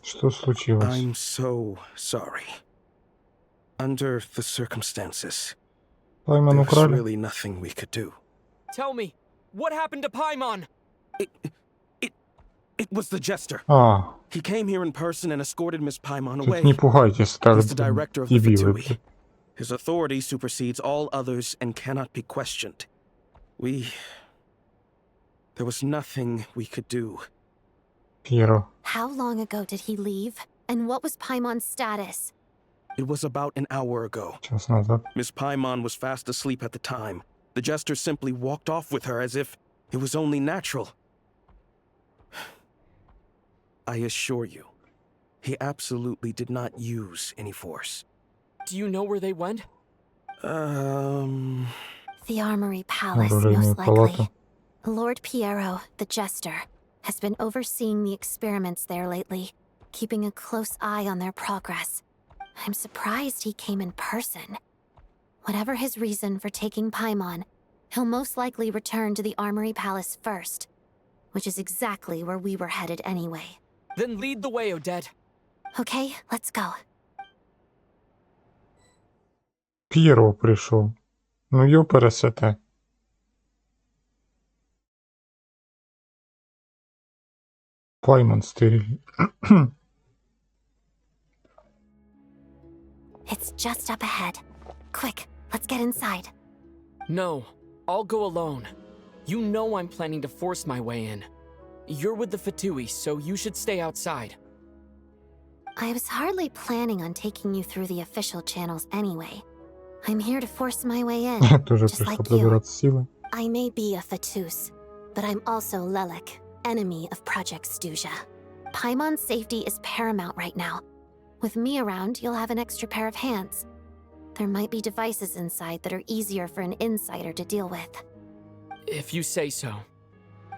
Что случилось? I'm so sorry. Under the circumstances, Паймон there's украли? really nothing we could do. Tell me, what happened to Paimon? It was the jester. А. He came here in person and escorted Miss Paimon Тут away. не пугайтесь, это He's the director of the дебилы. Fatui. His authority supersedes all others and cannot be questioned. There was nothing we could do. Пьеро. How long ago did he leave? And what was Paimon's status? It was about an hour ago. Час назад. Miss Paimon was fast asleep at the time. The jester simply walked off with her as if it was only natural. I assure you, he absolutely did not use any force. Do you know where they went? The Armory Palace, most likely. Lord Piero, the jester, has been overseeing the experiments there lately, keeping a close eye on their progress. I'm surprised he came in person. Whatever his reason for taking Paimon, he'll most likely return to the Armory Palace first, which is exactly where we were headed anyway. Then lead the way, Odette. Okay, let's go. Пьеро пришел. Ну ёпересете. Пойман стерильный. It's just up ahead. Quick, let's get inside. No, I'll go alone. You know I'm planning to force my way in. You're with the Fatui, so you should stay outside. I was hardly planning on taking you through the official channels anyway. I'm here to force my way in, Тоже just пришла like you. пробираться силой. I may be a Fatus, but I'm also Lelek, enemy of Project Stuzha. Paimon's safety is paramount right now. With me around, you'll have an extra pair of hands. There might be devices inside that are easier for an insider to deal with. If you say so.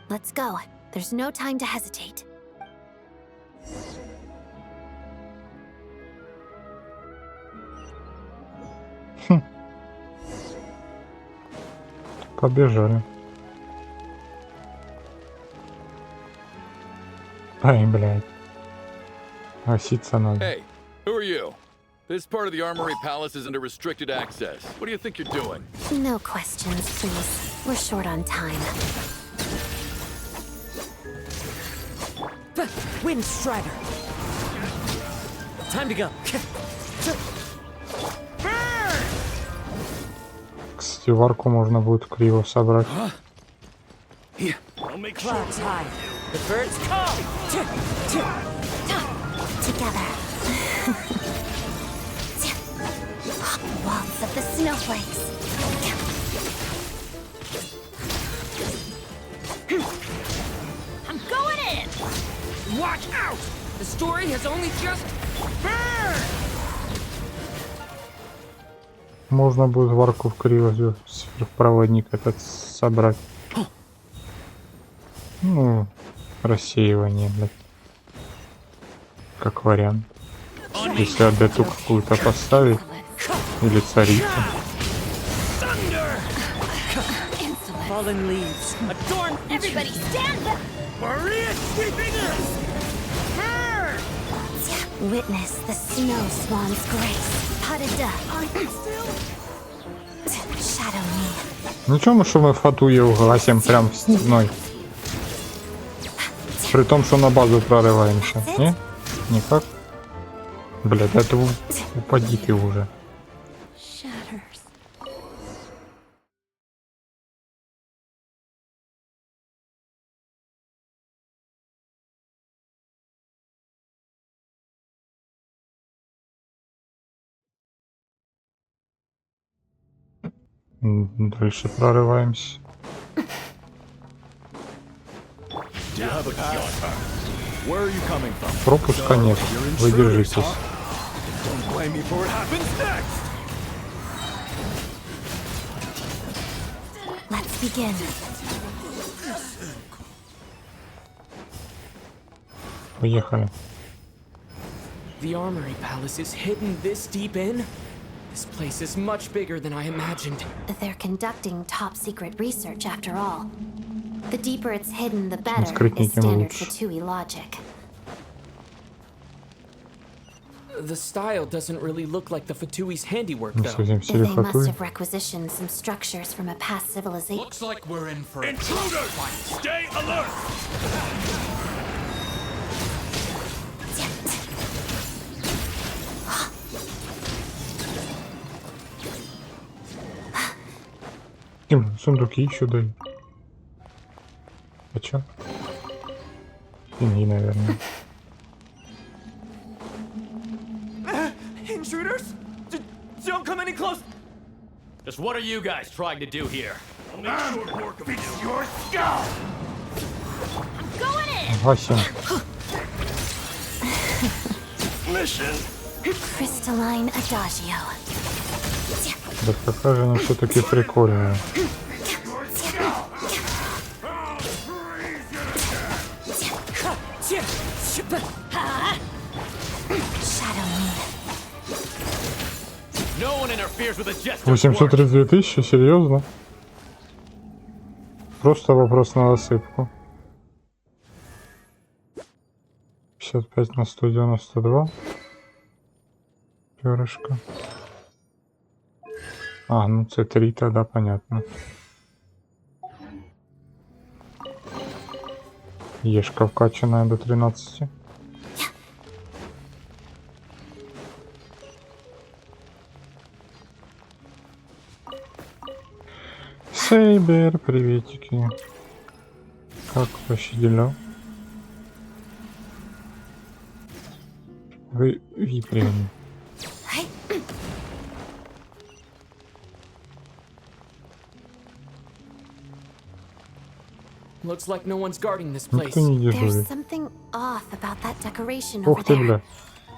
Let's go. There's no time to hesitate. Побежали. Ай, блядь. Гаситься надо. Hey, who are you? This part of the Armory Palace is under restricted access. What do you think you're doing? No questions, please. We're short on time. Wind Strider. Time to go. Кстати, варку можно будет криво собрать. Clouds high. The birds come. Together. Waltz of the snowflakes. I'm going in. Watch out! The story has only just burned. Можно будет варку в криво сверхпроводник этот собрать. Ну, рассеивание, блядь. Как вариант. Если адету какую-то поставить. Или царицу. Fallen leaves. Adorn. Everybody stand back. Maria sweeping in. Witness the snow swan's grace. Padada. Shadow me. Ничего, что мы в Фатуе угасим прям в Снежной. При том, что на базу прорываемся. Не? Никак? Блядь, это упади ты уже. Дальше прорываемся. Пропуска нет. Вы держитесь. Let's begin. Поехали. The Armory Palace is hidden this deep in? This place is much bigger than I imagined. They're conducting top-secret research after all. The deeper it's hidden, the better, Скрытнее, is тем standard лучше. Fatui logic. The style doesn't really look like the Fatui's handiwork, Мы though. совсем They must Фатуи. have requisitioned some structures from a past civilization. Looks like we're in for intruders. Stay alert. Сундуки еще дают. А чё? Пеньи, наверное. Intruders? Don't come any close. Just what are you guys trying to do here? I'll make short work of your skull. I'm going in. Гасим. Mission. Crystalline Adagio. Да какая же она все-таки прикольная. Shadow me. No one interferes with a jester's work. 832 тысячи? Серьезно? Просто вопрос на засыпку. 55 на 192. Перышко. А, ну C3 тогда понятно. Ешка вкачанная до 13. Сейбер, приветики. Как вообще дела? Вы випрем. Looks like no one's guarding this Никто place. не There's дежурит. something off about that decoration over Ух ты, there. бля.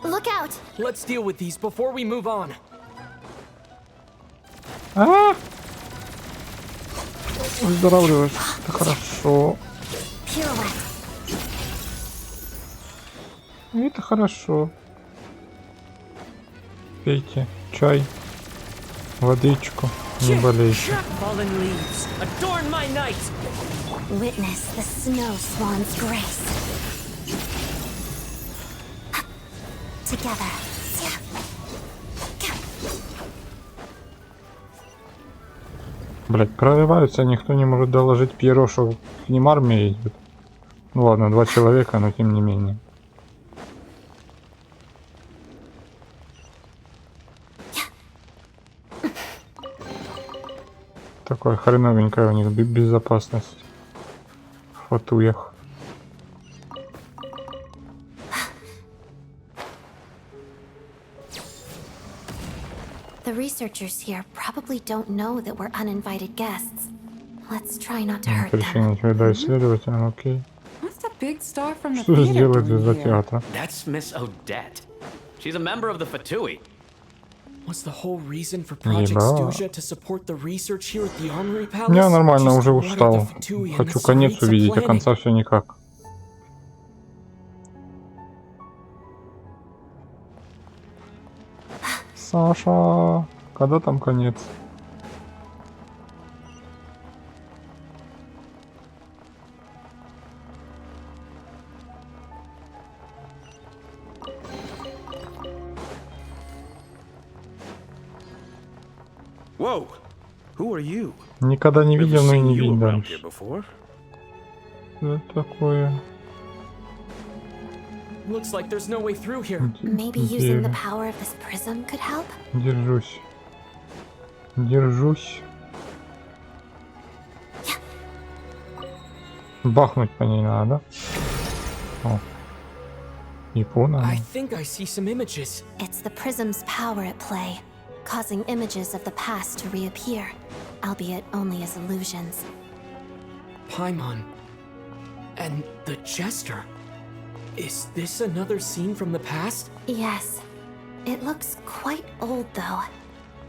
Look out! Let's deal with these before we move on. А! Выздоравливаешь. Это хорошо. Это хорошо. Пейте чай, водичку, не болейте. Fallen leaves, adorn my night. Witness the snow swan's grace. Together. Блять, прорываются, никто не может доложить Пьеро, что к ним армия идет. Ну ладно, 2 человека, но тем не менее. Такая хреновенькая у них безопасность в фатуях. The researchers here probably don't know that we're uninvited guests. Let's try not to hurt them. Причина тебя исследователя, окей. What's the big star from the Что theater сделает doing из-за here? театра? That's Miss Odette. She's a member of the Fatui. Was the whole reason for Project Еба. Stuja to support the research here at the Armory Palace? Я нормально, Just уже what are the устал. Fatui and Хочу the конец Saraites увидеть, а planning? конца все никак. Саша, когда там конец? Whoa! Who are you? Никогда не видел, но и не видел Here дальше. before? Что такое? Looks like there's no way through here. Maybe using the power of this prism could help? Держусь. Держусь. Бахнуть по ней надо. О. Япона. I think I see some images. It's the prism's power at play, causing images of the past to reappear, albeit only as illusions. Paimon. And the Jester. Is this another scene from the past? Yes. It looks quite old, though.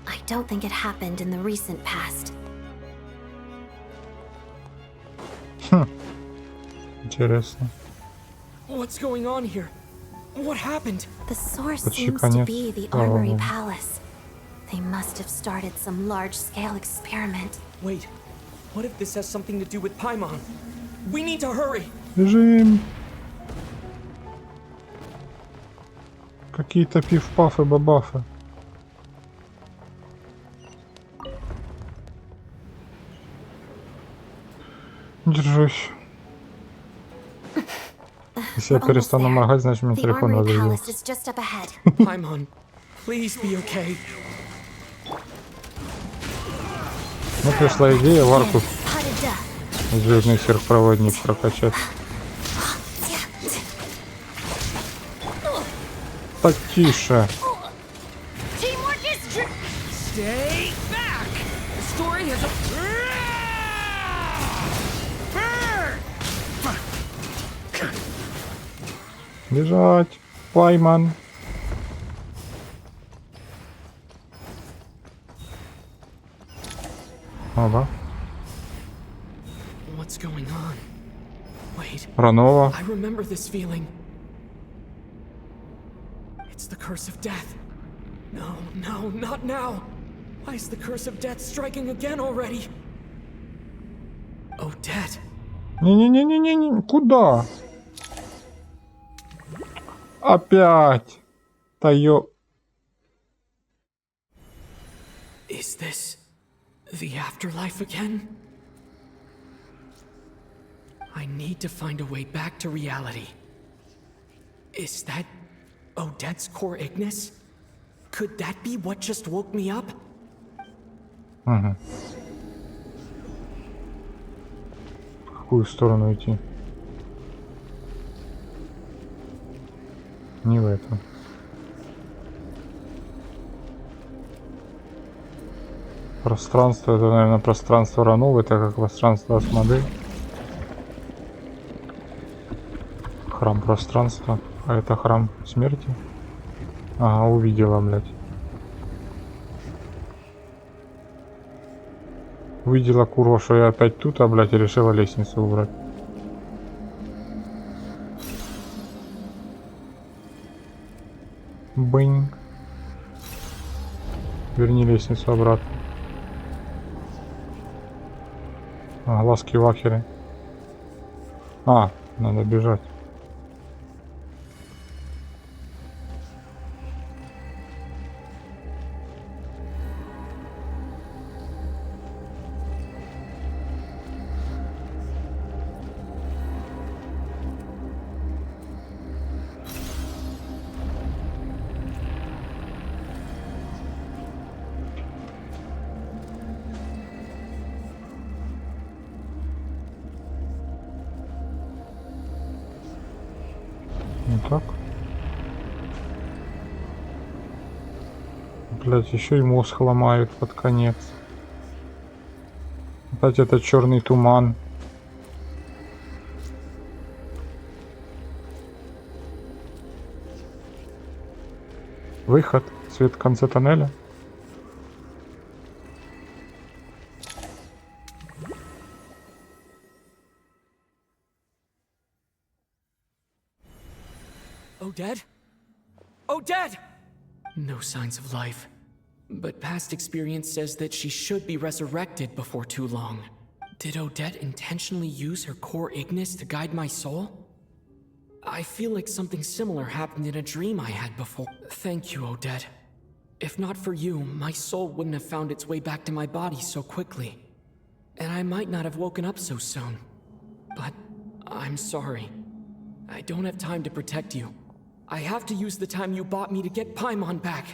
I don't think it happened in the recent past. Интересно. What's going on here? What happened? The source Почти seems to конец. be the Слава Armory богу. Palace. They must have started some large-scale experiment. Wait, what if this has something to do with Paimon? We need to hurry! Бежим. Какие-то пиф-пафы, бабафы. Держусь. Если я перестану моргать, значит у меня The телефон Armory Palace разрядился. is just up ahead. Paimon, please be okay. Мне пришла идея в арку звездный сверхпроводник прокачать. Так, тише. Teamwork is true. Stay back. The story has a Бежать. Пайман. Оба. What's going on? Wait. Ранова. I remember this feeling. It's the curse of death. No, no, not now. Why is the curse of death striking again already? Odette. Не-не-не-не-не. Куда? Опять. Тайо. Is this the afterlife again? I need to find a way back to reality. Is that Odette's core Ignis? Could that be what just woke me up? Ага. В какую сторону идти? Не в эту. Пространство, это, наверное, пространство Ранов, это как пространство Асмоды. Храм пространства, а это храм смерти. Ага, увидела, блядь. Увидела, курва, что я опять тут, а, блядь, и решила лестницу убрать. Бынь. Верни лестницу обратно. А, глазки-вахеры. А, надо бежать. Так. Блять, еще и мозг ломают под конец. Опять этот черный туман. Выход. Свет в конце тоннеля. Odette? Odette! No signs of life. But past experience says that she should be resurrected before too long. Did Odette intentionally use her core Ignis to guide my soul? I feel like something similar happened in a dream I had before. Thank you, Odette. If not for you, my soul wouldn't have found its way back to my body so quickly. And I might not have woken up so soon. But I'm sorry. I don't have time to protect you. I have to use the time you bought me to get Paimon back.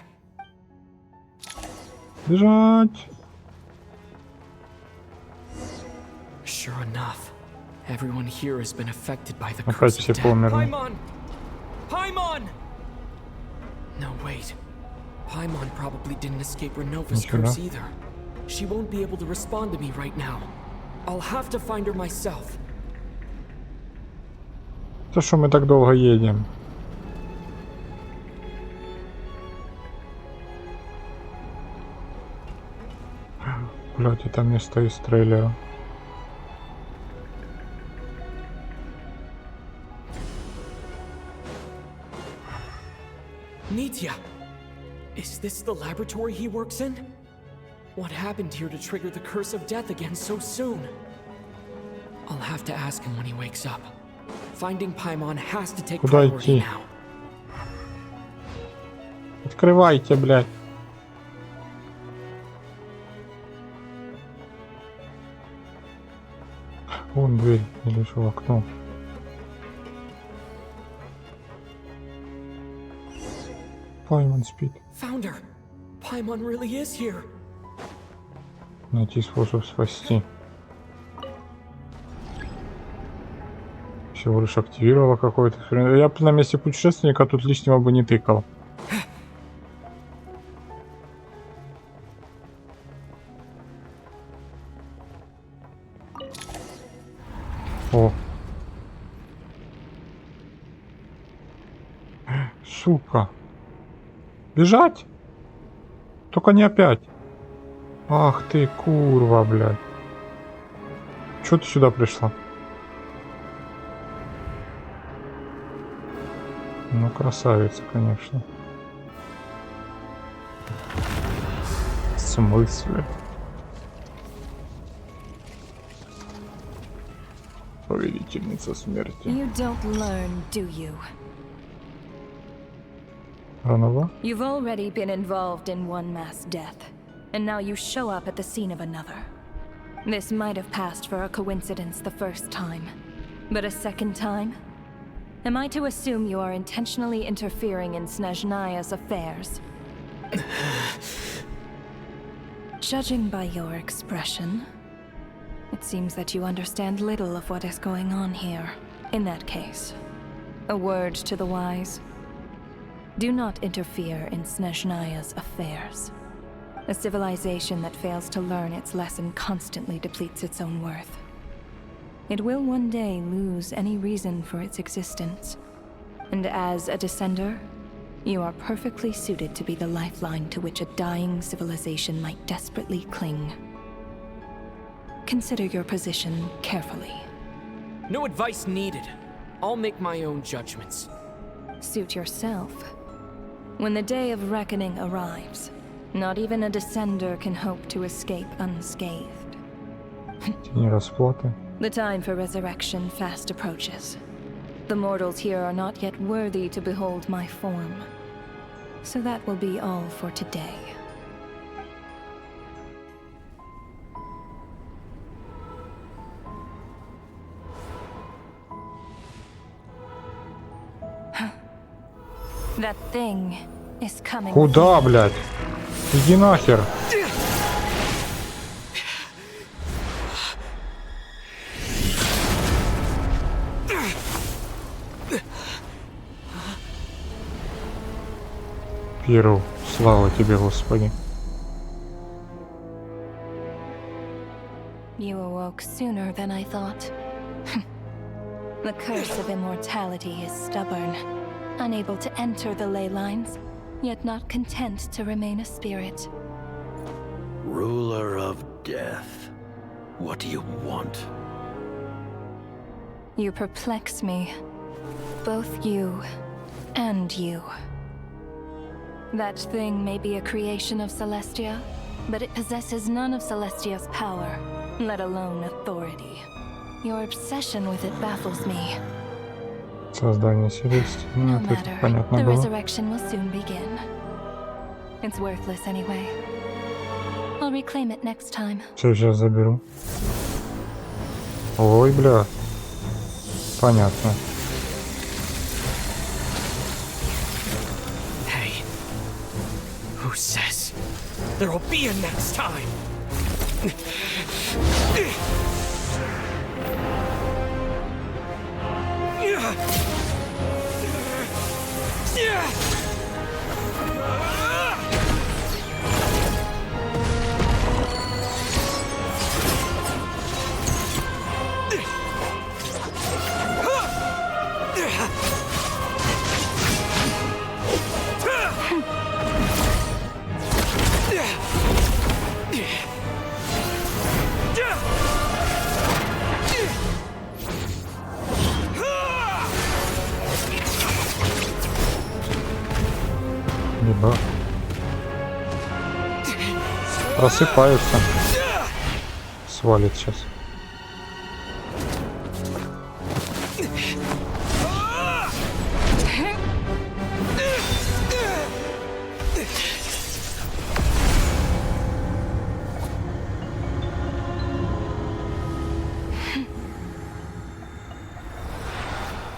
Бежать. Sure enough, everyone here has been affected by the Опять curse все of death. померли. Paimon! Paimon! No, wait. Paimon probably didn't escape Renova's Нифига. curse either. She won't be able to respond to me right now. I'll have to find her myself. То, что мы так долго едем. Блять, это место из трейлера. Nitya! Is this the laboratory he works in? What happened here to trigger the curse of death again so soon? I'll have to ask him when he wakes up. Finding Paimon has to take Куда priority идти? now. Открывайте, блядь. Вон дверь, или что, окно. Паймон спит. Found her. Paimon really is here. Найти способ спасти. Всего лишь активировала какой-то хрен. Я бы на месте путешественника тут лишнего бы не тыкал. О. Сука. Бежать? Только не опять. Ах ты, курва, блядь. Чё ты сюда пришла? Ну, красавица, конечно. В смысле? Повелительница смерти. You don't learn, do you? Ранова? You've already been involved in one mass death, and now you show up at the scene of another. This might have passed for a coincidence the first time, But a second time? Am I to assume you are intentionally interfering in СНЕЖНАЯ's affairs? Judging by your expression, it seems that you understand little of what is going on here. In that case, a word to the wise. Do not interfere in СНЕЖНАЯ's affairs. A civilization that fails to learn its lesson constantly depletes its own worth. It will one day lose any reason for its existence. And as a descender, you are perfectly suited to be the lifeline to which a dying civilization might desperately cling. Consider your position carefully. No advice needed. I'll make my own judgments. Suit yourself. When the day of reckoning arrives, not even a descender can hope to escape unscathed. Тени расплаты. The time for resurrection fast approaches. The mortals here are not yet worthy to behold my form. So that will be all for today. That thing is coming. Куда, блядь? Иди нахер. Пиру, слава тебе, Господи. You awoke sooner than I thought. The curse of immortality is stubborn, unable to enter the ley lines, yet not content to remain a spirit. Ruler of death, what do you want? You perplex me. Both you and you. That thing may be a creation of Celestia, but it possesses none of Celestia's power, let alone authority. Your obsession with it baffles me. Создание Селестии. Ну, No это matter. понятно The было. resurrection will soon begin. It's worthless anyway. I'll reclaim it next time. Все, сейчас заберу. Ой, бля. Понятно. Hey, who says there'll be a next time? Либо просыпаются. Свалит сейчас.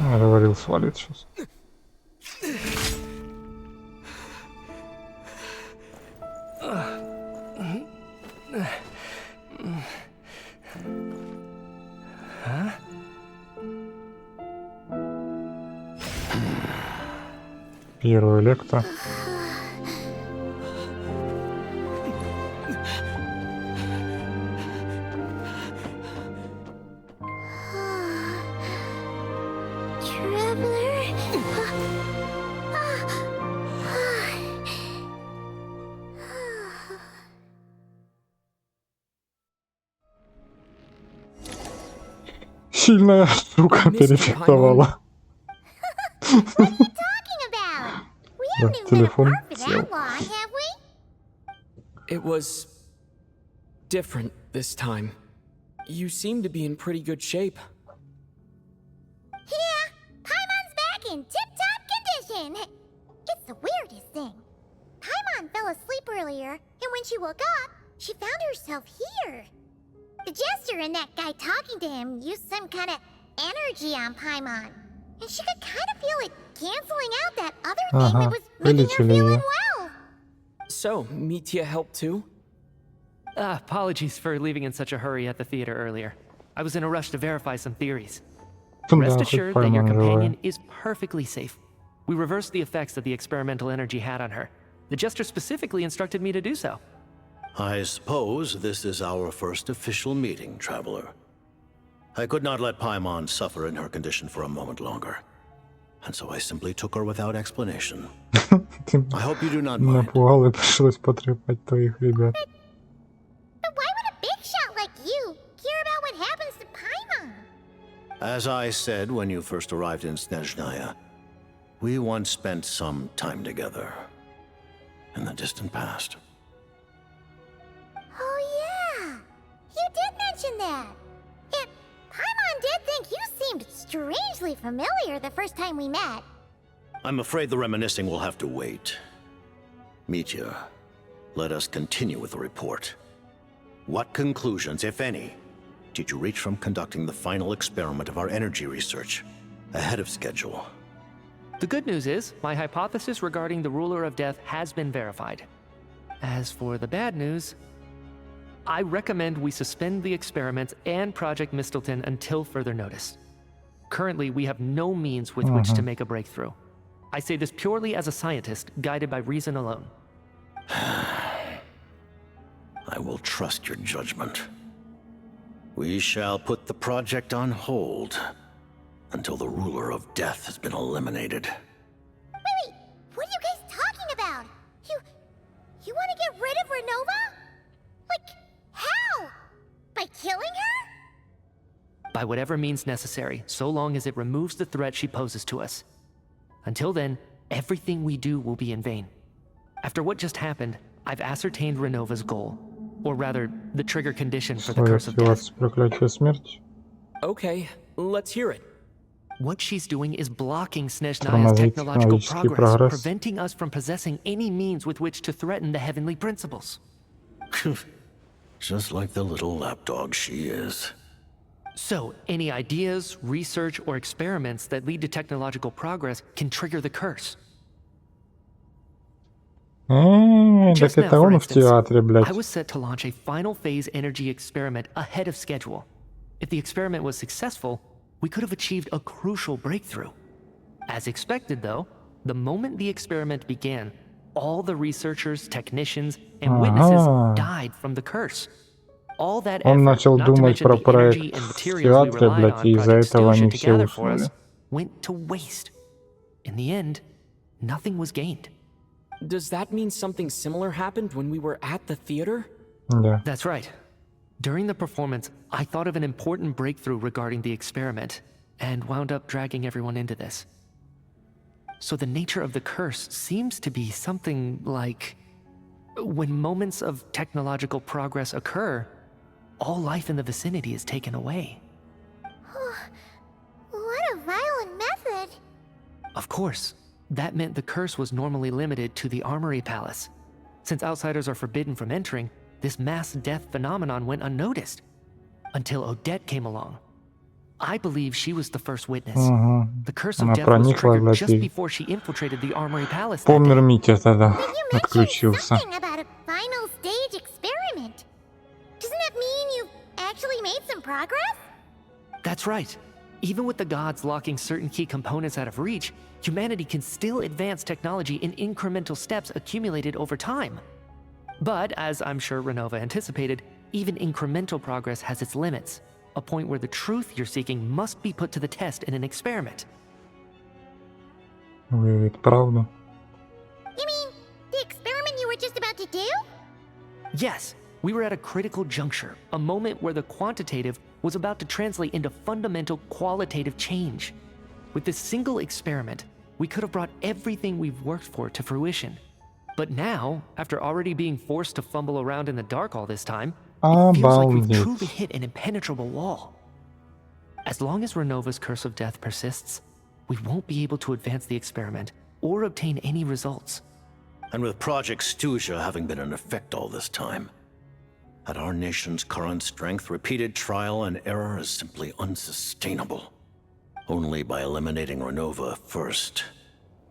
Я говорил, свалит сейчас. Первый электро. Сильная штука перефектовала. Да, телефон сел. It was different this time. You seem to be in pretty good shape. Yeah, Paimon's back in tip-top condition. It's the weirdest thing. Paimon fell asleep earlier, and when she woke up, she found herself here. The jester and that guy talking to him used some kind of energy on Paimon, and she could kind of feel it canceling out that other thing that was making her feel unwell. So, Mitya helped too? Apologies for leaving in such a hurry at the theater earlier. I was in a rush to verify some theories. Да, Rest хоть assured that your Paimon companion живая. is perfectly safe. We reversed the effects that the experimental energy had on her. The Jester specifically instructed me to do so. I suppose this is our first official meeting, Traveler. I could not let Paimon suffer in her condition for a moment longer, and so I simply took her without explanation. I hope you do not mind. Напугал и пришлось потрепать твоих ребят. But why would a big shot like you care about what happens to Paimon? As I said when you first arrived in Снежная, we once spent some time together in the distant past. Oh yeah, you did mention that. And Paimon did think you seemed strangely familiar the first time we met. I'm afraid the reminiscing will have to wait. Mitya, let us continue with the report. What conclusions, if any, did you reach from conducting the final experiment of our energy research ahead of schedule? The good news is, my hypothesis regarding the Ruler of Death has been verified. As for the bad news, I recommend we suspend the experiments and Project Mistelton until further notice. Currently, we have no means with which to make a breakthrough. I say this purely as a scientist, guided by reason alone. I will trust your judgment. We shall put the project on hold until the Ruler of Death has been eliminated. Wait, what are you guys talking about? You want to get rid of Renova? Like, how? By killing her? By whatever means necessary, so long as it removes the threat she poses to us. Until then, everything we do will be in vain. After what just happened, I've ascertained Renova's goal. Or rather, the trigger condition for the Curse of Death. Проклятие смерти. Okay, let's hear it. What she's doing is blocking Снежнаya's technological progress, preventing us from possessing any means with which to threaten the heavenly principles. Just like the little lapdog she is. So, any ideas, research, or experiments that lead to technological progress can trigger the curse. Так это он в театре, блядь. I was set to launch a final phase energy experiment ahead of schedule. If the experiment was successful, we could have achieved a crucial breakthrough. As expected, though, the moment the experiment began, all the researchers, technicians, and witnesses died from the curse. All that effort, not to mention the energy and materials we relied on Project Stewja to gather for us, went to waste. In the end, nothing was gained. Does that mean something similar happened when we were at the theater? Yeah. That's right. During the performance, I thought of an important breakthrough regarding the experiment, and wound up dragging everyone into this. So the nature of the curse seems to be something like... when moments of technological progress occur, all life in the vicinity is taken away. What a violent method. Of course, that meant the curse was normally limited to the Armory Palace. Since outsiders are forbidden from entering, this mass death phenomenon went unnoticed. Until Odette came along. I believe she was the first witness. The curse of death was triggered just before she infiltrated the Armory Palace. Помер Митя тогда, отключился. Something about a final stage experiment. Doesn't that mean you actually made some progress? That's right. Even with the gods locking certain key components out of reach, humanity can still advance technology in incremental steps accumulated over time. But, as I'm sure Renova anticipated, even incremental progress has its limits, a point where the truth you're seeking must be put to the test in an experiment. Выявит правду. You mean the experiment you were just about to do? Yes, we were at a critical juncture, a moment where the quantitative was about to translate into fundamental qualitative change. With this single experiment, we could have brought everything we've worked for to fruition. But now, after already being forced to fumble around in the dark all this time, it feels like we've truly hit an impenetrable wall. As long as Renova's curse of death persists, we won't be able to advance the experiment or obtain any results. And with Project Stewja having been in effect all this time, at our nation's current strength, repeated trial and error is simply unsustainable. Only by eliminating Renova first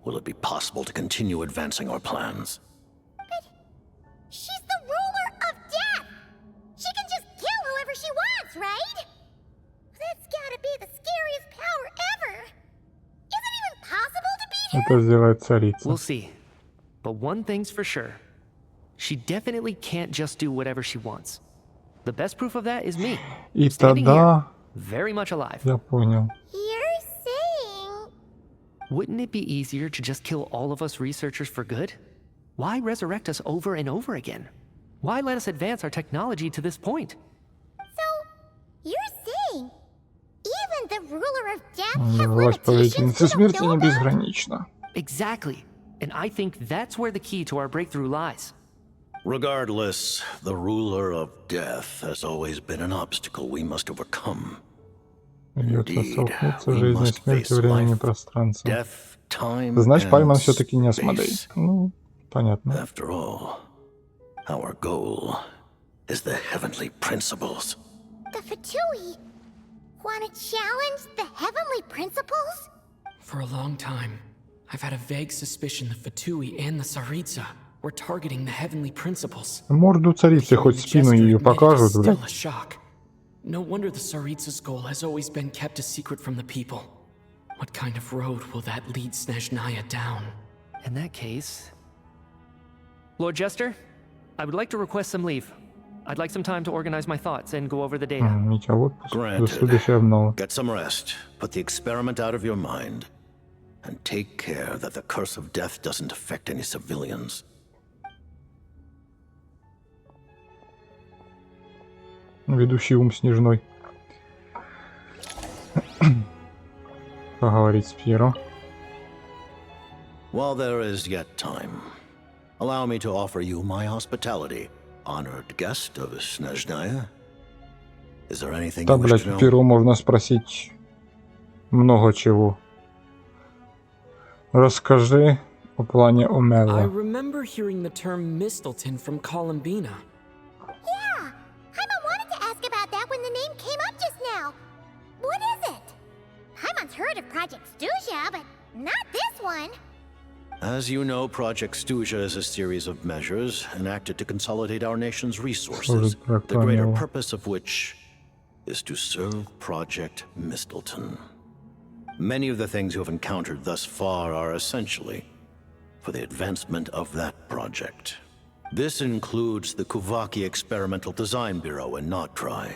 will it be possible to continue advancing our plans. But she's the ruler of death! She can just kill whoever she wants, right? That's gotta be the scariest power ever! Is it even possible to beat her? Это сделает царица. We'll see. But one thing's for sure. She definitely can't just do whatever she wants. The best proof of that is me. И Standing тогда... here, very much alive. Я понял. You're saying... Wouldn't it be easier to just kill all of us researchers for good? Why resurrect us over and over again? Why let us advance our technology to this point? So, you're saying... Even the ruler of death has Власть повелительницы limitations we смерти don't не know about? безгранична. Exactly. And I think that's where the key to our breakthrough lies. Regardless, the ruler of death has always been an obstacle we must overcome. Придется Indeed, столкнуться we жизнью, must смертью, face времени, life, пространства. death, time, Значит, Пальман and все-таки не Асмодей. space. Ну, понятно. After all, our goal is the heavenly principles. The Fatui want to challenge the heavenly principles? For a long time, I've had a vague suspicion the Fatui and the Tsaritsa were targeting the heavenly principles. Морду царицы, хоть спину ее покажут, Still блядь. a shock. No wonder the Tsaritsa's goal has always been kept a secret from the people. What kind of road will that lead Снежная down? In that case... Lord Jester, I would like to request some leave. I'd like some time to organize my thoughts and go over the data. Митя, отпуск. До Granted. следующей обновы. Get some rest, put the experiment out of your mind, and take care that the curse of death doesn't affect any civilians. Ведущий ум Снежной. Поговорить с Пьеро. While there is yet time, allow me to offer you my hospitality, honored guest of Снежная. Is there anything Да, you wish блядь, to у know? Пьеро можно спросить много чего. Расскажи о плане I Омела. remember hearing the term Mistleton from Columbina. Yeah, Paimon wanted to ask about that when the name came up just now. What is it? Paimon's heard of Project Stuja, but not this one. As you know, Project Stuja is a series of measures enacted to consolidate our nation's resources, the greater purpose of which is to serve Project Mistleton. Many of the things you have encountered thus far are essentially for the advancement of that project. This includes the Kuvaki Experimental Design Bureau in Notri.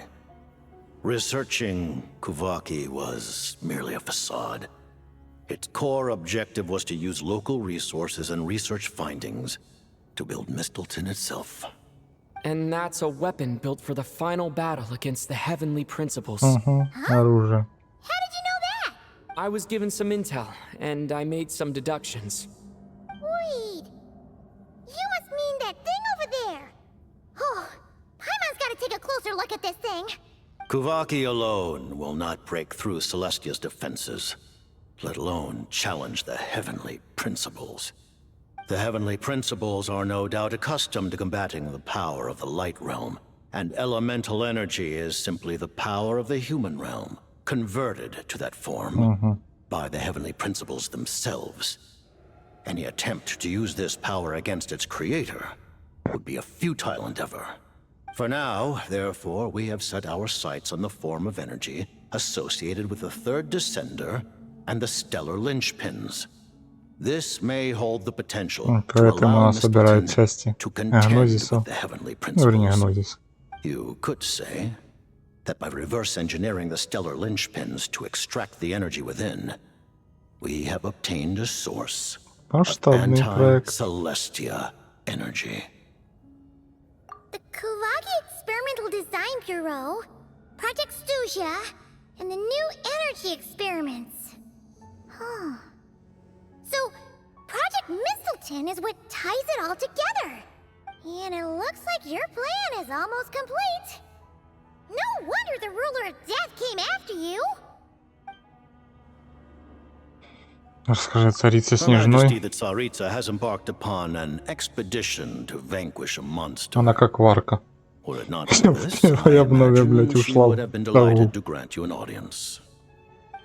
Researching Kuvaki was merely a facade. Its core objective was to use local resources and research findings to build Mistleton itself. And that's a weapon built for the final battle against the heavenly principles. Оружие. How did you know that? I was given some intel, and I made some deductions. Wait. You must mean that thing over there. Oh, Paimon's gotta take a closer look at this thing. Kuvaki alone will not break through Celestia's defenses, let alone challenge the heavenly principles. The heavenly principles are no doubt accustomed to combating the power of the light realm, and elemental energy is simply the power of the human realm, converted to that form by the heavenly principles themselves. Any attempt to use this power against its creator would be a futile endeavor. For now, therefore, we have set our sights on the form of energy associated with the third descender and the stellar linchpins. This may hold the potential to Поэтому allow она собирает Mistleton части to contend Гнозиса. with the heavenly Вернее, principles. Гнозис. You could say that by reverse engineering the stellar linchpins to extract the energy within, we have obtained a source of Масштабный проект. anti-Celestia energy. The Kuvaki Experimental Design Bureau, Project Stuja, and the new energy experiments. Huh. So, Project Mistleton is what ties it all together. And it looks like your plan is almost complete. No wonder the ruler of death came after you. Расскажи о царице Her Majesty Снежной. the Tsaritsa has embarked upon an expedition to vanquish a monster. Она как варка. Were it not for this, I Я обнове, блядь, imagine she ушла would have been в траву. delighted to grant you an audience.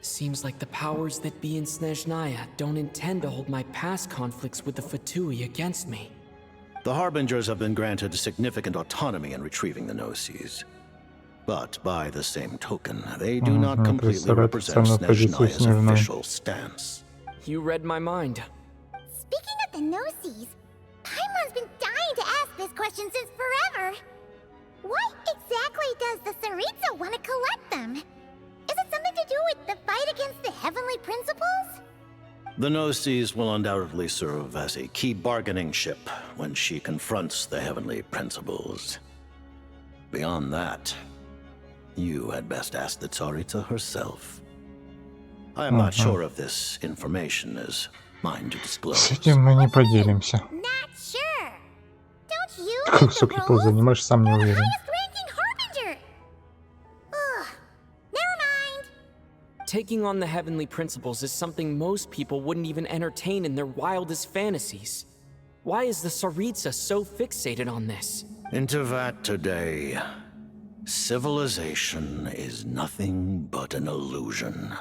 Seems like the powers that be in Снежная don't intend to hold my past conflicts with the Fatui against me. The Harbingers have been granted significant autonomy in retrieving the Gnosis. But by the same token, they do not completely represent Снежnaya's official stance. You read my mind. Speaking of the Gnosis, Paimon's been dying to ask this question since forever. Why exactly does the Tsaritsa want to collect them? Is it something to do with the fight against the Heavenly Principles? The Gnosis will undoubtedly serve as a key bargaining chip when she confronts the Heavenly Principles. Beyond that, you had best ask the Tsaritsa herself. I am not sure if this information is mine to disclose. С этим мы не поделимся. Not sure. Don't you Как высокий пост занимаешь, сам не уверен. Taking on the Heavenly Principles is something most people wouldn't even entertain in their wildest fantasies. Why is the Tsaritsa so fixated on this? Into that today, civilization is nothing but an illusion.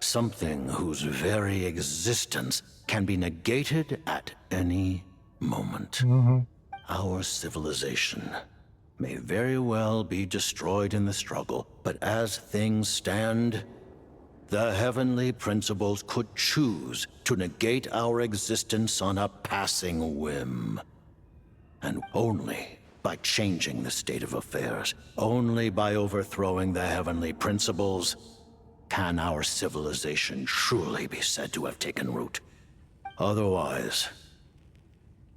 Something whose very existence can be negated at any moment. Our civilization may very well be destroyed in the struggle, but as things stand, the Heavenly Principles could choose to negate our existence on a passing whim. And only by changing the state of affairs, only by overthrowing the Heavenly Principles, can our civilization truly be said to have taken root. Otherwise,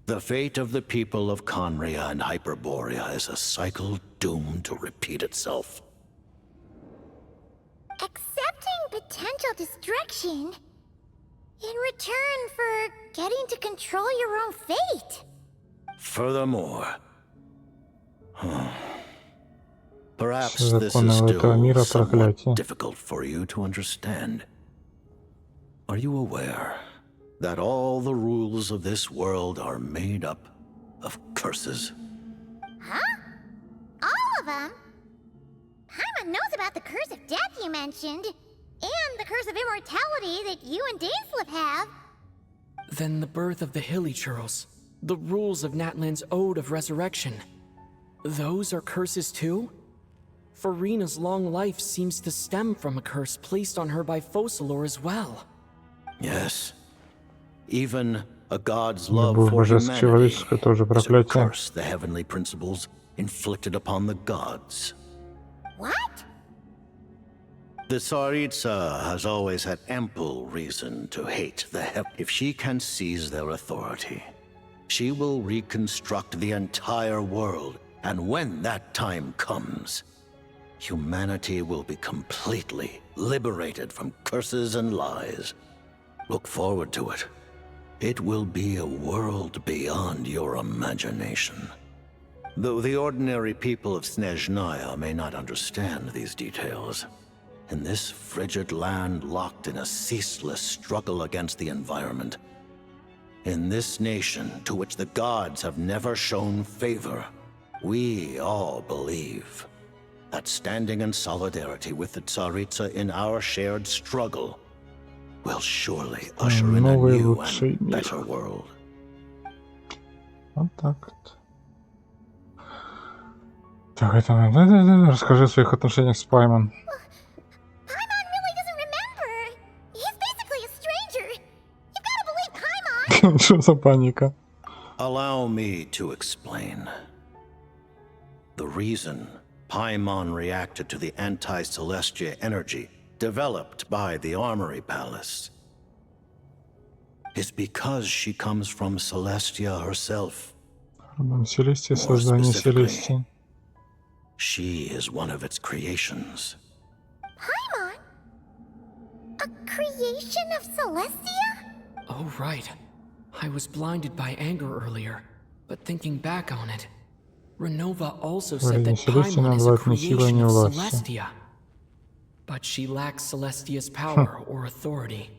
the fate of the people of Conria and Hyperborea is a cycle doomed to repeat itself. Accepting potential destruction in return for getting to control your own fate. Furthermore, perhaps Все this законы is этого мира still проклятие. somewhat difficult for you to understand. Are you aware that all the rules of this world are made up of curses? Huh? All of them? Paimon knows about the curse of death you mentioned, and the curse of immortality that you and Dainsleif have. Then the birth of the Hilichurls, the rules of Natlan's Ode of Resurrection. Those are curses too? Farina's long life seems to stem from a curse placed on her by Focalor as well. Yes. Even a god's love Любовь for божественная humanity человеческая тоже is a проклятие. curse the Heavenly Principles inflicted upon the gods. What? The Tsaritsa has always had ample reason to hate the If she can seize their authority, she will reconstruct the entire world, and when that time comes, humanity will be completely liberated from curses and lies. Look forward to it. It will be a world beyond your imagination. Though the ordinary people of Снежная may not understand these details, in this frigid land locked in a ceaseless struggle against the environment, in this nation to which the gods have never shown favor, we all believe that standing in solidarity with the Tsaritsa in our shared struggle will surely usher in a new and better world. Вот так вот. Так, это да. Расскажи о своих отношениях с Паймон. Paimon really doesn't remember. He's basically a stranger. You've got to believe Paimon. Что за паника? Allow me to explain. The reason Paimon reacted to the anti-Celestia energy developed by the Armory Palace is because she comes from Celestia herself. Роман Селестия, создание Селестии. She is one of its creations. Paimon? A creation of Celestia? Oh, right. I was blinded by anger earlier, but thinking back on it, Renova also said that Paimon is a creation of Celestia. But she lacks Celestia's power or authority.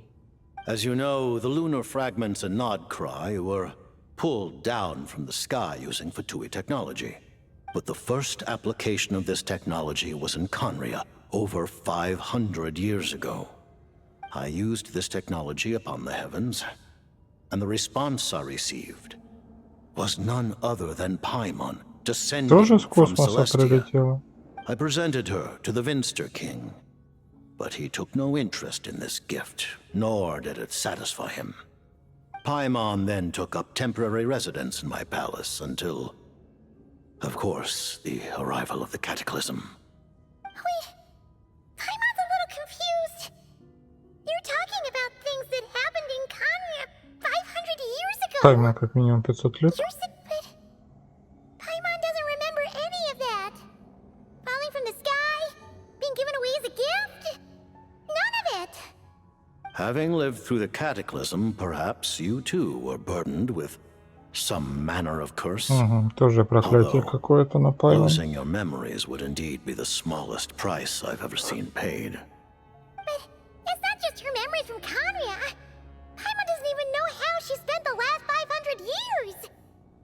As you know, the lunar fragments in Nodcry were pulled down from the sky using Fatui technology. But the first application of this technology was in Conria, over 500 years ago. I used this technology upon the heavens, and the response I received was none other than Paimon, descending from Celestia. I presented her to the Vinster King, but he took no interest in this gift, nor did it satisfy him. Paimon then took up temporary residence in my palace until, of course, the arrival of the Cataclysm. Wait, Paimon's a little confused. You're talking about things that happened in Conria 500 years ago. Таймна как минимум 500 лет. But Paimon doesn't remember any of that. Falling from the sky, being given away as a gift, none of it. Having lived through the Cataclysm, perhaps you too were burdened with some manner of curse. Тоже проклятие какое-то на Паймон. Losing your memories would indeed be the smallest price I've ever seen paid. But it's not just her memory from Conria. Paimon doesn't even know how she spent the last 500 years.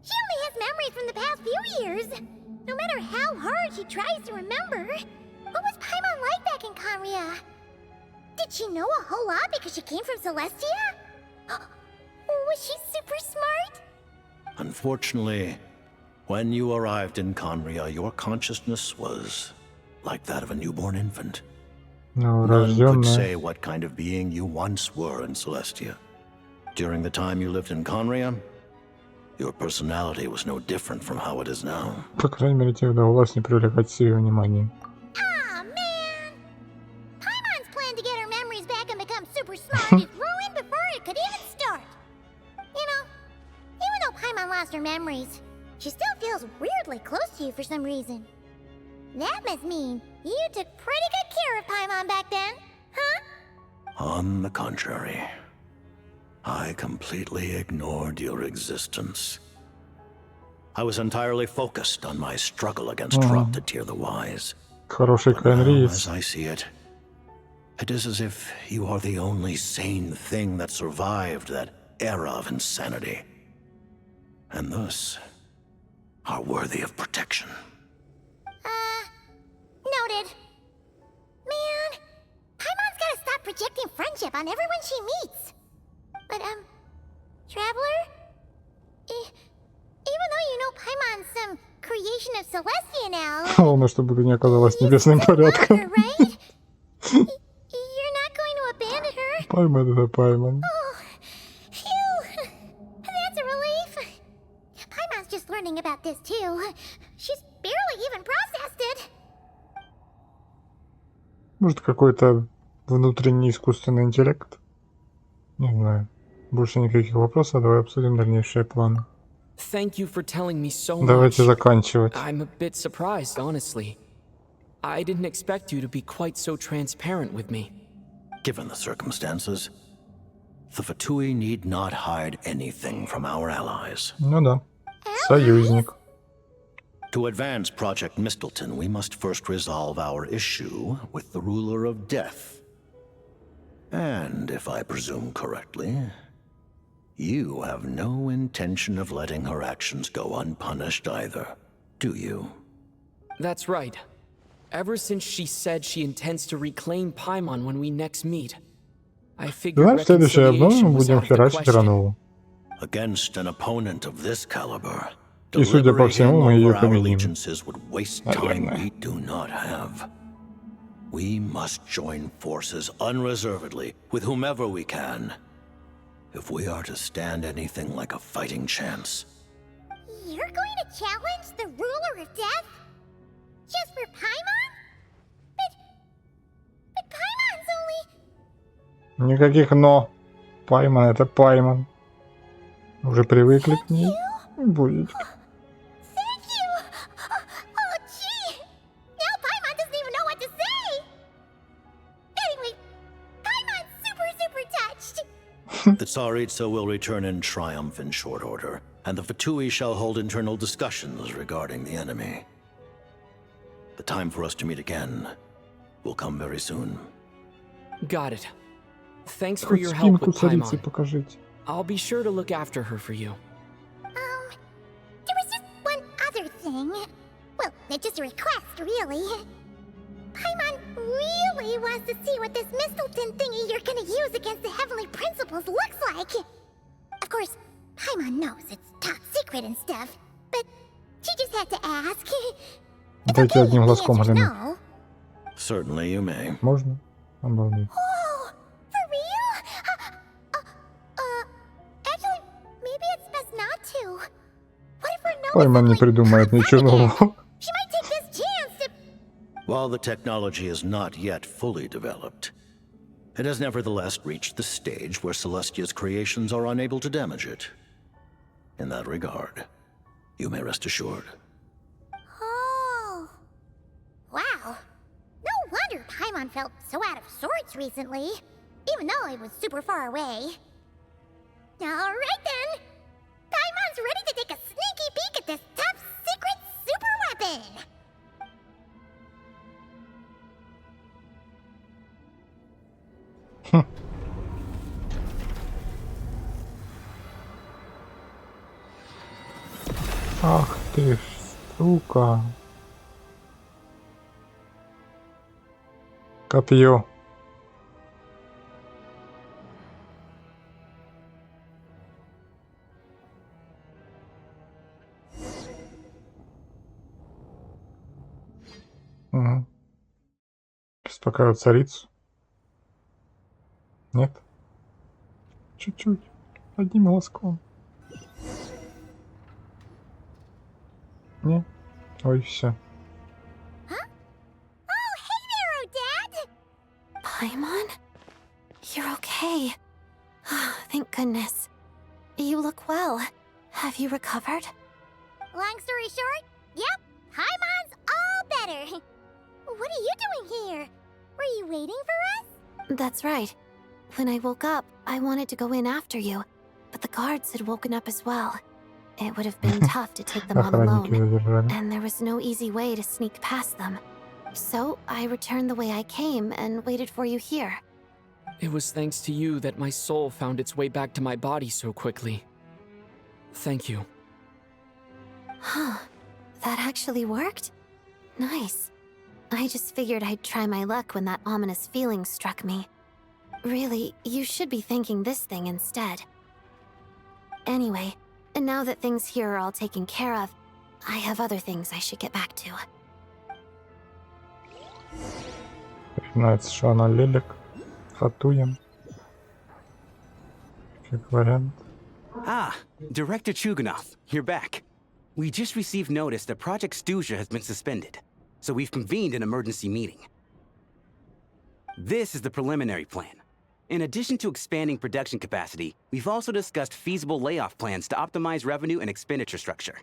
She only has memories from the past few years. No matter how hard she tries to remember. What was Paimon like back in Conria? Did she know a whole lot because she came from Celestia? Was she super smart? Unfortunately, when you arrived in Conria, your consciousness was like that of a newborn infant. None could say what kind of being you once were in Celestia. During the time you lived in Conria, your personality was no different from how it is now. По крайней мере, тебе удалось не привлекать к себе внимания. Aw, man! Paimon's plan to get her memories back and become super smart is ruined before it could even start. You know, even though Paimon lost her memories, she still feels weirdly close to you for some reason. That must mean you took pretty good care of Paimon back then, huh? On the contrary, I completely ignored your existence. I was entirely focused on my struggle against Rocketeer the Wise. Хороший As I see it, it is as if you are the only sane thing that survived that era of insanity, and thus are worthy of protection. Noted. Man, Paimon's gotta stop projecting friendship on everyone she meets. But, Traveler? Even though you know Paimon's some creation of Celestia now... Главное, чтобы ты не оказалась небесным порядком. Right? You're not going to abandon her? Паймон это Паймон. Oh, phew. That's a relief. Paimon's just learning about this too. She's barely even processed it. Может, какой-то внутренний искусственный интеллект? Не знаю. Больше никаких вопросов, давай обсудим дальнейшие планы. Thank you for telling me so much. Давайте заканчивать. I'm a bit surprised, honestly. I didn't expect you to be quite so transparent with me. Given the circumstances, the Fatui need not hide anything from our allies. Ну да. Союзник. To advance Project Mistleton, we must first resolve our issue with the Ruler of Death. And if I presume correctly, you have no intention of letting her actions go unpunished either, do you? That's right. Ever since she said she intends to reclaim Paimon when we next meet, I figured Давай в следующий обзор мы будем херачить Ранову. Against an opponent of this caliber, И, судя по всему, мы ее победим. allegiances would waste time we do not have. We must join forces unreservedly with whomever we can, if we are to stand anything like a fighting chance. You're going to challenge the Ruler of Death? Just for Paimon? But Paimon's only... Никаких «но». Паймон это Паймон. Уже привыкли к ней? Будет. Thank you! Oh, gee! Now Paimon doesn't even know what to say! Anyway, Paimon's super touched! The Tsaritsa will return in triumph in short order, and the Fatui shall hold internal discussions regarding the enemy. The time for us to meet again will come very soon. Got it. Thanks for your help with Paimon. I'll be sure to look after her for you. There was just one other thing. Well, it's just a request, really. Paimon really wants to see what this Mistleton thingy you're gonna use against the Heavenly Principles looks like. Of course, Paimon knows it's top secret and stuff, but she just had to ask. Дайте одним глазком глянуть. No. Certainly you may. Можно? Обалдеть. Oh, for real? Actually, maybe it's best not to. What if we're Пайман не придумает ничего нового. She might take this chance to... While the technology is not yet fully developed, it has nevertheless reached the stage where Celestia's creations are unable to damage it. In that regard, you may rest assured. Oh. Wow. No wonder Paimon felt so out of sorts recently, even though it was super far away. Alright then. Paimon's ready to take a sneaky peek at this top secret super weapon. Ах ты ж, сука. Копье. Угу. Сейчас покажут царицу. Нет? Чуть-чуть. Одним глазком. Не? Ой, все. Paimon? You're okay. Thank goodness. You look well. Have you recovered? Long story short, yep, Paimon's all better. What are you doing here? Were you waiting for us? That's right. When I woke up, I wanted to go in after you, but the guards had woken up as well. It would have been tough to take them on alone, and there was no easy way to sneak past them. So I returned the way I came and waited for you here. It was thanks to you that my soul found its way back to my body so quickly. Thank you. Huh. That actually worked? Nice. I just figured I'd try my luck when that ominous feeling struck me. Really, you should be thanking this thing instead. Anyway, and now that things here are all taken care of, I have other things I should get back to. Начинается, что она лелек. Хатуем. Как вариант. Ah, Director Chuganov, you're back. We just received notice that Project Stuja has been suspended, so we've convened an emergency meeting. This is the preliminary plan. In addition to expanding production capacity, we've also discussed feasible layoff plans to optimize revenue and expenditure structure.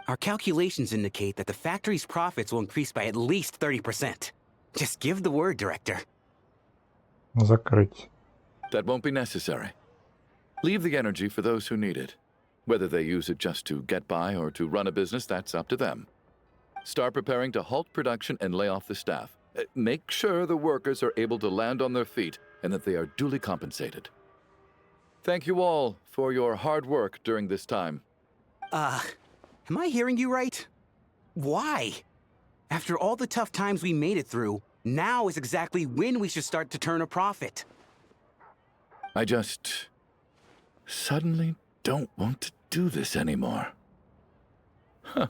Our calculations indicate that the factory's profits will increase by at least 30%. Just give the word, Director. Закрыть. That won't be necessary. Leave the energy for those who need it. Whether they use it just to get by or to run a business, that's up to them. Start preparing to halt production and lay off the staff. Make sure the workers are able to land on their feet and that they are duly compensated. Thank you all for your hard work during this time. Am I hearing you right? Why? After all the tough times we made it through, now is exactly when we should start to turn a profit. I just suddenly don't want to do this anymore. Huh.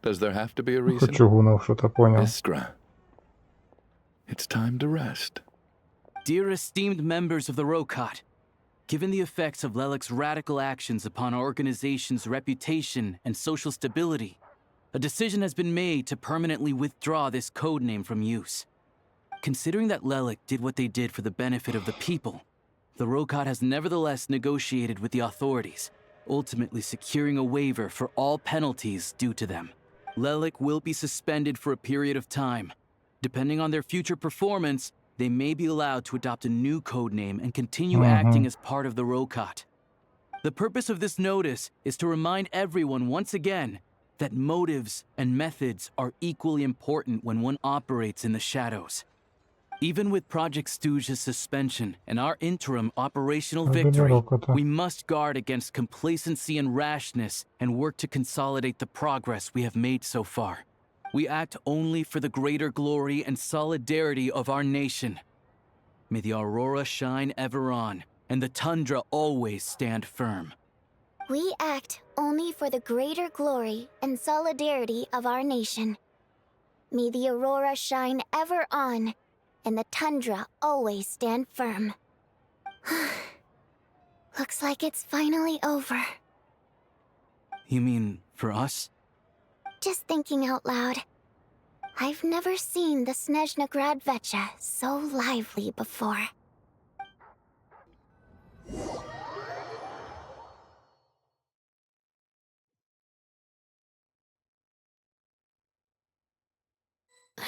Does there have to be a reason? Чугунов что-то понял. Iskra, it's time to rest. Dear esteemed members of the Rokot, given the effects of Lelik's radical actions upon our organization's reputation and social stability, a decision has been made to permanently withdraw this codename from use. Considering that Lelik did what they did for the benefit of the people, the Rokot has nevertheless negotiated with the authorities, ultimately securing a waiver for all penalties due to them. Lelik will be suspended for a period of time. Depending on their future performance, they may be allowed to adopt a new codename and continue acting as part of the Rokot. The purpose of this notice is to remind everyone once again that motives and methods are equally important when one operates in the shadows. Even with Project Stuja's suspension and our interim operational victory, we must guard against complacency and rashness and work to consolidate the progress we have made so far. We act only for the greater glory and solidarity of our nation. May the aurora shine ever on, and the tundra always stand firm. We act only for the greater glory and solidarity of our nation. May the aurora shine ever on, and the tundra always stand firm. Looks like it's finally over. You mean for us? Just thinking out loud. I've never seen the СНЕЖНАЯ so lively before.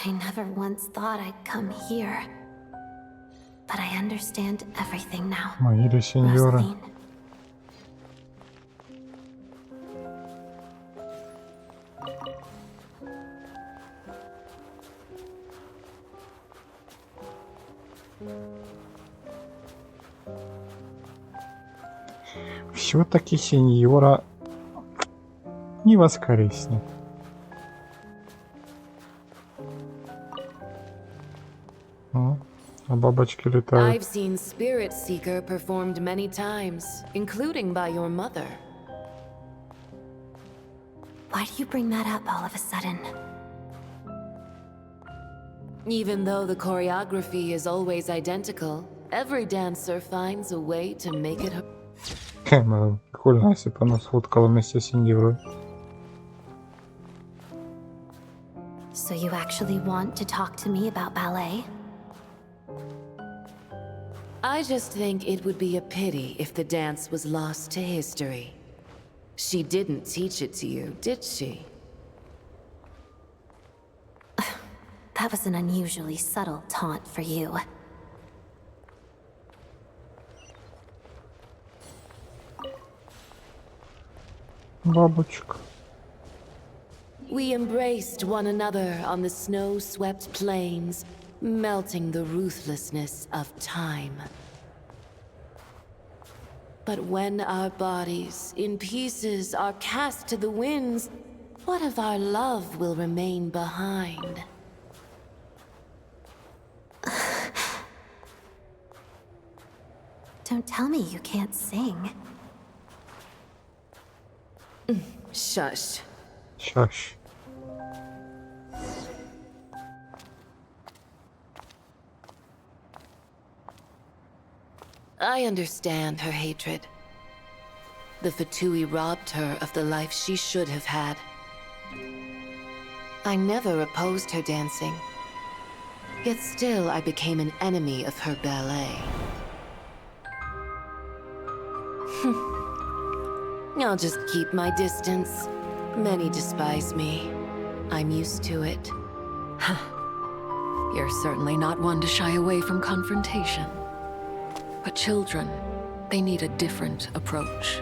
I never once thought I'd come here. But I understand everything now. Мои сеньоры. Rosaline. Все-таки сеньора не воскреснет. О, а бабочки летают. I've seen Spirit Seeker performed many times, including by your mother. Why do you bring that up all of a sudden? Even though the choreography is always identical, every dancer finds a way to make it. Прикольно, если бы она сфоткала вместе с сеньорой. So you actually want to talk to me about ballet? I just think it would be a pity if the dance was lost to history. She didn't teach it to you, did she? That was an unusually subtle taunt for you. Бабочка. We embraced one another on the snow-swept plains, melting the ruthlessness of time. But when our bodies, in pieces, are cast to the winds, what of our love will remain behind? Don't tell me you can't sing. Shush. Shush. I understand her hatred. The Fatui robbed her of the life she should have had. I never opposed her dancing. Yet still I became an enemy of her ballet. I'll just keep my distance. Many despise me. I'm used to it. You're certainly not one to shy away from confrontation. But children, they need a different approach.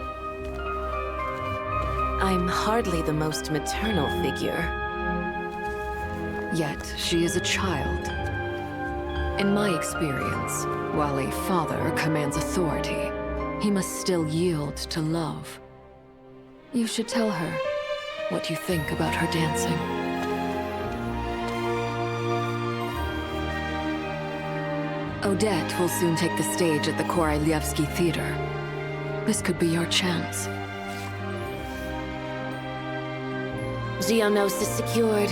I'm hardly the most maternal figure. Yet, she is a child. In my experience, while a father commands authority, he must still yield to love. You should tell her what you think about her dancing. Odette will soon take the stage at the Korailievsky Theater. This could be your chance. Geonosis secured.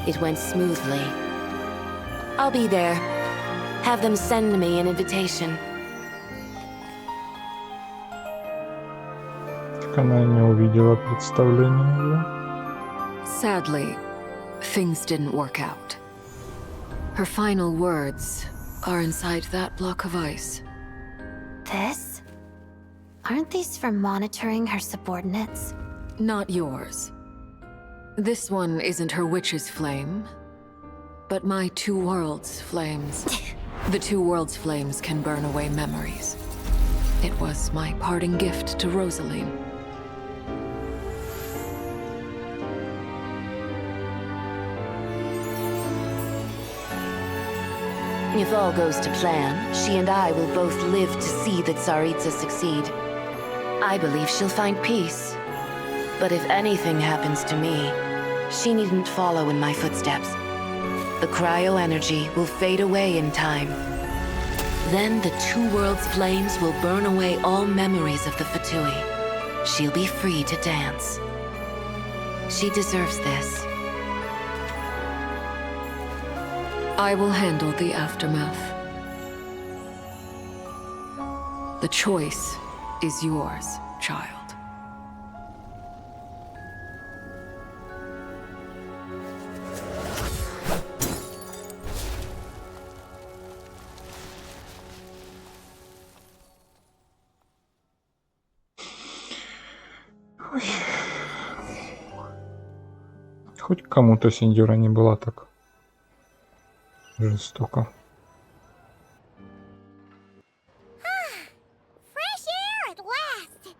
It went smoothly. I'll be there. Have them send me an invitation. Так она и не увидела представление. Sadly, things didn't work out. Her final words are inside that block of ice. This? Aren't these for monitoring her subordinates? Not yours. This one isn't her witch's flame, but my two worlds' flames. The two worlds' flames can burn away memories. It was my parting gift to Rosaline. If all goes to plan, she and I will both live to see the Tsaritsa succeed. I believe she'll find peace. But if anything happens to me, She needn't follow in my footsteps. The cryo energy will fade away in time. Then the two worlds' flames will burn away all memories of the Fatui. She'll be free to dance. She deserves this. I will handle the aftermath. The choice is yours, child. Хоть кому-то сеньора не была так жестоко. Fresh air at last!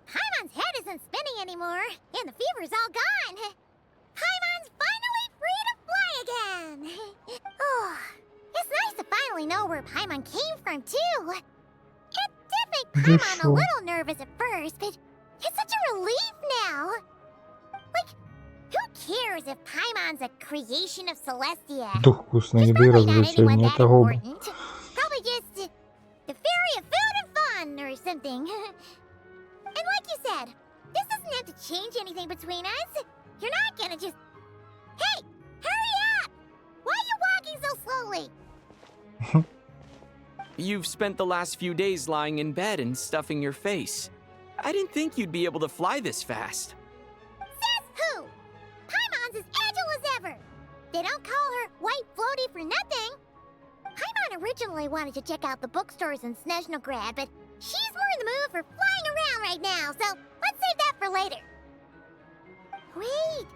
Paimon's head isn't spinning anymore, and the fever's all gone. Paimon's finally free to fly again! Oh, it's nice to finally know where Paimon came from, too. It did make Paimon a little nervous at first, but it's such a relief now. Like, who cares if Paimon's a creation of Celestia? Дух вкусной еды и развлечений, это хобби. Probably just the fairy of food and fun or something. And like you said, this doesn't have to change anything between us. You're not gonna just... Hey! Hurry up! Why are you walking so slowly? You've spent the last few days lying in bed and stuffing your face. I didn't think you'd be able to fly this fast. Says who? Paimon's as agile as ever. They don't call her White Floaty for nothing. Paimon originally wanted to check out the bookstores in Снежноград, but she's more in the mood for flying around right now, so let's save that for later. Wait,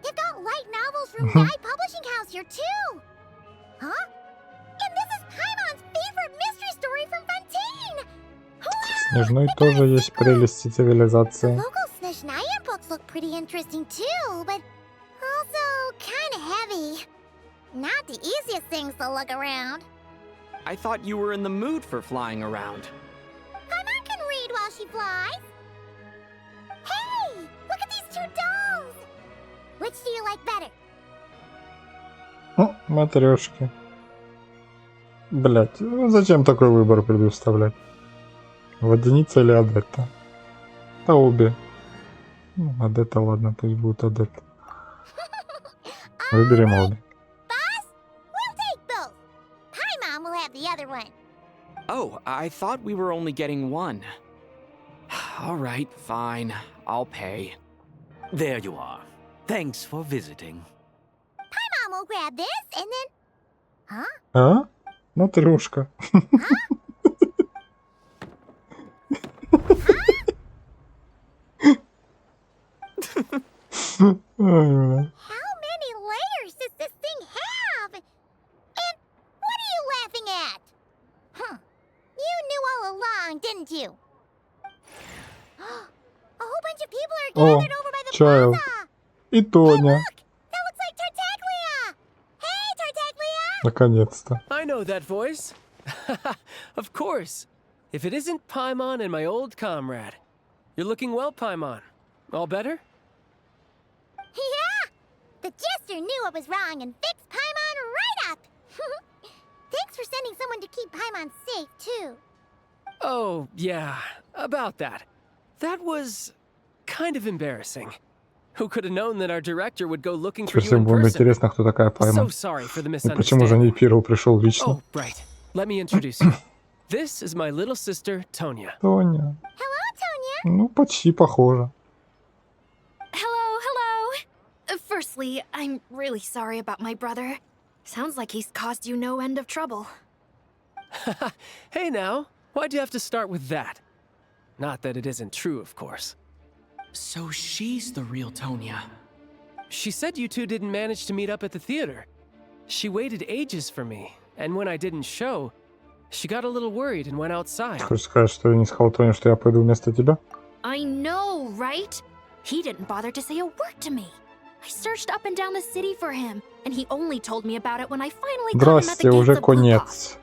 they've got light novels from Guy Publishing House here too. Huh? And this is Paimon's favorite mystery story from Fontaine. Снежной тоже есть прелести цивилизации. Local СНЕЖНАЯ books look pretty interesting too, but also kind of heavy. Not the easiest things to look around. I thought you were in the mood for flying around. Paimon can read while she flies. Hey, look at these two domes. Which do you like better? О, матрешки. Блять, ну зачем такой выбор предоставлять? Водяница или Адетта? Да обе. Ну, Адетта, ладно, пусть будет Адетта. Выберем обе. Paimon will have the other one. Oh, I thought we were only getting one. All right, fine. I'll pay. There you are. Thanks for visiting. Paimon will grab this and then... Huh? А? Матрешка. How many layers does this thing have? And what are you laughing at? Huh. You knew all along, didn't you? A whole bunch of people are О, gathered over by the Child. plaza. И Тоня. That looks like Tartaglia. Hey, Tartaglia! Наконец-то. I know that voice. Of course. If it isn't Paimon and my old comrade. You're looking well, Paimon. All better? Yeah! The jester knew I was wrong and fixed Paimon right up. Thanks for sending someone to keep Paimon safe, too. Oh, yeah. About that. That was kind of embarrassing. Who could have known that our director would go looking for you Всем in будет person? интересно, кто такая So Паймон. sorry for the И почему же misunderstanding. не Пирл пришел лично? Oh, right. Let me introduce you. This is my little sister, Tonya. Тоня. Hello, Tonya. Ну, почти похоже. Hello, hello. Firstly, I'm really sorry about my brother. Sounds like he's caused you no end of trouble. Hey now, why'd you have to start with that? Not that it isn't true, of course. So she's the real Tonya. She said you two didn't manage to meet up at the theater. She waited ages for me, and when I didn't show, she got a little worried and went outside. Хочешь сказать, что я не сказал Тоне, что я пойду вместо тебя? I know, right? He didn't bother to say a word to me. I searched up and down the city for him, and he only told me about it when I finally got him at the Здрасте, gates уже of Blue Paw. конец.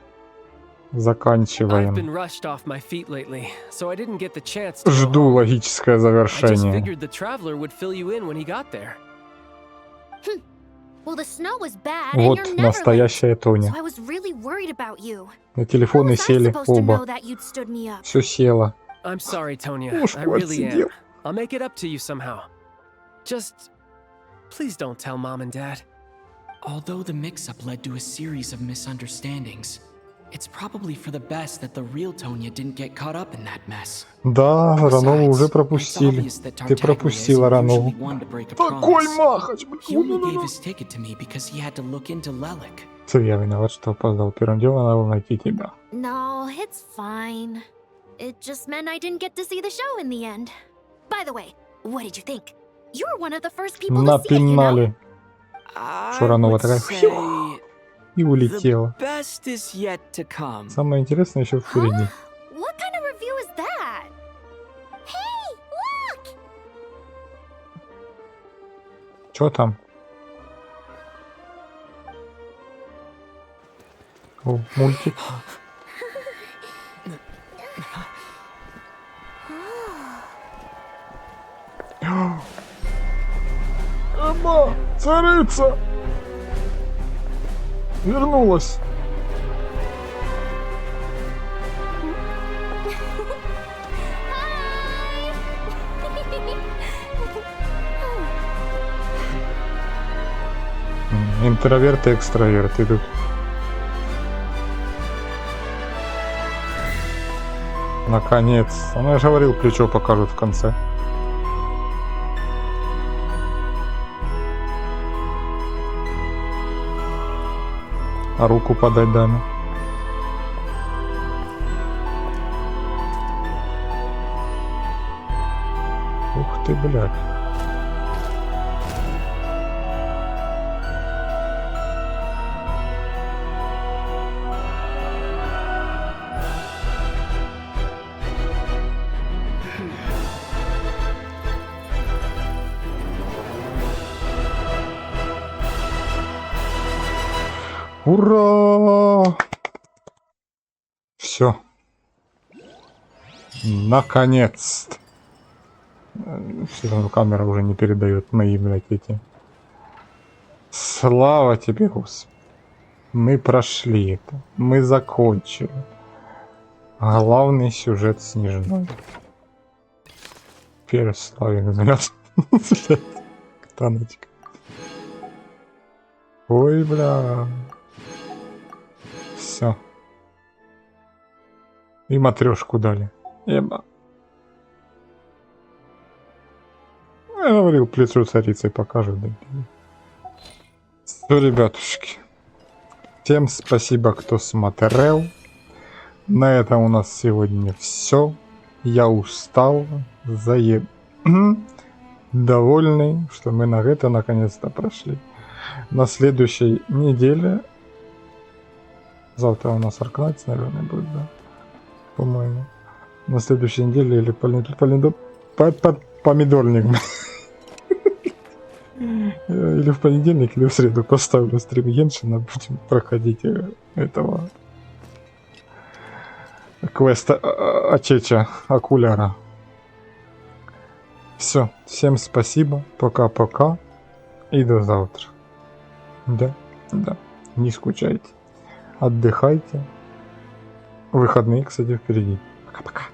I've Заканчиваем. been rushed off my feet lately, so I didn't get the chance to go Жду home. логическое I just завершение. figured the traveler would fill you in when he got there. Well, the snow was bad, Вот and you're never настоящая late, Тоня. so I was really worried about you. На телефоны сели Supposed to know оба. that you'd stood me up. Все село. I'm sorry, Tonya. Ушко I really am. отсидел. I'll make it up to you somehow. Just please don't tell Mom and Dad. Although the mix-up led to a series of misunderstandings, it's probably for the best that the real Tonya didn't get caught up in that mess. Да, Ранову уже пропустили. Ты пропустила Ранову. Такой махач, He only gave his ticket to me because he had to look into Lelik. Це я виноват, что опоздал. Первым делом надо было найти тебя. No, it's fine. It just meant I didn't get to see the show in the end. By the way, what did you think? You were one of the first people to see it, you know? Напинали. Что Ранова такая и улетела. Best is yet to come. Самое интересное еще впереди. What kind of review is that? Hey, look! Что там? О, мультик. Эмма, царица! Вернулась. Интроверт и экстраверт идут. Наконец. Ну, я же говорил, плечо покажут в конце. А руку подать даме. Ух ты, блядь. Ура! Все. Наконец. Все, камера уже не передает мои, блядь, эти. Слава тебе, Господи. Мы прошли это. Мы закончили. Главный сюжет Снежной. Переславик взгляд. Таночка. Ой, бля. Все. И матрешку дали. Еба. Я говорил, плечо царицей покажут. Да. Все, ребятушки. Всем спасибо, кто смотрел. На этом у нас сегодня все. Я устал. Довольный, что мы на это наконец-то прошли. На следующей неделе. Завтра у нас Аркнайтс, наверное, будет, да? По-моему. На следующей неделе или помидорник. Или в понедельник, или в среду поставлю стрим Геншина. Будем проходить этого квеста Ачеча, окуляра. Все. Всем спасибо. Пока-пока. И до завтра. Да. Не скучайте. Отдыхайте. Выходные, кстати, впереди. Пока-пока.